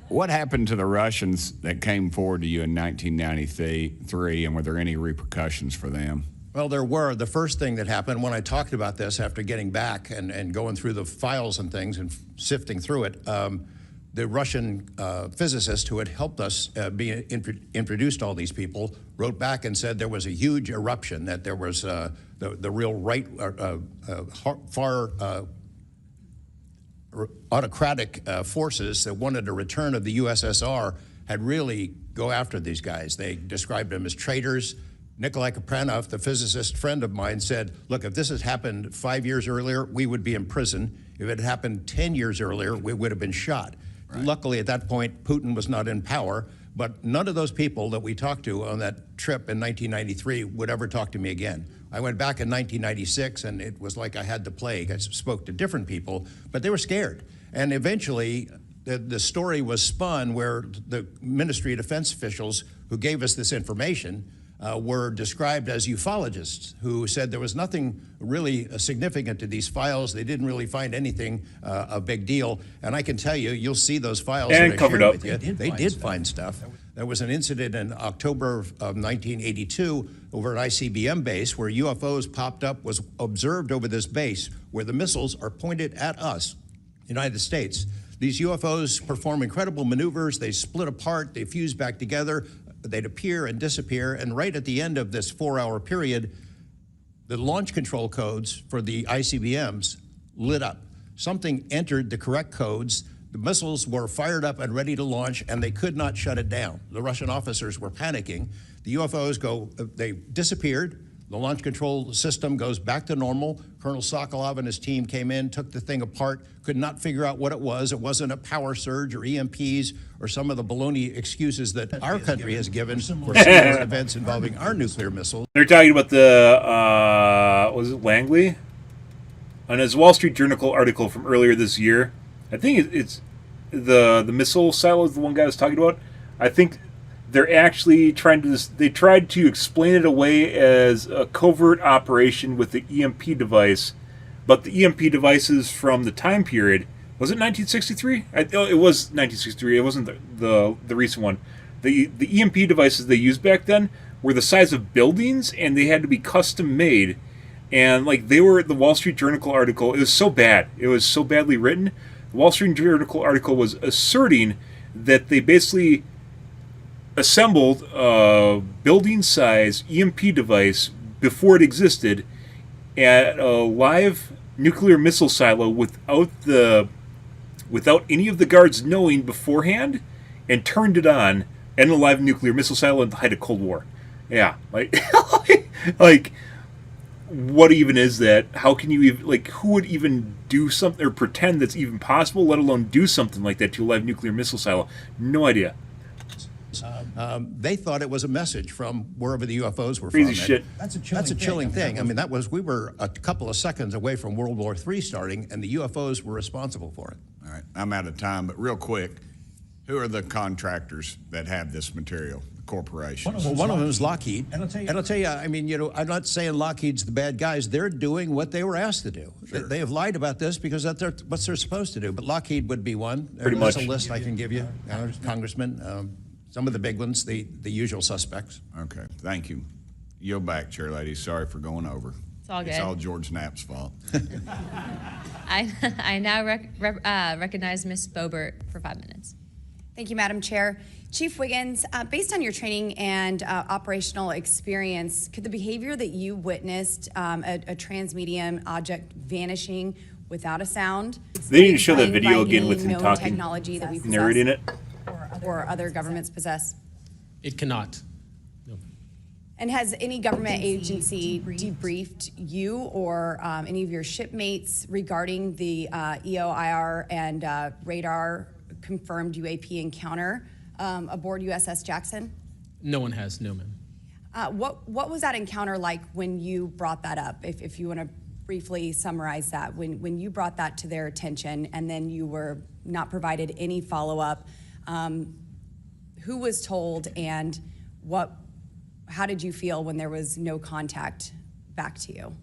What happened to the Russians that came forward to you in 1993, and were there any repercussions for them? Well, there were. The first thing that happened when I talked about this after getting back and going through the files and things and sifting through it, the Russian physicist who had helped us be introduced to all these people wrote back and said there was a huge eruption, that there was the real right, far autocratic forces that wanted a return of the USSR had really go after these guys. They described them as traitors. Nikolai Kapranov, the physicist friend of mine, said, look, if this had happened 5 years earlier, we would be in prison. If it had happened 10 years earlier, we would have been shot. Right. Luckily, at that point, Putin was not in power, but none of those people that we talked to on that trip in 1993 would ever talk to me again. I went back in 1996, and it was like I had the plague. I spoke to different people, but they were scared. And eventually, the story was spun where the Ministry of Defense officials who gave us this information were described as ufologists who said there was nothing really significant to these files. They didn't really find anything a big deal. And I can tell you, you'll see those files And that I covered shared up. with you. They did find stuff. There was an incident in October of 1982 over at ICBM base where UFOs popped up, was observed over this base where the missiles are pointed at us, United States. These UFOs perform incredible maneuvers. They split apart, they fuse back together. They'd appear and disappear, and right at the end of this 4-hour period, the launch control codes for the ICBMs lit up. Something entered the correct codes. The missiles were fired up and ready to launch, and they could not shut it down. The Russian officers were panicking. The UFOs they disappeared. The launch control system goes back to normal. Colonel Sokolov and his team came in, took the thing apart, could not figure out what it was. It wasn't a power surge or EMPs or some of the baloney excuses that our country has given for similar events involving our nuclear missiles. They're talking about the, was it Langley? On his Wall Street Journal article from earlier this year, I think it's the missile silos, the one guy was talking about. I think they're actually they tried to explain it away as a covert operation with the EMP device, but the EMP devices from the time period, was it 1963? It was 1963. It wasn't the recent one. The EMP devices they used back then were the size of buildings, and they had to be custom made. And like they were, the Wall Street Journal article, it was so bad. It was so badly written. The Wall Street Journal article was asserting that they basically assembled a building-size EMP device before it existed at a live nuclear missile silo without any of the guards knowing beforehand, and turned it on in a live nuclear missile silo in the height of Cold War. Yeah, like what even is that? How can you even, like, who would even do something or pretend that's even possible, let alone do something like that to a live nuclear missile silo? No idea. They thought it was a message from wherever the UFOs were Crazy from. shit. That's a chilling thing. I mean, we were a couple of seconds away from World War III starting, and the UFOs were responsible for it. All right, I'm out of time, but real quick, who are the contractors that have this material? The corporations. Well, one of them is Lockheed. And I'll tell you, I mean, I'm not saying Lockheed's the bad guys. They're doing what they were asked to do. Sure. They have lied about this because that's what they're supposed to do. But Lockheed would be one. Pretty There's much. a list I can give you, Congressman. Some of the big ones, the usual suspects. Okay, thank you. Yield back, chair lady. Sorry for going over. It's all good. It's all George Knapp's fault. I now recognize Ms. Boebert for 5 minutes. Thank you, Madam Chair. Chief Wiggins, based on your training and operational experience, could the behavior that you witnessed, a transmedium object vanishing without a sound, They need to show that video again with him known talking, technology that we possess narrating it. or other governments possess? It cannot. No. And has any government agency debriefed you or any of your shipmates regarding the EOIR and radar confirmed UAP encounter aboard USS Jackson? No one has, no, ma'am. What was that encounter like when you brought that up? If you want to briefly summarize that, when you brought that to their attention and then you were not provided any follow-up, who was told and how did you feel when there was no contact back to you?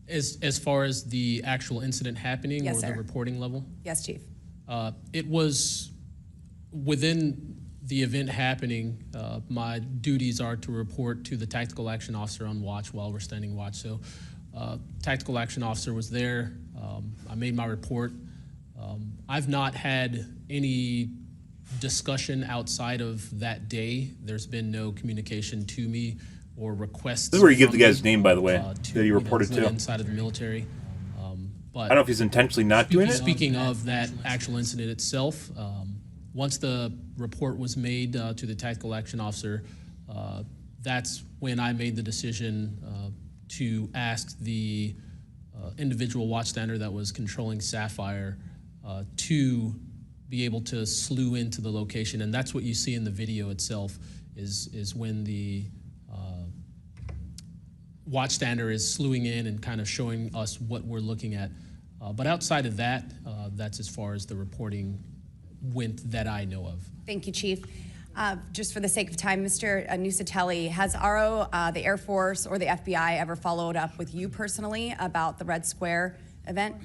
As far as the actual incident happening, Yes, or sir. the reporting level? Yes, Chief. It was within the event happening. My duties are to report to the tactical action officer on watch while we're standing watch. So tactical action officer was there. I made my report. I've not had any discussion outside of that day. There's been no communication to me or requests. This is where you give from the guy's me, name, by the way, to, that he reported to. inside of the military. But I don't know if he's intentionally not doing it. Speaking of that actual incident itself, once the report was made to the tactical action officer, that's when I made the decision to ask the individual watchstander that was controlling Sapphire to be able to slew into the location. And that's what you see in the video itself, is when the watchstander is slewing in and kind of showing us what we're looking at. But outside of that, that's as far as the reporting went that I know of. Thank you, Chief. Just for the sake of time, Mr. Nusatelli, has RO, the Air Force, or the FBI ever followed up with you personally about the Red Square event?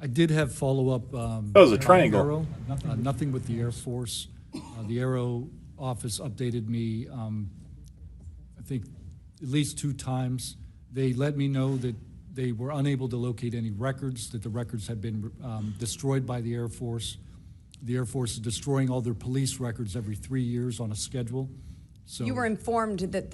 I did have follow-up. That was a triangle. Aero, nothing with the Air Force. The Aero office updated me, I think, at least 2 times. They let me know that they were unable to locate any records, that the records had been destroyed by the Air Force. The Air Force is destroying all their police records every 3 years on a schedule. So You were informed that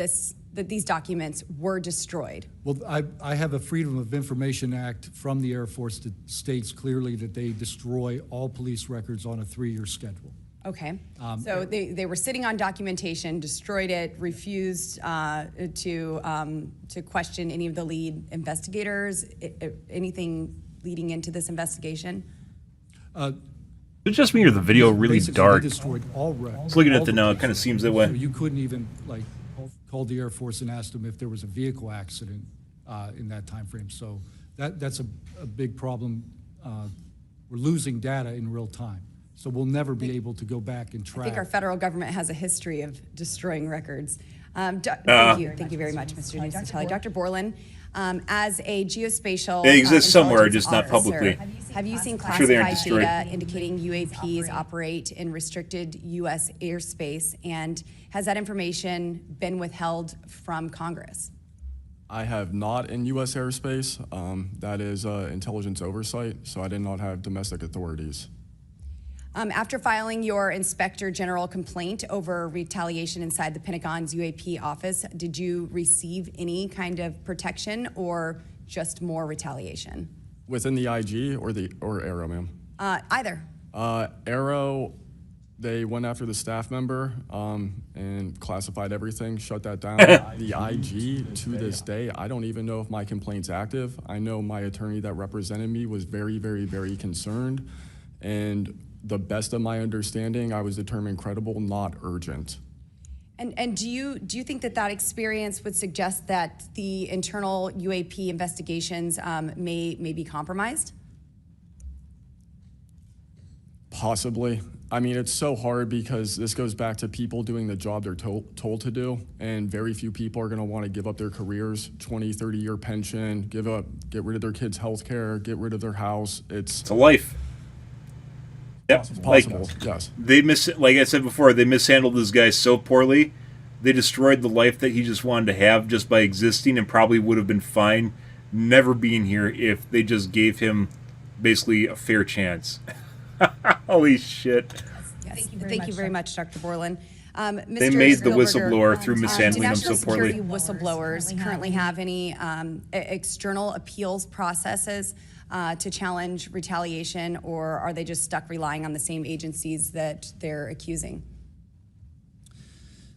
that these documents were destroyed? Well, I have a Freedom of Information Act from the Air Force that states clearly that they destroy all police records on a 3-year schedule. Okay, so they were sitting on documentation, destroyed it, refused to question any of the lead investigators, anything leading into this investigation? It's just me or the video really Basically, dark. They destroyed all records. I was looking at it now, it kind of seems that way. So you couldn't even call the Air Force and ask them if there was a vehicle accident in that time frame. So that's a big problem. We're losing data in real time. So we'll never be able to go back and track. I think our federal government has a history of destroying records. Thank you very much, Mr. Nusatelli. Dr. Borland, as a geospatial They exist somewhere, intelligence just not publicly. officer, have you seen I'm sure they aren't classified destroyed. data indicating UAPs operate in restricted U.S. airspace? And has that information been withheld from Congress? I have not in U.S. airspace. That is intelligence oversight, so I did not have domestic authorities. After filing your Inspector General complaint over retaliation inside the Pentagon's UAP office, did you receive any kind of protection or just more retaliation? Within the IG or Arrow, ma'am? Either. Arrow, they went after the staff member and classified everything, shut that down. The IG, to this day, I don't even know if my complaint's active. I know my attorney that represented me was very, very, very concerned. And the best of my understanding, I was determined credible, not urgent. And do you think that experience would suggest that the internal UAP investigations may be compromised? Possibly. I mean, it's so hard because this goes back to people doing the job they're told to do, and very few people are going to want to give up their careers, 20, 30-year pension, get rid of their kids' health care, get rid of their house. It's a life. Yeah, possible. Yes. Like I said before, they mishandled this guy so poorly. They destroyed the life that he just wanted to have just by existing, and probably would have been fine never being here if they just gave him basically a fair chance. Holy shit. Yes. Thank you very much, Dr. Borland. They made the whistleblower through mishandling him so poorly. Do national security whistleblowers currently have any external appeals processes to challenge retaliation, or are they just stuck relying on the same agencies that they're accusing?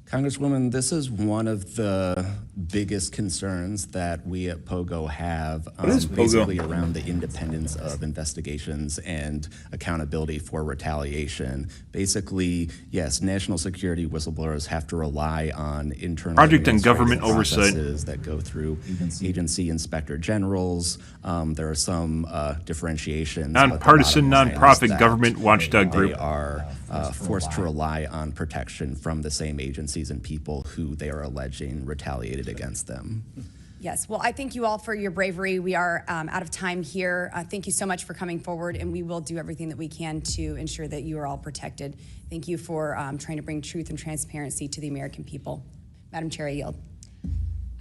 Congresswoman, this is one of the biggest concerns that we at POGO have, basically around the independence of investigations and accountability for retaliation. Basically, yes, national security whistleblowers have to rely on internal project and government oversight that go through agency inspector generals. There are some differentiations. Nonpartisan, nonprofit government watchdog group. They are forced to rely on protection from the same agencies and people who they are alleging retaliated against them. Yes, well, I thank you all for your bravery. We are out of time here. Thank you so much for coming forward, and we will do everything that we can to ensure that you are all protected. Thank you for trying to bring truth and transparency to the American people. Madam Chair, I yield.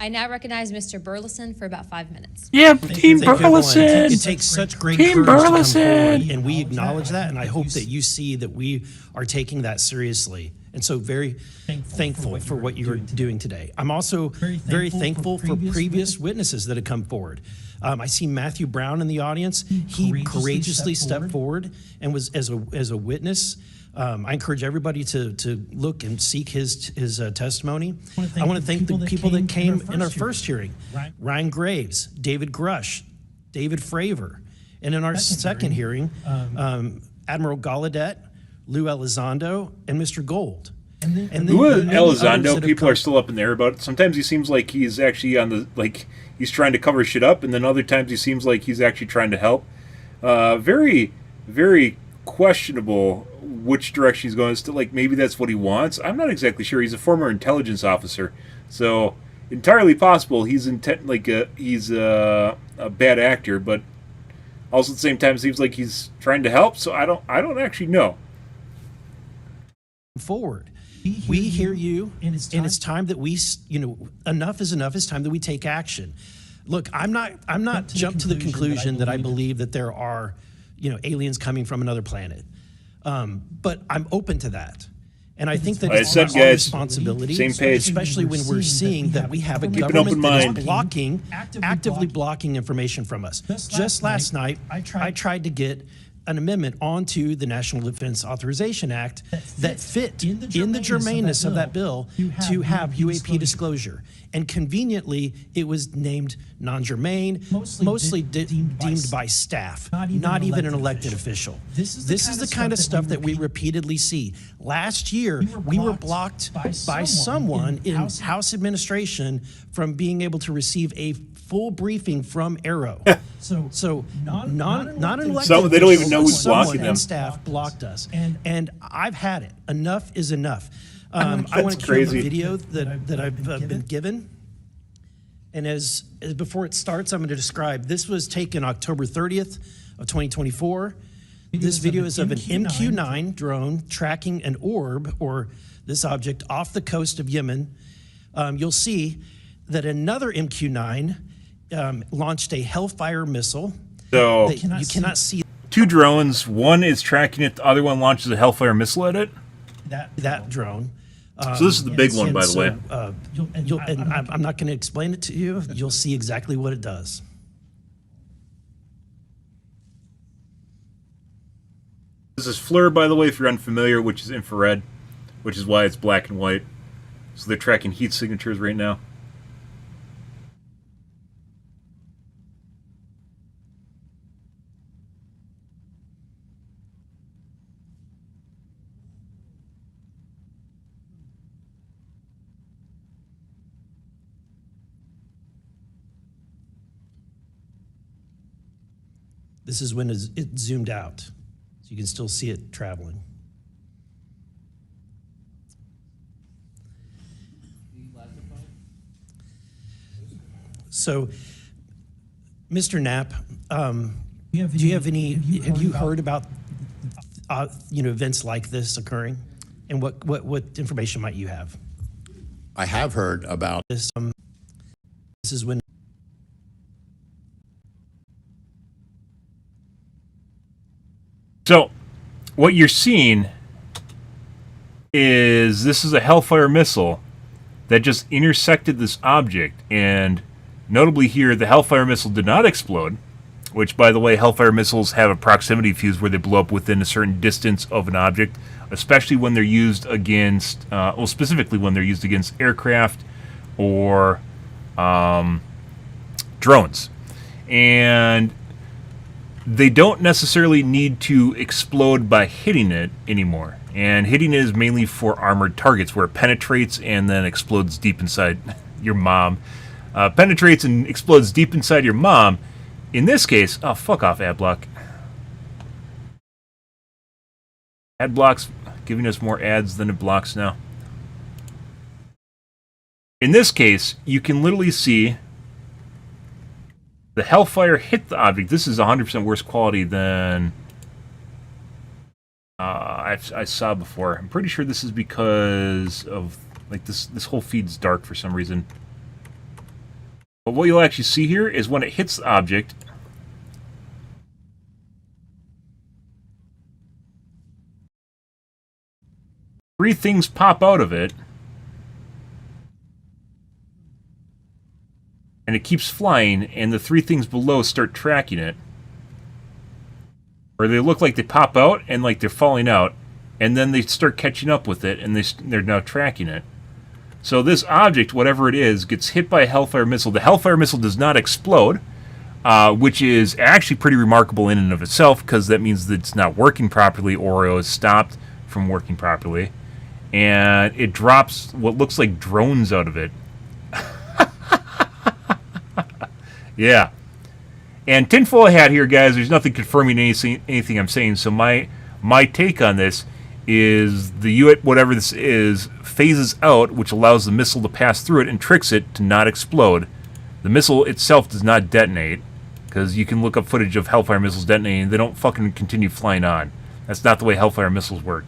I now recognize Mr. Burleson for about 5 minutes. Yeah, Team Burleson. It takes such great courage to come forward, and we acknowledge that, and I hope that you see that we are taking that seriously. And so very thankful for what you're doing today. I'm also very thankful for previous witnesses that have come forward. I see Matthew Brown in the audience. He courageously stepped forward and was as a witness. I encourage everybody to look and seek his testimony. I want to thank the people that came in our first hearing. Ryan Graves, David Grush, David Fravor. And in our second hearing, Admiral Gallaudet, Lou Elizondo, and Mr. Gold. Lou Elizondo, people are still up in the air about it. Sometimes he seems like he's actually on the, he's trying to cover shit up, and then other times he seems like he's actually trying to help. Very, very questionable which direction he's going. Still, maybe that's what he wants. I'm not exactly sure. He's a former intelligence officer, so entirely possible he's he's a bad actor, but also at the same time it seems like he's trying to help. So I don't actually know. Forward. We hear you, and it's time that we, enough is enough. It's time that we take action. Look, I'm not jumped to the conclusion that I believe that there are, aliens coming from another planet. But I'm open to that. And I think that Like I it's said, our guys, responsibility, same page. especially when we're seeing that we have a an government open that mind. is blocking, actively blocking information from us. Just last night, I tried to get an amendment onto the National Defense Authorization Act that fit in the germaneness of that bill to have UAP disclosure. And conveniently, it was named non-germane, mostly deemed by staff, not even an elected official. This is the kind of stuff that we repeatedly see. Last year, we were blocked by someone in House administration from being able to receive a full briefing from Arrow. So not an elected Some, they don't even know who's someone blocking in them. staff blocked us. And I've had it. Enough is enough. I want That's to cue the crazy. video that I've been given. And as before it starts, I'm going to describe. This was taken October 30th of 2024. This video is of an MQ-9 drone tracking an orb, or this object, off the coast of Yemen. You'll see that another MQ-9 launched a Hellfire missile. So that you cannot see. 2 drones. One is tracking it. The other one launches a Hellfire missile at it. That drone. So this is the big one, by the way. I'm not going to explain it to you. You'll see exactly what it does. This is FLIR, by the way, if you're unfamiliar, which is infrared, which is why it's black and white. So they're tracking heat signatures right now. This is when it zoomed out, so you can still see it traveling. So, Mr. Knapp, have you heard about events like this occurring, and what information might you have? I have heard about this. This is when. So, what you're seeing is this is a Hellfire missile that just intersected this object, and notably here, the Hellfire missile did not explode, which, by the way, Hellfire missiles have a proximity fuse where they blow up within a certain distance of an object, especially when they're used against, specifically when they're used against aircraft or drones. And they don't necessarily need to explode by hitting it anymore. And hitting it is mainly for armored targets, where it penetrates and then explodes deep inside your mom. Penetrates and explodes deep inside your mom. In this case, oh, fuck off, Adblock. Adblock's giving us more ads than it blocks now. In this case, you can literally see the Hellfire hit the object. This is 100% worse quality than I saw before. I'm pretty sure this is because of, like, this whole feed's dark for some reason. But what you'll actually see here is when it hits the object, three things pop out of it, and it keeps flying, and the 3 things below start tracking it. Or they look like they pop out and like they're falling out, and then they start catching up with it, and they're now tracking it. So this object, whatever it is, gets hit by a Hellfire missile. The Hellfire missile does not explode, which is actually pretty remarkable in and of itself, because that means that it's not working properly, or it was stopped from working properly. And it drops what looks like drones out of it. Yeah. And tinfoil hat here, guys. There's nothing confirming anything I'm saying. So my take on this is the UAP, whatever this is, phases out, which allows the missile to pass through it and tricks it to not explode. The missile itself does not detonate, because you can look up footage of Hellfire missiles detonating, and they don't fucking continue flying on. That's not the way Hellfire missiles work.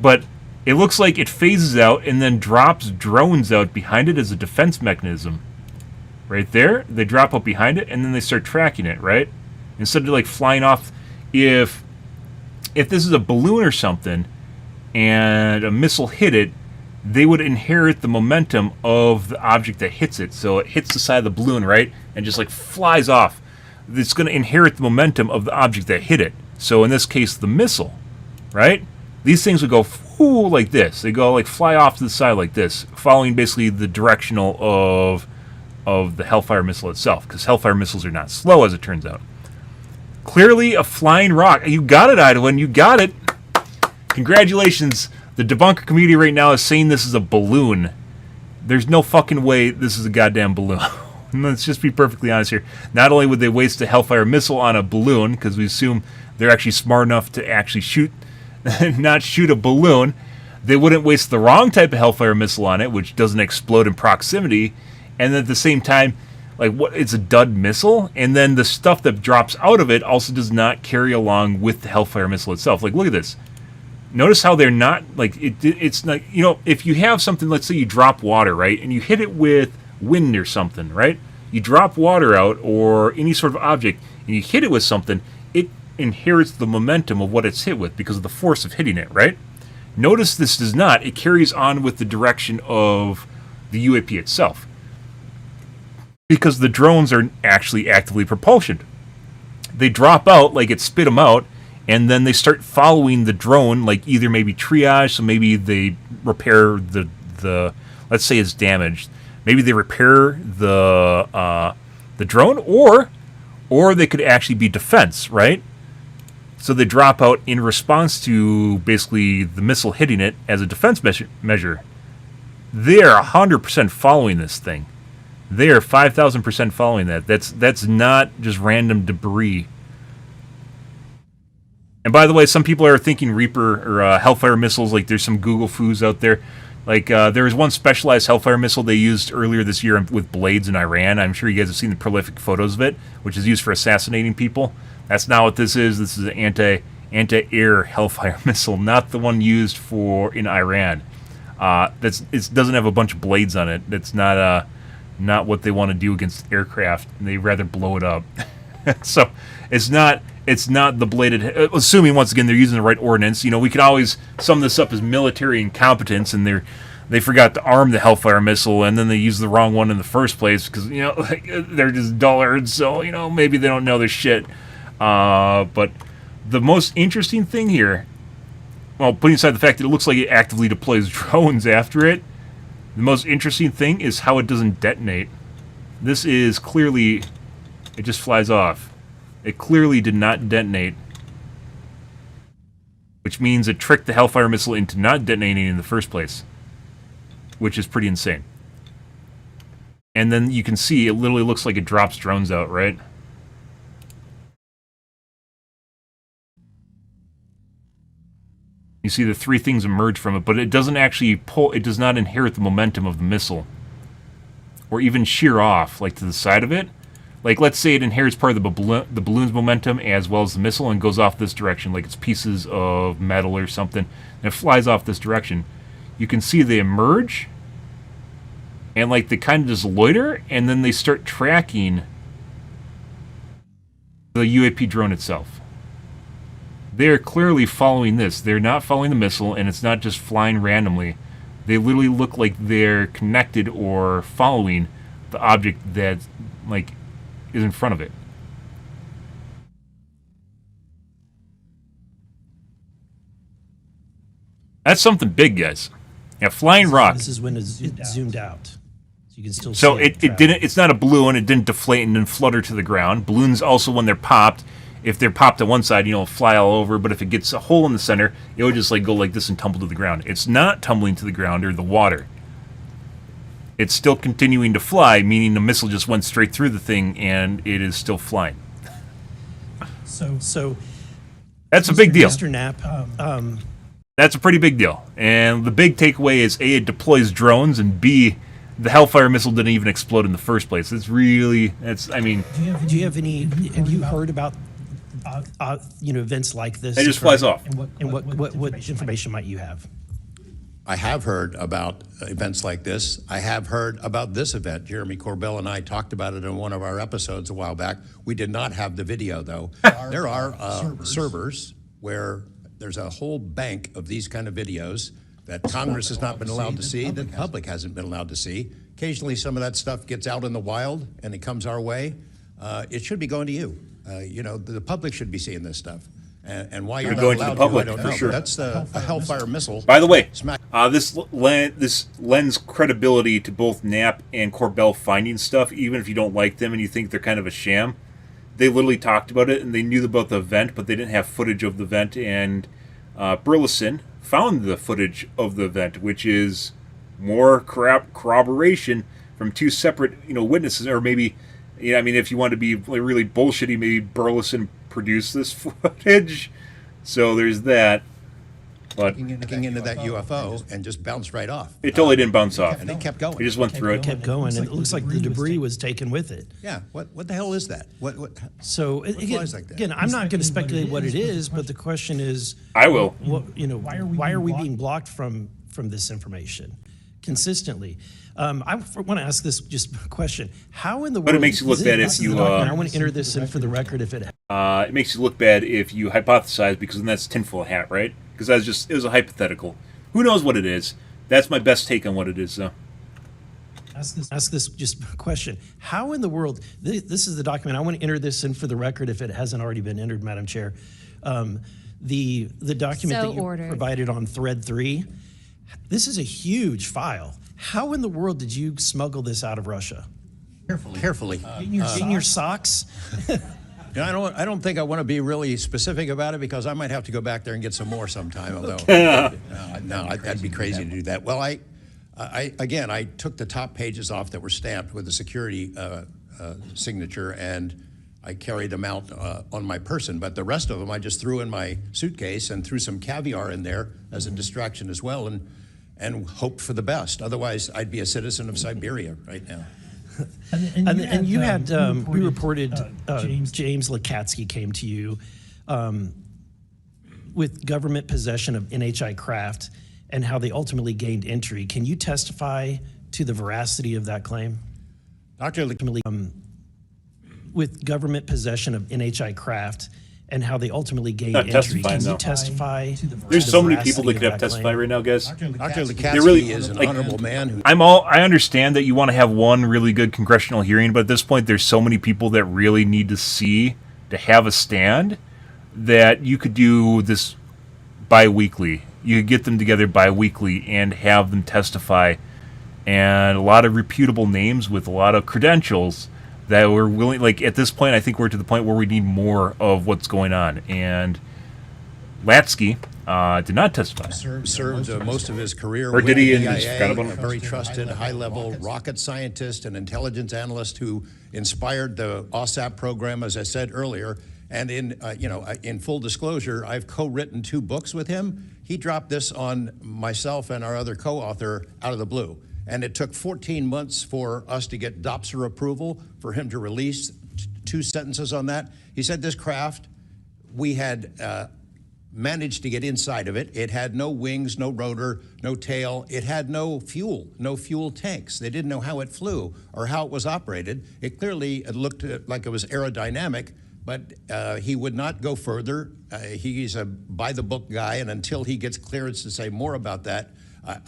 But it looks like it phases out and then drops drones out behind it as a defense mechanism. Right there, they drop up behind it, and then they start tracking it, right? Instead of like flying off, if this is a balloon or something, and a missile hit it, they would inherit the momentum of the object that hits it. So it hits the side of the balloon, right, and just like flies off. It's going to inherit the momentum of the object that hit it. So in this case, the missile, right? These things would go like this. They go like fly off to the side like this, following basically the directional of the Hellfire missile itself, because Hellfire missiles are not slow, as it turns out. Clearly a flying rock. You got it, Idwin. You got it. Congratulations. The debunker community right now is saying this is a balloon. There's no fucking way this is a goddamn balloon. Let's just be perfectly honest here. Not only would they waste a Hellfire missile on a balloon, because we assume they're actually smart enough to actually shoot, not shoot a balloon, they wouldn't waste the wrong type of Hellfire missile on it, which doesn't explode in proximity, and at the same time, like, what? It's a dud missile, and then the stuff that drops out of it also does not carry along with the Hellfire missile itself. Like, look at this. Notice how they're not, like, it's not, you know, if you have something, let's say you drop water, right, and you hit it with wind or something, right? You drop water out or any sort of object, and you hit it with something, it inherits the momentum of what it's hit with because of the force of hitting it, right? Notice this does not. It carries on with the direction of the UAP itself, because the drones are actually actively propulsioned. They drop out, like it spit them out, and then they start following the drone, like either maybe triage, so maybe they repair the let's say it's damaged. Maybe they repair the drone, or they could actually be defense, right? So they drop out in response to basically the missile hitting it as a defense measure. They are 100% following this thing. They are 5,000% following that. That's not just random debris. And by the way, some people are thinking Reaper or Hellfire missiles, like there's some Google foos out there. Like there was one specialized Hellfire missile they used earlier this year with blades in Iran. I'm sure you guys have seen the prolific photos of it, which is used for assassinating people. That's not what this is. This is an anti-air Hellfire missile, not the one used in Iran. It doesn't have a bunch of blades on it. That's not what they want to do against aircraft. They rather blow it up. So it's not the bladed. Assuming once again they're using the right ordnance. You know, we could always sum this up as military incompetence, and they forgot to arm the Hellfire missile, and then they used the wrong one in the first place because, you know, like, they're just dullards. So, you know, maybe they don't know their shit. But the most interesting thing here, well, putting aside the fact that it looks like it actively deploys drones after it, the most interesting thing is how it doesn't detonate. This is clearly, it just flies off. It clearly did not detonate, which means it tricked the Hellfire missile into not detonating in the first place, which is pretty insane. And then you can see it literally looks like it drops drones out, right? You see the three things emerge from it, but it doesn't actually pull, it does not inherit the momentum of the missile. Or even shear off, like to the side of it. Like, let's say it inherits part of the balloon's momentum as well as the missile and goes off this direction, like it's pieces of metal or something, and it flies off this direction. You can see they emerge, and like they kind of just loiter, and then they start tracking the UAP drone itself. They're clearly following this. They're not following the missile, and it's not just flying randomly. They literally look like they're connected or following the object that, like, is in front of it. That's something big, guys. Yeah, flying rock. This is when it's zoomed out. So you can still so see it didn't. It's not a balloon. It didn't deflate and then flutter to the ground. Balloons also, when they're popped, if they're popped to one side, you know, fly all over. But if it gets a hole in the center, it would just like go like this and tumble to the ground. It's not tumbling to the ground or the water. It's still continuing to fly, meaning the missile just went straight through the thing and it is still flying. So that's a big deal. Mr. Knapp, that's a pretty big deal. And the big takeaway is A, it deploys drones, and B, the Hellfire missile didn't even explode in the first place. It's really, I mean. Do you have you heard about events like this? It just flies off. And what information might you have? I have heard about events like this. I have heard about this event. Jeremy Corbell and I talked about it in one of our episodes a while back. We did not have the video, though. There are servers where there's a whole bank of these kind of videos that Congress has not been allowed to see, that the public hasn't been allowed to see. Occasionally, some of that stuff gets out in the wild, and it comes our way. It should be going to you. You know, the public should be seeing this stuff. And why you're not going to the allowed public, I don't for know. sure. That's a Hellfire missile. By the way, Smack. this lends credibility to both Knapp and Corbell finding stuff, even if you don't like them and you think they're kind of a sham. They literally talked about it, and they knew about the event, but they didn't have footage of the event. And Burleson found the footage of the event, which is more corroboration from two separate, witnesses, or maybe, I mean, if you want to be really bullshitty, maybe Burleson produced this footage. So there's that. But Looking into that UFO and just bounced right off. It totally didn't bounce off. And it kept going. It just went through it. Kept going, and it looks like the debris was taken with it. Yeah. What the hell is that? What So flies like that? again, I'm not going to speculate what it is, but the question is, I will. Why are we being blocked from this information consistently? I want to ask this just question: how in the world? But it makes you look bad if you. I want to enter this in for the record. If it. It makes you look bad if you hypothesize, because then that's tinfoil hat, right? Because it was a hypothetical. Who knows what it is? That's my best take on what it is, though. Ask this just question: how in the world? This is the document. I want to enter this in for the record if it hasn't already been entered, Madam Chair. The document So that you ordered. provided on thread 3. This is a huge file. How in the world did you smuggle this out of Russia? Carefully. In your socks? I don't think I want to be really specific about it, because I might have to go back there and get some more sometime. Although, that'd be crazy to do that. Well, I took the top pages off that were stamped with a security signature, and I carried them out on my person. But the rest of them, I just threw in my suitcase and threw some caviar in there as a distraction as well, and hoped for the best. Otherwise, I'd be a citizen of Siberia right now. And you had, we reported James Lakatsky came to you with government possession of NHI craft and how they ultimately gained entry. Can you testify to the veracity of that claim? Dr. With government possession of NHI craft and how they ultimately gained Not entry. testifying, Can you though. testify? There's so many people that could have testified right now, guys. Dr. Lakatsky is an honorable man who. I understand that you want to have one really good congressional hearing, but at this point, there's so many people that really need to have a stand, that you could do this bi-weekly. You could get them together bi-weekly and have them testify, and a lot of reputable names with a lot of credentials that we're willing. Like, at this point, I think we're to the point where we need more of what's going on. And Latsky did not testify. Served most of his career Or did he with in the his CIA, Scotland? a very trusted, high-level rocket scientist and intelligence analyst who inspired the OSAP program, as I said earlier. And in full disclosure, I've co-written 2 books with him. He dropped this on myself and our other co-author out of the blue. And it took 14 months for us to get DOPSR approval for him to release 2 sentences on that. He said this craft, we had managed to get inside of it. It had no wings, no rotor, no tail. It had no fuel tanks. They didn't know how it flew or how it was operated. It clearly looked like it was aerodynamic, but he would not go further. He's a by-the-book guy, and until he gets clearance to say more about that,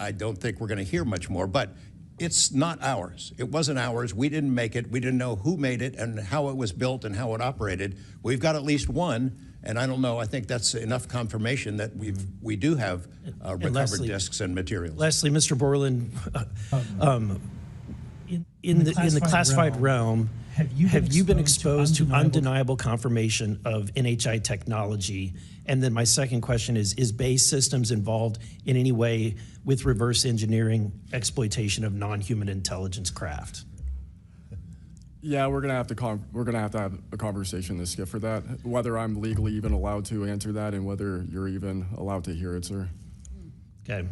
I don't think we're going to hear much more. But it's not ours. It wasn't ours. We didn't make it. We didn't know who made it and how it was built and how it operated. We've got at least one, and I don't know. I think that's enough confirmation that we do have recovered discs and materials. Lastly, Mr. Borland, in the classified realm, have you been exposed to undeniable confirmation of NHI technology? And then my second question is Base Systems involved in any way with reverse engineering exploitation of non-human intelligence craft? Yeah, we're gonna have to have a conversation this skip for that. Whether I'm legally even allowed to answer that, and whether you're even allowed to hear it, sir. Okay.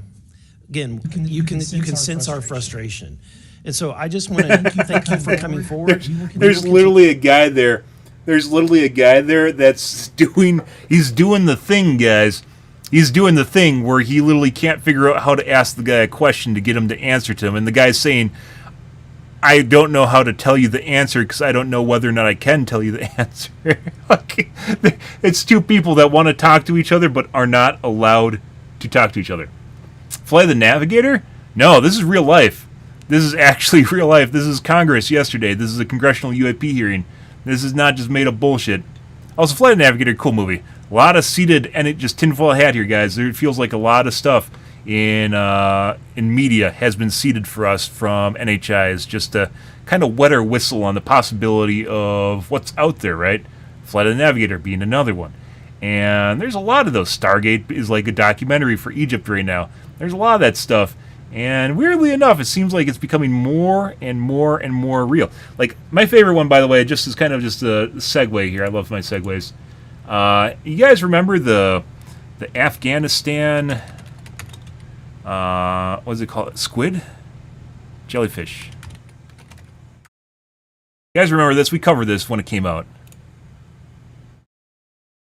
Again, you can sense our frustration. And so I just want to thank you for coming forward. There's literally a guy there. There's literally a guy there that's he's doing the thing, guys. He's doing the thing where he literally can't figure out how to ask the guy a question to get him to answer to him. And the guy's saying, I don't know how to tell you the answer because I don't know whether or not I can tell you the answer. Like, it's two people that want to talk to each other but are not allowed to talk to each other. Fly the Navigator? No, this is real life. This is actually real life. This is Congress yesterday. This is a Congressional UAP hearing. This is not just made up bullshit. Also, Fly the Navigator, cool movie. A lot of seated, and it just tinfoil hat here, guys. It feels like a lot of stuff in media has been seeded for us from NHIs just to kind of wet our whistle on the possibility of what's out there, right? Flight of the Navigator being another one. And there's a lot of those. Stargate is like a documentary for Egypt right now. There's a lot of that stuff. And weirdly enough, it seems like it's becoming more and more and more real. Like, my favorite one, by the way, just is kind of just a segue here. I love my segues. You guys remember the Afghanistan... what is it called? Squid? Jellyfish. You guys remember this? We covered this when it came out.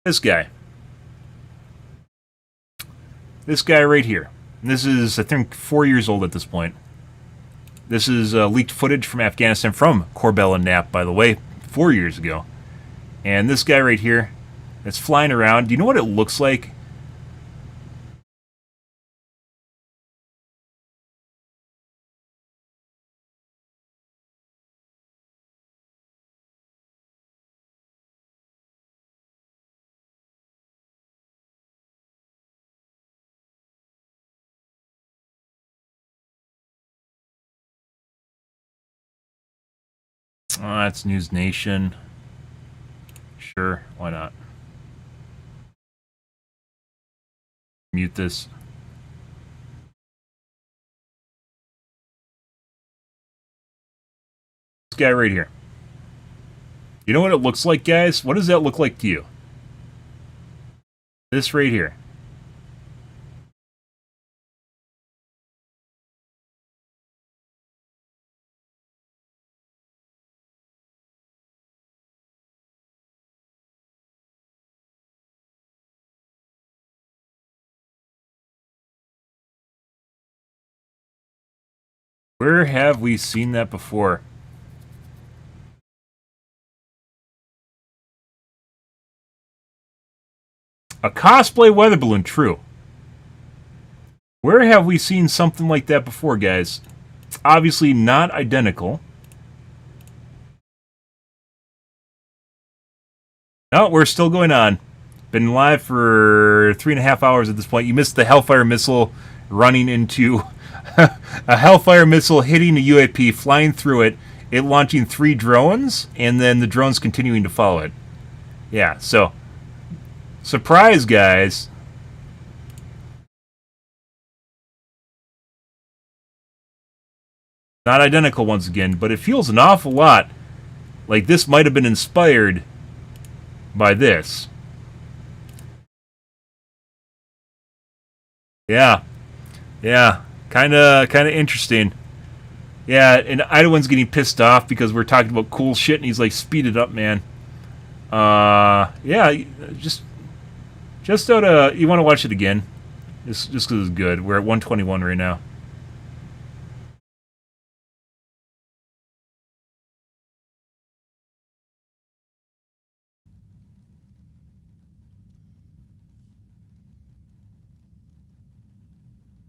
This guy. This guy right here. This is, I think, 4 years old at this point. This is leaked footage from Afghanistan from Corbell and Knapp, by the way, 4 years ago. And this guy right here that's flying around, do you know what it looks like? Oh, that's News Nation. Sure, why not? Mute this. This guy right here. You know what it looks like, guys? What does that look like to you? This right here. Where have we seen that before? A cosplay weather balloon, true. Where have we seen something like that before, guys? It's obviously not identical. No, we're still going on. Been live for 3.5 hours at this point. You missed the Hellfire missile running into... a Hellfire missile hitting a UAP, flying through it, it launching 3 drones, and then the drones continuing to follow it. Yeah, so... surprise, guys. Not identical once again, but it feels an awful lot like this might have been inspired by this. Yeah. Yeah. Kind of interesting. Yeah, and Idawan's getting pissed off because we're talking about cool shit, and he's like, speed it up, man. Yeah, just out of... you want to watch it again. Just because it's good. We're at 121 right now.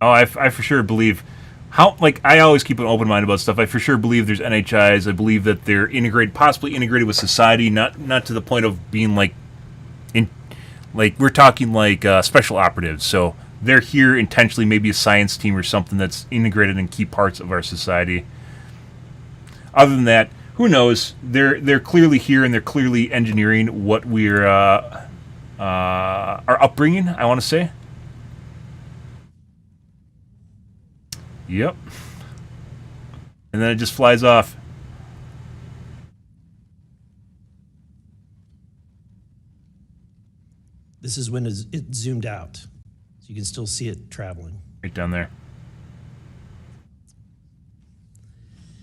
Oh, I for sure believe... how, like, I always keep an open mind about stuff. I for sure believe there's NHIs. I believe that they're integrated, possibly integrated with society, not to the point of being like, like we're talking like special operatives. So they're here intentionally, maybe a science team or something that's integrated in key parts of our society. Other than that, who knows? They're clearly here and they're clearly engineering what we're our upbringing, I want to say. Yep. And then it just flies off. This is when it zoomed out. So you can still see it traveling. Right down there.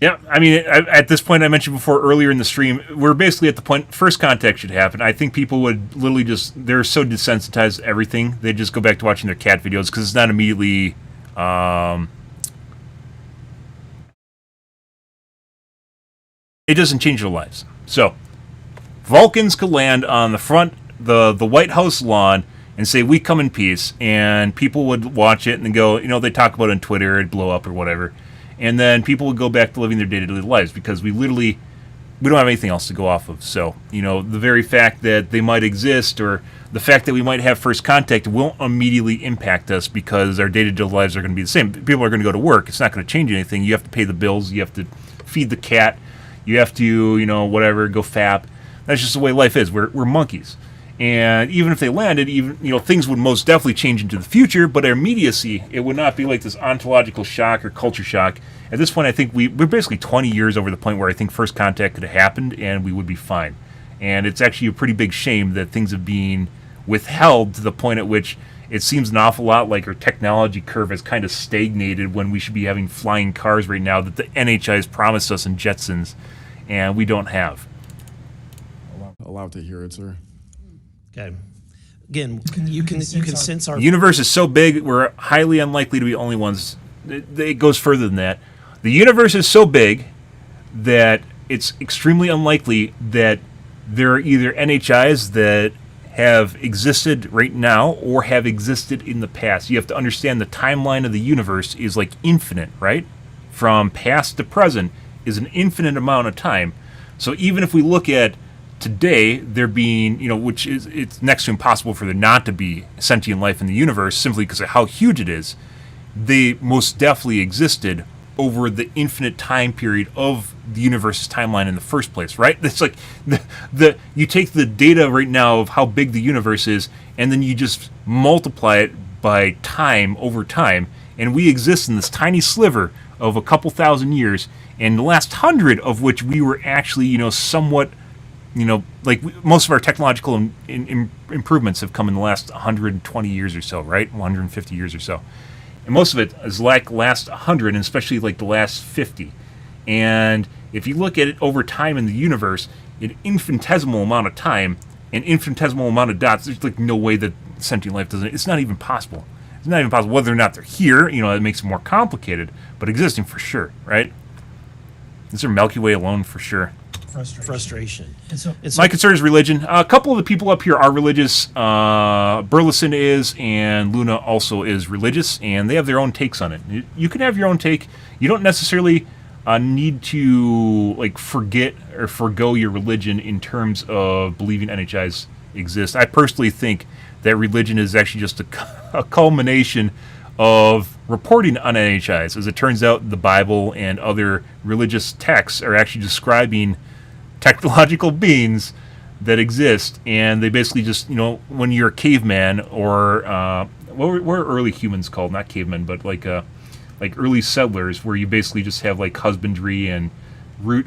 Yeah, I mean, at this point, I mentioned before earlier in the stream, we're basically at the point first contact should happen. I think people would literally just, they're so desensitized to everything, they just go back to watching their cat videos because it's not immediately... it doesn't change their lives. So Vulcans could land on the front, the White House lawn and say, we come in peace, and people would watch it and go, they talk about it on Twitter, it'd blow up or whatever, and then people would go back to living their day-to-day lives because we don't have anything else to go off of. So, the very fact that they might exist or the fact that we might have first contact won't immediately impact us because our day-to-day lives are going to be the same. People are going to go to work. It's not going to change anything. You have to pay the bills. You have to feed the cat. You have to, whatever, go fap. That's just the way life is. We're monkeys. And even if they landed, things would most definitely change into the future, but our immediacy, it would not be like this ontological shock or culture shock. At this point, I think we're basically 20 years over the point where I think first contact could have happened and we would be fine. And it's actually a pretty big shame that things have been withheld to the point at which it seems an awful lot like our technology curve has kind of stagnated when we should be having flying cars right now that the NHI has promised us in Jetsons, and we don't have. Allowed to hear it, sir. Okay. Again, you can sense our... The universe is so big, we're highly unlikely to be the only ones. It goes further than that. The universe is so big that it's extremely unlikely that there are either NHIs that have existed right now or have existed in the past. You have to understand the timeline of the universe is like infinite, right? From past to present is an infinite amount of time. So even if we look at today, there being, which is, it's next to impossible for there not to be sentient life in the universe simply because of how huge it is, they most definitely existed over the infinite time period of the universe's timeline in the first place, right? It's like you take the data right now of how big the universe is, and then you just multiply it by time over time, and we exist in this tiny sliver of a couple thousand years, and the last 100 of which we were actually, somewhat, most of our technological improvements have come in the last 120 years or so, right? 150 years or so. And most of it is like last 100, and especially like the last 50. And if you look at it over time in the universe, an infinitesimal amount of time, an infinitesimal amount of dots, there's like no way that sentient life doesn't, it's not even possible. It's not even possible. Whether or not they're here, it makes it more complicated, but existing for sure, right? Is there Milky Way alone for sure? Frustration. My concern is religion. A couple of the people up here are religious. Burleson is, and Luna also is religious, and they have their own takes on it. You can have your own take. You don't necessarily need to forget or forgo your religion in terms of believing NHIs exist. I personally think that religion is actually just a culmination of reporting on NHIs. As it turns out, the Bible and other religious texts are actually describing technological beings that exist, and they basically just, when you're a caveman or what were early humans called? Not cavemen, but like early settlers, where you basically just have like husbandry and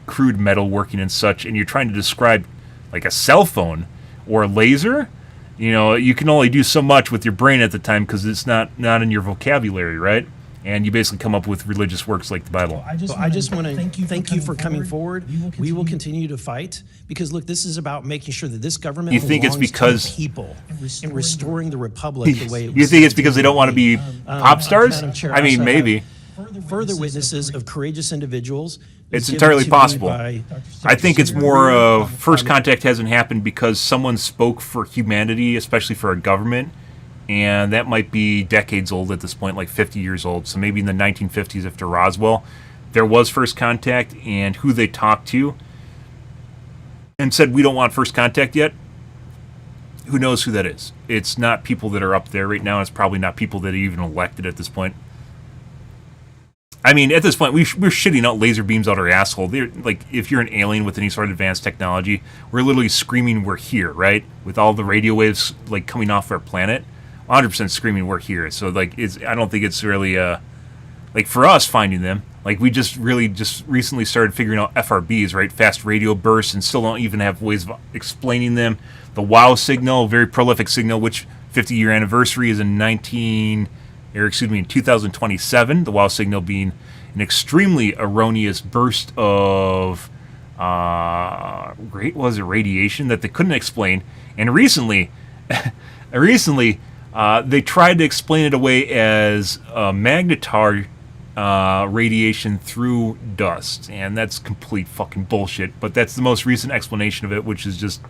crude metal working and such, and you're trying to describe like a cell phone or a laser. You can only do so much with your brain at the time because it's not in your vocabulary, right? And you basically come up with religious works like the Bible. I just want to thank you for coming forward. We will continue to fight because, look, this is about making sure that this government belongs to the people and restoring the republic the way it was. You think it's because they don't want to be pop stars? Madam Chair, I mean, maybe. Further witnesses of courageous individuals. It's entirely possible. I think it's more of first contact hasn't happened because someone spoke for humanity, especially for a government. And that might be decades old at this point, like 50 years old. So maybe in the 1950s after Roswell, there was first contact, and who they talked to and said, we don't want first contact yet. Who knows who that is? It's not people that are up there right now. It's probably not people that are even elected at this point. I mean, at this point, we're shitting out laser beams out our asshole. Like, if you're an alien with any sort of advanced technology, we're literally screaming we're here, right? With all the radio waves like coming off our planet. 100% screaming we're here. So like I don't think it's really like for us finding them, like we just recently started figuring out FRBs, right? Fast radio bursts, and still don't even have ways of explaining them. The WOW signal, very prolific signal, which 50-year anniversary is in 2027. The WOW signal being an extremely erroneous burst of radiation that they couldn't explain. And recently they tried to explain it away as a magnetard radiation through dust, and that's complete fucking bullshit. But that's the most recent explanation of it, which is just,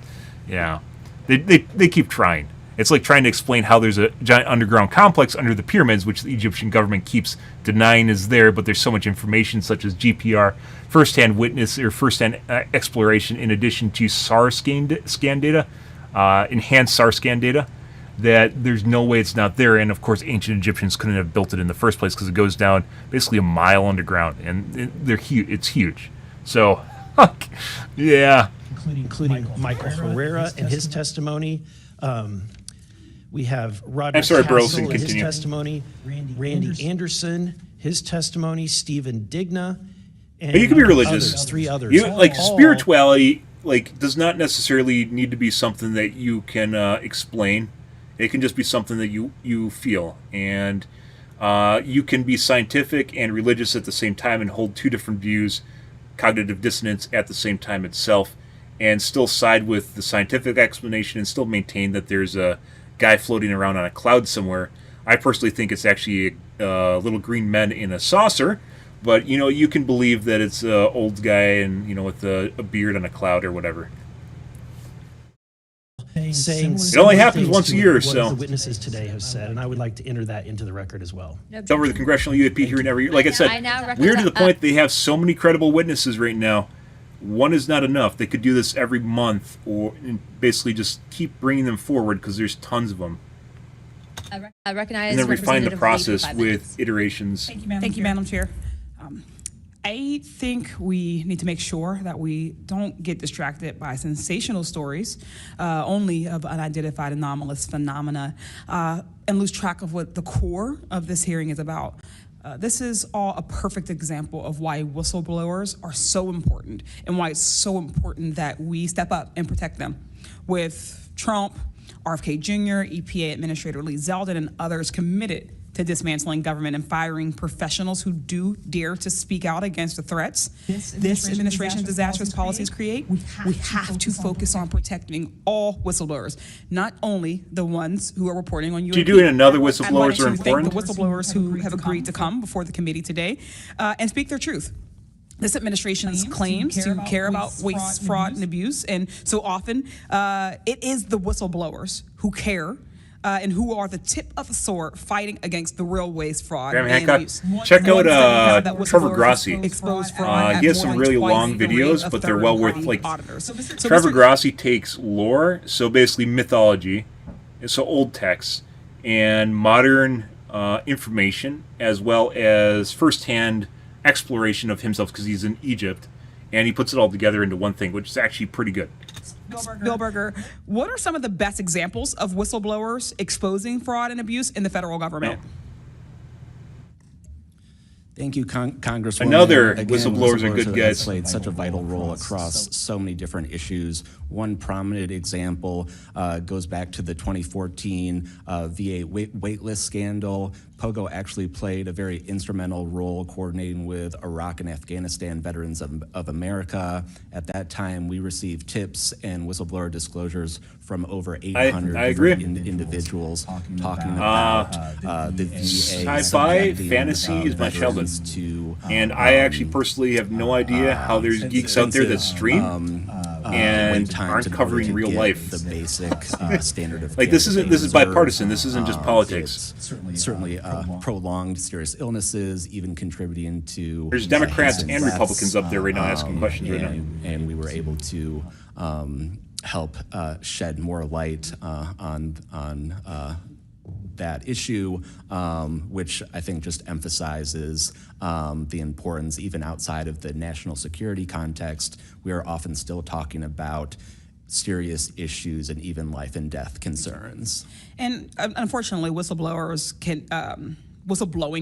yeah, they keep trying. It's like trying to explain how there's a giant underground complex under the pyramids, which the Egyptian government keeps denying is there, but there's so much information such as GPR, first-hand witness or first-hand exploration, in addition to SAR scan data, enhanced SAR scan data, that there's no way it's not there. And of course, ancient Egyptians couldn't have built it in the first place because it goes down basically a mile underground, and they're huge. It's huge. So, yeah. Including Michael Herrera and his testimony. We have Roger I'm sorry, Burleson, Castle and his continue. testimony, Randy Anderson, his testimony, Stephen Digna, and But you can be religious. Three others. You, like, all- spirituality, like, does not necessarily need to be something that you can explain. It can just be something that you feel, and you can be scientific and religious at the same time and hold two different views, cognitive dissonance at the same time itself, and still side with the scientific explanation and still maintain that there's a guy floating around on a cloud somewhere. I personally think it's actually little green men in a saucer, but you can believe that it's an old guy and with a beard on a cloud or whatever. Saying it only happens once a to year, what so the witnesses today have said, and I would like to enter that into the record as well. it's over the Congressional UAP hearing every year. Like I said, I now recommend we're to the that- point they have so many credible witnesses right now. One is not enough. They could do this every month, or basically just keep bringing them forward because there's tons of them, I recognize and then refine the Representative Lee for process 5 with minutes. iterations. Thank you, Madam Chair. I think we need to make sure that we don't get distracted by sensational stories only of unidentified anomalous phenomena and lose track of what the core of this hearing is about. This is all a perfect example of why whistleblowers are so important and why it's so important that we step up and protect them. With Trump, RFK Jr., EPA Administrator Lee Zeldin, and others committed to dismantling government and firing professionals who do dare to speak out against the threats this administration's disastrous policies create, we have to focus on protecting all whistleblowers, not only the ones who are reporting on UAP. Do you do another I whistleblowers wanted are to thank important? the whistleblowers who have agreed to come before the committee today and speak their truth. This administration's claims to care about waste, fraud, and abuse, and so often it is the whistleblowers who care and who are the tip of the sword fighting against the real waste, fraud, Graham and Hancock, abuse. check out That Trevor whistleblowers Grossi. expose fraud He has at some more really than twice long the rate videos, of but they're well worth, third-party like, auditors. So Trevor Mr. Grossi takes lore, so basically mythology, so old texts, and modern information, as well as first-hand exploration of himself, because he's in Egypt, and he puts it all together into one thing, which is actually pretty good. Bill Berger, what are some of the best examples of whistleblowers exposing fraud and abuse in the federal government? Thank you, Congresswoman. Another Again, whistleblowers are good have guys. played such a vital role across so many different issues. One prominent example goes back to the 2014 VA waitlist scandal. Pogo actually played a very instrumental role coordinating with Iraq and Afghanistan Veterans of America. At that time, we received tips and whistleblower disclosures from over 800 I agree. different individuals talking about the VA. Sci-fi, fantasy is my childhood. And I actually personally have no idea how there's geeks out there that stream and aren't covering real life. The basic standard of like care this that they is deserve. bipartisan. This isn't just politics. It's certainly prolonged serious illnesses, even contributing to. There's Democrats and deaths, Republicans up there right now asking questions right now. And we were able to help shed more light on that issue, which I think just emphasizes the importance, even outside of the national security context. We are often still talking about serious issues and even life and death concerns. And unfortunately, whistleblowing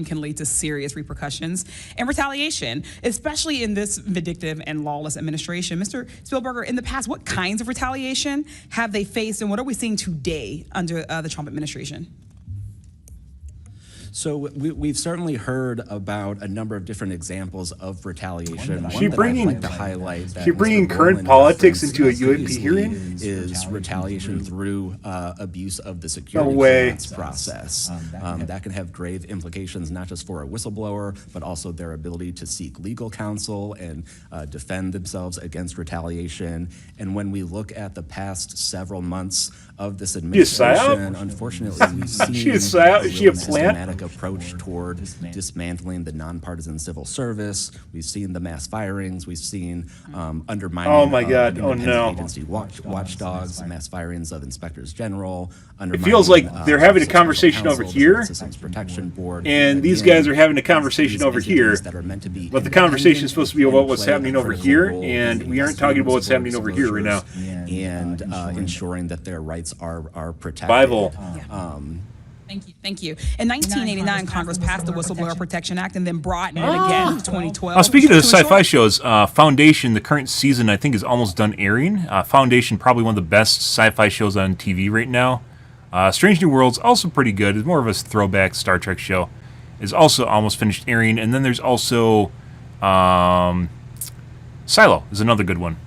can lead to serious repercussions and retaliation, especially in this vindictive and lawless administration. Mr. Spielberger, in the past, what kinds of retaliation have they faced, and what are we seeing today under the Trump administration? So we've certainly heard about a number of different examples of retaliation. She bringing I'd like to highlight that she bringing Mr. current Borland politics referenced into a UAP previously hearing is retaliation through abuse of the security No way. clearance process. That can have grave implications not just for a whistleblower, but also their ability to seek legal counsel and defend themselves against retaliation. And when we look at the past several months of this administration, unfortunately, we've seen She a psyop? Is she a real plant? systematic approach toward dismantling the nonpartisan civil service. We've seen the mass firings. We've seen undermining Oh my God. of Oh independent no. agency watchdogs, mass firings of inspectors general. It feels like they're having a special conversation over counsel, the here, Systems Protection Board, and these again, guys are having a conversation these over here. entities that are meant to be But the conversation is supposed to be about and what's play happening a over critical here, role and in we aren't talking about what's happening over here right now. and ensuring that their rights are protected. Bible. Thank you. In 1989, Congress passed the Whistleblower Protection Act and then broadened it again in 2012. Speaking of to ensure- sci-fi shows, Foundation, the current season, I think, is almost done airing. Foundation, probably one of the best sci-fi shows on TV right now. Strange New Worlds, also pretty good. It's more of a throwback Star Trek show. Is also almost finished airing. And then there's also Silo is another good one.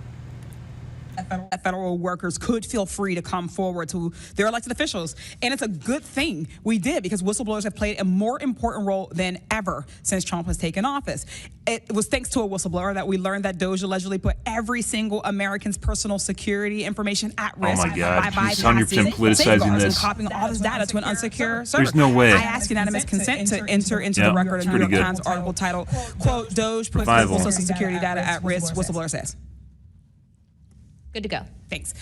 that federal workers could feel free to come forward to their elected officials. And it's a good thing we did, because whistleblowers have played a more important role than ever since Trump has taken office. It was thanks to a whistleblower that we learned that Doge allegedly put every single American's personal security information at risk. Oh my God, by she's 100% politicizing safeguards this. and copying all this data to an unsecure server. There's no way. I asked unanimous consent to enter into Yeah, the record it's a New pretty York good. Times article titled, quote, Doge puts Revival. people's social security data at risk, whistleblower says. Good to go. Thanks.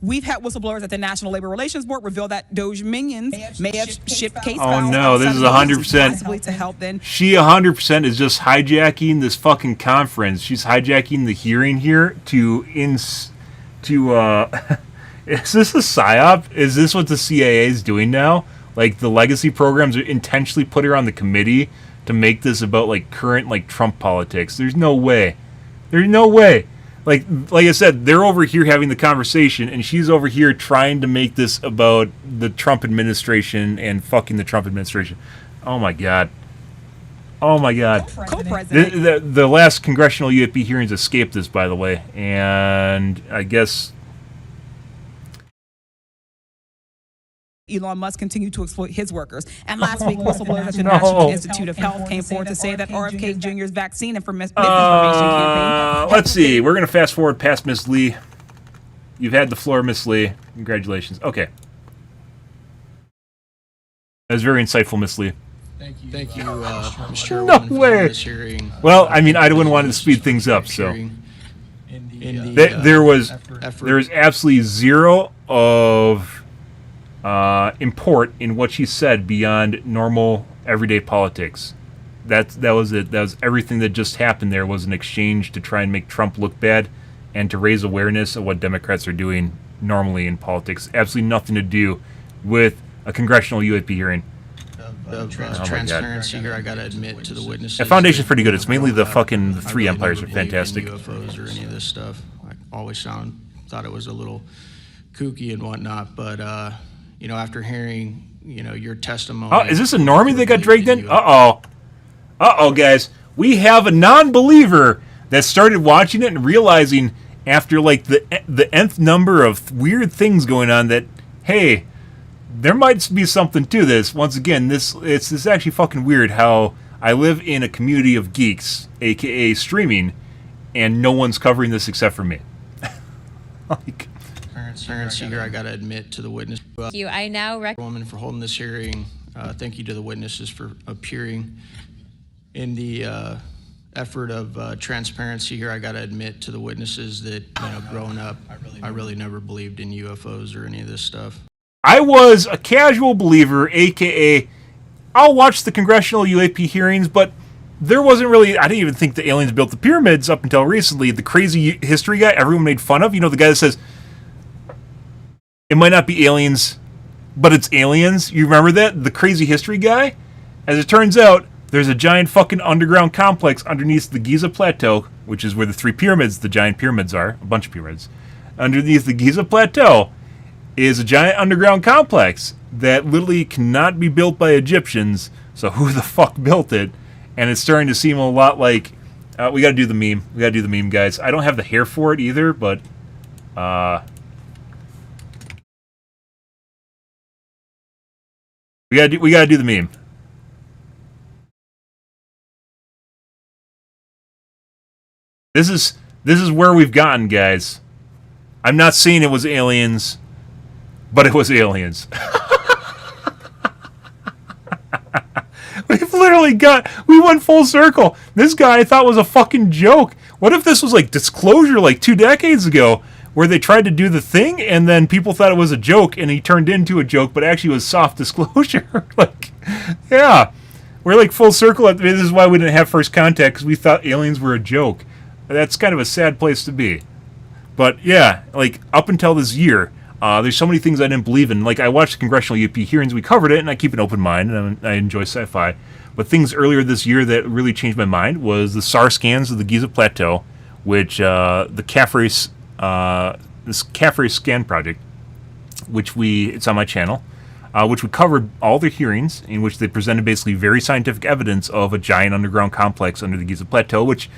We've had whistleblowers at the National Labor Relations Board reveal that Doge minions may have shipped case Oh files no, this is 100%. possibly to help them. She 100% is just hijacking this fucking conference. She's hijacking the hearing here to is this a psyop? Is this what the CIA is doing now? Like, the legacy programs are intentionally put her on the committee to make this about like current like Trump politics. There's no way. There's no way. Like I said, they're over here having the conversation, and she's over here trying to make this about the Trump administration and fucking the Trump administration. Oh my God. Oh my God. The last congressional UAP hearings escaped this, by the way, and I guess Elon Musk continued to exploit his workers. And last week, whistleblowers at the National Institute of Health came forward to say that RFK Jr.'s vaccine and misinformation campaign. Let's see. We're going to fast forward past Miss Lee. You've had the floor, Miss Lee. Congratulations. Okay. That was very insightful, Miss Lee. Thank you, Mr. No Chairwoman, for way. this hearing. Well, I mean, I wouldn't want to speed things up, so. There was absolutely zero of import in what she said beyond normal everyday politics. That was it. That was everything that just happened. There was an exchange to try and make Trump look bad and to raise awareness of what Democrats are doing normally in politics. Absolutely nothing to do with a congressional UAP hearing. Transparency here, I gotta admit to the witnesses. The foundation's pretty good. It's mainly the fucking the three empires are never believed fantastic. in UFOs or any of this stuff. I always thought it was a little kooky and whatnot, but after hearing your testimony. Oh, is this a normie that got dragged in? Uh-oh, guys. We have a non-believer that started watching it and realizing after like the nth number of weird things going on that, hey, there might be something to this. Once again, it's actually fucking weird how I live in a community of geeks, aka streaming, and no one's covering this except for me. Like, Transparency here, I gotta admit to the witness. Thank you. I now woman for holding this hearing. Thank you to the witnesses for appearing. In the effort of transparency here, I gotta admit to the witnesses that growing up, I really never believed in UFOs or any of this stuff. I was a casual believer, aka I'll watch the congressional UAP hearings, but there wasn't really, I didn't even think the aliens built the pyramids up until recently. The crazy history guy everyone made fun of, the guy that says, it might not be aliens, but it's aliens. You remember that? The crazy history guy? As it turns out, there's a giant fucking underground complex underneath the Giza Plateau, which is where the three pyramids, the giant pyramids are, a bunch of pyramids. Underneath the Giza Plateau is a giant underground complex that literally cannot be built by Egyptians, So who the fuck built it? And it's starting to seem a lot like we got to do the meme. We got to do the meme, guys. I don't have the hair for it either, but we got to do the meme. This is where we've gotten, guys. I'm not saying it was aliens, but it was aliens. We've literally we went full circle. This guy I thought was a fucking joke. What if this was like Disclosure like 2 decades ago, where they tried to do the thing and then people thought it was a joke and he turned into a joke, but actually was soft disclosure. Like, yeah, we're like full circle. This is why we didn't have first contact, because we thought aliens were a joke. That's kind of a sad place to be. But yeah, like up until this year, there's so many things I didn't believe in. Like I watched the Congressional UAP hearings, we covered it, and I keep an open mind, and I enjoy sci-fi. But things earlier this year that really changed my mind was the SAR scans of the Giza Plateau, which the CAFRE scan project, which it's on my channel, which we covered all the hearings in which they presented basically very scientific evidence of a giant underground complex under the Giza Plateau, which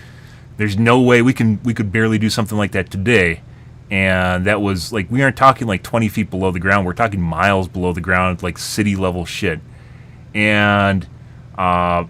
there's no way we could barely do something like that today. And that was like, we aren't talking like 20 feet below the ground. We're talking miles below the ground, like city level shit. And the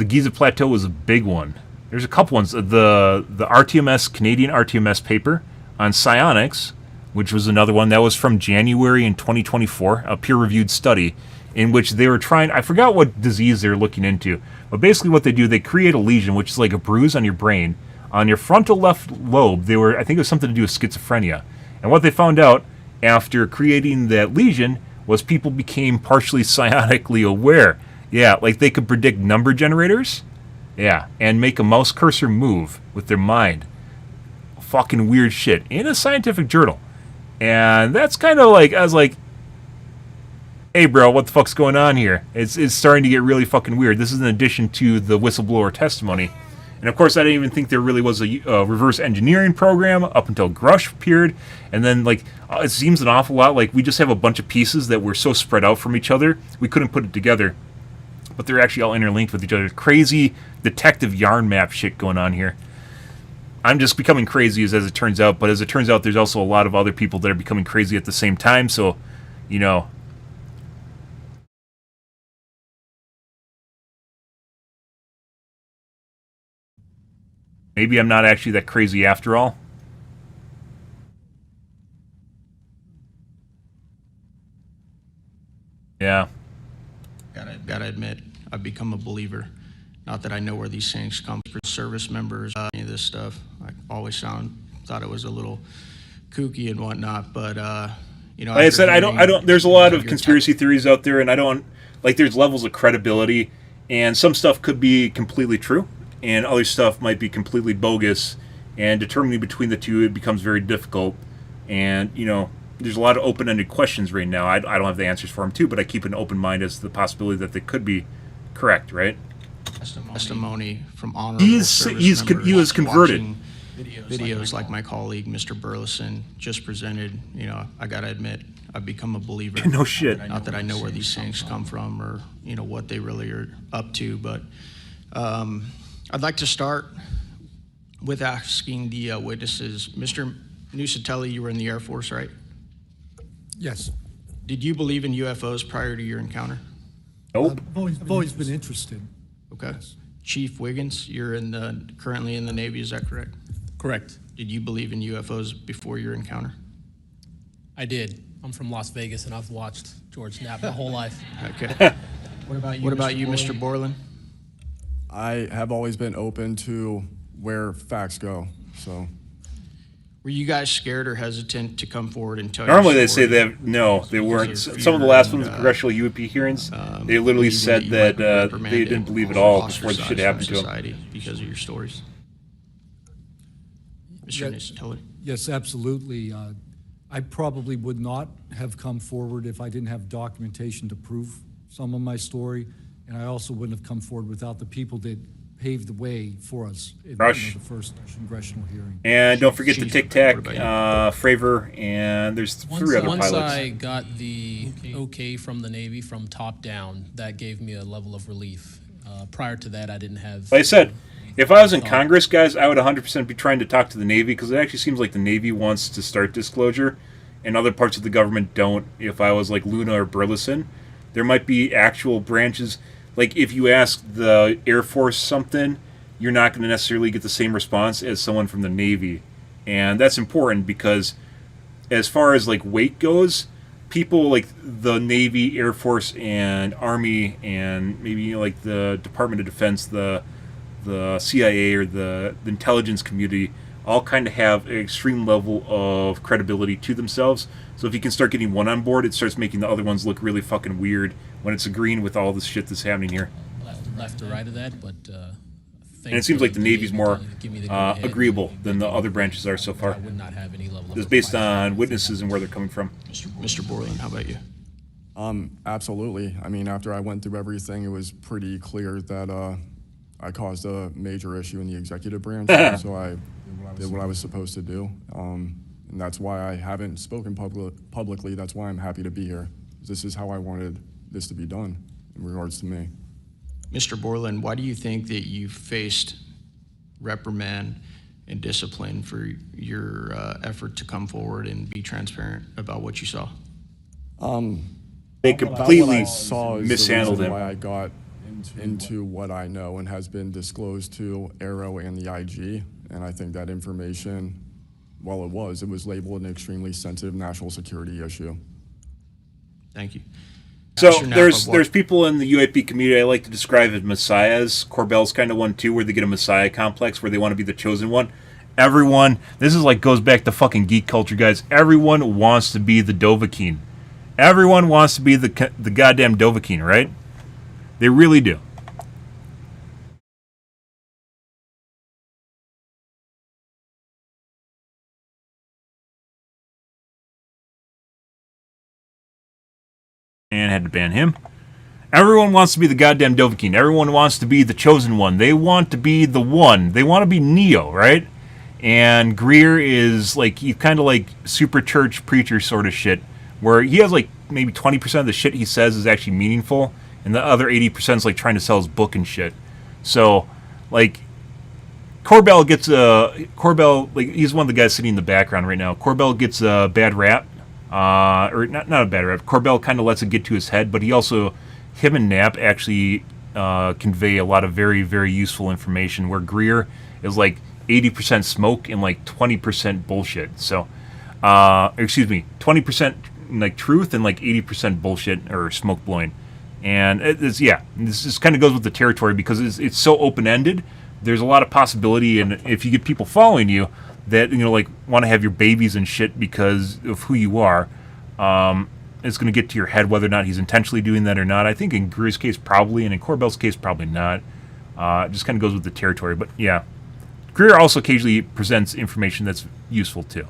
Giza Plateau was a big one. There's a couple ones. The RTMS, Canadian RTMS paper on psionics, which was another one that was from January in 2024, a peer-reviewed study in which they were trying, I forgot what disease they were looking into, but basically what they do, they create a lesion, which is like a bruise on your brain, on your frontal left lobe. I think it was something to do with schizophrenia. And what they found out after creating that lesion was people became partially psionically aware. Yeah, like they could predict number generators, yeah, and make a mouse cursor move with their mind. Fucking weird shit in a scientific journal. And that's kind of like, I was like, hey bro, what the fuck's going on here? It's starting to get really fucking weird. This is in addition to the whistleblower testimony. And of course, I didn't even think there really was a reverse engineering program up until Grush appeared. And then, like, it seems an awful lot like we just have a bunch of pieces that were so spread out from each other, we couldn't put it together. But they're actually all interlinked with each other. Crazy detective yarn map shit going on here. I'm just becoming crazy as it turns out. But as it turns out, there's also a lot of other people that are becoming crazy at the same time. So, you know, maybe I'm not actually that crazy after all. Yeah. Gotta admit, I've become a believer. Not that I know where these things come from. Service members, any of this stuff. I always thought it was a little kooky and whatnot, but you know. Like I said, I don't. There's a lot of conspiracy theories out there, and I don't like. There's levels of credibility, and some stuff could be completely true, and other stuff might be completely bogus. And determining between the two, it becomes very difficult. And you know, there's a lot of open-ended questions right now. I don't have the answers for them too, but I keep an open mind as to the possibility that they could be correct, right? Testimony from honorable he was converted. Videos like my colleague, Mr. Burleson, just presented. You know, I gotta admit, I've become a believer. No shit. Not that I know where these things come from or you know what they really are up to, but I'd like to start with asking the witnesses. Mr. Nusatelli, you were in the Air Force, right? Yes. Did you believe in UFOs prior to your encounter? Nope. I've always been interested. Okay. Yes. Chief Wiggins, you're currently in the Navy, is that correct? Correct. Did you believe in UFOs before your encounter? I did. I'm from Las Vegas, and I've watched George Knapp my whole life. Okay. What about you, Mr. Borland? I have always been open to where facts go, so. Were you guys scared or hesitant to come forward and tell Normally your they story? say they weren't. Some of the last ones, the Congressional UAP hearings, they literally said that they didn't believe at all before the shit happened to them. Because of your stories. Mr. Nusatelli. Yes, absolutely. I probably would not have come forward if I didn't have documentation to prove some of my story, and I also wouldn't have come forward without the people that paved the way for us in Rush. the first congressional hearing. And don't forget the Tic Tac, Fravor, and there's three other Once pilots. I got the okay from the Navy from top down, that gave me a level of relief. Prior to that, I didn't have. Like I said, if I was in Congress, guys, I would 100% be trying to talk to the Navy, because it actually seems like the Navy wants to start disclosure, and other parts of the government don't. If I was like Luna or Burleson, there might be actual branches. Like if you ask the Air Force something, you're not going to necessarily get the same response as someone from the Navy. And that's important because as far as like weight goes, people like the Navy, Air Force, and Army, and maybe like the Department of Defense, the CIA, or the intelligence community, all kind of have an extreme level of credibility to themselves. So if you can start getting one on board, it starts making the other ones look really fucking weird when it's agreeing with all this shit that's happening here. Left or right of that, but. And it seems like the Navy's more agreeable than the other branches are so far. I would not have any level Just based on witnesses and where they're coming from. Mr. Borland, how about you? Absolutely. I mean, after I went through everything, it was pretty clear that I caused a major issue in the executive branch. So I did what I was supposed to do. And that's why I haven't spoken publicly. That's why I'm happy to be here. This is how I wanted this to be done in regards to me. Mr. Borland, why do you think that you faced reprimand and discipline for your effort to come forward and be transparent about what you saw? They completely mishandled him. Why I got into what I know and has been disclosed to Aero and the IG, and I think that information, well, it was labeled an extremely sensitive national security issue. Thank you. So there's people in the UAP community I like to describe as messiahs. Corbell's kind of one too, where they get a messiah complex, where they want to be the chosen one. Everyone, this is like goes back to fucking geek culture, guys. Everyone wants to be the Dovahkiin. Everyone wants to be the goddamn Dovahkiin, right? They really do. And had to ban him. Everyone wants to be the goddamn Dovahkiin. Everyone wants to be the chosen one. They want to be the one. They want to be Neo, right? And Greer is like, he's kind of like super church preacher sort of shit, where he has like maybe 20% of the shit he says is actually meaningful, and the other 80% is like trying to sell his book and shit. So, like, Corbell gets like, he's one of the guys sitting in the background right now. Corbell gets a bad rap. Or not a bad rap. Corbell kind of lets it get to his head, but him and Knapp actually convey a lot of very, very useful information, where Greer is like 80% smoke and like 20% bullshit. So, 20% like truth and like 80% bullshit or smoke blowing. And this just kind of goes with the territory, because it's so open-ended. There's a lot of possibility, and if you get people following you that, you know, like, want to have your babies and shit because of who you are, it's going to get to your head whether or not he's intentionally doing that or not. I think in Greer's case, probably, and in Corbell's case, probably not. It just kind of goes with the territory. But, yeah. Greer also occasionally presents information that's useful, too.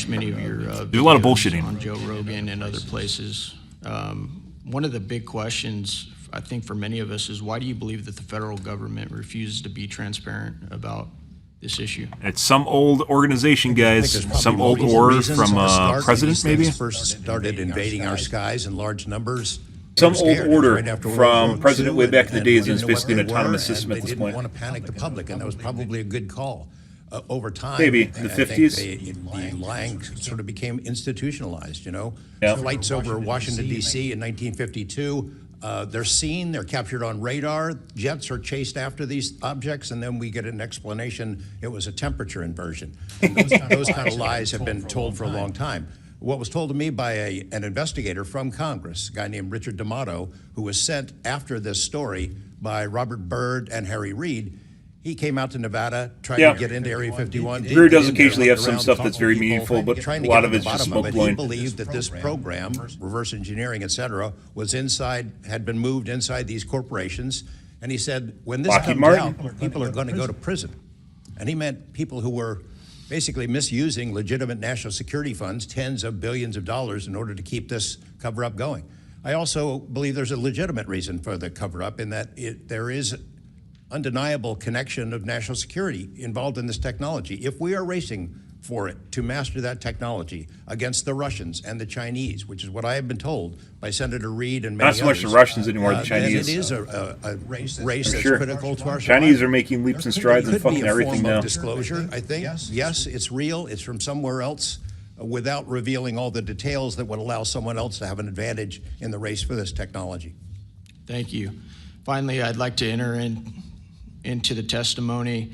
Many of your there's a lot of bullshitting on Joe Rogan and other places. One of the big questions, I think, for many of us is, why do you believe that the federal government refuses to be transparent about this issue? It's some old organization, guys. Some old order from president, maybe? First started invading our skies in large numbers. Some old order from president way back in the days, and it's basically an autonomous system at this point. They didn't want to panic the public, and that was probably a good call. Over time, maybe the 50s, the lying sort of became institutionalized. You know, yep. Flights over Washington D.C. in 1952. They're seen, they're captured on radar. Jets are chased after these objects, and then we get an explanation. It was a temperature inversion. And those kind of lies have been told for a long time. What was told to me by an investigator from Congress, a guy named Richard D'Amato, who was sent after this story by Robert Byrd and Harry Reid. He came out to Nevada, trying to get into Area 51. Greer does occasionally have some stuff that's very meaningful, but a lot of it's just smoke blowing. He believed that this program, reverse engineering, et cetera, was had been moved inside these corporations. And he said, when this comes out, people are going to go to prison. And he meant people who were basically misusing legitimate national security funds, tens of billions of dollars, in order to keep this cover-up going. I also believe there's a legitimate reason for the cover-up, in that there is undeniable connection of national security involved in this technology. If we are racing for it to master that technology against the Russians and the Chinese, which is what I have been told by Senator Reid and many Not so much others, the Russians anymore, the then Chinese. it is a race that's sure. critical to our Chinese survival. are making leaps and strides and fucking everything There could be a form now. of disclosure, I think. Yes, it's real. It's from somewhere else, without revealing all the details that would allow someone else to have an advantage in the race for this technology. Thank you. Finally, I'd like to enter into the testimony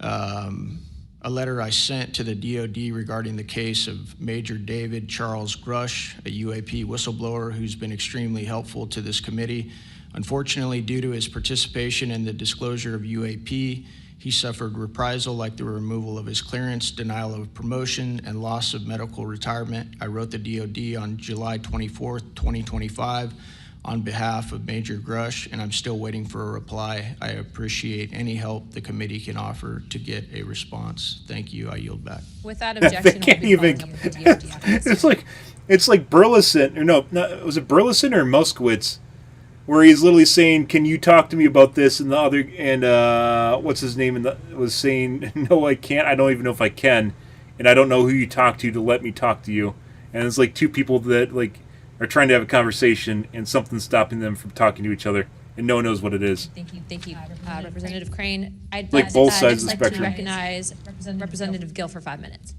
a letter I sent to the DoD regarding the case of Major David Charles Grush, a UAP whistleblower who's been extremely helpful to this committee. Unfortunately, due to his participation in the disclosure of UAP, he suffered reprisal like the removal of his clearance, denial of promotion, and loss of medical retirement. I wrote the DoD on July 24th, 2025 on behalf of Major Grush, and I'm still waiting for a reply. I appreciate any help the committee can offer to get a response. Thank you. I yield back. Without They objection, can't even. It's like Burleson, or no, was it Burleson or Moskowitz, where he's literally saying, "Can you talk to me about this?" And the other, and what's his name, and was saying, "No, I can't. I don't even know if I can, and I don't know who you talk to let me talk to you." And it's like two people that like are trying to have a conversation, and something's stopping them from talking to each other, and no one knows what it is. Thank you, Representative Crane. I'd Like both sides of the like to spectrum. recognize Representative Gill for 5 minutes.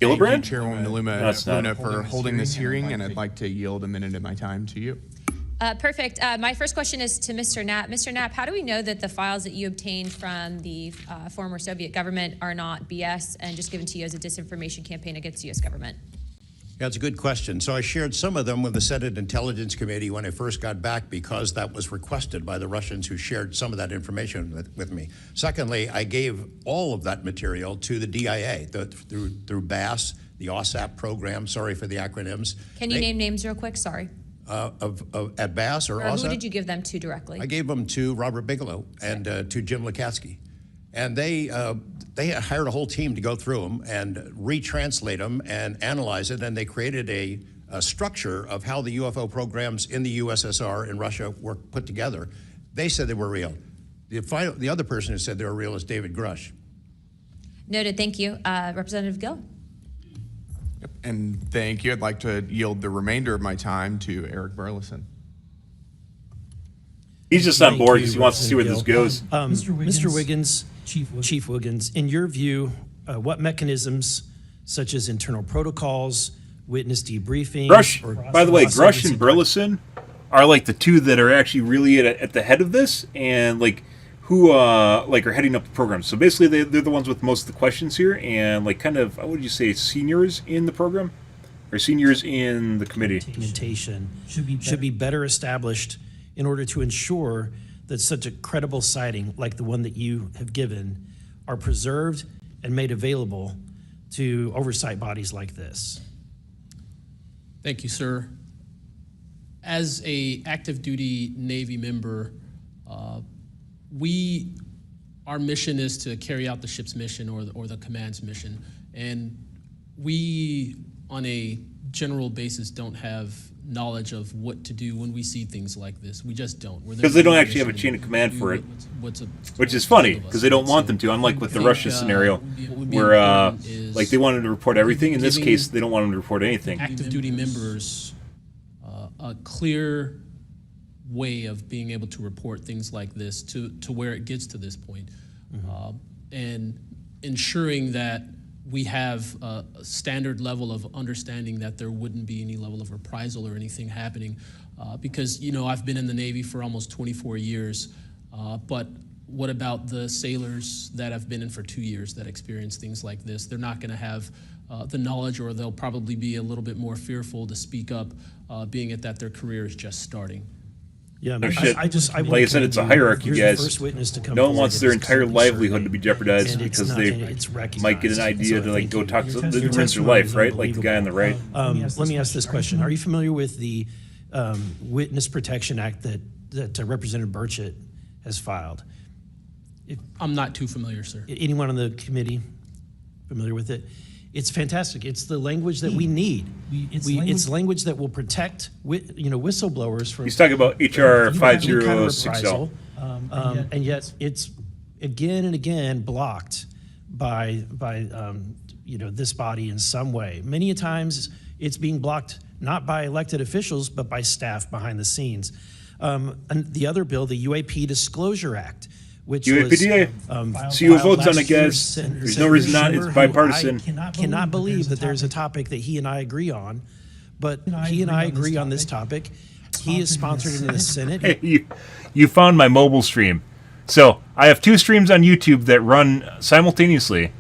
Gillibrand? Thank you, Chairwoman Luna, for it. holding this hearing, and I'd like to yield a minute of my time to you. Perfect. My first question is to Mr. Knapp. Mr. Knapp, how do we know that the files that you obtained from the former Soviet government are not BS and just given to you as a disinformation campaign against the U.S. government? Yeah, it's a good question. So I shared some of them with the Senate Intelligence Committee when I first got back because that was requested by the Russians who shared some of that information with me. Secondly, I gave all of that material to the DIA through BASS, the OSAP program, sorry for the acronyms. Can you name names real quick? Sorry. At BASS or OSAP? Who did you give them to directly? I gave them to Robert Bigelow and to Jim Lukatsky. And they hired a whole team to go through them and retranslate them and analyze it. And they created a structure of how the UFO programs in the USSR and Russia were put together. They said they were real. The other person who said they were real is David Grush. Noted. Thank you. Representative Gill. And thank you. I'd like to yield the remainder of my time to Eric Burleson. He's just on board because he wants to see where this goes. Mr. Wiggins, Chief Wiggins, in your view, what mechanisms, such as internal protocols, witness debriefing, By the way, Grush and Burleson are like the two that are actually really at the head of this, and like who like are heading up the program. So basically, they're the ones with most of the questions here, and like kind of, what would you say, seniors in the program, or seniors in the committee? Documentation should be better established in order to ensure that such a credible sighting like the one that you have given are preserved and made available to oversight bodies like this. Thank you, sir. As a active duty Navy member, our mission is to carry out the ship's mission or the command's mission. And we, on a general basis, don't have knowledge of what to do when we see things like this. We just don't. Because they don't actually have a chain of command for it, which is funny because they don't want them to, unlike with the Russia scenario where like they wanted to report everything. In this case, they don't want them to report anything. Active duty members a clear way of being able to report things like this to where it gets to this point. And ensuring that we have a standard level of understanding that there wouldn't be any level of reprisal or anything happening. Because, you know, I've been in the Navy for almost 24 years, but what about the sailors that have been in for 2 years that experience things like this? They're not gonna have the knowledge, or they'll probably be a little bit more fearful to speak up, being it that their career is just starting. Yeah, No I shit. want Like I said, it's a hierarchy, Here's the guys. first witness to come No one forward wants that their is entire clearly livelihood surveyed, to be jeopardized and it's because not- they it's might get an recognized. idea So to like thank go you. talk to Your the ruins their testimony life, is right? Like the guy on the right. Let me ask this question. Are you familiar with the Witness Protection Act that Representative Burchett has filed? I'm not too familiar, sir. Anyone on the committee familiar with it? It's fantastic. It's the language that we need. It's language that will protect, whistleblowers from. He's talking about HR any kind of 5060. reprisal, and yet it's again and again blocked by this body in some way. Many a times it's being blocked not by elected officials but by staff behind the scenes. And the other bill, the UAP Disclosure Act, which UAPDA. See who votes on it, guys. There's no reason not. It's bipartisan. I cannot believe that there's a topic that he and I agree on, but he and I agree on this topic. He is sponsored in the Senate. Hey, you found my mobile stream. So I have 2 streams on YouTube that run simultaneously,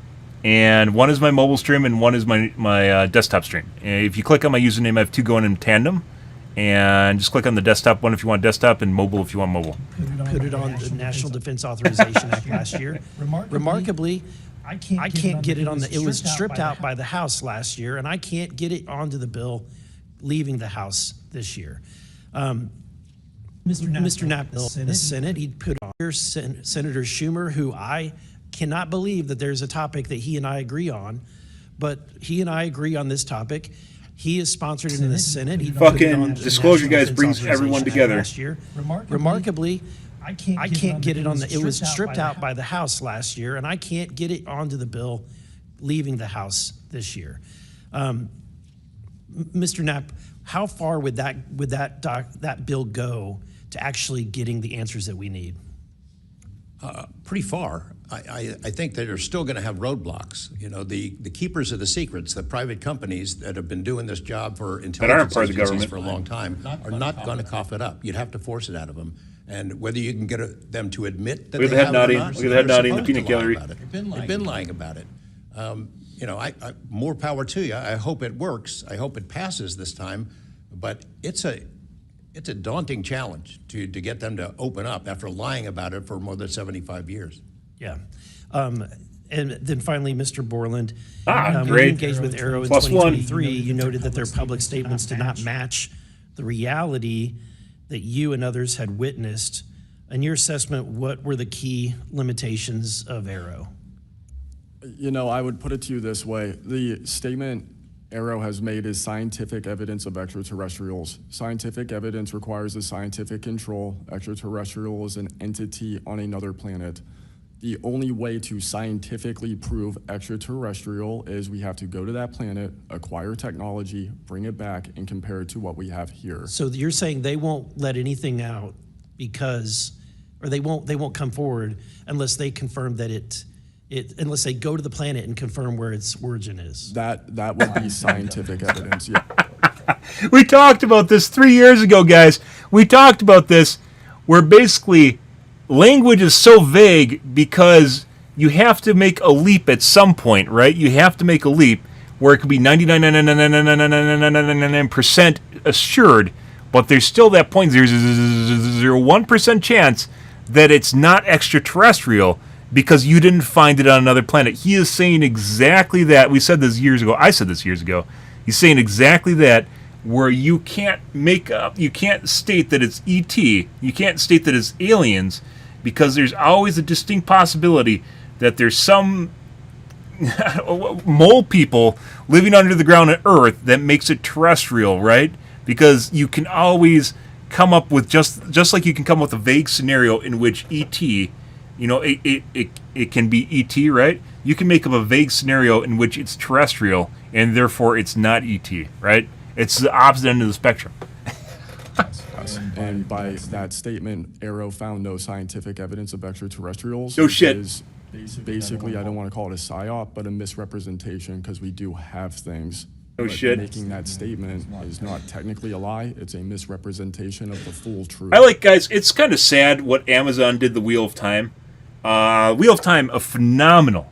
and one is my mobile stream and one is my desktop stream. And if you click on my username, I have 2 going in tandem. And just click on the desktop one if you want desktop and mobile if you want mobile. Put it on the National Defense Authorization Act last year. Remarkably, I can't get it on the. It was stripped out by the House last year, and I can't get it onto the bill leaving the House this year. Mr. Knapp, the Senate, he put on here Senator Schumer, who I cannot believe that there's a topic that he and I agree on, but he and I agree on this topic. He is sponsored in the Senate. He fucking disclosure, guys, brings everyone together. Last year. Remarkably, I can't get it on the. It was stripped out by the House last year, and I can't get it onto the bill leaving the House this year. Mr. Knapp, how far would that bill go to actually getting the answers that we need? Pretty far. I think that they're still going to have roadblocks. The keepers of the secrets, the private companies that have been doing this job for intelligence agencies for a long time, are not going to cough it up. You'd have to force it out of them. And whether you can get them to admit that Look at they the have head it or nodding. not, Look at the head they're nodding in the supposed peanut to lie gallery. about it. They've been lying about it. More power to you. I hope it works. I hope it passes this time. But it's a daunting challenge to get them to open up after lying about it for more than 75 years. Yeah. And then finally, Mr. Borland, great. when you engaged with Arrow in +1. 2023, you noted that their public statements did not match the reality that you and others had witnessed. In your assessment, what were the key limitations of Arrow? I would put it to you this way. The statement Arrow has made is scientific evidence of extraterrestrials. Scientific evidence requires a scientific control. Extraterrestrial is an entity on another planet. The only way to scientifically prove extraterrestrial is we have to go to that planet, acquire technology, bring it back, and compare it to what we have here. So you're saying they won't let anything out or they won't come forward unless they confirm that unless they go to the planet and confirm where its origin is. That would be scientific evidence, yeah. We talked about this 3 years ago, guys. We talked about this where basically language is so vague because you have to make a leap at some point, right? You have to make a leap where it could be 99.999999% assured, but there's still that 0.001% chance that it's not extraterrestrial because you didn't find it on another planet. He is saying exactly that. We said this years ago. I said this years ago. He's saying exactly that, where you can't state that it's ET, you can't state that it's aliens, because there's always a distinct possibility that there's some mole people living under the ground on Earth that makes it terrestrial, right? Because you can always come up with, just like you can come up with a vague scenario in which ET, it can be ET, right? You can make up a vague scenario in which it's terrestrial, and therefore it's not ET, right? It's the opposite end of the spectrum. And by that statement, Arrow found no scientific evidence of extraterrestrials. No shit. Is basically, I don't want to call it a psyop, but a misrepresentation, because we do have things. No But shit. Making that statement is not technically a lie. It's a misrepresentation of the full truth. Guys, it's kind of sad what Amazon did, the Wheel of Time. Wheel of Time, a phenomenal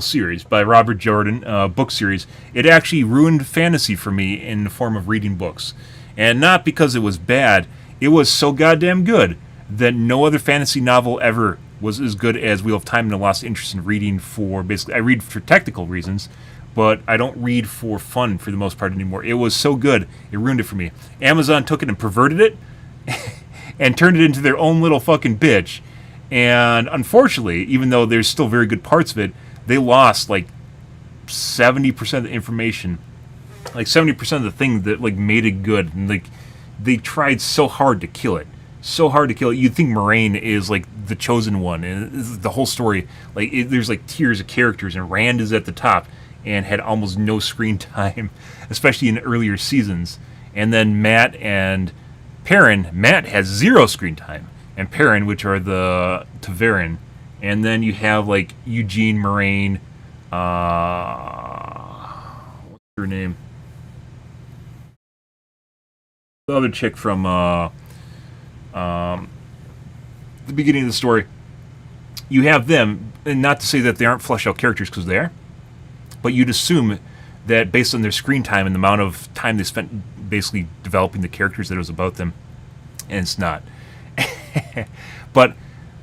series by Robert Jordan, book series. It actually ruined fantasy for me in the form of reading books. And not because it was bad, it was so goddamn good that no other fantasy novel ever was as good as Wheel of Time, and I lost interest in reading I read for technical reasons, but I don't read for fun for the most part anymore. It was so good, it ruined it for me. Amazon took it and perverted it and turned it into their own little fucking bitch. And unfortunately, even though there's still very good parts of it, they lost like 70% of the information, like 70% of the thing that like made it good, and like they tried so hard to kill it. So hard to kill it. You'd think Moraine is like the chosen one, and the whole story, like there's like tiers of characters, and Rand is at the top and had almost no screen time, especially in earlier seasons. And then Matt and Perrin, Matt has 0 screen time, and Perrin, which are the Ta'veren, and then you have like Eugene, Moraine, what's her name? The other chick from the beginning of the story. You have them, and not to say that they aren't fleshed out characters, because they are, but you'd assume that based on their screen time and the amount of time they spent basically developing the characters, that it was about them, and it's not. But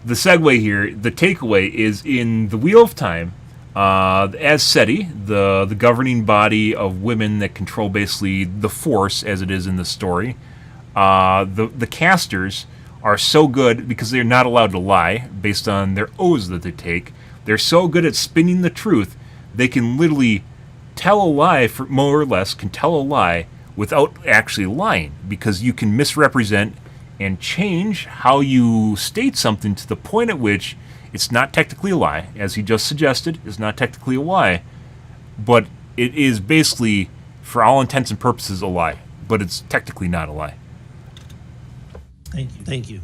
the segue here, the takeaway is in the Wheel of Time, as SETI, the governing body of women that control basically the Force as it is in the story, the casters are so good because they're not allowed to lie based on their oaths that they take. They're so good at spinning the truth, they can literally tell a lie, for more or less, can tell a lie without actually lying, because you can misrepresent and change how you state something to the point at which it's not technically a lie, as he just suggested, it's not technically a lie, but it is basically, for all intents and purposes, a lie, but it's technically not a lie. Thank you. Thank you.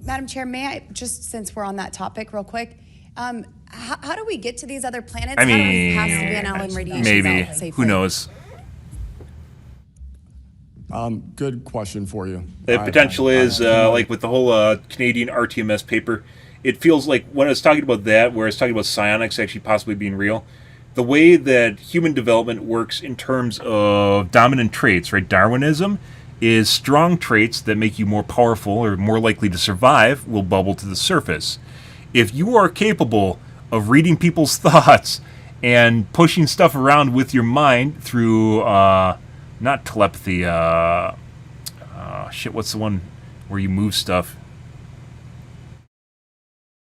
Madam Chair, may I, just since we're on that topic real quick, how do we get to these other planets? I mean, how do we pass the Van Allen radiation maybe. belt safely? Who knows? Good question for you. The potential is, like with the whole Canadian RTMS paper, it feels like when I was talking about that, where I was talking about psionics actually possibly being real, the way that human development works in terms of dominant traits, right? Darwinism is strong traits that make you more powerful or more likely to survive will bubble to the surface. If you are capable of reading people's thoughts and pushing stuff around with your mind through, not telepathy, shit, what's the one where you move stuff?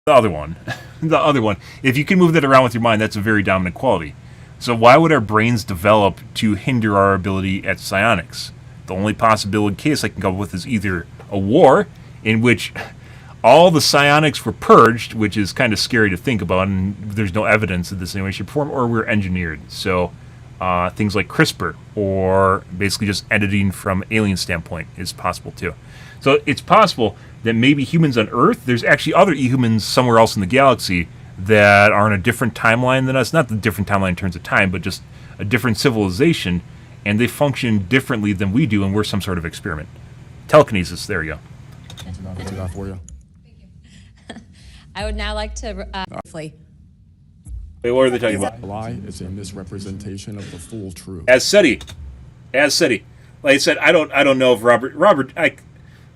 The other one. The other one. If you can move that around with your mind, that's a very dominant quality. So why would our brains develop to hinder our ability at psionics? The only possible case I can come up with is either a war in which all the psionics were purged, which is kind of scary to think about, and there's no evidence of this in any way, shape, or form, or we're engineered. So things like CRISPR, or basically just editing from alien standpoint, is possible too. So it's possible that maybe humans on Earth, there's actually other humans somewhere else in the galaxy that are in a different timeline than us. Not the different timeline in terms of time, but just a different civilization, and they function differently than we do, and we're some sort of experiment. Telekinesis, there you go. That's enough for you. I would now like to... Wait, what are they talking about? A lie is a misrepresentation of the full truth. As SETI. Like I said, I don't know if Robert,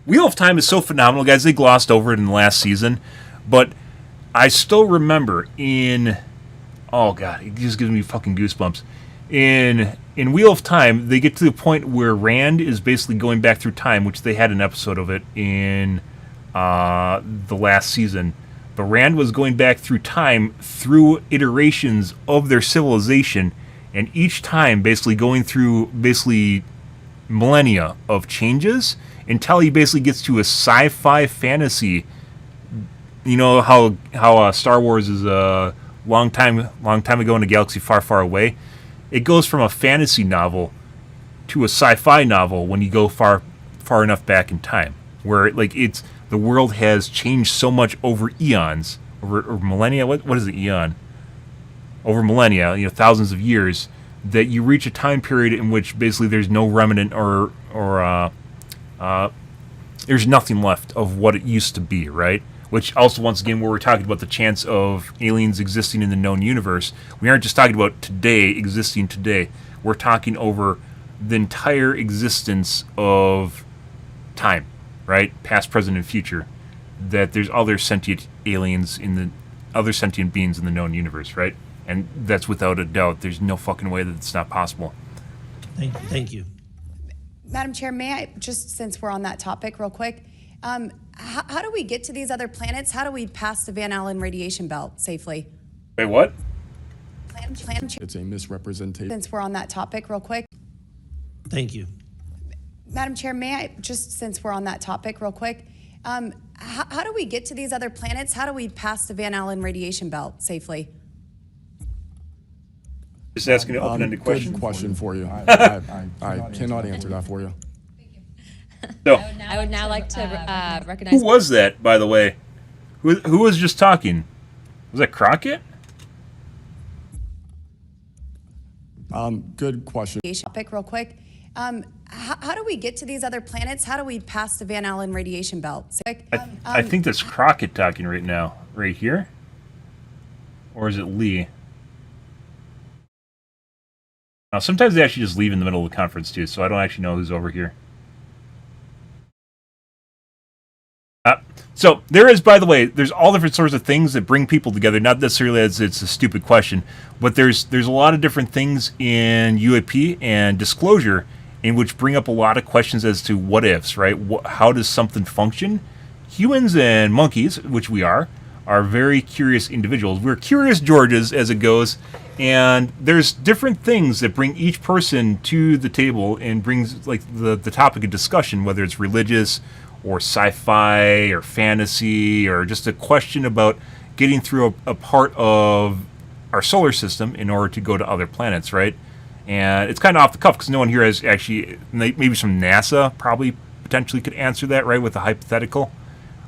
Wheel of Time is so phenomenal, guys. They glossed over it in the last season, but I still remember oh god, it just gives me fucking goosebumps. In Wheel of Time, they get to the point where Rand is basically going back through time, which they had an episode of it in the last season. But Rand was going back through time through iterations of their civilization, and each time basically going through millennia of changes until he basically gets to a sci-fi fantasy. You know how Star Wars is a long time ago in a galaxy far, far away. It goes from a fantasy novel to a sci-fi novel when you go far enough back in time, where the world has changed so much over eons, over millennia. What is it, eon? Over millennia, thousands of years, that you reach a time period in which basically there's no remnant or there's nothing left of what it used to be, right? Which also, once again, where we're talking about the chance of aliens existing in the known universe, we aren't just talking about existing today. We're talking over the entire existence of time, right? Past, present, and future. That there's other sentient beings in the known universe, right? And that's without a doubt. There's no fucking way that it's not possible. Thank you. Madam Chair, may I, just since we're on that topic real quick, how do we get to these other planets? How do we pass the Van Allen radiation belt safely? Wait, what? It's a misrepresentation. Since we're on that topic, real quick. Thank you. Madam Chair, may I, just since we're on that topic real quick, how do we get to these other planets? How do we pass the Van Allen radiation belt safely? Just asking an open-ended question. Good question for you. I cannot answer that for you. So, I would now like to recognize. who was that, by the way? Who was just talking? Was that Crockett? Good question. Topic real quick. How do we get to these other planets? How do we pass the Van Allen radiation belt? I think that's Crockett talking right now, right here. Or is it Lee? Now, sometimes they actually just leave in the middle of the conference, too, so I don't actually know who's over here. So there is, by the way, there's all different sorts of things that bring people together, not necessarily as it's a stupid question, but there's a lot of different things in UAP and disclosure in which bring up a lot of questions as to what ifs, right? How does something function? Humans and monkeys, which we are very curious individuals. We're curious Georges, as it goes, and there's different things that bring each person to the table and brings like the topic of discussion, whether it's religious or sci-fi or fantasy or just a question about getting through a part of our solar system in order to go to other planets, right? And it's kind of off the cuff because no one here has actually, maybe some NASA probably potentially could answer that, right, with a hypothetical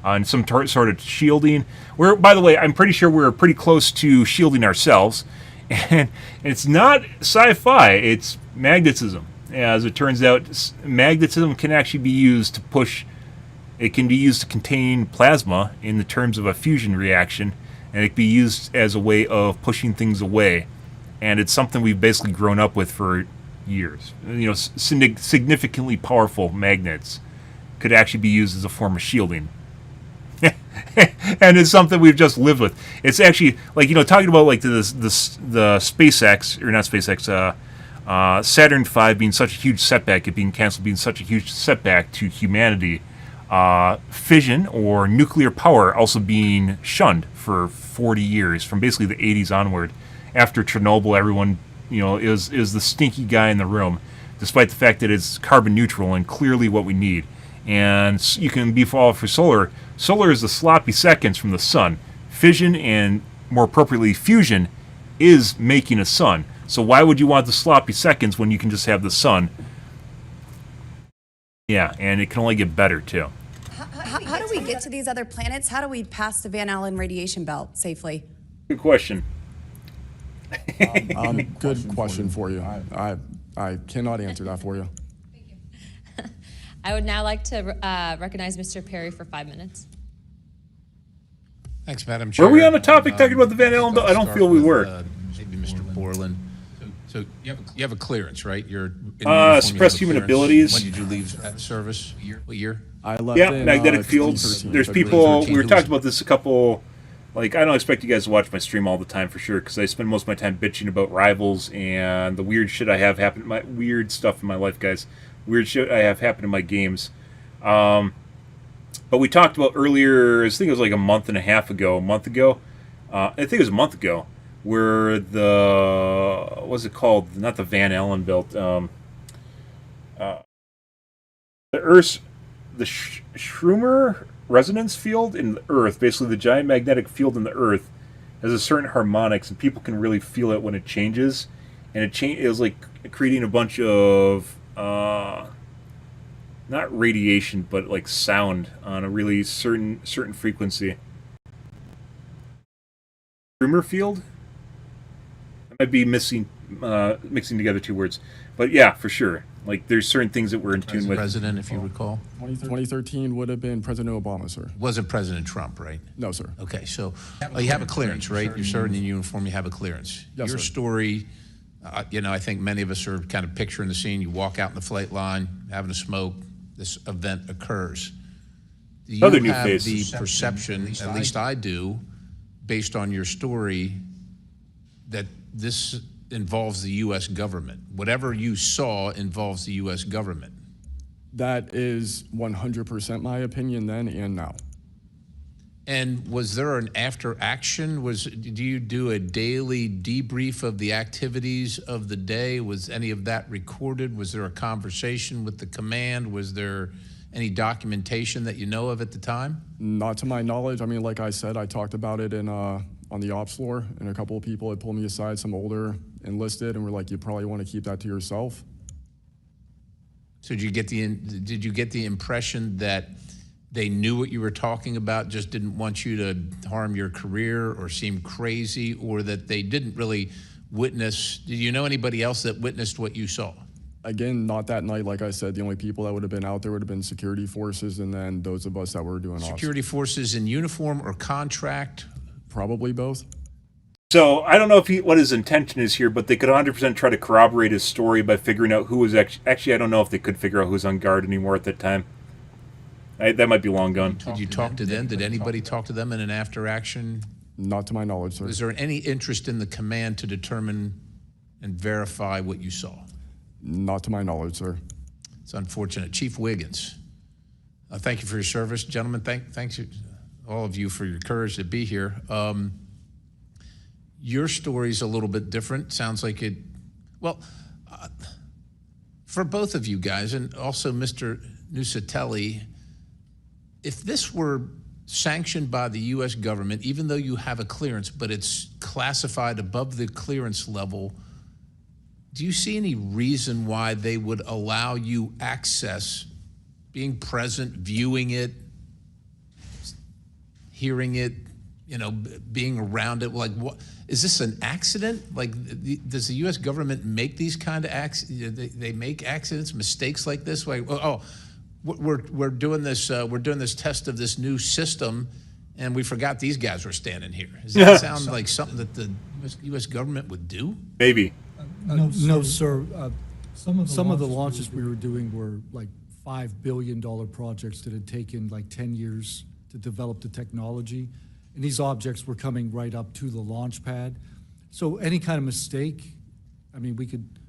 and some sort of shielding. We're, by the way, I'm pretty sure we're pretty close to shielding ourselves, and it's not sci-fi, it's magnetism. As it turns out, magnetism can actually be used to push. It can be used to contain plasma in the terms of a fusion reaction, and it can be used as a way of pushing things away. And it's something we've basically grown up with for years. You know, significantly powerful magnets could actually be used as a form of shielding. And it's something we've just lived with. It's actually, like, you know, talking about like the SpaceX, or not SpaceX, Saturn V being such a huge setback, it being canceled being such a huge setback to humanity. Fission or nuclear power also being shunned for 40 years, from basically the 80s onward. After Chernobyl, everyone, you know, is the stinky guy in the room, despite the fact that it's carbon neutral and clearly what we need. And you can be all for solar. Solar is the sloppy seconds from the sun. Fission, and more appropriately fusion, is making a sun. So why would you want the sloppy seconds when you can just have the sun? Yeah, and it can only get better too. How do we get to these other planets? How do we pass the Van Allen radiation belt safely? Good question. Good question for you. I cannot answer that for you. I would now like to recognize Mr. Perry for 5 minutes. Thanks, Madam Chair. Were we on the topic talking about the Van Allen belt? I don't feel we were. Maybe Mr. Borland. So you have a clearance, right? You're in uniform, suppressed you have a human clearance. abilities. When did you leave service? What year? I left in magnetic fields. 2013. There's people. We were talking about this a couple. Like, I don't expect you guys to watch my stream all the time for sure, because I spend most of my time bitching about rivals and the weird shit I have happen. My weird stuff in my life, guys. Weird shit I have happened in my games. But we talked about earlier. I think it was like a month and a half ago. I think it was a month ago, where what's it called? Not the Van Allen belt. The Schrumer resonance field in the Earth, basically the giant magnetic field in the Earth, has a certain harmonics, and people can really feel it when it changes. And it was like creating a bunch of not radiation, but like sound on a really certain frequency. Schrumer field? I might be mixing together two words, but yeah, for sure. Like, there's certain things that we're in tune with. President, if you recall. 2013 would have been President Obama, sir. Wasn't President Trump, right? No, sir. Okay, so you have a clearance, right? You're serving in uniform. You have a clearance. Yes, Your sir. story. I think many of us are kind of picturing the scene. You walk out in the flight line, having a smoke. This event occurs. Do you Other new have face. the perception, at least I do, based on your story, that this involves the U.S. government? Whatever you saw involves the U.S. government. That is 100% my opinion then and now. And was there an after action? Do you do a daily debrief of the activities of the day? Was any of that recorded? Was there a conversation with the command? Was there any documentation that you know of at the time? Not to my knowledge. I mean, like I said, I talked about it on the ops floor, and a couple of people had pulled me aside, some older enlisted, and were like, you probably want to keep that to yourself. So did you get the impression that they knew what you were talking about, just didn't want you to harm your career or seem crazy, or that they didn't really witness? Did you know anybody else that witnessed what you saw? Again, not that night. Like I said, the only people that would have been out there would have been security forces, and then those of us that were doing security forces in uniform or contract? Probably both. So I don't know what his intention is here, but they could 100% try to corroborate his story by figuring out who was actually. I don't know if they could figure out who was on guard anymore at that time. That might be long gone. Did you talk to them? Did anybody talk to them in an after action? Not to my knowledge, sir. Was there any interest in the command to determine and verify what you saw? Not to my knowledge, sir. It's unfortunate. Chief Wiggins, thank you for your service. Gentlemen, thanks all of you for your courage to be here. Your story's a little bit different. Sounds like it, well, for both of you guys, and also Mr. Nusatelli, if this were sanctioned by the U.S. government, even though you have a clearance, but it's classified above the clearance level, do you see any reason why they would allow you access, being present, viewing it, hearing it, being around it? Like, what is this, an accident? Like, does the U.S. government make these kind of accidents? They make accidents, mistakes like this? Like, we're doing this. We're doing this test of this new system, and we forgot these guys were standing here. Does that sound like something that the U.S. government would do? Maybe. No, sir. Some of the launches we were doing were like $5 billion projects that had taken like 10 years to develop the technology. And these objects were coming right up to the launch pad. So any kind of mistake, I mean,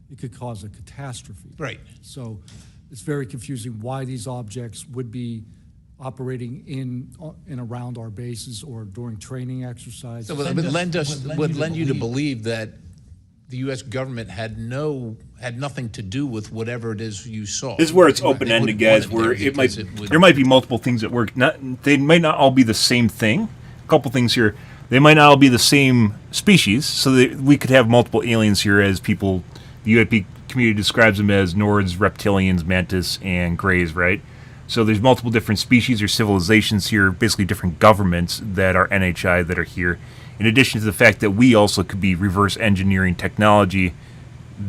it could cause a catastrophe. Right. So it's very confusing why these objects would be operating in and around our bases or during training exercises. So would lend you to believe that the U.S. government had nothing to do with whatever it is you saw. This is where it's open-ended, guys, where there might be multiple things at work. They might not all be the same thing. A couple things here. They might not all be the same species, so we could have multiple aliens here, as people, the UAP community describes them as Nords, reptilians, mantis, and greys, right? So there's multiple different species or civilizations here, basically different governments that are NHI that are here. In addition to the fact that we also could be reverse engineering technology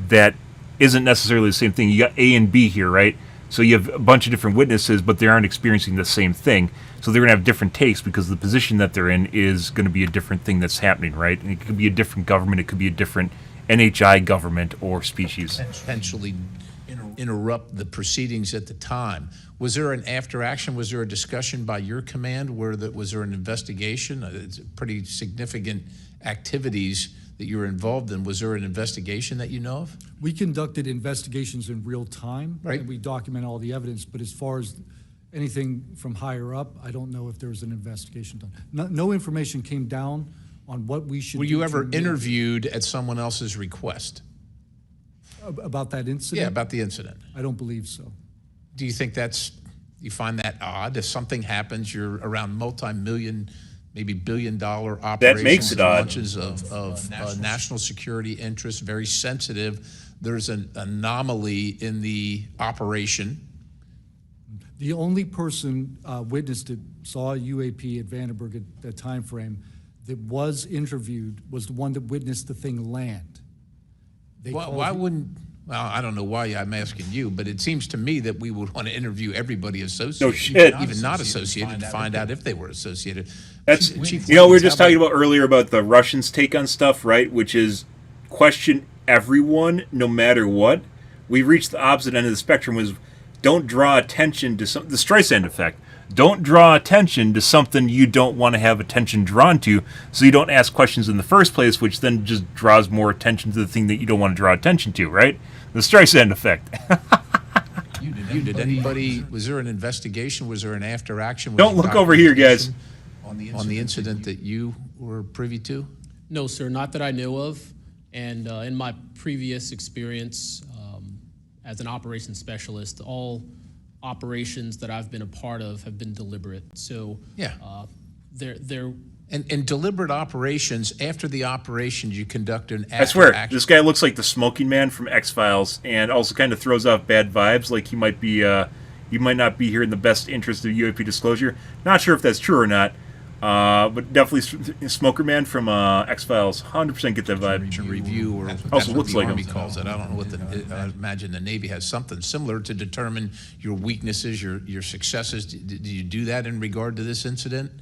that isn't necessarily the same thing. You got A and B here, right? So you have a bunch of different witnesses, but they aren't experiencing the same thing. So they're going to have different takes because the position that they're in is going to be a different thing that's happening, right? And it could be a different government. It could be a different NHI government or species. Potentially interrupt the proceedings at the time. Was there an after action? Was there a discussion by your command was there an investigation? It's pretty significant activities that you were involved in. Was there an investigation that you know of? We conducted investigations in real time, right? And we document all the evidence, but as far as anything from higher up, I don't know if there was an investigation done. No information came down on what we should do. Were you ever interviewed at someone else's request? About that incident? Yeah, about the incident. I don't believe so. Do you think you find that odd? If something happens, you're around multi-million, maybe billion-dollar operations, that makes it odd. Launches of national security interests, very sensitive. There's an anomaly in the operation. The only person witnessed it, saw a UAP at Vandenberg at that time frame, that was interviewed was the one that witnessed the thing land. Why wouldn't? Well, I don't know why I'm asking you, but it seems to me that we would want to interview everybody associated, no shit, even not associated, to find out if they were associated. That's we were just talking about earlier about the Russians' take on stuff, right? Which is question everyone, no matter what. We reached the opposite end of the spectrum. Was don't draw attention to the Streisand effect. Don't draw attention to something you don't want to have attention drawn to, so you don't ask questions in the first place, which then just draws more attention to the thing that you don't want to draw attention to, right? The Streisand effect. Did anybody, was there an investigation? Was there an after action? Don't look over here, guys. on the incident that you were privy to? No, sir, not that I know of. And in my previous experience as an operations specialist, all operations that I've been a part of have been deliberate. So Yeah. they're And deliberate operations, after the operations, you conduct an I swear, this guy looks like the smoking man from X-Files, and also kind of throws off bad vibes, like he might be, he might not be here in the best interest of UAP disclosure. Not sure if that's true or not, but definitely Smoker Man from X-Files. 100% get that vibe. Review, or Also that's what looks the like Army him. calls it. I don't know what I imagine the Navy has something similar to determine your weaknesses, your successes. Did you do that in regard to this incident?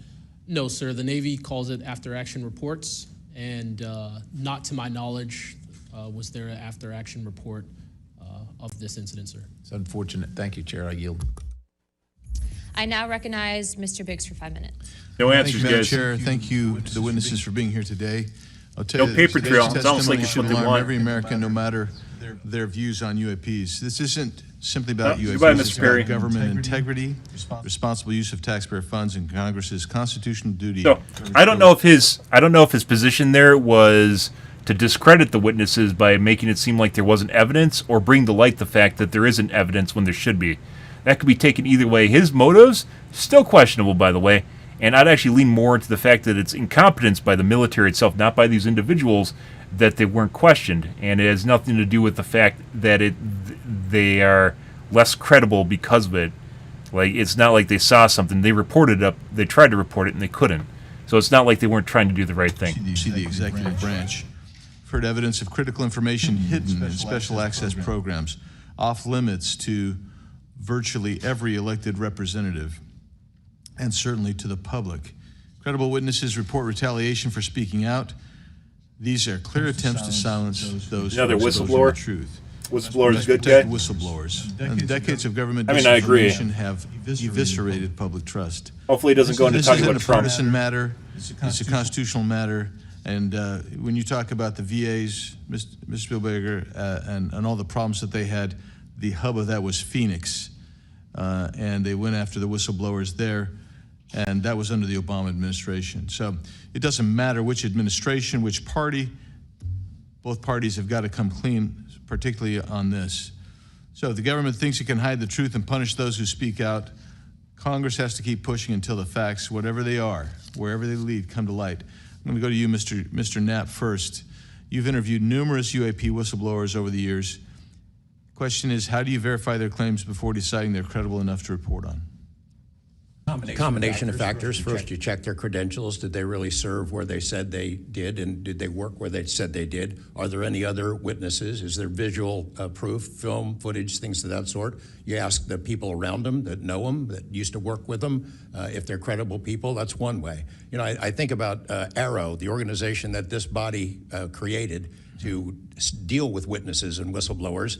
No, sir. The Navy calls it after-action reports, and not to my knowledge was there an after-action report of this incident, sir. It's unfortunate. Thank you, Chair. I yield. I now recognize Mr. Biggs for 5 minutes. No answers, Thank you, Madam guys. Chair. Thank you to the witnesses for being here today. I'll tell No you, paper today's trail. It's almost like testimony it's should what they alarm want. every American, no matter their views on UAPs. This isn't simply about UAPs. goodbye, Mr. It's Perry. about government integrity, responsible use of taxpayer funds, and Congress's constitutional duty. So I don't know if his position there was to discredit the witnesses by making it seem like there wasn't evidence, or bring to light the fact that there isn't evidence when there should be. That could be taken either way. His motives, still questionable, by the way, and I'd actually lean more into the fact that it's incompetence by the military itself, not by these individuals, that they weren't questioned, and it has nothing to do with the fact that they are less credible because of it. Like, it's not like they saw something, they reported it up, they tried to report it and they couldn't. So it's not like they weren't trying to do the right thing. You see the executive branch. Heard evidence of critical information hidden in special access programs, off limits to virtually every elected representative, and certainly to the public. Credible witnesses report retaliation for speaking out. These are clear attempts to silence those Another who expose whistleblower. the truth. Whistleblower's Let's a good protect guy. Whistleblowers. And decades of government I mean, I agree. disinformation have eviscerated public trust. Hopefully he doesn't go into This talking isn't about a Trump. partisan matter. It's a constitutional matter. And when you talk about the VAs, Mr. Spielberger, and all the problems that they had, the hub of that was Phoenix. And they went after the whistleblowers there. And that was under the Obama administration. So it doesn't matter which administration, which party, both parties have got to come clean, particularly on this. So if the government thinks it can hide the truth and punish those who speak out, Congress has to keep pushing until the facts, whatever they are, wherever they lead, come to light. I'm going to go to you, Mr. Knapp, first. You've interviewed numerous UAP whistleblowers over the years. The question is, how do you verify their claims before deciding they're credible enough to report on? Combination of factors. First, you check their credentials. Did they really serve where they said they did, and did they work where they said they did? Are there any other witnesses? Is there visual proof, film, footage, things of that sort? You ask the people around them that know them, that used to work with them, if they're credible people. That's one way. You know, I think about Arrow, the organization that this body created to deal with witnesses and whistleblowers.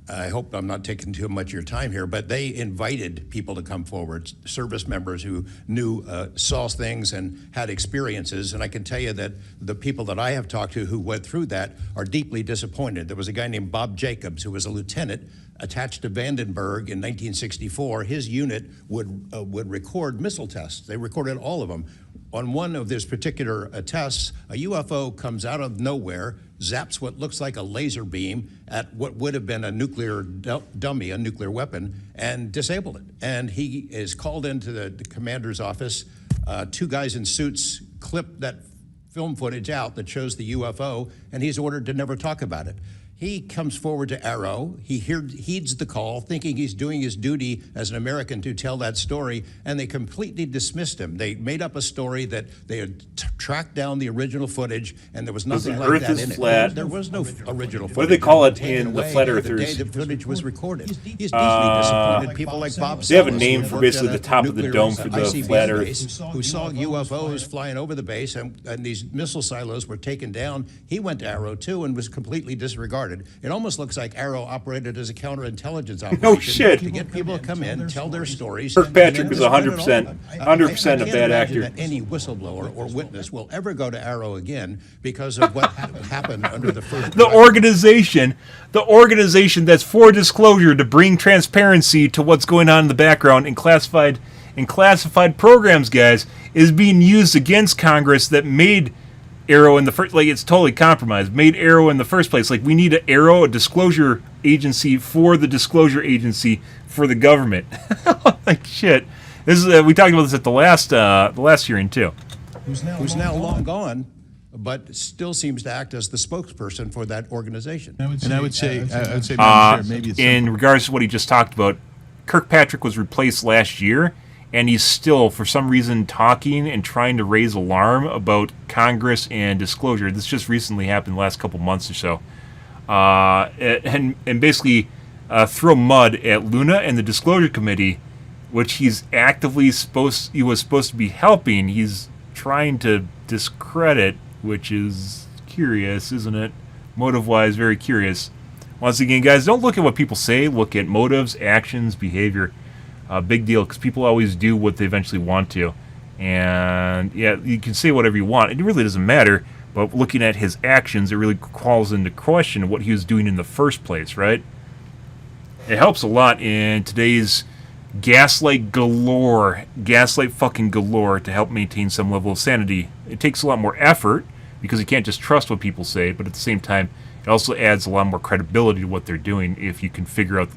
I hope I'm not taking too much of your time here, but they invited people to come forward, service members who knew, saw things and had experiences. And I can tell you that the people that I have talked to who went through that are deeply disappointed. There was a guy named Bob Jacobs who was a lieutenant attached to Vandenberg in 1964. His unit would record missile tests. They recorded all of them. On one of these particular tests, a UFO comes out of nowhere, zaps what looks like a laser beam at what would have been a nuclear dummy, a nuclear weapon, and disabled it. And he is called into the commander's office. Two guys in suits clip that film footage out that shows the UFO, and he's ordered to never talk about it. He comes forward to Arrow. He heeds the call, thinking he's doing his duty as an American to tell that story, and they completely dismissed him. They made up a story that they had tracked down the original footage, and there was nothing like Earth that is in flat. it. There was no original footage. What do they call it taken in the away Flat The Earthers? day the footage was recorded. He's deeply disappointed. People like Bob They have a Salas, name who for worked basically at the a top of the nuclear dome for the ICBM Flat Earth. base, who saw UFOs flying over the base, and these missile silos were taken down. He went to Arrow, too, and was completely disregarded. It almost looks like Arrow operated as a counterintelligence operation. No shit. To get people to come in, tell their stories. Kirkpatrick and is then 100%, I 100% a can't bad imagine actor. that any whistleblower or witness will ever go to Arrow again because of what happened under the first. The organization that's for disclosure to bring transparency to what's going on in the background in classified and classified programs, guys, is being used against Congress that made Arrow in the first, like, it's totally compromised, made Arrow in the first place. Like, we need an Arrow, a disclosure agency for the disclosure agency for the government. Like, shit. This is, we talked about this at the last hearing, too. Who's now long gone, but still seems to act as the spokesperson for that organization. And I would say, Madam Chair, maybe it's in regards to what he just talked about, Kirkpatrick was replaced last year, and he's still, for some reason, talking and trying to raise alarm about Congress and disclosure. This just recently happened the last couple months or so. And basically throw mud at Luna and the Disclosure Committee, which he was supposed to be helping. He's trying to discredit, which is curious, isn't it? Motive-wise, very curious. Once again, guys, don't look at what people say. Look at motives, actions, behavior. Big deal, because people always do what they eventually want to. And, yeah, you can say whatever you want. It really doesn't matter. But looking at his actions, it really calls into question what he was doing in the first place, right? It helps a lot in today's gaslight fucking galore to help maintain some level of sanity. It takes a lot more effort, because you can't just trust what people say, but at the same time, it also adds a lot more credibility to what they're doing if you can figure out,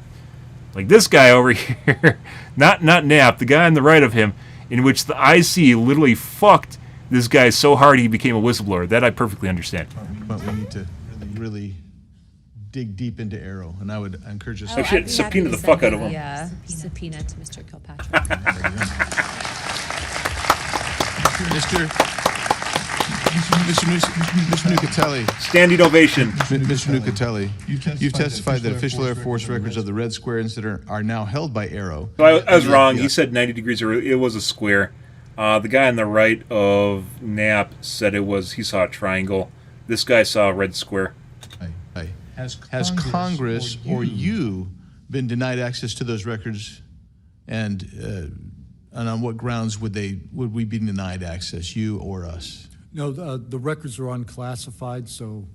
like this guy over here, not Knapp, the guy on the right of him, in which the IC literally fucked this guy so hard he became a whistleblower. That I perfectly understand. But we need to really dig deep into Arrow, and I would encourage us. Oh, shit, subpoena the fuck out of him. Yeah, subpoena to Mr. Kilpatrick. Mr. Nucatelli. Standing ovation. Mr. Nucatelli, you've testified that official Air Force records of the Red Square incident are now held by Arrow. So I was wrong. He said 90 degrees, or it was a square. The guy on the right of Knapp said he saw a triangle. This guy saw a red square. Has Congress or you been denied access to those records, and on what grounds would we be denied access, you or us? No, the records are unclassified, so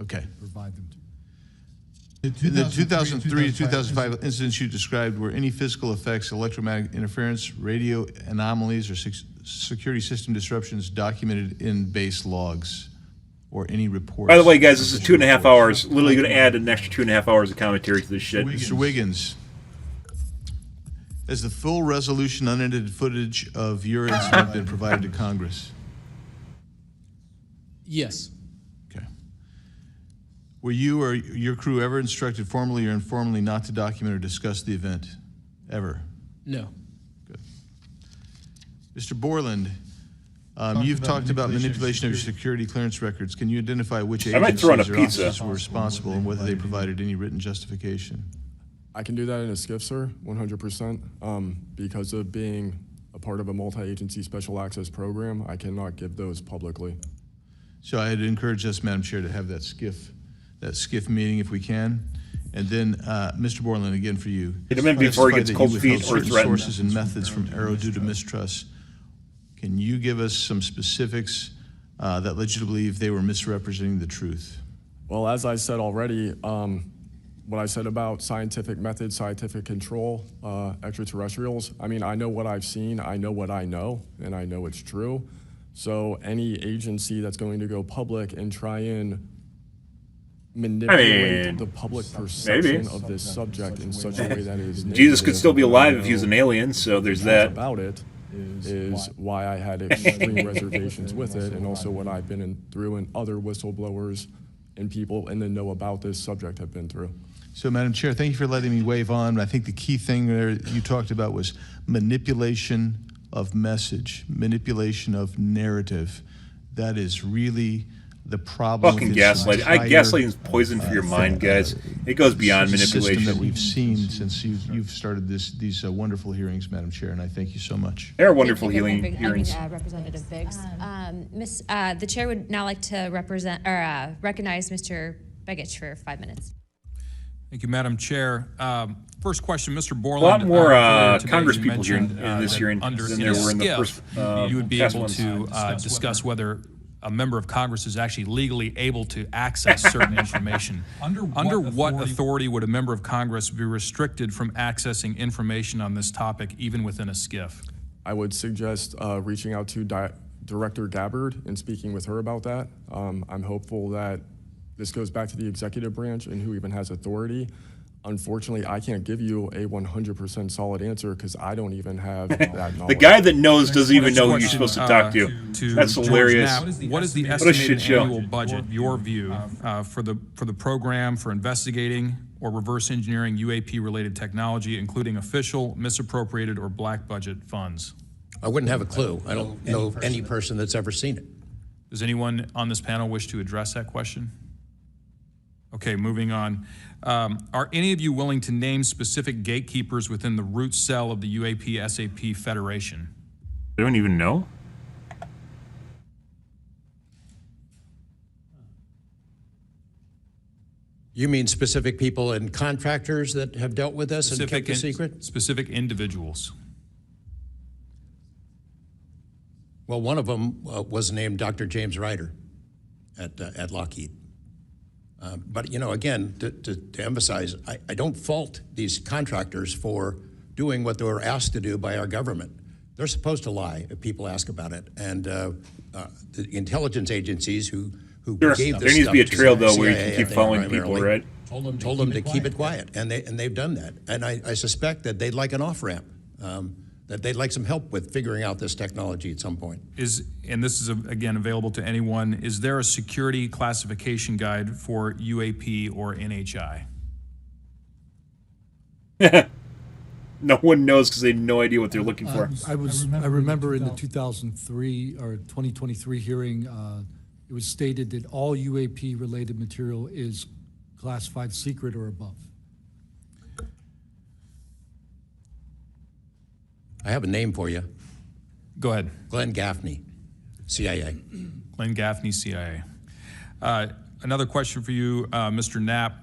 okay, provide them to. The 2003 to 2005 incidents you described were any physical effects, electromagnetic interference, radio anomalies, or security system disruptions documented in base logs, or any reports? By the way, guys, this is 2.5 hours. Literally going to add an extra 2.5 hours of commentary to this shit. Mr. Wiggins, has the full resolution unedited footage of your incident been provided to Congress? Yes. Okay. Were you or your crew ever instructed formally or informally not to document or discuss the event? Ever? No. Good. Mr. Borland, you've talked about manipulation of your security clearance records. Can you identify which agencies or officers were responsible and whether they provided any written justification? I can do that in a skiff, sir, 100%. Because of being a part of a multi-agency special access program, I cannot give those publicly. So I'd encourage us, Madam Chair, to have that skiff meeting if we can. And then, Mr. Borland, again for you. Hit him in before he gets cold feet or threatened. Sources and methods from Arrow due to mistrust. Can you give us some specifics that led you to believe they were misrepresenting the truth? Well, as I said already, what I said about scientific methods, scientific control, extraterrestrials, I mean, I know what I've seen, I know what I know, and I know it's true. So any agency that's going to go public and try and manipulate the public perception of this subject in such a way that is Jesus could still be alive if he was an alien, so there's that. About it is why I had extreme reservations with it, and also what I've been through and other whistleblowers and people in the know about this subject have been through. So, Madam Chair, thank you for letting me wave on. I think the key thing there you talked about was manipulation of message, manipulation of narrative. That is really the problem. Fucking gaslighting. Gaslighting is poison for your mind, guys. It goes beyond manipulation. System that we've seen since you've started these wonderful hearings, Madam Chair, and I thank you so much. They are wonderful hearings. Representative Biggs. The chair would now like to recognize Mr. Begich for 5 minutes. Thank you, Madam Chair. First question, Mr. Borland. A lot more Congress people here in this hearing than there were in the first you would be able to discuss whether a member of Congress is actually legally able to access certain information. Under what authority would a member of Congress be restricted from accessing information on this topic, even within a SCIF? I would suggest reaching out to Director Gabbard and speaking with her about that. I'm hopeful that this goes back to the executive branch and who even has authority. Unfortunately, I can't give you a 100% solid answer because I don't even have that knowledge. The guy that knows doesn't even know who you're supposed to talk to. That's hilarious. What is the estimated annual budget, your view, for the program for investigating or reverse engineering UAP-related technology, including official, misappropriated, or black budget funds? I wouldn't have a clue. I don't know any person that's ever seen it. Does anyone on this panel wish to address that question? Okay, moving on. Are any of you willing to name specific gatekeepers within the root cell of the UAP SAP Federation? They don't even know? You mean specific people and contractors that have dealt with us and kept the secret? Specific individuals. Well, one of them was named Dr. James Ryder at Lockheed. But, you know, again, to emphasize, I don't fault these contractors for doing what they were asked to do by our government. They're supposed to lie if people ask about it. And the intelligence agencies who gave this there needs to be a trail, though, where you CIA, can keep following people, right? Told them to keep it quiet, and they've done that. And I suspect that they'd like an off-ramp, that they'd like some help with figuring out this technology at some point. And this is, again, available to anyone, is there a security classification guide for UAP or NHI? No one knows because they have no idea what they're looking for. I remember in the 2003 or 2023 hearing, it was stated that all UAP-related material is classified secret or above. I have a name for you. Go ahead. Glenn Gaffney, CIA. Glenn Gaffney, CIA. Another question for you, Mr. Knapp.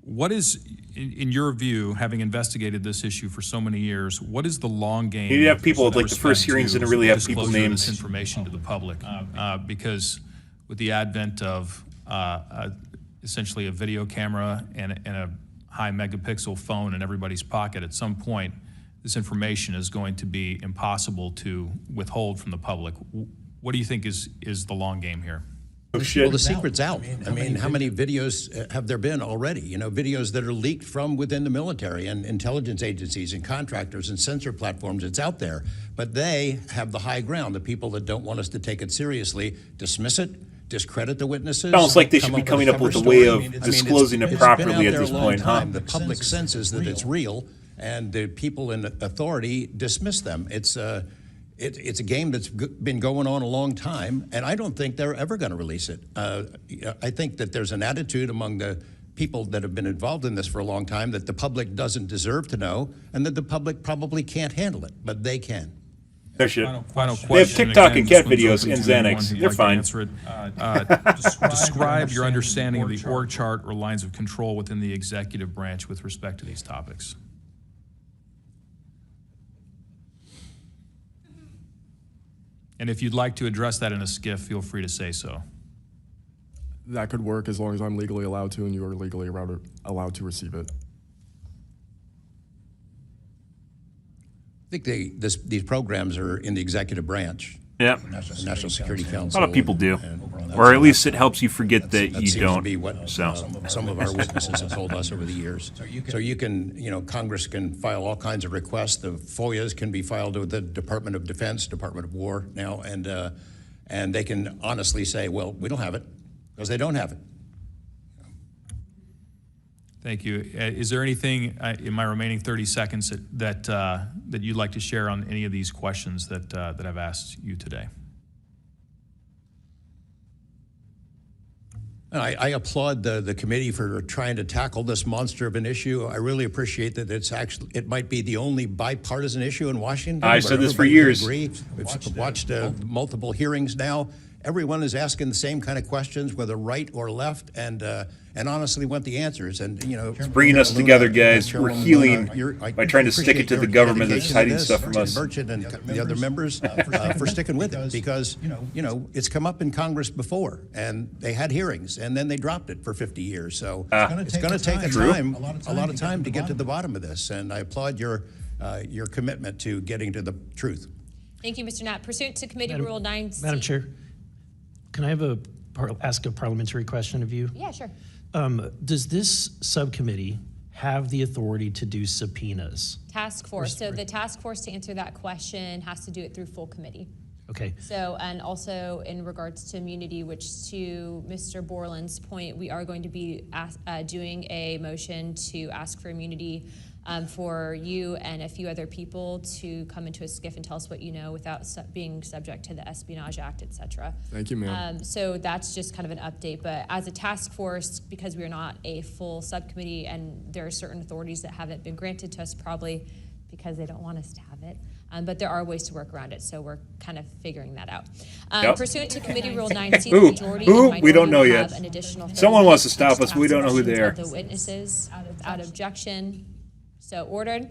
What is, in your view, having investigated this issue for so many years, what is the long game? You have people, like the first hearings didn't really have people names. This information to the public, because with the advent of essentially a video camera and a high megapixel phone in everybody's pocket, at some point, this information is going to be impossible to withhold from the public. What do you think is the long game here? Well, the secret's out. I mean, how many videos have there been already? You know, videos that are leaked from within the military and intelligence agencies and contractors and sensor platforms. It's out there. But they have the high ground. The people that don't want us to take it seriously dismiss it, discredit the witnesses. Sounds like they should be coming up with a way of disclosing it properly at this point, huh? The public senses that it's real, and the people in authority dismiss them. It's a game that's been going on a long time, and I don't think they're ever going to release it. I think that there's an attitude among the people that have been involved in this for a long time that the public doesn't deserve to know, and that the public probably can't handle it, but they can. They should. Final they have question. TikTok Again, and cat this one's videos open and to anyone Xanax. who'd They're like to fine. answer it. Describe your understanding of the org chart or lines of control within the executive branch with respect to these topics. And if you'd like to address that in a skiff, feel free to say so. That could work as long as I'm legally allowed to and you are legally allowed to receive it. I think these programs are in the executive branch. Yeah. National Security Council. A lot of people do. Or at least it helps you forget that you seems don't. To be what some of our witnesses have told us over the years. So you can, you know, Congress can file all kinds of requests. The FOIAs can be filed with the Department of Defense, Department of War now, and they can honestly say, well, we don't have it, because they don't have it. Thank you. Is there anything in my remaining 30 seconds that you'd like to share on any of these questions that I've asked you today? I applaud the committee for trying to tackle this monster of an issue. I really appreciate that it might be the only bipartisan issue in Washington. I've said this for years. We've watched multiple hearings now. everyone is asking the same kind of questions, whether right or left, and honestly want the answers. And it's bringing us together, guys. We're healing by trying to stick it to the government that's hiding stuff from us. Burchett and the other members for sticking with it, because it's come up in Congress before, and they had hearings, and then they dropped it for 50 years. So it's going to take a lot of time to get to the bottom of this. And I applaud your commitment to getting to the truth. Thank you, Mr. Knapp. Pursuant to Committee Rule 9C. Madam Chair, can I ask a parliamentary question of you? Yeah, sure. Does this subcommittee have the authority to do subpoenas? Task force. So the task force, to answer that question, has to do it through full committee. Okay. So, and also in regards to immunity, which to Mr. Borland's point, we are going to be doing a motion to ask for immunity for you and a few other people to come into a skiff and tell us what you know without being subject to the Espionage Act, et cetera. Thank you, ma'am. So that's just kind of an update. But as a task force, because we are not a full subcommittee and there are certain authorities that haven't been granted to us, probably because they don't want us to have it. But there are ways to work around it, so we're kind of figuring that out. Pursuant to Committee Rule 9C, the majority and minority we don't know will yet. have an additional Someone wants to stop us. We don't know who they are. the witnesses without objection. So ordered.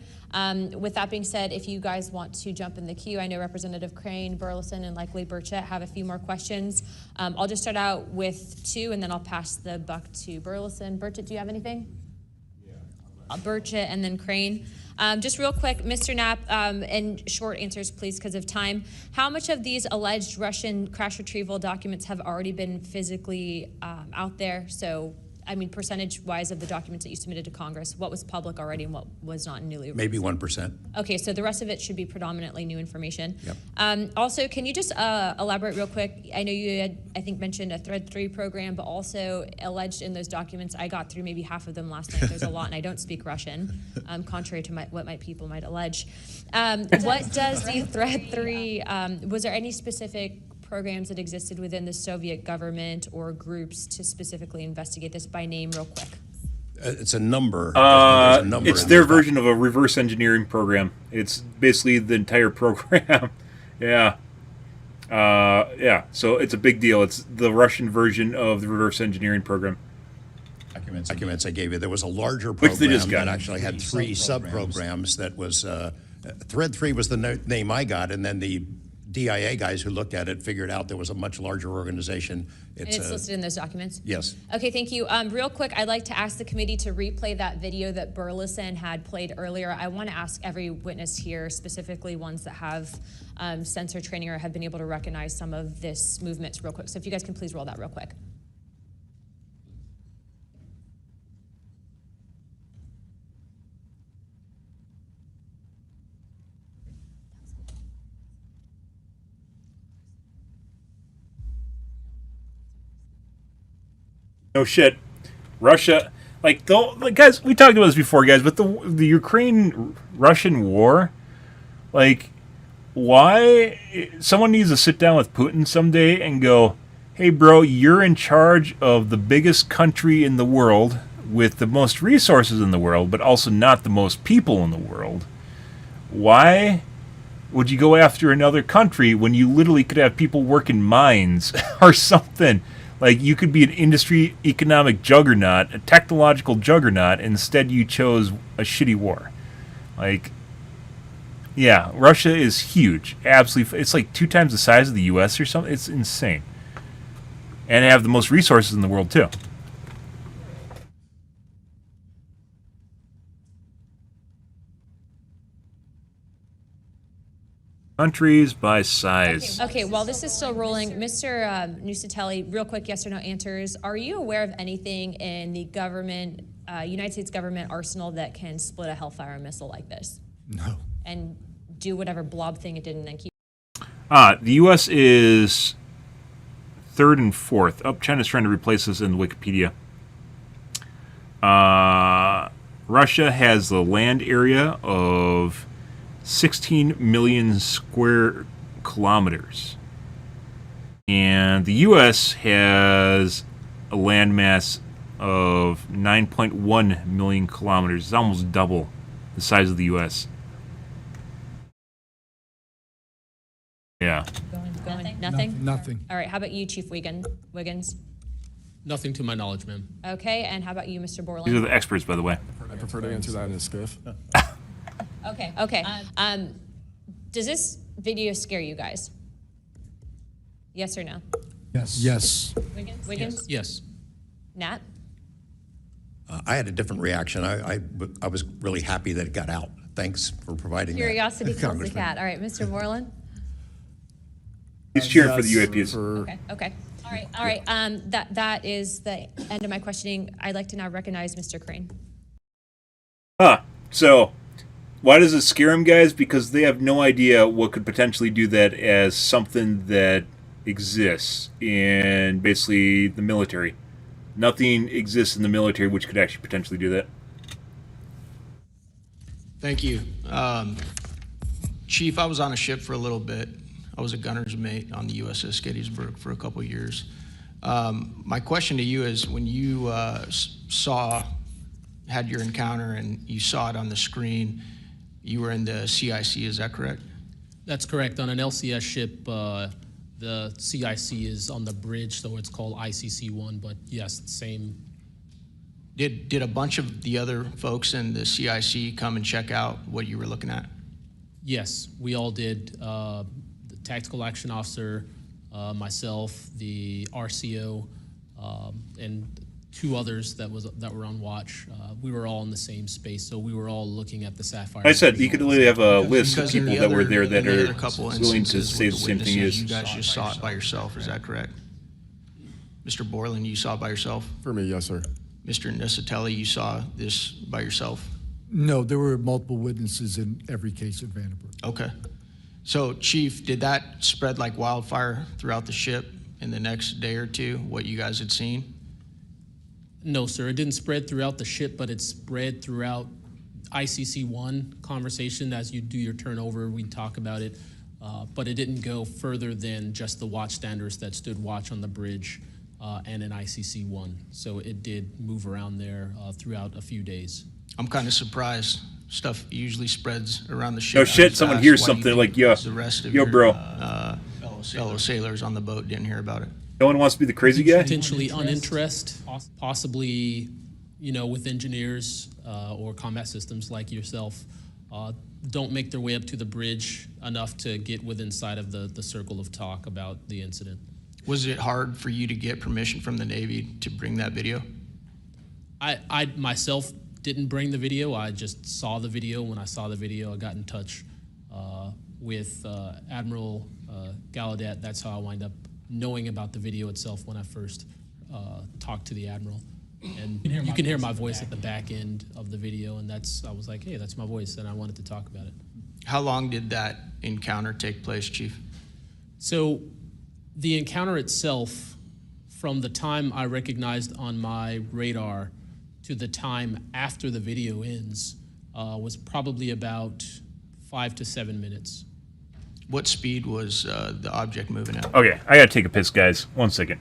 With that being said, if you guys want to jump in the queue, I know Representative Crane, Burleson, and likely Burchett have a few more questions. I'll just start out with 2, and then I'll pass the buck to Burleson. Burchett, do you have anything? Yeah. Burchett and then Crane. Just real quick, Mr. Knapp, and short answers, please, because of time. How much of these alleged Russian crash retrieval documents have already been physically out there? So, I mean, percentage-wise of the documents that you submitted to Congress, what was public already and what was not newly released? Maybe 1%. Okay, so the rest of it should be predominantly new information. Yep. Also, can you just elaborate real quick? I know you had, I think, mentioned a Thread 3 program, but also alleged in those documents, I got through maybe half of them last night. There's a lot, and I don't speak Russian, contrary to what my people might allege. What does the Thread 3, was there any specific programs that existed within the Soviet government or groups to specifically investigate this by name real quick? It's a number. It's their version of a reverse engineering program. It's basically the entire program. Yeah. So it's a big deal. It's the Russian version of the reverse engineering program. Documents I gave you. There was a larger program that actually had 3 sub-programs. That was Thread 3 was the name I got, and then the DIA guys who looked at it figured out there was a much larger organization. And it's listed in those documents? Yes. Okay, thank you. Real quick, I'd like to ask the committee to replay that video that Burleson had played earlier. I want to ask every witness here, specifically ones that have sensor training or have been able to recognize some of this movements real quick. So if you guys can please roll that real quick. No shit. Russia, guys, we talked about this before, guys, but the Ukraine-Russian war, why someone needs to sit down with Putin someday and go, hey, bro, you're in charge of the biggest country in the world with the most resources in the world, but also not the most people in the world. Why would you go after another country when you literally could have people working mines or something? You could be an industry economic juggernaut, a technological juggernaut, and instead you chose a shitty war. Yeah, Russia is huge. Absolutely. It's 2 times the size of the U.S. or something. It's insane. And they have the most resources in the world, too. Countries by size. Okay, while this is still rolling, Mr. Nusatelli, real quick yes or no answers. Are you aware of anything in the government, United States government arsenal that can split a Hellfire missile like this? No. And do whatever blob thing it did and then keep... The U.S. is 3rd and 4th. Oh, China's trying to replace this in Wikipedia. Russia has the land area of 16 million square kilometers. And the U.S. has a landmass of 9.1 million kilometers. It's almost double the size of the U.S. Yeah. Nothing? Nothing. All right, how about you, Chief Wiggins? Nothing to my knowledge, ma'am. Okay, and how about you, Mr. Borland? These are the experts, by the way. I prefer to answer that in a skiff. Okay. Does this video scare you guys? Yes or no? Yes. Wiggins? Yes. Nat? I had a different reaction. I was really happy that it got out. Thanks for providing Curiosity that, kills the Congressman. cat. All right, Mr. Borland? He's cheering for the Yes, UAPs. Okay. All right. That is the end of my questioning. I'd like to now recognize Mr. Crane. So, why does it scare them, guys? Because they have no idea what could potentially do that as something that exists in basically the military. Nothing exists in the military which could actually potentially do that. Thank you. Chief, I was on a ship for a little bit. I was a gunner's mate on the USS Gettysburg for a couple years. My question to you is, when you had your encounter and you saw it on the screen, you were in the CIC, is that correct? That's correct. On an LCS ship, the CIC is on the bridge, so it's called ICC-1, but yes, same. Did a bunch of the other folks in the CIC come and check out what you were looking at? Yes, we all did. The tactical action officer, myself, the RCO, and two others that were on watch. We were all in the same space, so we were all looking at the Sapphire. I said you could literally have a list of Because in people the that were there other- that in the are other couple willing to instances say the with same thing witnesses, as. You guys just saw it by yourself, is that correct? Mr. Borland, you saw it by yourself? For me, yes, sir. Mr. Nisatelli, you saw this by yourself? No, there were multiple witnesses in every case at Vandenberg. Okay. So, Chief, did that spread like wildfire throughout the ship in the next day or two, what you guys had seen? No, sir, it didn't spread throughout the ship, but it spread throughout ICC-1 conversation. As you do your turnover, we talk about it, but it didn't go further than just the watchstanders that stood watch on the bridge and in ICC-1. So it did move around there throughout a few days. I'm kind of surprised. Stuff usually spreads around the ship. No shit, fast. someone hears Why do you something think like, yo, the rest of yo, your, bro. fellow sailors on the boat didn't hear about it? No one wants to be the crazy guy? Potentially uninterest, possibly, with engineers or combat systems like yourself, don't make their way up to the bridge enough to get within sight of the circle of talk about the incident. Was it hard for you to get permission from the Navy to bring that video? I myself didn't bring the video. I just saw the video. When I saw the video, I got in touch with Admiral Gallaudet. That's how I wind up knowing about the video itself when I first talked to the Admiral. And you can hear my voice at the back end of the video, and I was like, hey, that's my voice, and I wanted to talk about it. How long did that encounter take place, Chief? So the encounter itself, from the time I recognized on my radar to the time after the video ends, was probably about 5 to 7 minutes. What speed was the object moving at? Okay, I gotta take a piss, guys. 1 second.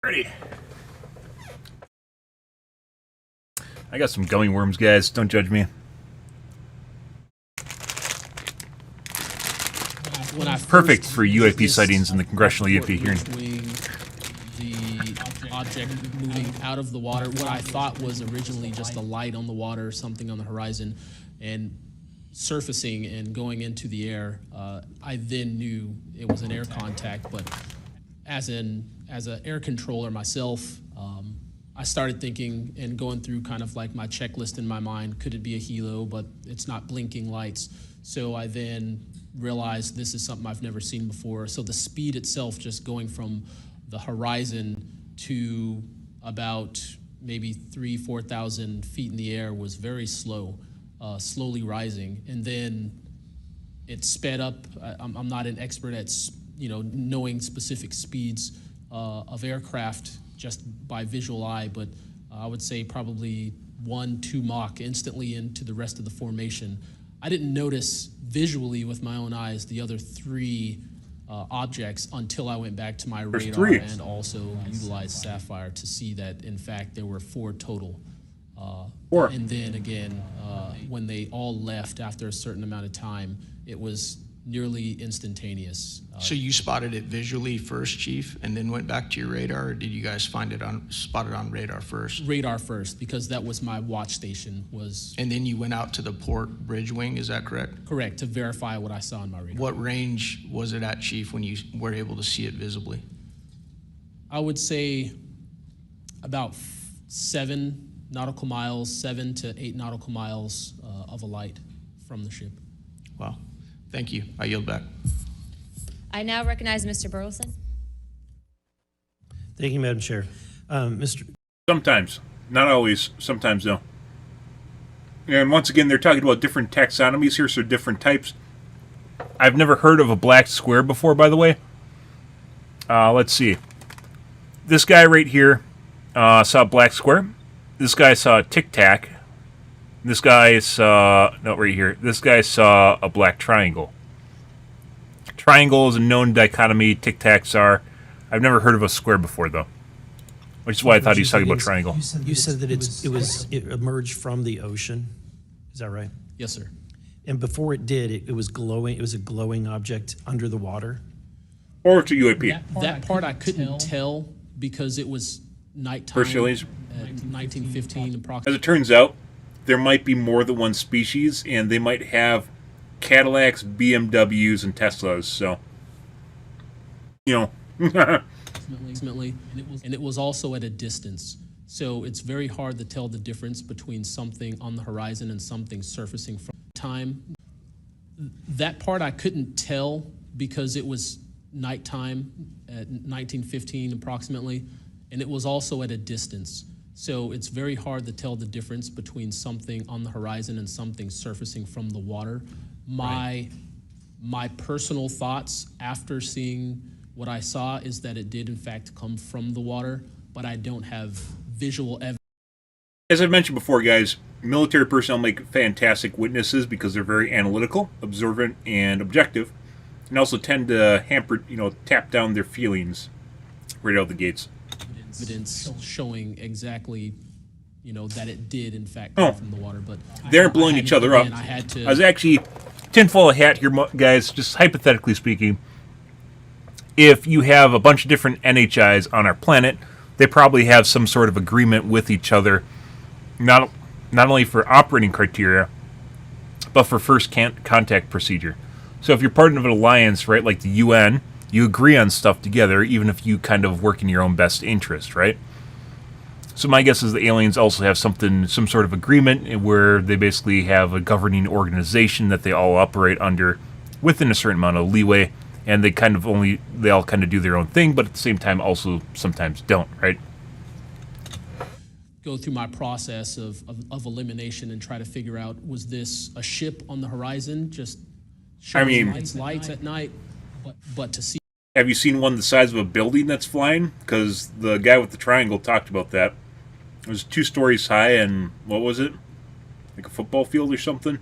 Ready. I got some gummy worms, guys. Don't judge me. Perfect for UAP sightings in the Congressional UAP hearing. The object moving out of the water, what I thought was originally just a light on the water, something on the horizon, and surfacing and going into the air. I then knew it was an air contact, but as an air controller myself, I started thinking and going through kind of like my checklist in my mind. Could it be a helo? But it's not blinking lights. So I then realized this is something I've never seen before. So the speed itself, just going from the horizon to about maybe 4,000 feet in the air, was very slow, slowly rising. And then it sped up. I'm not an expert at knowing specific speeds of aircraft just by visual eye, but I would say probably 1-2 Mach instantly into the rest of the formation. I didn't notice visually with my own eyes the other 3 objects until I went back to my radar and also utilized Sapphire to see that, in fact, there were 4 total. 4. And then again, when they all left after a certain amount of time, it was nearly instantaneous. So you spotted it visually first, Chief, and then went back to your radar, or did you guys spot it on radar first? Radar first, because that was my watch station. And then you went out to the port bridge wing, is that correct? Correct, to verify what I saw on my radar. What range was it at, Chief, when you were able to see it visibly? I would say about 7 nautical miles, 7 to 8 nautical miles of a light from the ship. Wow. Thank you. I yield back. I now recognize Mr. Burleson. Thank you, Madam Chair. Sometimes. Not always. Sometimes, though. And once again, they're talking about different taxonomies here, so different types. I've never heard of a black square before, by the way. Let's see. This guy right here saw a black square. This guy saw a tic-tac. This guy saw, no, right here. This guy saw a black triangle. Triangle is a known dichotomy. Tic-tacs are. I've never heard of a square before, though. Which is why I thought he was talking about triangle. You said that it emerged from the ocean. Is that right? Yes, sir. And before it did, it was glowing. It was a glowing object under the water. Or to UAP. That part I couldn't tell because it was nighttime. First aliens. At 1915 approximately. As it turns out, there might be more than one species, and they might have Cadillacs, BMWs, and Teslas. So, Ultimately, and it was also at a distance. So it's very hard to tell the difference between something on the horizon and something surfacing from time. That part I couldn't tell because it was nighttime at 1915 approximately, and it was also at a distance. So it's very hard to tell the difference between something on the horizon and something surfacing from the water. My personal thoughts after seeing what I saw is that it did in fact come from the water, but I don't have visual evidence. As I've mentioned before, guys, military personnel make fantastic witnesses because they're very analytical, observant, and objective, and also tend to tap down their feelings right out the gates. Evidence showing exactly, that it did in fact come from the water, but they aren't blowing each other up. I was actually tinfoil hat here, guys. Just hypothetically speaking, if you have a bunch of different NHIs on our planet, they probably have some sort of agreement with each other, not only for operating criteria, but for first contact procedure. So if you're part of an alliance, right, like the UN. You agree on stuff together, even if you kind of work in your own best interest, right? So my guess is the aliens also have some sort of agreement where they basically have a governing organization that they all operate under within a certain amount of leeway, and they all kind of do their own thing, but at the same time also sometimes don't, right? Go through my process of elimination and try to figure out, was this a ship on the horizon just showing lights at night, but to see. Have you seen one the size of a building that's flying? Because the guy with the triangle talked about that. It was 2 stories high, and what was it? Like a football field or something?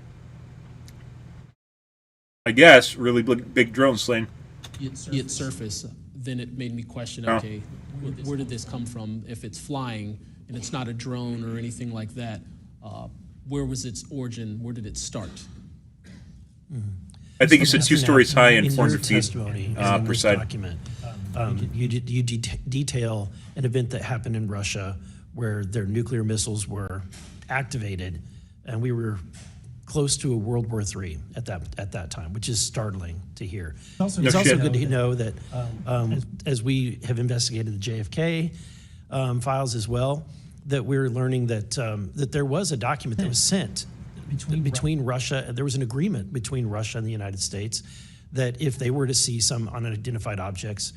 I guess, really big drone slaying. It surface, then it made me question, okay, where did this come from? If it's flying and it's not a drone or anything like that, where was its origin? Where did it start? I think you said 2 stories high and 400 feet testimony per side. Document. You detail an event that happened in Russia where their nuclear missiles were activated, and we were close to a World War III at that time, which is startling to hear. It's also good to know that as we have investigated the JFK files as well, that we're learning that that there was a document that was sent between Russia. There was an agreement between Russia and the United States that if they were to see some unidentified objects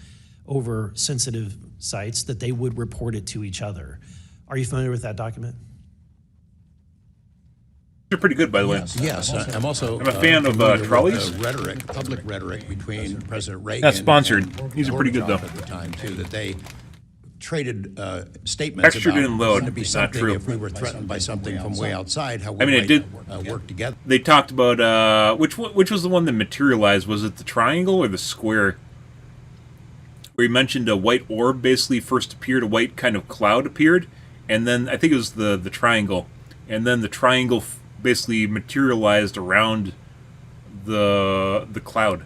over sensitive sites, that they would report it to each other. Are you familiar with that document? They're pretty good, by the way. Yes, I'm also. I'm a fan of trolleys. Rhetoric, public rhetoric between President Reagan. Not sponsored. And These are pretty good, though. Gorbachev at the time too, that they traded statements Extra about didn't load. to be Not something true. if we were threatened by something from way outside. How we I mean, it might, did. work together. They talked about which was the one that materialized? Was it the triangle or the square? Where he mentioned a white orb basically first appeared, a white kind of cloud appeared, and then I think it was the triangle, and then the triangle basically materialized around the cloud.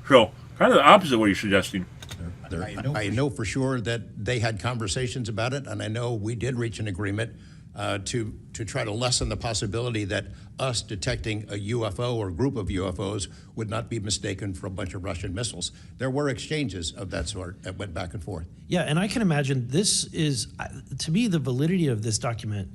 So kind of the opposite of what you're suggesting. I know for sure that they had conversations about it, and I know we did reach an agreement to try to lessen the possibility that us detecting a UFO or group of UFOs would not be mistaken for a bunch of Russian missiles. There were exchanges of that sort that went back and forth. Yeah, and I can imagine this is, to me, the validity of this document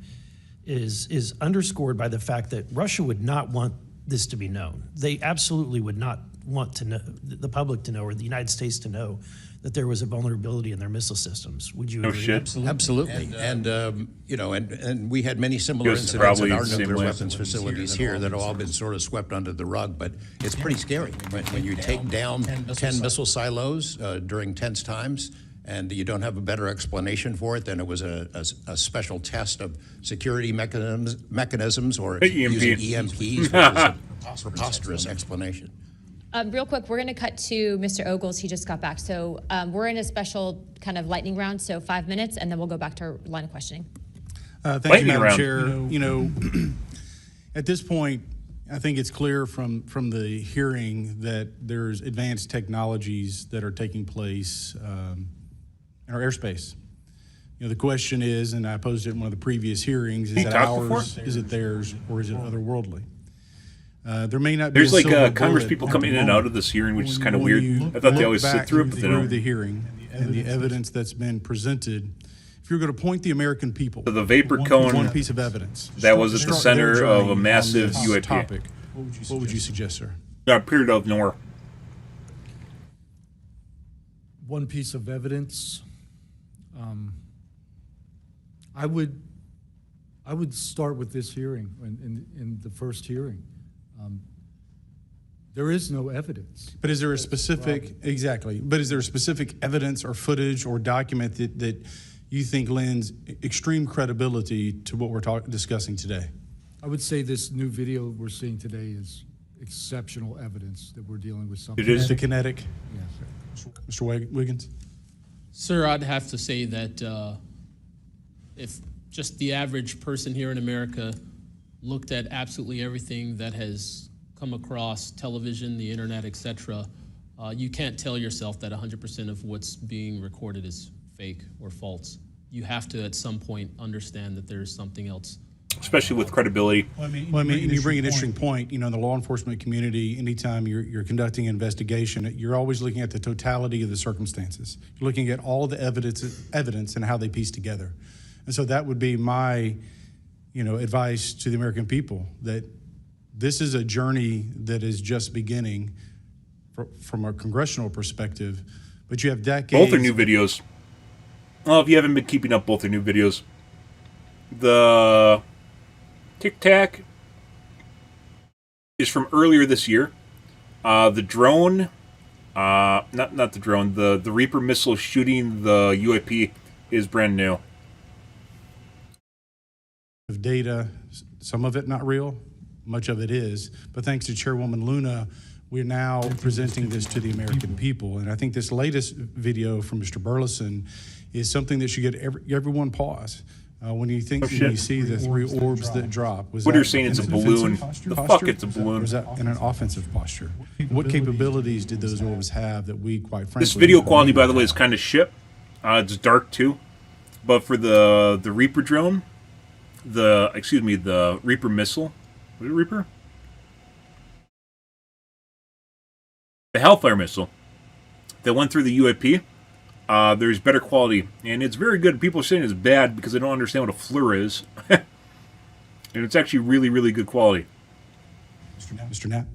is underscored by the fact that Russia would not want this to be known. They absolutely would not want to know, the public to know, or the United States to know that there was a vulnerability in their missile systems. Would you agree? Shit. Absolutely. And you know, and we had many similar incidents in our nuclear weapons facilities here that have all been sort of swept under the rug, but it's pretty scary when you take down 10 missile silos during tense times, and you don't have a better explanation for it than it was a special test of security mechanisms or using EMPs, which is a preposterous explanation. Real quick, we're going to cut to Mr. Ogles. He just got back. So we're in a special kind of lightning round, so 5 minutes, and then we'll go back to our line of questioning. Thank you, Madam Chair. You know, at this point, I think it's clear from the hearing that there's advanced technologies that are taking place in our airspace. You know, the question is, and I posed it in one of the previous hearings, is it ours, is it theirs, or is it otherworldly? There may not be. There's like Congress people coming in and out of this hearing, which is kind of weird. I thought they always sit through it, but they don't. The hearing and the evidence that's been presented. If you're going to point the American people, so the vapor cone, one piece of evidence that was at the center of a massive UAP topic. What would you suggest, sir? Period of nowhere. One piece of evidence. I would start with this hearing in the first hearing. There is no evidence. But is there a specific, exactly, but is there a specific evidence or footage or document that you think lends extreme credibility to what we're discussing today? I would say this new video we're seeing today is exceptional evidence that we're dealing with something. It is the kinetic? Yes. Mr. Wiggins? Sir, I'd have to say that if just the average person here in America looked at absolutely everything that has come across television, the internet, etc., you can't tell yourself that 100% of what's being recorded is fake or false. You have to, at some point, understand that there's something else. Especially with credibility. Well, I mean, you bring an interesting point. You know, in the law enforcement community, anytime you're conducting an investigation, you're always looking at the totality of the circumstances. You're looking at all the evidence and how they piece together. And so that would be my, advice to the American people, that this is a journey that is just beginning from a congressional perspective, but you have decades. Both are new videos. Well, if you haven't been keeping up, both are new videos. The Tic Tac is from earlier this year. The drone, not the drone, the Reaper missile shooting the UAP is brand new. Of data, some of it not real, much of it is, but thanks to Chairwoman Luna, We're now presenting this to the American people. And I think this latest video from Mr. Burleson is something that should get everyone pause. When you think, when you see the 3 orbs that drop, was What that you're saying, it's a in balloon. defensive The fuck, posture? it's a balloon. Or was that in an offensive posture? What capabilities did those orbs have that we, quite frankly... This video quality, by the way, is kind of shit. It's dark, too. But for the Reaper drone, the Reaper missile... Was it Reaper? The Hellfire missile that went through the UAP, there's better quality, and it's very good. People are saying it's bad because they don't understand what a FLIR is. And it's actually really, really good quality. Mr. Knapp?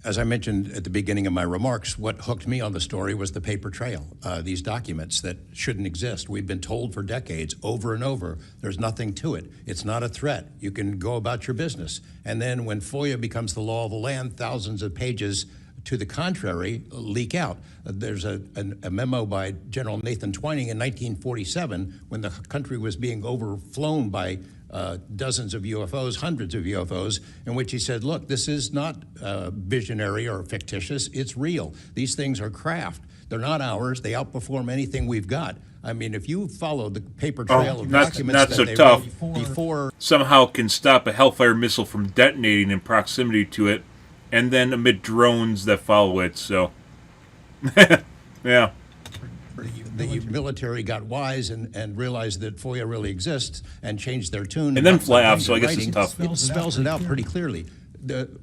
As I mentioned at the beginning of my remarks, what hooked me on the story was the paper trail, these documents that shouldn't exist. We've been told for decades, over and over, there's nothing to it. It's not a threat. You can go about your business. And then when FOIA becomes the law of the land, thousands of pages to the contrary leak out. There's a memo by General Nathan Twining in 1947 when the country was being overflown by dozens of UFOs, hundreds of UFOs, in which he said, look, this is not visionary or fictitious, it's real. These things are craft. They're not ours. They outperform anything we've got. I mean, if you follow the paper trail of documents not that so they tough. wrote before... Somehow can stop a Hellfire missile from detonating in proximity to it, and then emit drones that follow it, so... yeah. The military got wise and realized that FOIA really exists and changed their tune. And then fly off, so I guess it's tough. It spells it out pretty clearly.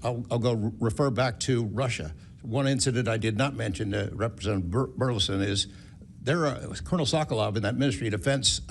I'll go refer back to Russia. One incident I did not mention to Representative Burleson is Colonel Sokolov in that Ministry of Defense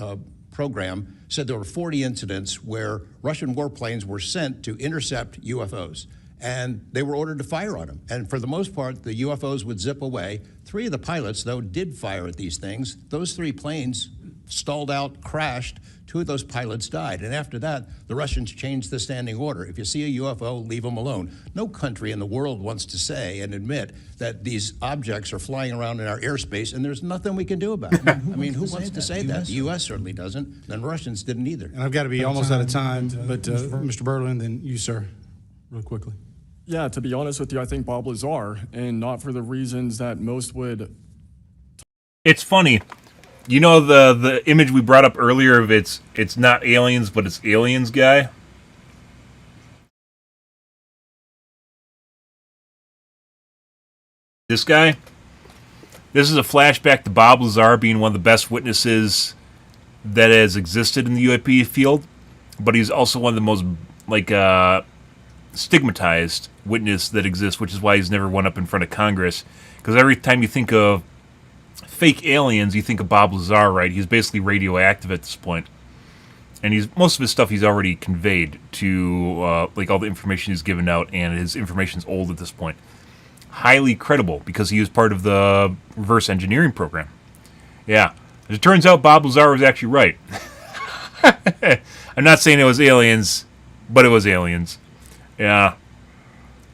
program said there were 40 incidents where Russian warplanes were sent to intercept UFOs. And they were ordered to fire on them. And for the most part, the UFOs would zip away. 3 of the pilots, though, did fire at these things. Those 3 planes stalled out, crashed. 2 of those pilots died. And after that, the Russians changed the standing order. If you see a UFO, leave them alone. No country in the world wants to say and admit that these objects are flying around in our airspace and there's nothing we can do about it. I mean, who wants to say that? The U.S. certainly doesn't. And the Russians didn't either. And I've got to be almost out of time, but Mr. Berlin, then you, sir, real quickly. Yeah, to be honest with you, I think Bob Lazar, and not for the reasons that most would. It's funny. You know the image we brought up earlier of it's not aliens, but it's aliens guy? This guy? This is a flashback to Bob Lazar being one of the best witnesses that has existed in the UAP field, but he's also one of the most, stigmatized witness that exists, which is why he's never went up in front of Congress. Because every time you think of fake aliens, you think of Bob Lazar, right? He's basically radioactive at this point. And most of his stuff he's already conveyed to, all the information he's given out, and his information's old at this point. Highly credible, because he was part of the reverse engineering program. Yeah. As it turns out, Bob Lazar was actually right. I'm not saying it was aliens, but it was aliens. Yeah.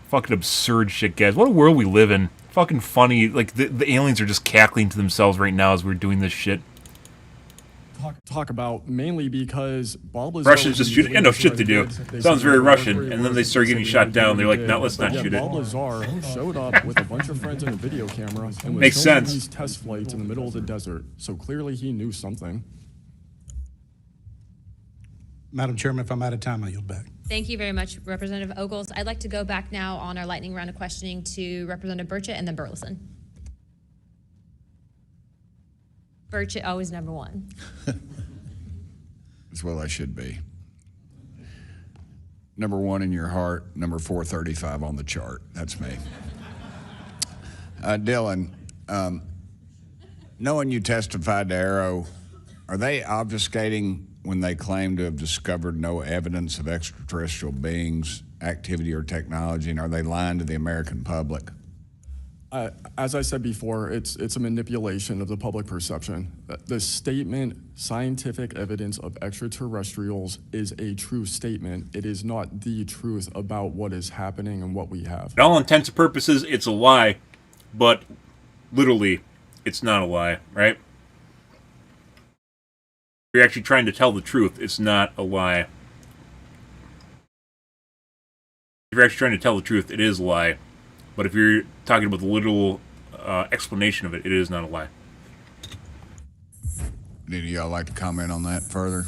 Fucking absurd shit, guys. What a world we live in. Fucking funny. Like, the aliens are just cackling to themselves right now as we're doing this shit. Talk about mainly because Bob Lazar... Russians just shoot. Yeah, no shit to do. Sounds very Russian. And then they start getting shot down. They're like, no, let's not shoot it. Bob Lazar showed up with a bunch of friends and a video camera and was Makes filming sense. these test flights in the middle of the desert. So clearly he knew something. Madam Chairman, if I'm out of time, I yield back. Thank you very much, Representative Ogles. I'd like to go back now on our lightning round of questioning to Representative Burchett and then Burleson. Burchett, always number 1. That's what I should be. Number 1 in your heart, number 435 on the chart. That's me. Dylan, knowing you testified to Arrow, are they obfuscating when they claim to have discovered no evidence of extraterrestrial beings, activity, or technology, and are they lying to the American public? As I said before, it's a manipulation of the public perception. The statement, scientific evidence of extraterrestrials, is a true statement. It is not the truth about what is happening and what we have. For all intents and purposes, it's a lie, but literally, it's not a lie, right? You're actually trying to tell the truth. It's not a lie. If you're actually trying to tell the truth, it is a lie. But if you're talking about the literal explanation of it, it is not a lie. Any of y'all like to comment on that further?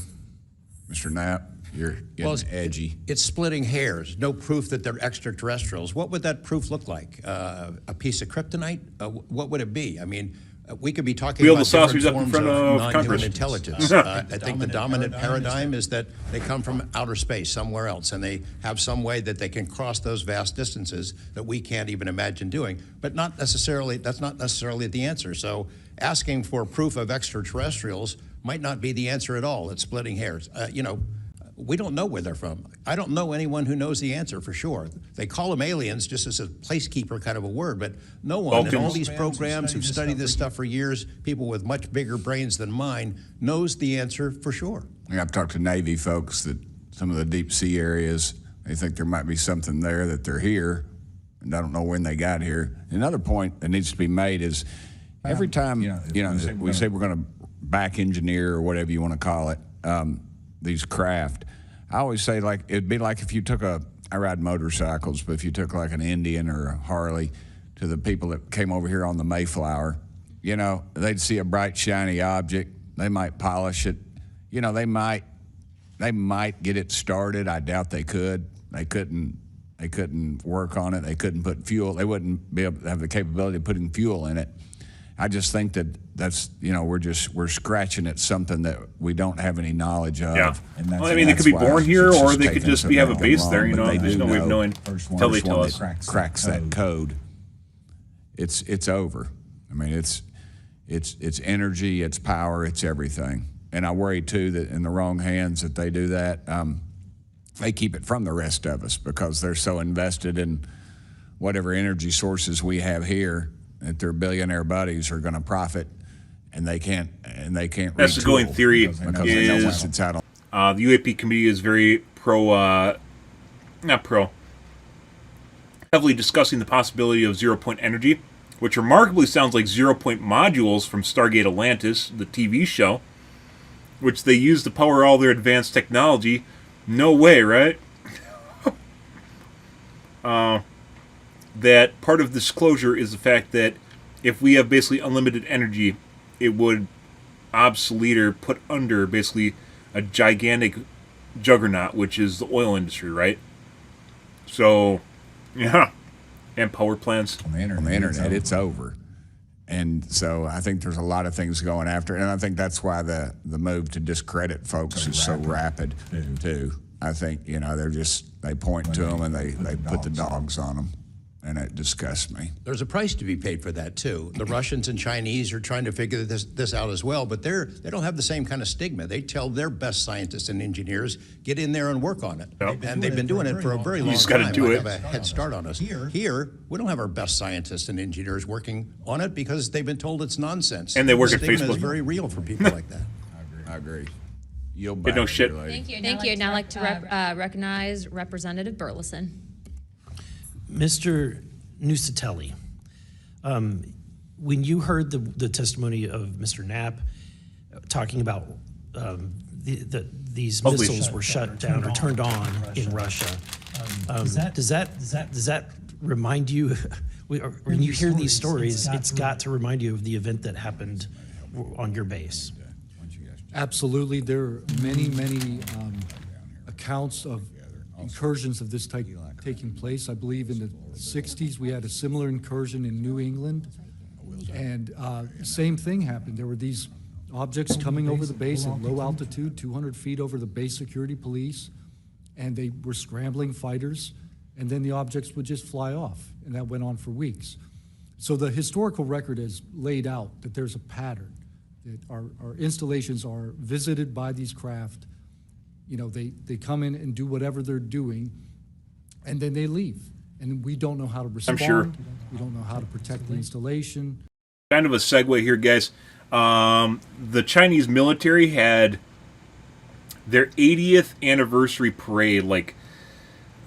Mr. Knapp, you're getting edgy. It's splitting hairs. No proof that they're extraterrestrials. What would that proof look like? A piece of kryptonite? What would it be? I mean, we could be talking about different forms of non-human intelligence. I think the dominant paradigm is that they come from outer space, somewhere else, and they have some way that they can cross those vast distances that we can't even imagine doing. But not necessarily. That's not necessarily the answer. So asking for proof of extraterrestrials might not be the answer at all. It's splitting hairs. We don't know where they're from. I don't know anyone who knows the answer for sure. They call them aliens just as a placekeeper kind of a word, but no one in all these programs who've studied this stuff for years, people with much bigger brains than mine, knows the answer for sure. I've talked to Navy folks that some of the deep sea areas, they think there might be something there that they're here, and I don't know when they got here. Another point that needs to be made is every time we say we're going to back engineer or whatever you want to call it, these craft, I always say, like, it'd be like if you took I ride motorcycles, but if you took like an Indian or a Harley to the people that came over here on the Mayflower, they'd see a bright, shiny object. They might polish it. They might get it started. I doubt they could. They couldn't work on it. They couldn't put fuel. They wouldn't be able to have the capability of putting fuel in it. I just think that's we're scratching at something that we don't have any knowledge of. Yeah. Well, I mean, they could be born here, or they could just have a base there. There's no way of knowing until they tell us. Cracks that code. It's over. I mean, it's energy, it's power, it's everything. And I worry too that in the wrong hands that they do that, they keep it from the rest of us because they're so invested in whatever energy sources we have here, that their billionaire buddies are going to profit, and they can't. That's the going theory. Is they know once it's out on. The UAP committee is very heavily discussing the possibility of zero-point energy, which remarkably sounds like zero-point modules from Stargate Atlantis, the TV show, which they use to power all their advanced technology. No way, right? That part of disclosure is the fact that if we have basically unlimited energy, it would obsolete or put under basically a gigantic juggernaut, which is the oil industry, right? So, yeah. And power plants. On the internet, it's over. And so I think there's a lot of things going after it. And I think that's why the move to discredit folks is so rapid, too. I think, they point to them and they put the dogs on them. And it disgusts me. There's a price to be paid for that, too. The Russians and Chinese are trying to figure this out as well, but they don't have the same kind of stigma. They tell their best scientists and engineers, get in there and work on it. Yep. And they've been doing it for a very long time. They have a head start on us. Here, we don't have our best scientists and engineers working on it because they've been told it's nonsense. And they work the at Facebook. Stigma is very real for people like that. I agree. Yield back, no shit. Thank you. Now I'd like to recognize Representative Burleson. Mr. Nusatelli, when you heard the testimony of Mr. Knapp talking about these missiles were shut down or turned on in Russia, does that remind you, when you hear these stories, it's got to remind you of the event that happened on your base? Absolutely. There are many accounts of incursions of this type taking place. I believe in the 60s we had a similar incursion in New England, and same thing happened. There were these objects coming over the base at low altitude, 200 feet over the base security police, and they were scrambling fighters, and then the objects would just fly off, and that went on for weeks. So the historical record has laid out that there's a pattern, that our installations are visited by these craft. They come in and do whatever they're doing, and then they leave. And we don't know how to respond. I'm sure. We don't know how to protect the installation. Kind of a segue here, guys. The Chinese military had their 80th anniversary parade, I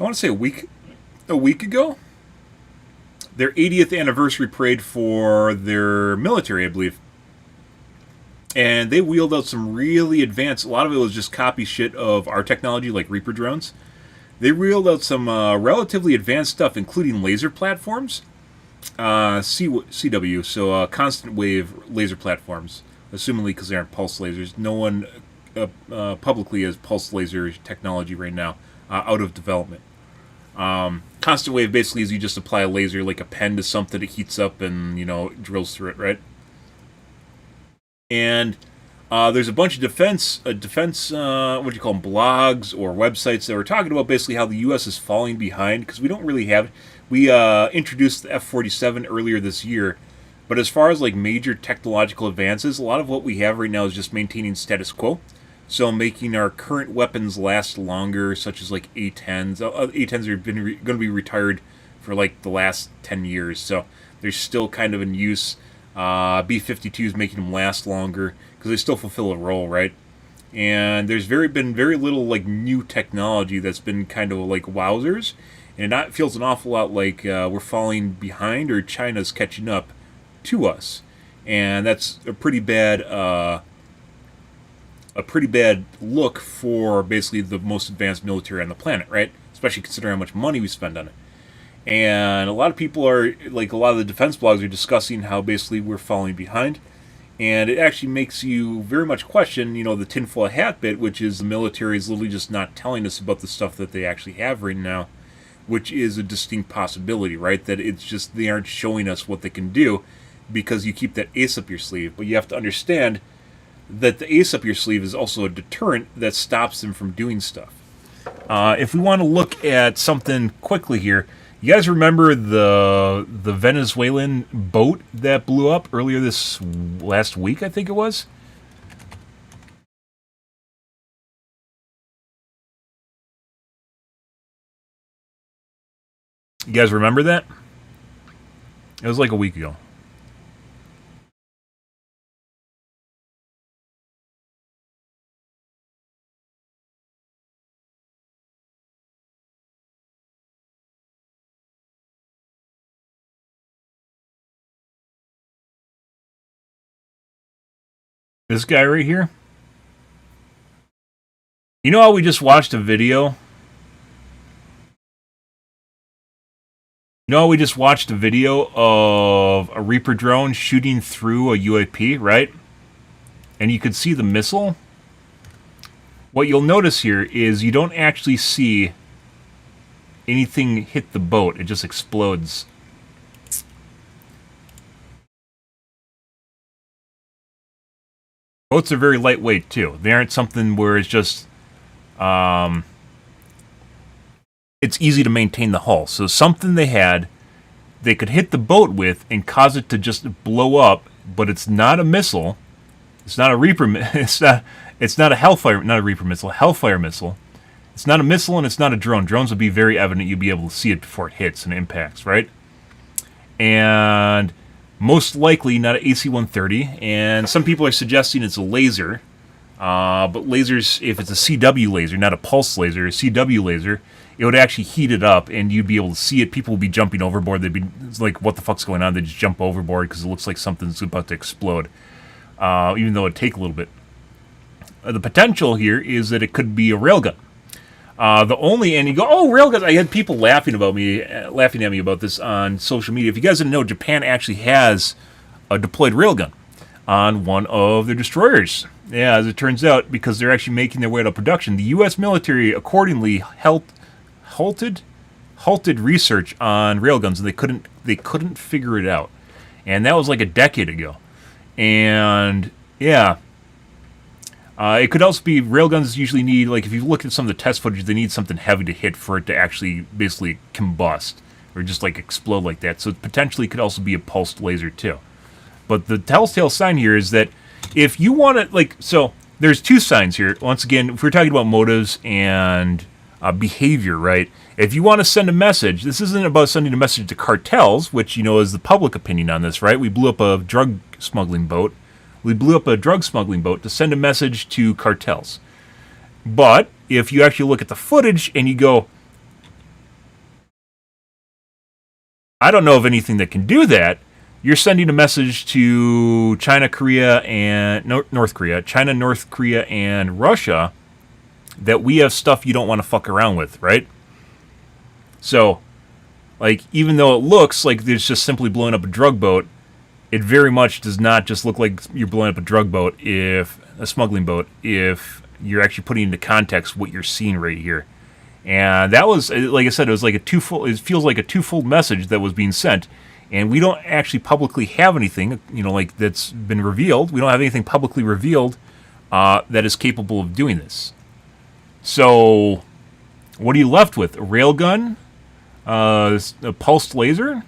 want to say a week ago. Their 80th anniversary parade for their military, I believe. And they wheeled out some really advanced, a lot of it was just copy shit of our technology, like Reaper drones. they reeled out some relatively advanced stuff, including laser platforms, CW, so constant wave laser platforms, assumingly because they aren't pulse lasers. No one publicly has pulse laser technology right now out of development. Constant wave basically is you just apply a laser like a pen to something, it heats up and, you know, drills through it, right? And there's a bunch of defense what do you call them, blogs or websites that were talking about basically how the U.S. is falling behind because we don't really have. We introduced the F-47 earlier this year, but as far as like major technological advances, a lot of what we have right now is just maintaining status quo. So making our current weapons last longer, such as like A-10s. A-10s are going to be retired for like the last 10 years, so they're still kind of in use. B-52s making them last longer because they still fulfill a role, right? And there's been very little like new technology that's been kind of like wowzers, and it feels an awful lot like we're falling behind or China's catching up to us, and that's a pretty bad look for basically the most advanced military on the planet, right? Especially considering how much money we spend on it. And a lot of people are, like a lot of the defense blogs are discussing how basically we're falling behind. And it actually makes you very much question, you know, the tinfoil hat bit, which is the military is literally just not telling us about the stuff that they actually have right now, which is a distinct possibility, right? That it's just they aren't showing us what they can do because you keep that ace up your sleeve. But you have to understand that the ace up your sleeve is also a deterrent that stops them from doing stuff. If we want to look at something quickly here, you guys remember the Venezuelan boat that blew up earlier this last week, I think it was? You guys remember that? It was like a week ago. This guy right here. You know how we just watched a video? You know how we just watched a video of a Reaper drone shooting through a UAP, right? And you could see the missile. What you'll notice here is you don't actually see anything hit the boat. It just explodes. Boats are very lightweight too. They aren't something where it's just it's easy to maintain the hull. So something they could hit the boat with and cause it to just blow up, but it's not a missile. It's not a Reaper. It's not a Hellfire. Not a Reaper missile. Hellfire missile. It's not a missile and it's not a drone. Drones would be very evident. You'd be able to see it before it hits and impacts, right? And most likely not an AC-130, and some people are suggesting it's a laser. But lasers, if it's a CW laser, not a pulse laser, a CW laser, it would actually heat it up, and you'd be able to see it. People would be jumping overboard. They'd be like, what the fuck's going on? They just jump overboard because it looks like something's about to explode, even though it'd take a little bit. The potential here is that it could be a railgun. And you go, oh, railguns. I had people laughing at me about this on social media. If you guys didn't know, Japan actually has a deployed railgun on one of their destroyers. Yeah, as it turns out, because they're actually making their way out of production, the U.S. military accordingly halted research on railguns, and they couldn't figure it out. And that was like a decade ago. And yeah. It could also be railguns usually need, like if you look at some of the test footage, they need something heavy to hit for it to actually basically combust or just like explode like that. So it potentially could also be a pulsed laser too. But the telltale sign here is that if you want to, so there's two signs here. Once again, if we're talking about motives and behavior, right? If you want to send a message, this isn't about sending a message to cartels, which, is the public opinion on this, right? We blew up a drug smuggling boat. We blew up a drug smuggling boat to send a message to cartels. But if you actually look at the footage and you go, I don't know of anything that can do that, you're sending a message to China, Korea, and North Korea, China, North Korea, and Russia that we have stuff you don't want to fuck around with, right? So, like, even though it looks like there's just simply blowing up a drug boat, it very much does not just look like you're blowing up a drug boat, if a smuggling boat, if you're actually putting into context what you're seeing right here. And that was, like I said, it was like it feels like a twofold message that was being sent. And we don't actually publicly have anything, like that's been revealed. We don't have anything publicly revealed that is capable of doing this. So, what are you left with? A railgun? A pulsed laser?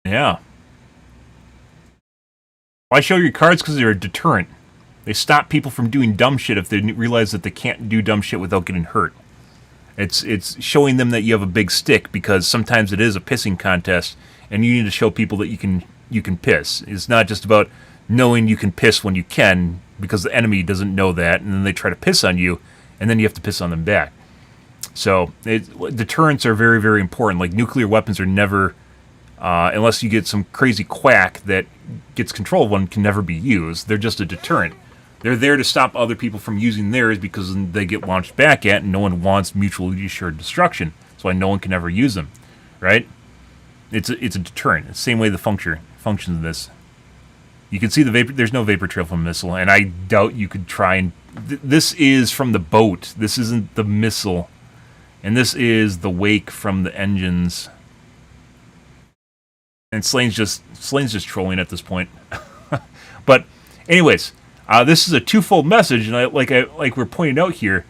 Yeah. Why show your cards? Because they're a deterrent. They stop people from doing dumb shit if they realize that they can't do dumb shit without getting hurt. It's showing them that you have a big stick, because sometimes it is a pissing contest, and you need to show people that you can piss. It's not just about knowing you can piss when you can, because the enemy doesn't know that, and then they try to piss on you, and then you have to piss on them back. So deterrents are very, very important. Like, nuclear weapons are never, unless you get some crazy quack that gets control of one, can never be used. They're just a deterrent. They're there to stop other people from using theirs, because they get launched back at, and no one wants mutually assured destruction. That's why no one can ever use them, right? It's a deterrent. It's the same way the functions in this. You can see the vapor. There's no vapor trail from a missile, and I doubt you could try and. This is from the boat. This isn't the missile, and this is the wake from the engines. And Slane's just trolling at this point. But, anyways, this is a twofold message, and like we're pointing out here,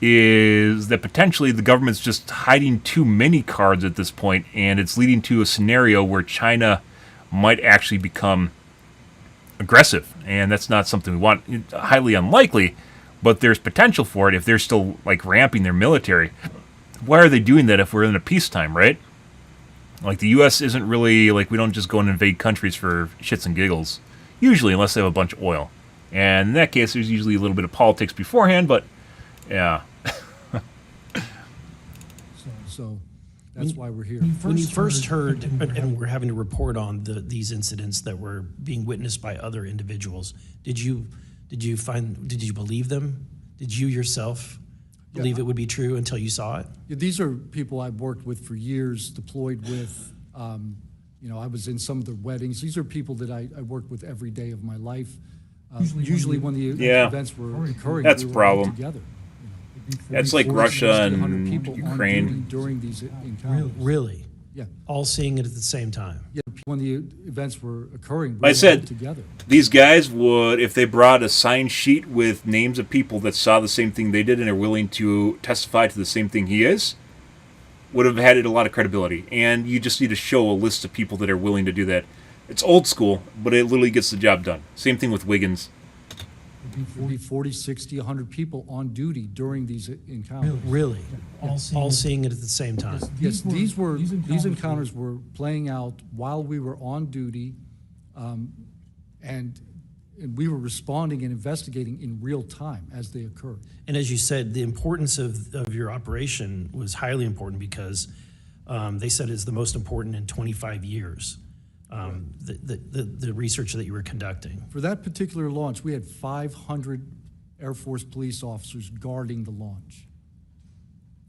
is that potentially the government's just hiding too many cards at this point, and it's leading to a scenario where China might actually become aggressive, and that's not something we want. Highly unlikely, but there's potential for it if they're still ramping their military. Why are they doing that if we're in a peacetime, right? Like, the U.S. isn't really, we don't just go and invade countries for shits and giggles, usually, unless they have a bunch of oil. And in that case, there's usually a little bit of politics beforehand, but yeah. So that's why we're here. When you first heard, and we're having to report on these incidents that were being witnessed by other individuals, did you believe them? Did you yourself believe it would be true until you saw it? Yeah, these are people I've worked with for years, deployed with. I was in some of their weddings. These are people that I worked with every day of my life. Usually when the events were occurring, that's we a were all problem. together. That's like Russia and Ukraine. During these encounters. Really? Yeah. All seeing it at the same time. Yeah, when the events were occurring, we I were said, all together. These guys would, if they brought a signed sheet with names of people that saw the same thing they did and are willing to testify to the same thing he is, would have had a lot of credibility. And you just need to show a list of people that are willing to do that. It's old school, but it literally gets the job done. Same thing with Wiggins. There'd be 40, 60, 100 people on duty during these encounters. Really? All seeing it at the same time. Yes, these encounters were playing out while we were on duty, and we were responding and investigating in real time as they occurred. And as you said, the importance of your operation was highly important, because they said it's the most important in 25 years. The research that you were conducting. For that particular launch, we had 500 Air Force police officers guarding the launch.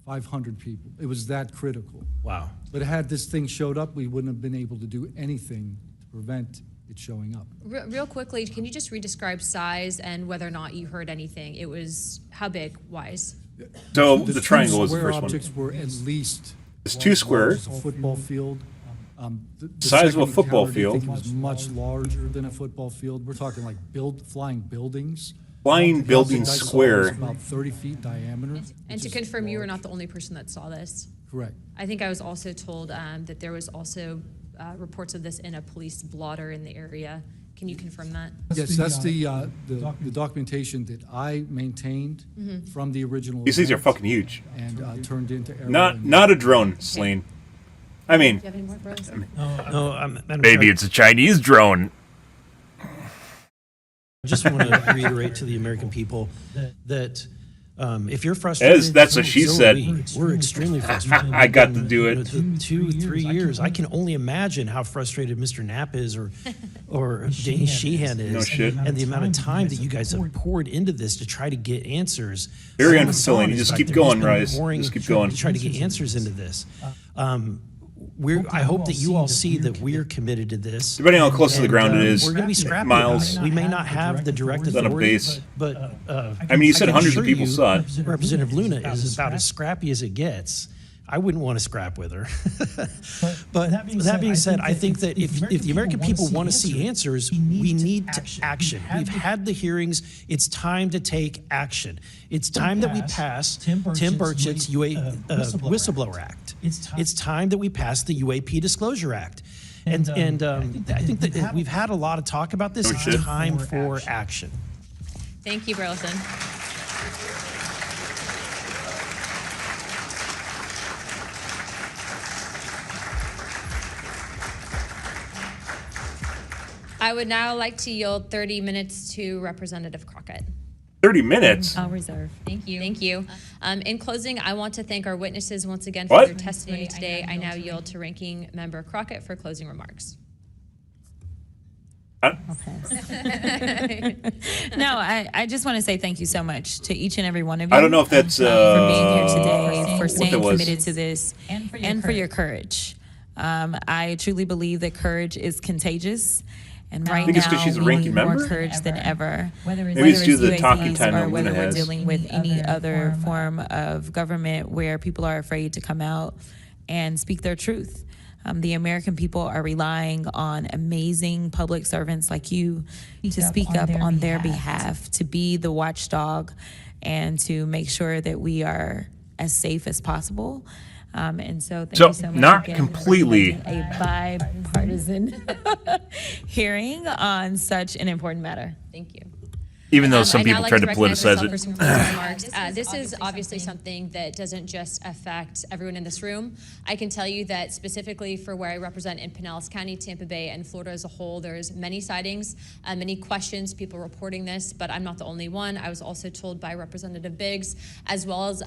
500 people. It was that critical. Wow. But had this thing showed up, we wouldn't have been able to do anything to prevent it showing up. Real quickly, can you just redescribe size and whether or not you heard anything? It was how big, wise? So the triangle was the square first one. objects were at least. It's two square. A football field. The Size of a second football encounter, I think, field. was much larger than a football field. We're talking like flying buildings. Flying The buildings house that I saw square. was about 30 feet diameter. And to confirm, you were not the only person that saw this. Correct. I think I was also told that there was also reports of this in a police blotter in the area. Can you confirm that? Yes, that's the documentation that I maintained from the original. These things are event fucking huge. and turned into aerial. Not a drone, Slane. I mean, Do you have any more, bros? maybe it's a Chinese drone. I just want to reiterate to the American people that If you're frustrated, that's what she so said. We're extremely frustrated. I got to do it. 2-3 years. I can only imagine how frustrated Mr. Knapp is, or Danny Sheehan is, No shit. and the amount of time that you guys have poured into this to try to get answers. Very Some unfulfilling. You is just back keep there. going, He's been Rise. pouring Just keep going. to try to get answers into this. I hope that you all see that we're committed to this. Depending on how close to the ground it is, We're going to be scrappy. Miles. We may not have the direct It's on a authority, base. but I mean, you said can hundreds of assure people you, saw it. Representative Luna is about as scrappy as it gets. I wouldn't want to scrap with her. But that being said, I think that if the American people want to see answers, we need action. We've had the hearings. It's time to take action. It's time that we pass Tim Burchett's Whistleblower Act. It's time that we pass the UAP Disclosure Act. And I think that we've had a lot of talk about this. It's time for action. Thank you, Burleson. I would now like to yield 30 minutes to Representative Crockett. 30 minutes? I'll reserve. Thank you. Thank you. In closing, I want to thank our witnesses once again for their testimony today. I now yield to Ranking Member Crockett for closing remarks. No, I just want to say thank you so much to each and every one of you. I don't know if that's for being here today, for staying was. committed to this, and for your courage. I truly believe that courage is contagious. And right think it's 'cause now, she's a we ranking need more member? courage than ever. Maybe it's due to the talking UAPs time or that whether Luna we're has. dealing with any other form of government where people are afraid to come out and speak their truth. The American people are relying on amazing public servants like you to speak up on their behalf, to be the watchdog, and to make sure that we are as safe as possible. And so thank you so much not again completely for a bipartisan hearing on such an important matter. Thank you. Even though some I'd now people like try to recognize politicize myself for some it. closing remarks. This is obviously something that doesn't just affect everyone in this room. I can tell you that specifically for where I represent in Pinellas County, Tampa Bay, and Florida as a whole, there's many sightings, many questions, people reporting this, but I'm not the only one. I was also told by Representative Biggs, as well as,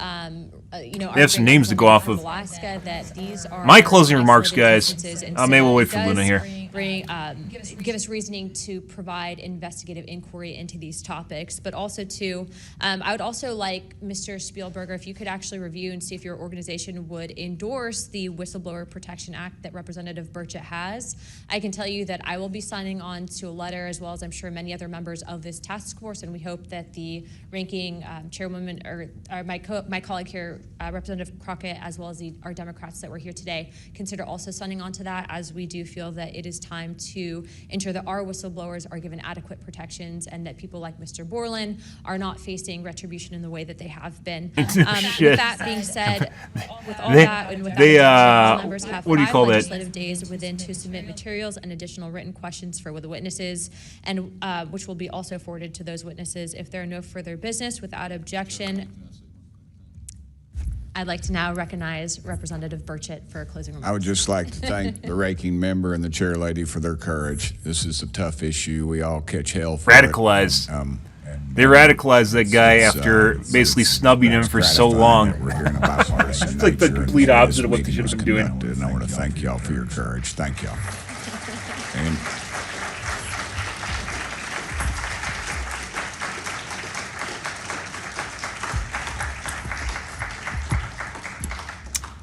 They have some names to go off of. Alaska, that these are My closing remarks, isolated guys. instances, and Maybe we'll so wait for it Luna does here. give us reasoning to provide investigative inquiry into these topics, but also to, I would also like Mr. Spielberger, if you could actually review and see if your organization would endorse the Whistleblower Protection Act that Representative Burchett has. I can tell you that I will be signing on to a letter, as well as I'm sure many other members of this task force, and we hope that the ranking chairwoman, or my colleague here, Representative Crockett, as well as our Democrats that were here today, consider also signing on to that, as we do feel that it is time to ensure that our whistleblowers are given adequate protections and that people like Mr. Borland are not facing retribution in the way that they have been. With that being said, with all that, and with that, members have what do you 5 call that? legislative days within to submit materials and additional written questions for the witnesses, and which will be also forwarded to those witnesses. If there are no further business, without objection, I'd like to now recognize Representative Burchett for closing remarks. I would just like to thank the ranking member and the chair lady for their courage. This is a tough issue. We all catch hell for Radicalized. They radicalized that guy after basically snubbing him for so long. It's like the complete opposite of what they should have been doing. And I want to thank y'all for your courage. Thank y'all. And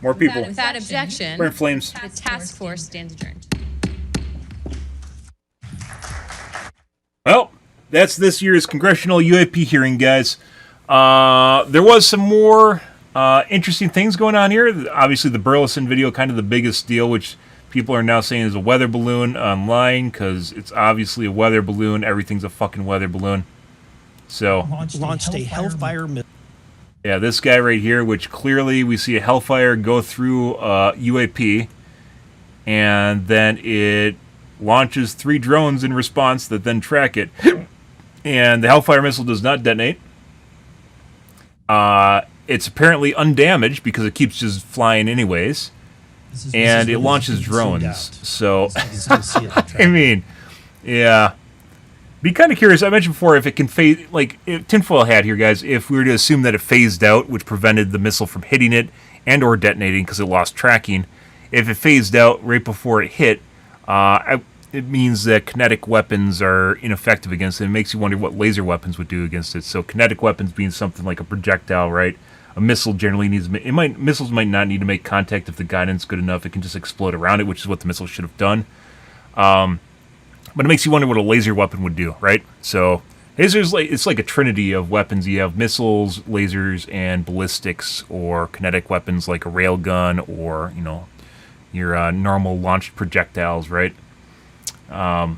More people. Without objection, We're in flames. the task force stands adjourned. Well, that's this year's Congressional UAP hearing, guys. There was some more interesting things going on here. Obviously, the Burleson video, kind of the biggest deal, which people are now saying is a weather balloon online, because it's obviously a weather balloon. Everything's a fucking weather balloon. So Launched a Hellfire missile. yeah, this guy right here, which clearly we see a Hellfire go through UAP, and then it launches 3 drones in response that then track it. And the Hellfire missile does not detonate. It's apparently undamaged because it keeps just flying anyways. And it launches drones. So, I mean, yeah. Be kind of curious. I mentioned before if it can phase, like tinfoil hat here, guys. If we were to assume that it phased out, which prevented the missile from hitting it and or detonating because it lost tracking, if it phased out right before it hit, it means that kinetic weapons are ineffective against it. It makes you wonder what laser weapons would do against it. So kinetic weapons being something like a projectile, right? A missile generally needs missiles might not need to make contact if the guidance is good enough. It can just explode around it, which is what the missile should have done. But it makes you wonder what a laser weapon would do, right? So it's like a trinity of weapons. You have missiles, lasers, and ballistics, or kinetic weapons like a railgun, or your normal launched projectiles, right? And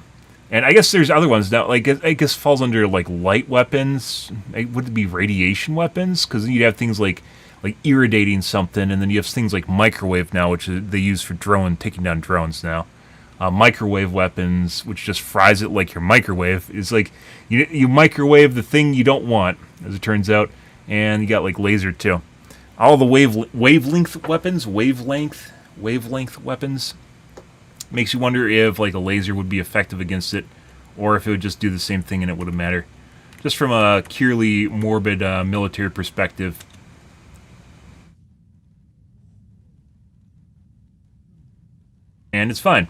I guess there's other ones now. Like I guess falls under like light weapons. Would it be radiation weapons? Because you have things like irradiating something, and then you have things like microwave now, which they use for taking down drones now. Microwave weapons, which just fries it like your microwave. Is like you microwave the thing you don't want, as it turns out, and you got like laser too. All the wavelength weapons makes you wonder if like a laser would be effective against it, or if it would just do the same thing and it wouldn't matter. Just from a purely morbid military perspective. And it's fine.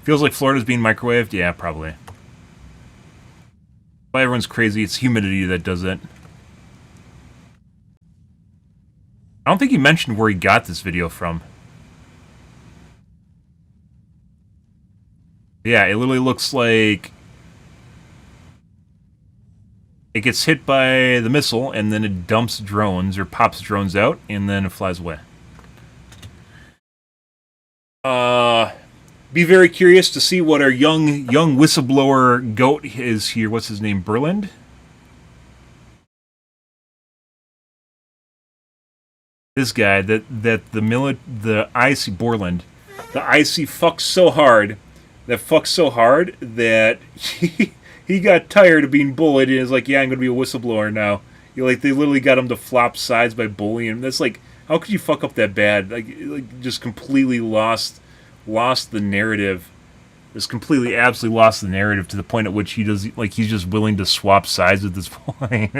Feels like Florida's being microwaved? Yeah, probably. Why everyone's crazy, it's humidity that does it. I don't think he mentioned where he got this video from. Yeah, it literally looks like it gets hit by the missile, and then it dumps drones, or pops drones out, and then it flies away. Be very curious to see what our young whistleblower goat is here. What's his name? Berland? This guy, the IC Borland. The IC fucks so hard that he got tired of being bullied and is like, yeah, I'm going to be a whistleblower now. They literally got him to flop sides by bullying him. That's like, how could you fuck up that bad? Like just completely lost the narrative. Just completely, absolutely lost the narrative to the point at which he's just willing to swap sides at this point.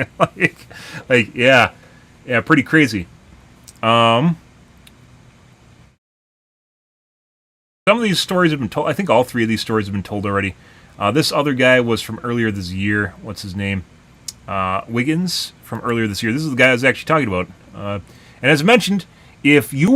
yeah, pretty crazy. Some of these stories have been told. I think all three of these stories have been told already. This other guy was from earlier this year. What's his name? Wiggins from earlier this year. This is the guy I was actually talking about. And as I mentioned, if you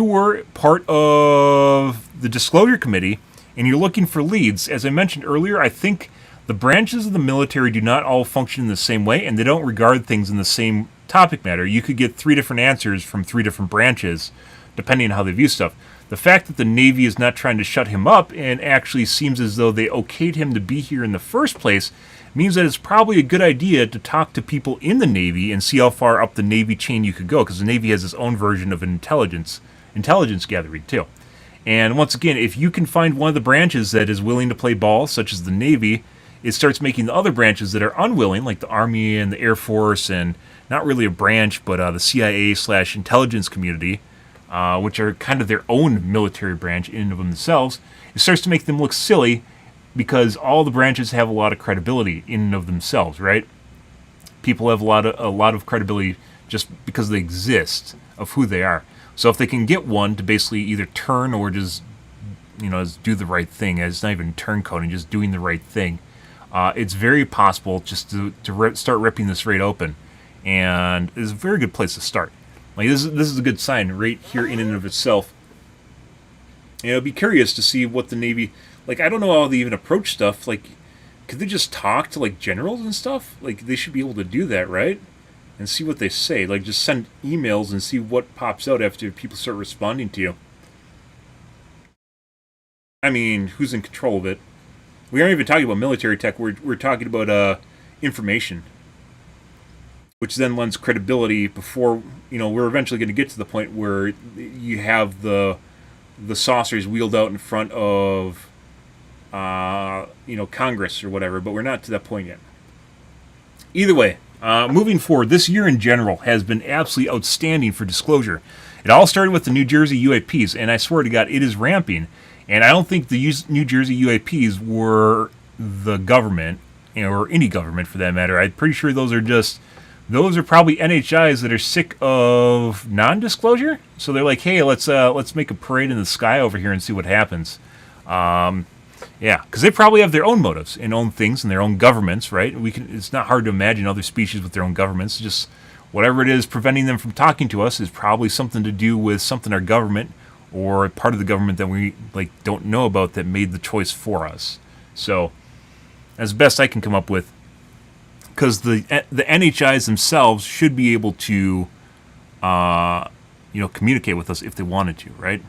were part of the disclosure committee and you're looking for leads, as I mentioned earlier, I think the branches of the military do not all function in the same way, and they don't regard things in the same topic matter. You could get 3 different answers from 3 different branches, depending on how they view stuff. The fact that the Navy is not trying to shut him up and actually seems as though they okayed him to be here in the first place means that it's probably a good idea to talk to people in the Navy and see how far up the Navy chain you could go, because the Navy has its own version of intelligence gathering too. And once again, if you can find one of the branches that is willing to play ball, such as the Navy, it starts making the other branches that are unwilling, like the Army and the Air Force, and not really a branch, but the CIA/intelligence community, which are kind of their own military branch in and of themselves, it starts to make them look silly because all the branches have a lot of credibility in and of themselves, right? People have a lot of credibility just because they exist, of who they are. So if they can get one to basically either turn or just do the right thing, it's not even turncoating, just doing the right thing, it's very possible just to start ripping this right open, and it's a very good place to start. Like this is a good sign right here in and of itself. And I'd be curious to see what the Navy, like, I don't know how they even approach stuff. Like, could they just talk to like generals and stuff? Like, they should be able to do that, right? And see what they say. Like, just send emails and see what pops out after people start responding to you. I mean, who's in control of it? We aren't even talking about military tech. We're talking about information, which then lends credibility before, we're eventually going to get to the point where you have the saucers wheeled out in front of, Congress or whatever, but we're not to that point yet. Either way, moving forward, this year in general has been absolutely outstanding for disclosure. It all started with the New Jersey UAPs, and I swear to God, it is ramping. And I don't think the New Jersey UAPs were the government, or any government for that matter. I'm pretty sure those are probably NHIs that are sick of non-disclosure. So they're like, hey, let's make a parade in the sky over here and see what happens. Yeah, because they probably have their own motives and own things and their own governments, right? It's not hard to imagine other species with their own governments. Just whatever it is preventing them from talking to us is probably something to do with something our government or part of the government that we don't know about that made the choice for us. So that's the best I can come up with. Because the NHIs themselves should be able to, communicate with us if they wanted to, right?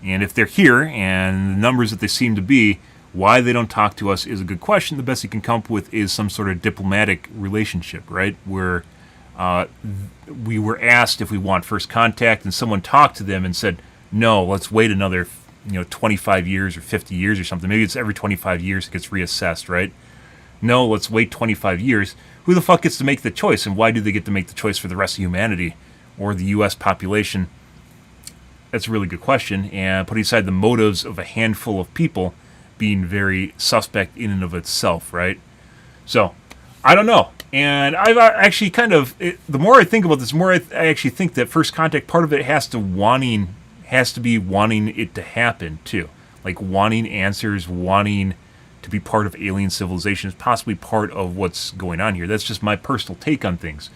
And if they're here, and the numbers that they seem to be, why they don't talk to us is a good question. The best you can come up with is some sort of diplomatic relationship, right? Where we were asked if we want first contact, and someone talked to them and said, no, let's wait another 25 years or 50 years or something. Maybe it's every 25 years it gets reassessed, right? No, let's wait 25 years. Who the fuck gets to make the choice, and why do they get to make the choice for the rest of humanity or the U.S. population? That's a really good question, and putting aside the motives of a handful of people being very suspect in and of itself, right? So, I don't know. And I've actually the more I think about this, the more I actually think that first contact, part of it has to be wanting it to happen, too. Like wanting answers, wanting to be part of alien civilization is possibly part of what's going on here. That's just my personal take on things.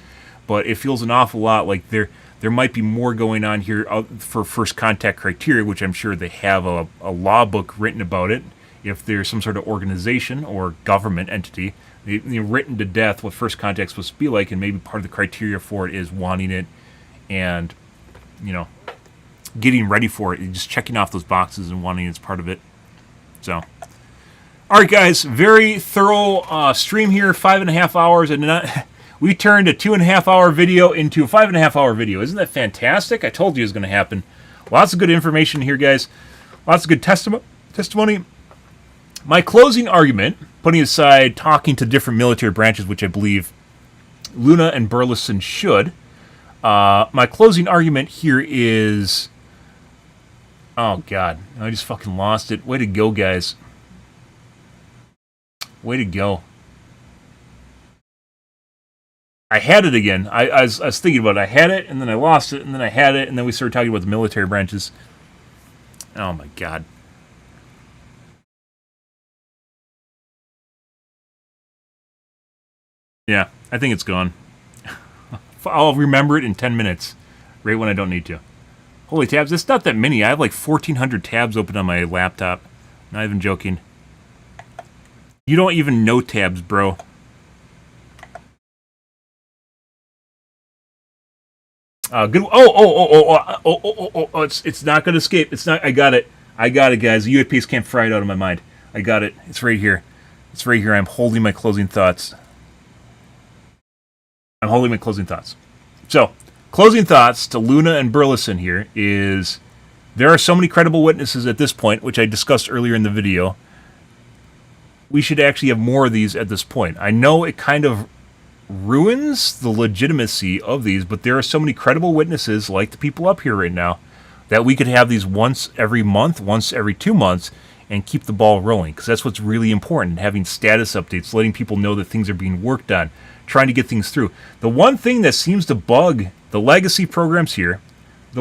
But it feels an awful lot like there might be more going on here for first contact criteria, which I'm sure they have a law book written about it. If there's some sort of organization or government entity, written to death what first contact is supposed to be like, and maybe part of the criteria for it is wanting it and, getting ready for it, and just checking off those boxes and wanting it as part of it. So, all right, guys, very thorough stream here, 5.5 hours, and we turned a 2.5 hour video into a 5.5 hour video. Isn't that fantastic? I told you it was going to happen. Lots of good information here, guys. Lots of good testimony. My closing argument, putting aside talking to different military branches, which I believe Luna and Burleson should, my closing argument here is... Oh, God. I just fucking lost it. Way to go, guys. Way to go. I had it again. I was thinking about it. I had it, and then I lost it, and then I had it, and then we started talking about the military branches. Oh, my God. Yeah, I think it's gone. I'll remember it in 10 minutes, right when I don't need to. Holy tabs, it's not that many. I have like 1,400 tabs open on my laptop. Not even joking. You don't even know tabs, bro. Good. It's not gonna escape. It's not. I got it, guys. The UAPs can't fry it out of my mind. I got it. It's right here. It's right here. I'm holding my closing thoughts. So, closing thoughts to Luna and Burleson here is there are so many credible witnesses at this point, which I discussed earlier in the video. We should actually have more of these at this point. I know it kind of ruins the legitimacy of these, but there are so many credible witnesses, like the people up here right now, that we could have these once every month, once every 2 months, and keep the ball rolling, because that's what's really important, having status updates, letting people know that things are being worked on, trying to get things through. The one thing that seems to bug the legacy programs here, the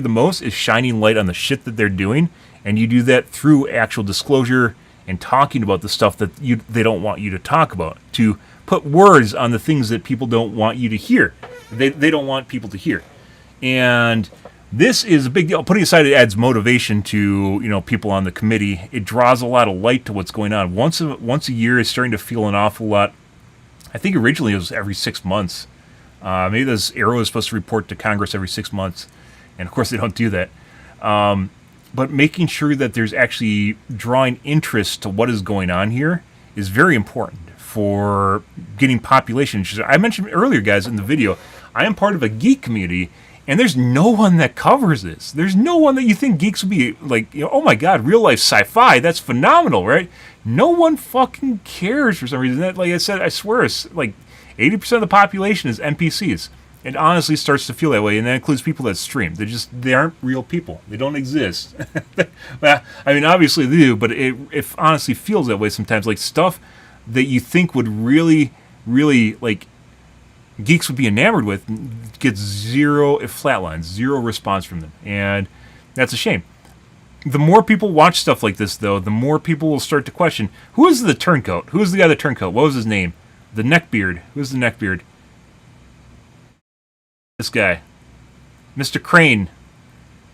most is shining light on the shit that they're doing, and you do that through actual disclosure and talking about the stuff that they don't want you to talk about, to put words on the things that people don't want you to hear. They don't want people to hear. And this is a big deal. Putting aside it adds motivation to people on the committee. It draws a lot of light to what's going on. Once a year is starting to feel an awful lot. I think originally it was every 6 months. Maybe this Arrow is supposed to report to Congress every 6 months, and of course they don't do that. But making sure that there's actually drawing interest to what is going on here is very important for getting population. I mentioned earlier, guys, in the video, I am part of a geek community, and there's no one that covers this. There's no one that you think geeks would be like, oh my God, real life sci-fi, that's phenomenal, right? No one fucking cares for some reason. That, like I said, I swear, it's like 80% of the population is NPCs. It honestly starts to feel that way, and that includes people that stream. They aren't real people. They don't exist. Well, I mean, obviously they do, but it honestly feels that way sometimes. Like stuff that you think would really, really like geeks would be enamored with gets zero, it flatlines, zero response from them, and that's a shame. The more people watch stuff like this, though, the more people will start to question, who is the turncoat? Who is the guy that turncoat? What was his name? The neckbeard. Who's the neckbeard? This guy. Mr. Crane.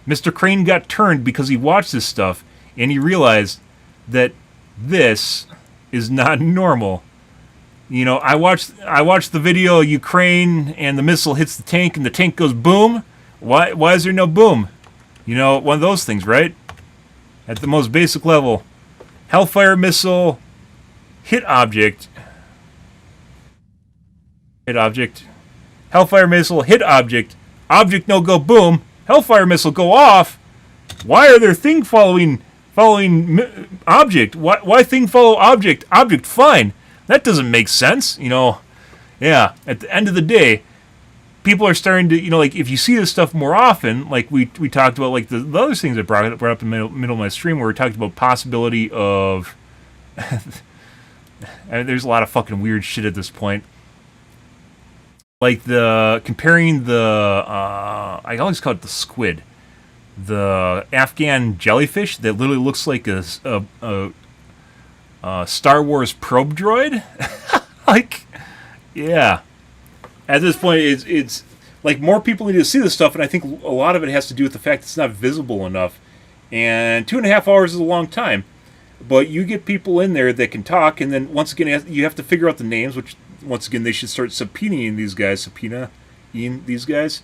Mr. Crane got turned because he watched this stuff, and he realized that this is not normal. You know, I watched the video of Ukraine, and the missile hits the tank, and the tank goes boom. Why is there no boom? You know, one of those things, right? At the most basic level, Hellfire missile, hit object. Hit object. Hellfire missile, hit object. Object no go boom. Hellfire missile go off. Why are there thing following object? Why thing follow object? Object fine. That doesn't make sense. You know, yeah. At the end of the day, people are starting to, you know, like if you see this stuff more often, like we talked about, like the other things I brought up in the middle of my stream where we talked about possibility of, and there's a lot of fucking weird shit at this point. Like comparing the, I always call it the squid, the Afghan jellyfish that literally looks like a Star Wars probe droid. Like, yeah. At this point, it's like more people need to see this stuff, and I think a lot of it has to do with the fact it's not visible enough. And 2.5 hours is a long time, but you get people in there that can talk, and then once again, you have to figure out the names, which once again they should start subpoenaing these guys,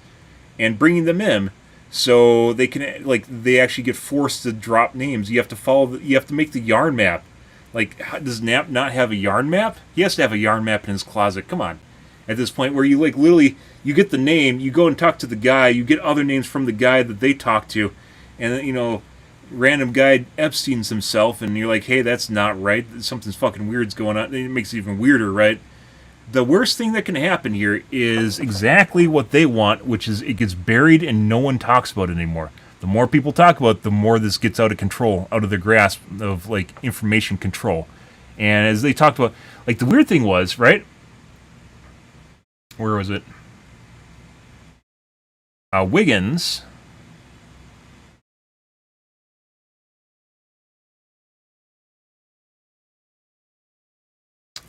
and bringing them in, so they can they actually get forced to drop names. You have to you have to make the yarn map. Like, does Nap not have a yarn map? He has to have a yarn map in his closet. Come on. At this point where you literally you get the name, you go and talk to the guy, you get other names from the guy that they talk to, and then, you know, random guy Epstein's himself, and you're like, hey, that's not right. Something's fucking weird's going on. And it makes it even weirder, right? The worst thing that can happen here is exactly what they want, which is it gets buried and no one talks about it anymore. The more people talk about it, the more this gets out of control, out of their grasp of like information control. And as they talked about, like the weird thing was, right? Where was it? Wiggins.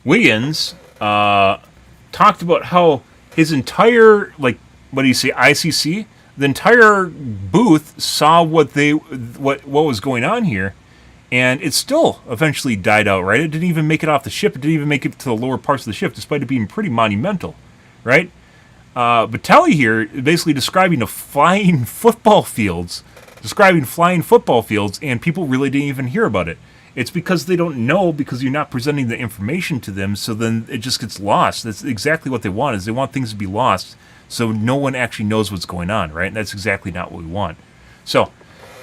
Wiggins talked about how his entire, like, what do you say, ICC? The entire booth saw what was going on here, and it still eventually died out, right? It didn't even make it off the ship. It didn't even make it to the lower parts of the ship, despite it being pretty monumental, right? Batali here is basically describing flying football fields, and people really didn't even hear about it. It's because they don't know, because you're not presenting the information to them, so then it just gets lost. That's exactly what they want, is they want things to be lost, so no one actually knows what's going on, right? And that's exactly not what we want. So,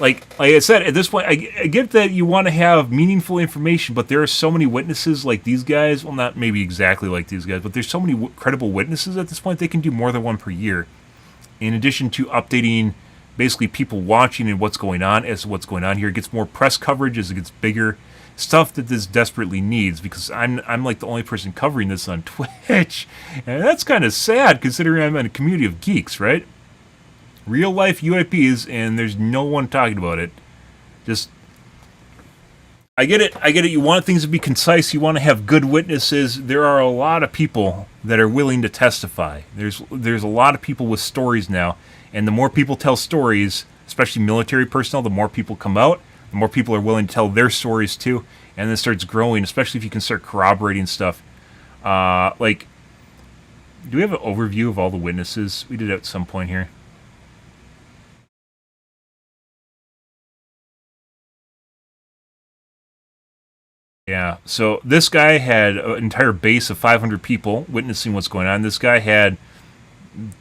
like I said, at this point, I get that you want to have meaningful information, but there are so many witnesses like these guys, well, not maybe exactly like these guys, but there's so many credible witnesses at this point, they can do more than one per year, in addition to updating basically people watching and what's going on as to what's going on here. It gets more press coverage as it gets bigger. Stuff that this desperately needs, because I'm like the only person covering this on Twitch, and that's kind of sad considering I'm in a community of geeks, right? Real life UAPs, and there's no one talking about it. Just, I get it. You want things to be concise. You want to have good witnesses. There are a lot of people that are willing to testify. There's a lot of people with stories now, and the more people tell stories, especially military personnel, the more people come out. The more people are willing to tell their stories too, and then it starts growing, especially if you can start corroborating stuff. Like, do we have an overview of all the witnesses? We did at some point here. Yeah, so this guy had an entire base of 500 people witnessing what's going on. This guy had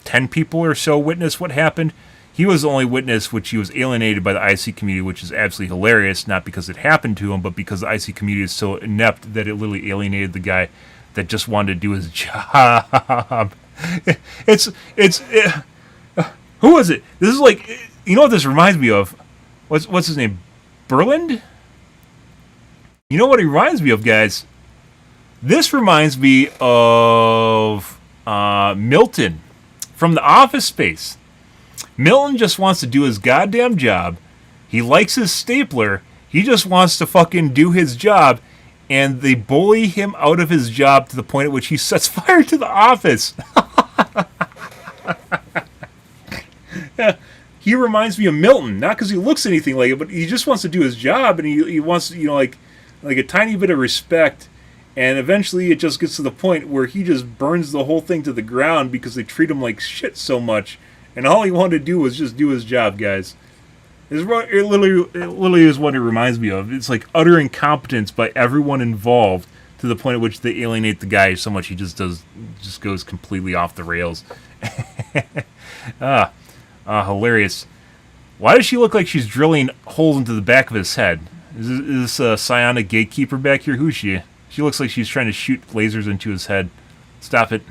10 people or so witness what happened. He was the only witness which he was alienated by the IC community, which is absolutely hilarious, not because it happened to him, but because the IC community is so inept that it literally alienated the guy that just wanted to do his job. Who was it? This is like, you know what this reminds me of? What's his name? Berland? You know what he reminds me of, guys? This reminds me of Milton from The Office Space. Milton just wants to do his goddamn job. He likes his stapler. He just wants to fucking do his job. And they bully him out of his job to the point at which he sets fire to the office. Yeah, he reminds me of Milton, not because he looks anything like it, but he just wants to do his job, and he wants, you know, like a tiny bit of respect. And eventually it just gets to the point where he just burns the whole thing to the ground because they treat him like shit so much. And all he wanted to do was just do his job, guys. It literally is what it reminds me of. It's like utter incompetence by everyone involved to the point at which they alienate the guy so much he just goes completely off the rails. Hilarious. Why does she look like she's drilling holes into the back of his head? Is this a psionic gatekeeper back here? Who's she? She looks like she's trying to shoot lasers into his head. Stop it.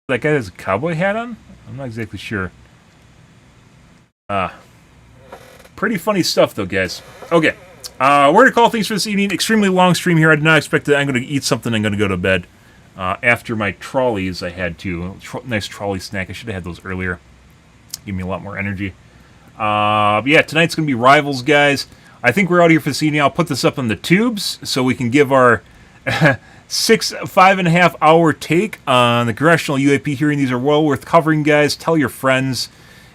That guy has a cowboy hat on? I'm not exactly sure. Pretty funny stuff, though, guys. Okay. We're going to call things for this evening. Extremely long stream here. I did not expect that. I'm going to eat something. I'm going to go to bed. After my trolleys, I had to. Nice trolley snack. I should have had those earlier. Give me a lot more energy. But yeah, tonight's going to be Rivals, guys. I think we're out here for this evening. I'll put this up on the tubes so we can give our 5.5 hour take on the Congressional UAP hearing. These are well worth covering, guys. Tell your friends.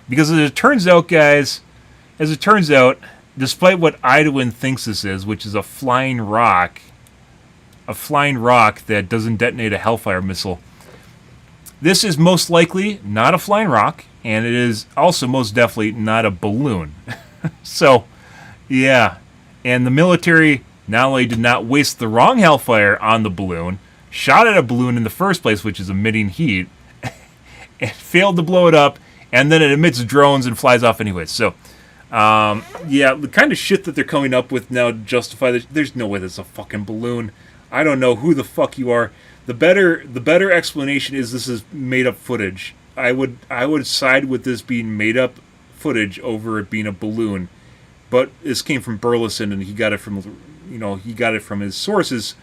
Because as it turns out, guys, despite what Idawin thinks this is, which is a flying rock that doesn't detonate a Hellfire missile, this is most likely not a flying rock, and it is also most definitely not a balloon. So, yeah. And the military not only did not waste the wrong Hellfire on the balloon, shot at a balloon in the first place, which is emitting heat, and failed to blow it up, and then it emits drones and flies off anyway. So, yeah, the kind of shit that they're coming up with now to justify this, there's no way that's a fucking balloon. I don't know who the fuck you are. The better explanation is this is made up footage. I would side with this being made up footage over it being a balloon. But this came from Burleson, and he got it from his sources.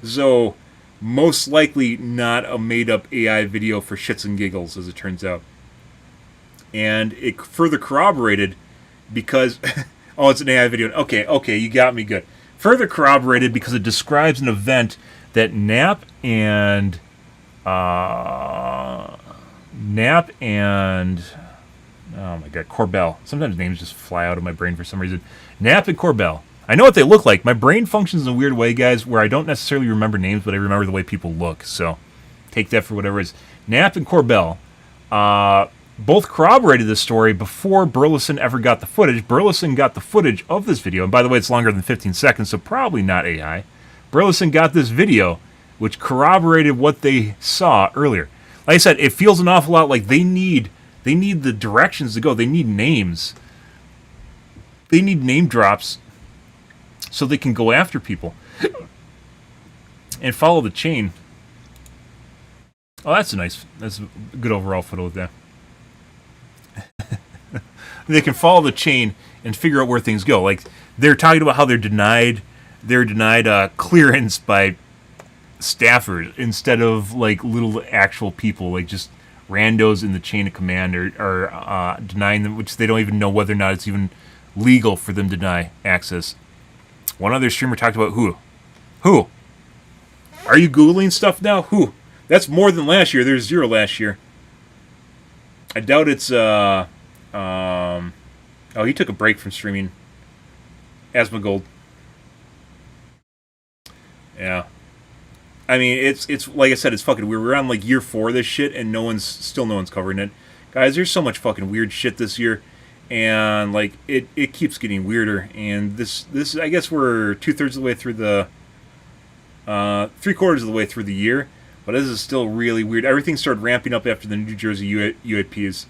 So most likely not a made up AI video for shits and giggles, as it turns out. And it further corroborated because oh, it's an AI video. Okay, you got me good. Further corroborated because it describes an event that Knapp and oh my god, Corbell. Sometimes names just fly out of my brain for some reason. Knapp and Corbell. I know what they look like. My brain functions in a weird way, guys, where I don't necessarily remember names, but I remember the way people look. So take that for whatever it is. Knapp and Corbell both corroborated this story before Burleson ever got the footage. Burleson got the footage of this video. And by the way, it's longer than 15 seconds, so probably not AI. Burleson got this video, which corroborated what they saw earlier. Like I said, it feels an awful lot like they need the directions to go. They need names. They need name drops so they can go after people and follow the chain. Oh, that's a good overall photo there. They can follow the chain and figure out where things go. Like they're talking about how they're denied clearance by staffers instead of like little actual people, like just randos in the chain of command are denying them, which they don't even know whether or not it's even legal for them to deny access. One other streamer talked about who? Are you Googling stuff now? Who? That's more than last year. There's 0 last year. I doubt it's oh, he took a break from streaming. Asmongold. Yeah. I mean, it's like I said, it's fucking weird. We're on like year 4 of this shit, and no one's covering it. Guys, there's so much fucking weird shit this year, and like it keeps getting weirder. And this I guess we're 2/3 of the way through the 3/4 of the way through the year, but this is still really weird. Everything started ramping up after the New Jersey UAPs.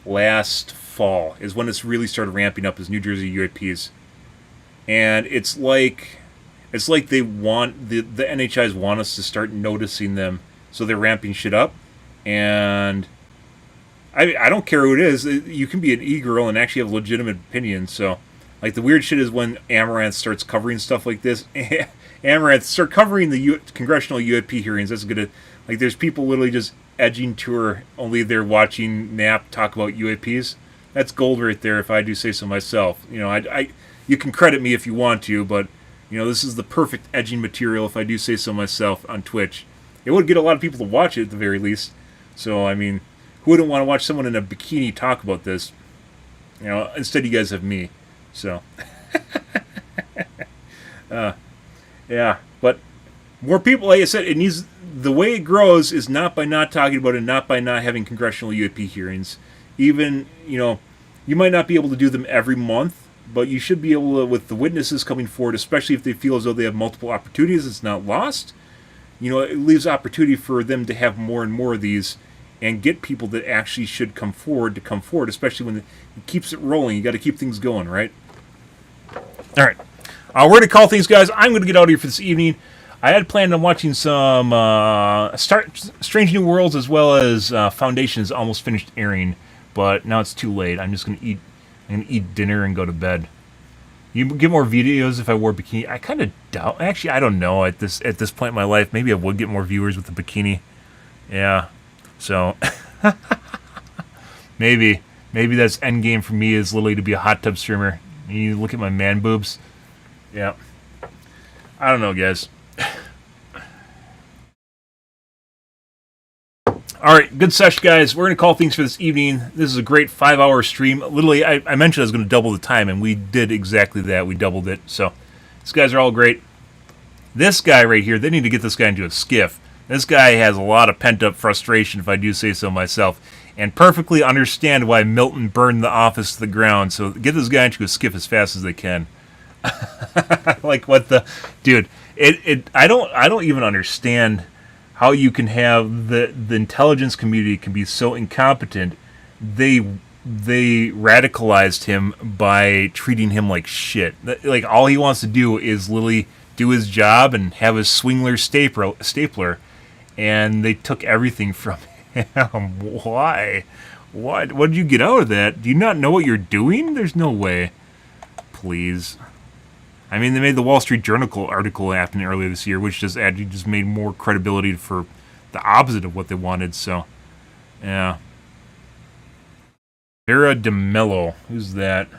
Last fall is when this really started ramping up, as New Jersey UAPs. And it's like It's like they want the NHIs want us to start noticing them, so they're ramping shit up. And I don't care who it is. You can be an e-girl and actually have legitimate opinions. So, like, the weird shit is when Amaranth starts covering stuff like this. Amaranth, start covering the Congressional UAP hearings. That's gonna, like, there's people literally just edging to her, only they're watching Nap talk about UAPs. That's gold right there, if I do say so myself. You know, you can credit me if you want to, but, you know, this is the perfect edging material, if I do say so myself, on Twitch. It would get a lot of people to watch it, at the very least. So, I mean, who wouldn't want to watch someone in a bikini talk about this? You know, instead you guys have me. So, yeah, but more people, like I said, it needs, the way it grows is not by not talking about it, not by not having congressional UAP hearings. Even, you know, you might not be able to do them every month, but you should be able to, with the witnesses coming forward, especially if they feel as though they have multiple opportunities, it's not lost. You know, it leaves opportunity for them to have more and more of these and get people that actually should come forward to come forward, especially when it keeps it rolling. You got to keep things going, right? All right. We're going to call things, guys. I'm going to get out of here for this evening. I had planned on watching some Strange New Worlds, as well as Foundation is almost finished airing, but now it's too late. I'm just going to eat dinner and go to bed. You get more videos if I wore a bikini. I kind of doubt. Actually, I don't know at this point in my life. Maybe I would get more viewers with the bikini. Yeah. So maybe that's endgame for me, is literally to be a hot tub streamer. You look at my man boobs. Yeah. I don't know, guys. All right, good sesh, guys. We're going to call things for this evening. This is a great 5-hour stream. Literally, I mentioned I was going to double the time, and we did exactly that. We doubled it. So these guys are all great. This guy right here, they need to get this guy into a skiff. This guy has a lot of pent-up frustration, if I do say so myself, and perfectly understand why Milton burned the office to the ground. So get this guy into a skiff as fast as they can. Like, what the... Dude, I don't even understand how you can have the intelligence community can be so incompetent. They radicalized him by treating him like shit. Like, all he wants to do is literally do his job and have his Swingler stapler, and they took everything from him. Why? What did you get out of that? Do you not know what you're doing? There's no way. Please. I mean, they made the Wall Street Journal article happen earlier this year, which just made more credibility for the opposite of what they wanted. So, yeah. Vera DeMello, who's that?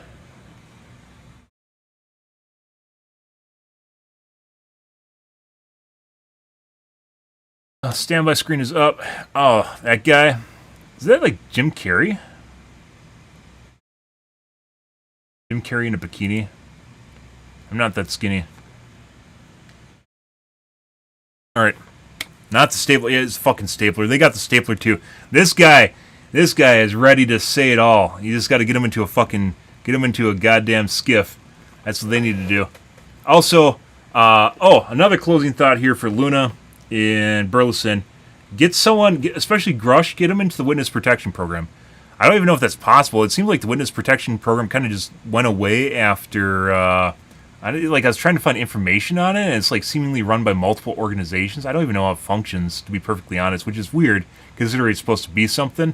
Standby screen is up. Oh, that guy. Is that like Jim Carrey? Jim Carrey in a bikini? I'm not that skinny. Alright. Not the stapler. Yeah, it's fucking stapler. They got the stapler too. This guy is ready to say it all. You just got to get him into a goddamn skiff. That's what they need to do. Also, another closing thought here for Luna in Burleson. Get someone, especially Grush, get him into the witness protection program. I don't even know if that's possible. It seems like the witness protection program kind of just went away after... I was trying to find information on it, and it's like seemingly run by multiple organizations. I don't even know how it functions, to be perfectly honest, which is weird, considering it's supposed to be something.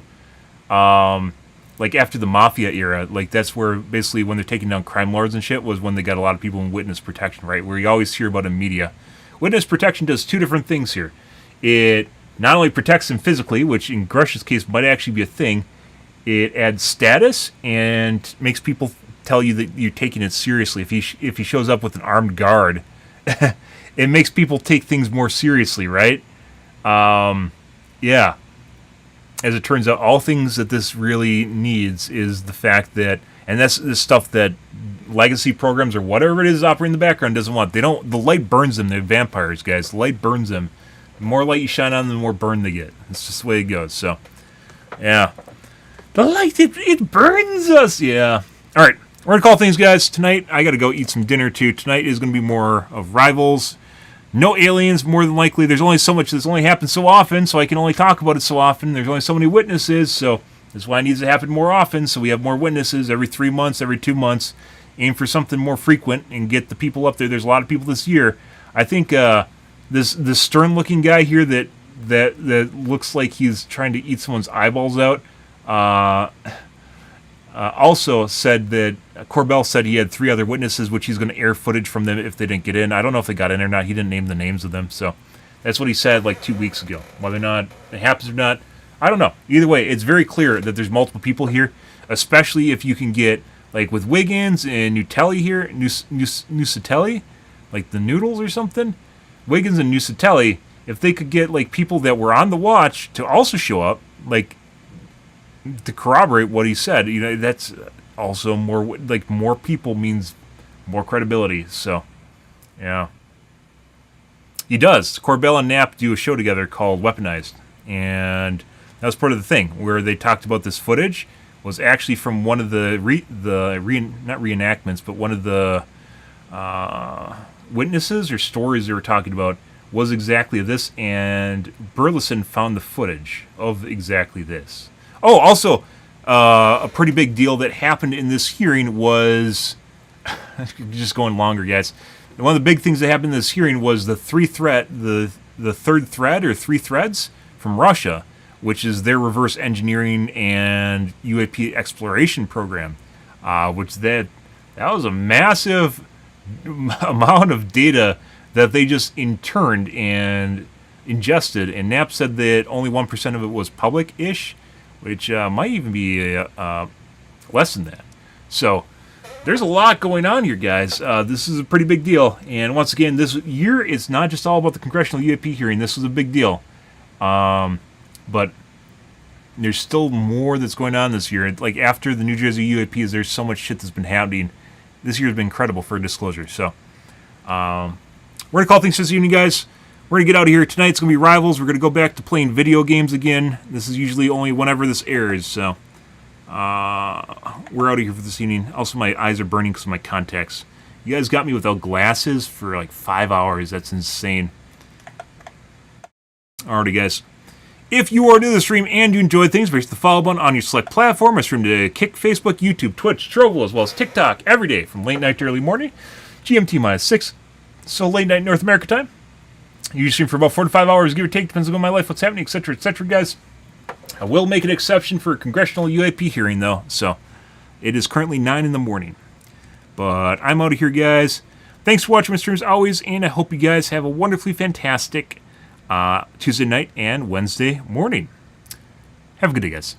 Like after the Mafia era, like that's where basically when they're taking down crime lords and shit was when they got a lot of people in witness protection, right? Where you always hear about in media. Witness protection does two different things here. It not only protects them physically, which in Grush's case might actually be a thing, it adds status and makes people tell you that you're taking it seriously. If he shows up with an armed guard, it makes people take things more seriously, right? Yeah. As it turns out, all things that this really needs is the fact that, and that's the stuff that legacy programs or whatever it is operating in the background doesn't want. The light burns them. They're vampires, guys. The light burns them. The more light you shine on them, the more burn they get. It's just the way it goes. So, yeah. The light, it burns us. Yeah. All right. We're going to call things, guys. Tonight, I got to go eat some dinner, too. Tonight is going to be more of Rivals. No aliens, more than likely. There's only so much that's only happened so often, so I can only talk about it so often. There's only so many witnesses, so that's why it needs to happen more often, so we have more witnesses every 3 months, every 2 months. aim for something more frequent and get the people up there. There's a lot of people this year. I think this stern-looking guy here that looks like he's trying to eat someone's eyeballs out. Also said that Corbell said he had 3 other witnesses, which he's going to air footage from them if they didn't get in. I don't know if they got in or not. He didn't name the names of them, so that's what he said like 2 weeks ago. Whether or not it happens or not, I don't know. Either way, it's very clear that there's multiple people here, especially if you can get, like with Wiggins and Nutelli here, Nusatelli, like the noodles or something. Wiggins and Nusatelli, if they could get like people that were on the watch to also show up, like to corroborate what he said, you know, that's also more, like more people means more credibility. So, yeah. He does. Corbell and Knapp do a show together called Weaponized, and that was part of the thing where they talked about this footage was actually from one of the not reenactments, but one of the witnesses or stories they were talking about was exactly this, and Burleson found the footage of exactly this. Oh, also, a pretty big deal that happened in this hearing was just going longer, guys. One of the big things that happened in this hearing was the third thread or 3 threads from Russia, which is their reverse engineering and UAP exploration program, which that was a massive amount of data that they just interned and ingested. And Knapp said that only 1% of it was public-ish, which might even be less than that. So there's a lot going on here, guys. This is a pretty big deal. And once again, this year, it's not just all about the Congressional UAP hearing. This was a big deal. But there's still more that's going on this year. Like, after the New Jersey UAPs, there's so much shit that's been happening. This year has been incredible for disclosure. So, we're going to call things this evening, guys. We're going to get out of here. Tonight's going to be Rivals. We're going to go back to playing video games again. This is usually only whenever this airs, so we're out of here for this evening. Also, my eyes are burning because of my contacts. You guys got me without glasses for like 5 hours. That's insane. Alrighty, guys. If you are new to the stream and you enjoy things, press the follow button on your select platform. I stream to Kick, Facebook, YouTube, Twitch, Trovo, as well as TikTok every day from late night to early morning, GMT-6, so late night North America time. You stream for about 4 to 5 hours, give or take, depends on my life, what's happening, etc., guys. I will make an exception for a Congressional UAP hearing, though, so it is currently 9 in the morning. But I'm out of here, guys. Thanks for watching my streams, always, and I hope you guys have a wonderfully fantastic Tuesday night and Wednesday morning. Have a good day, guys.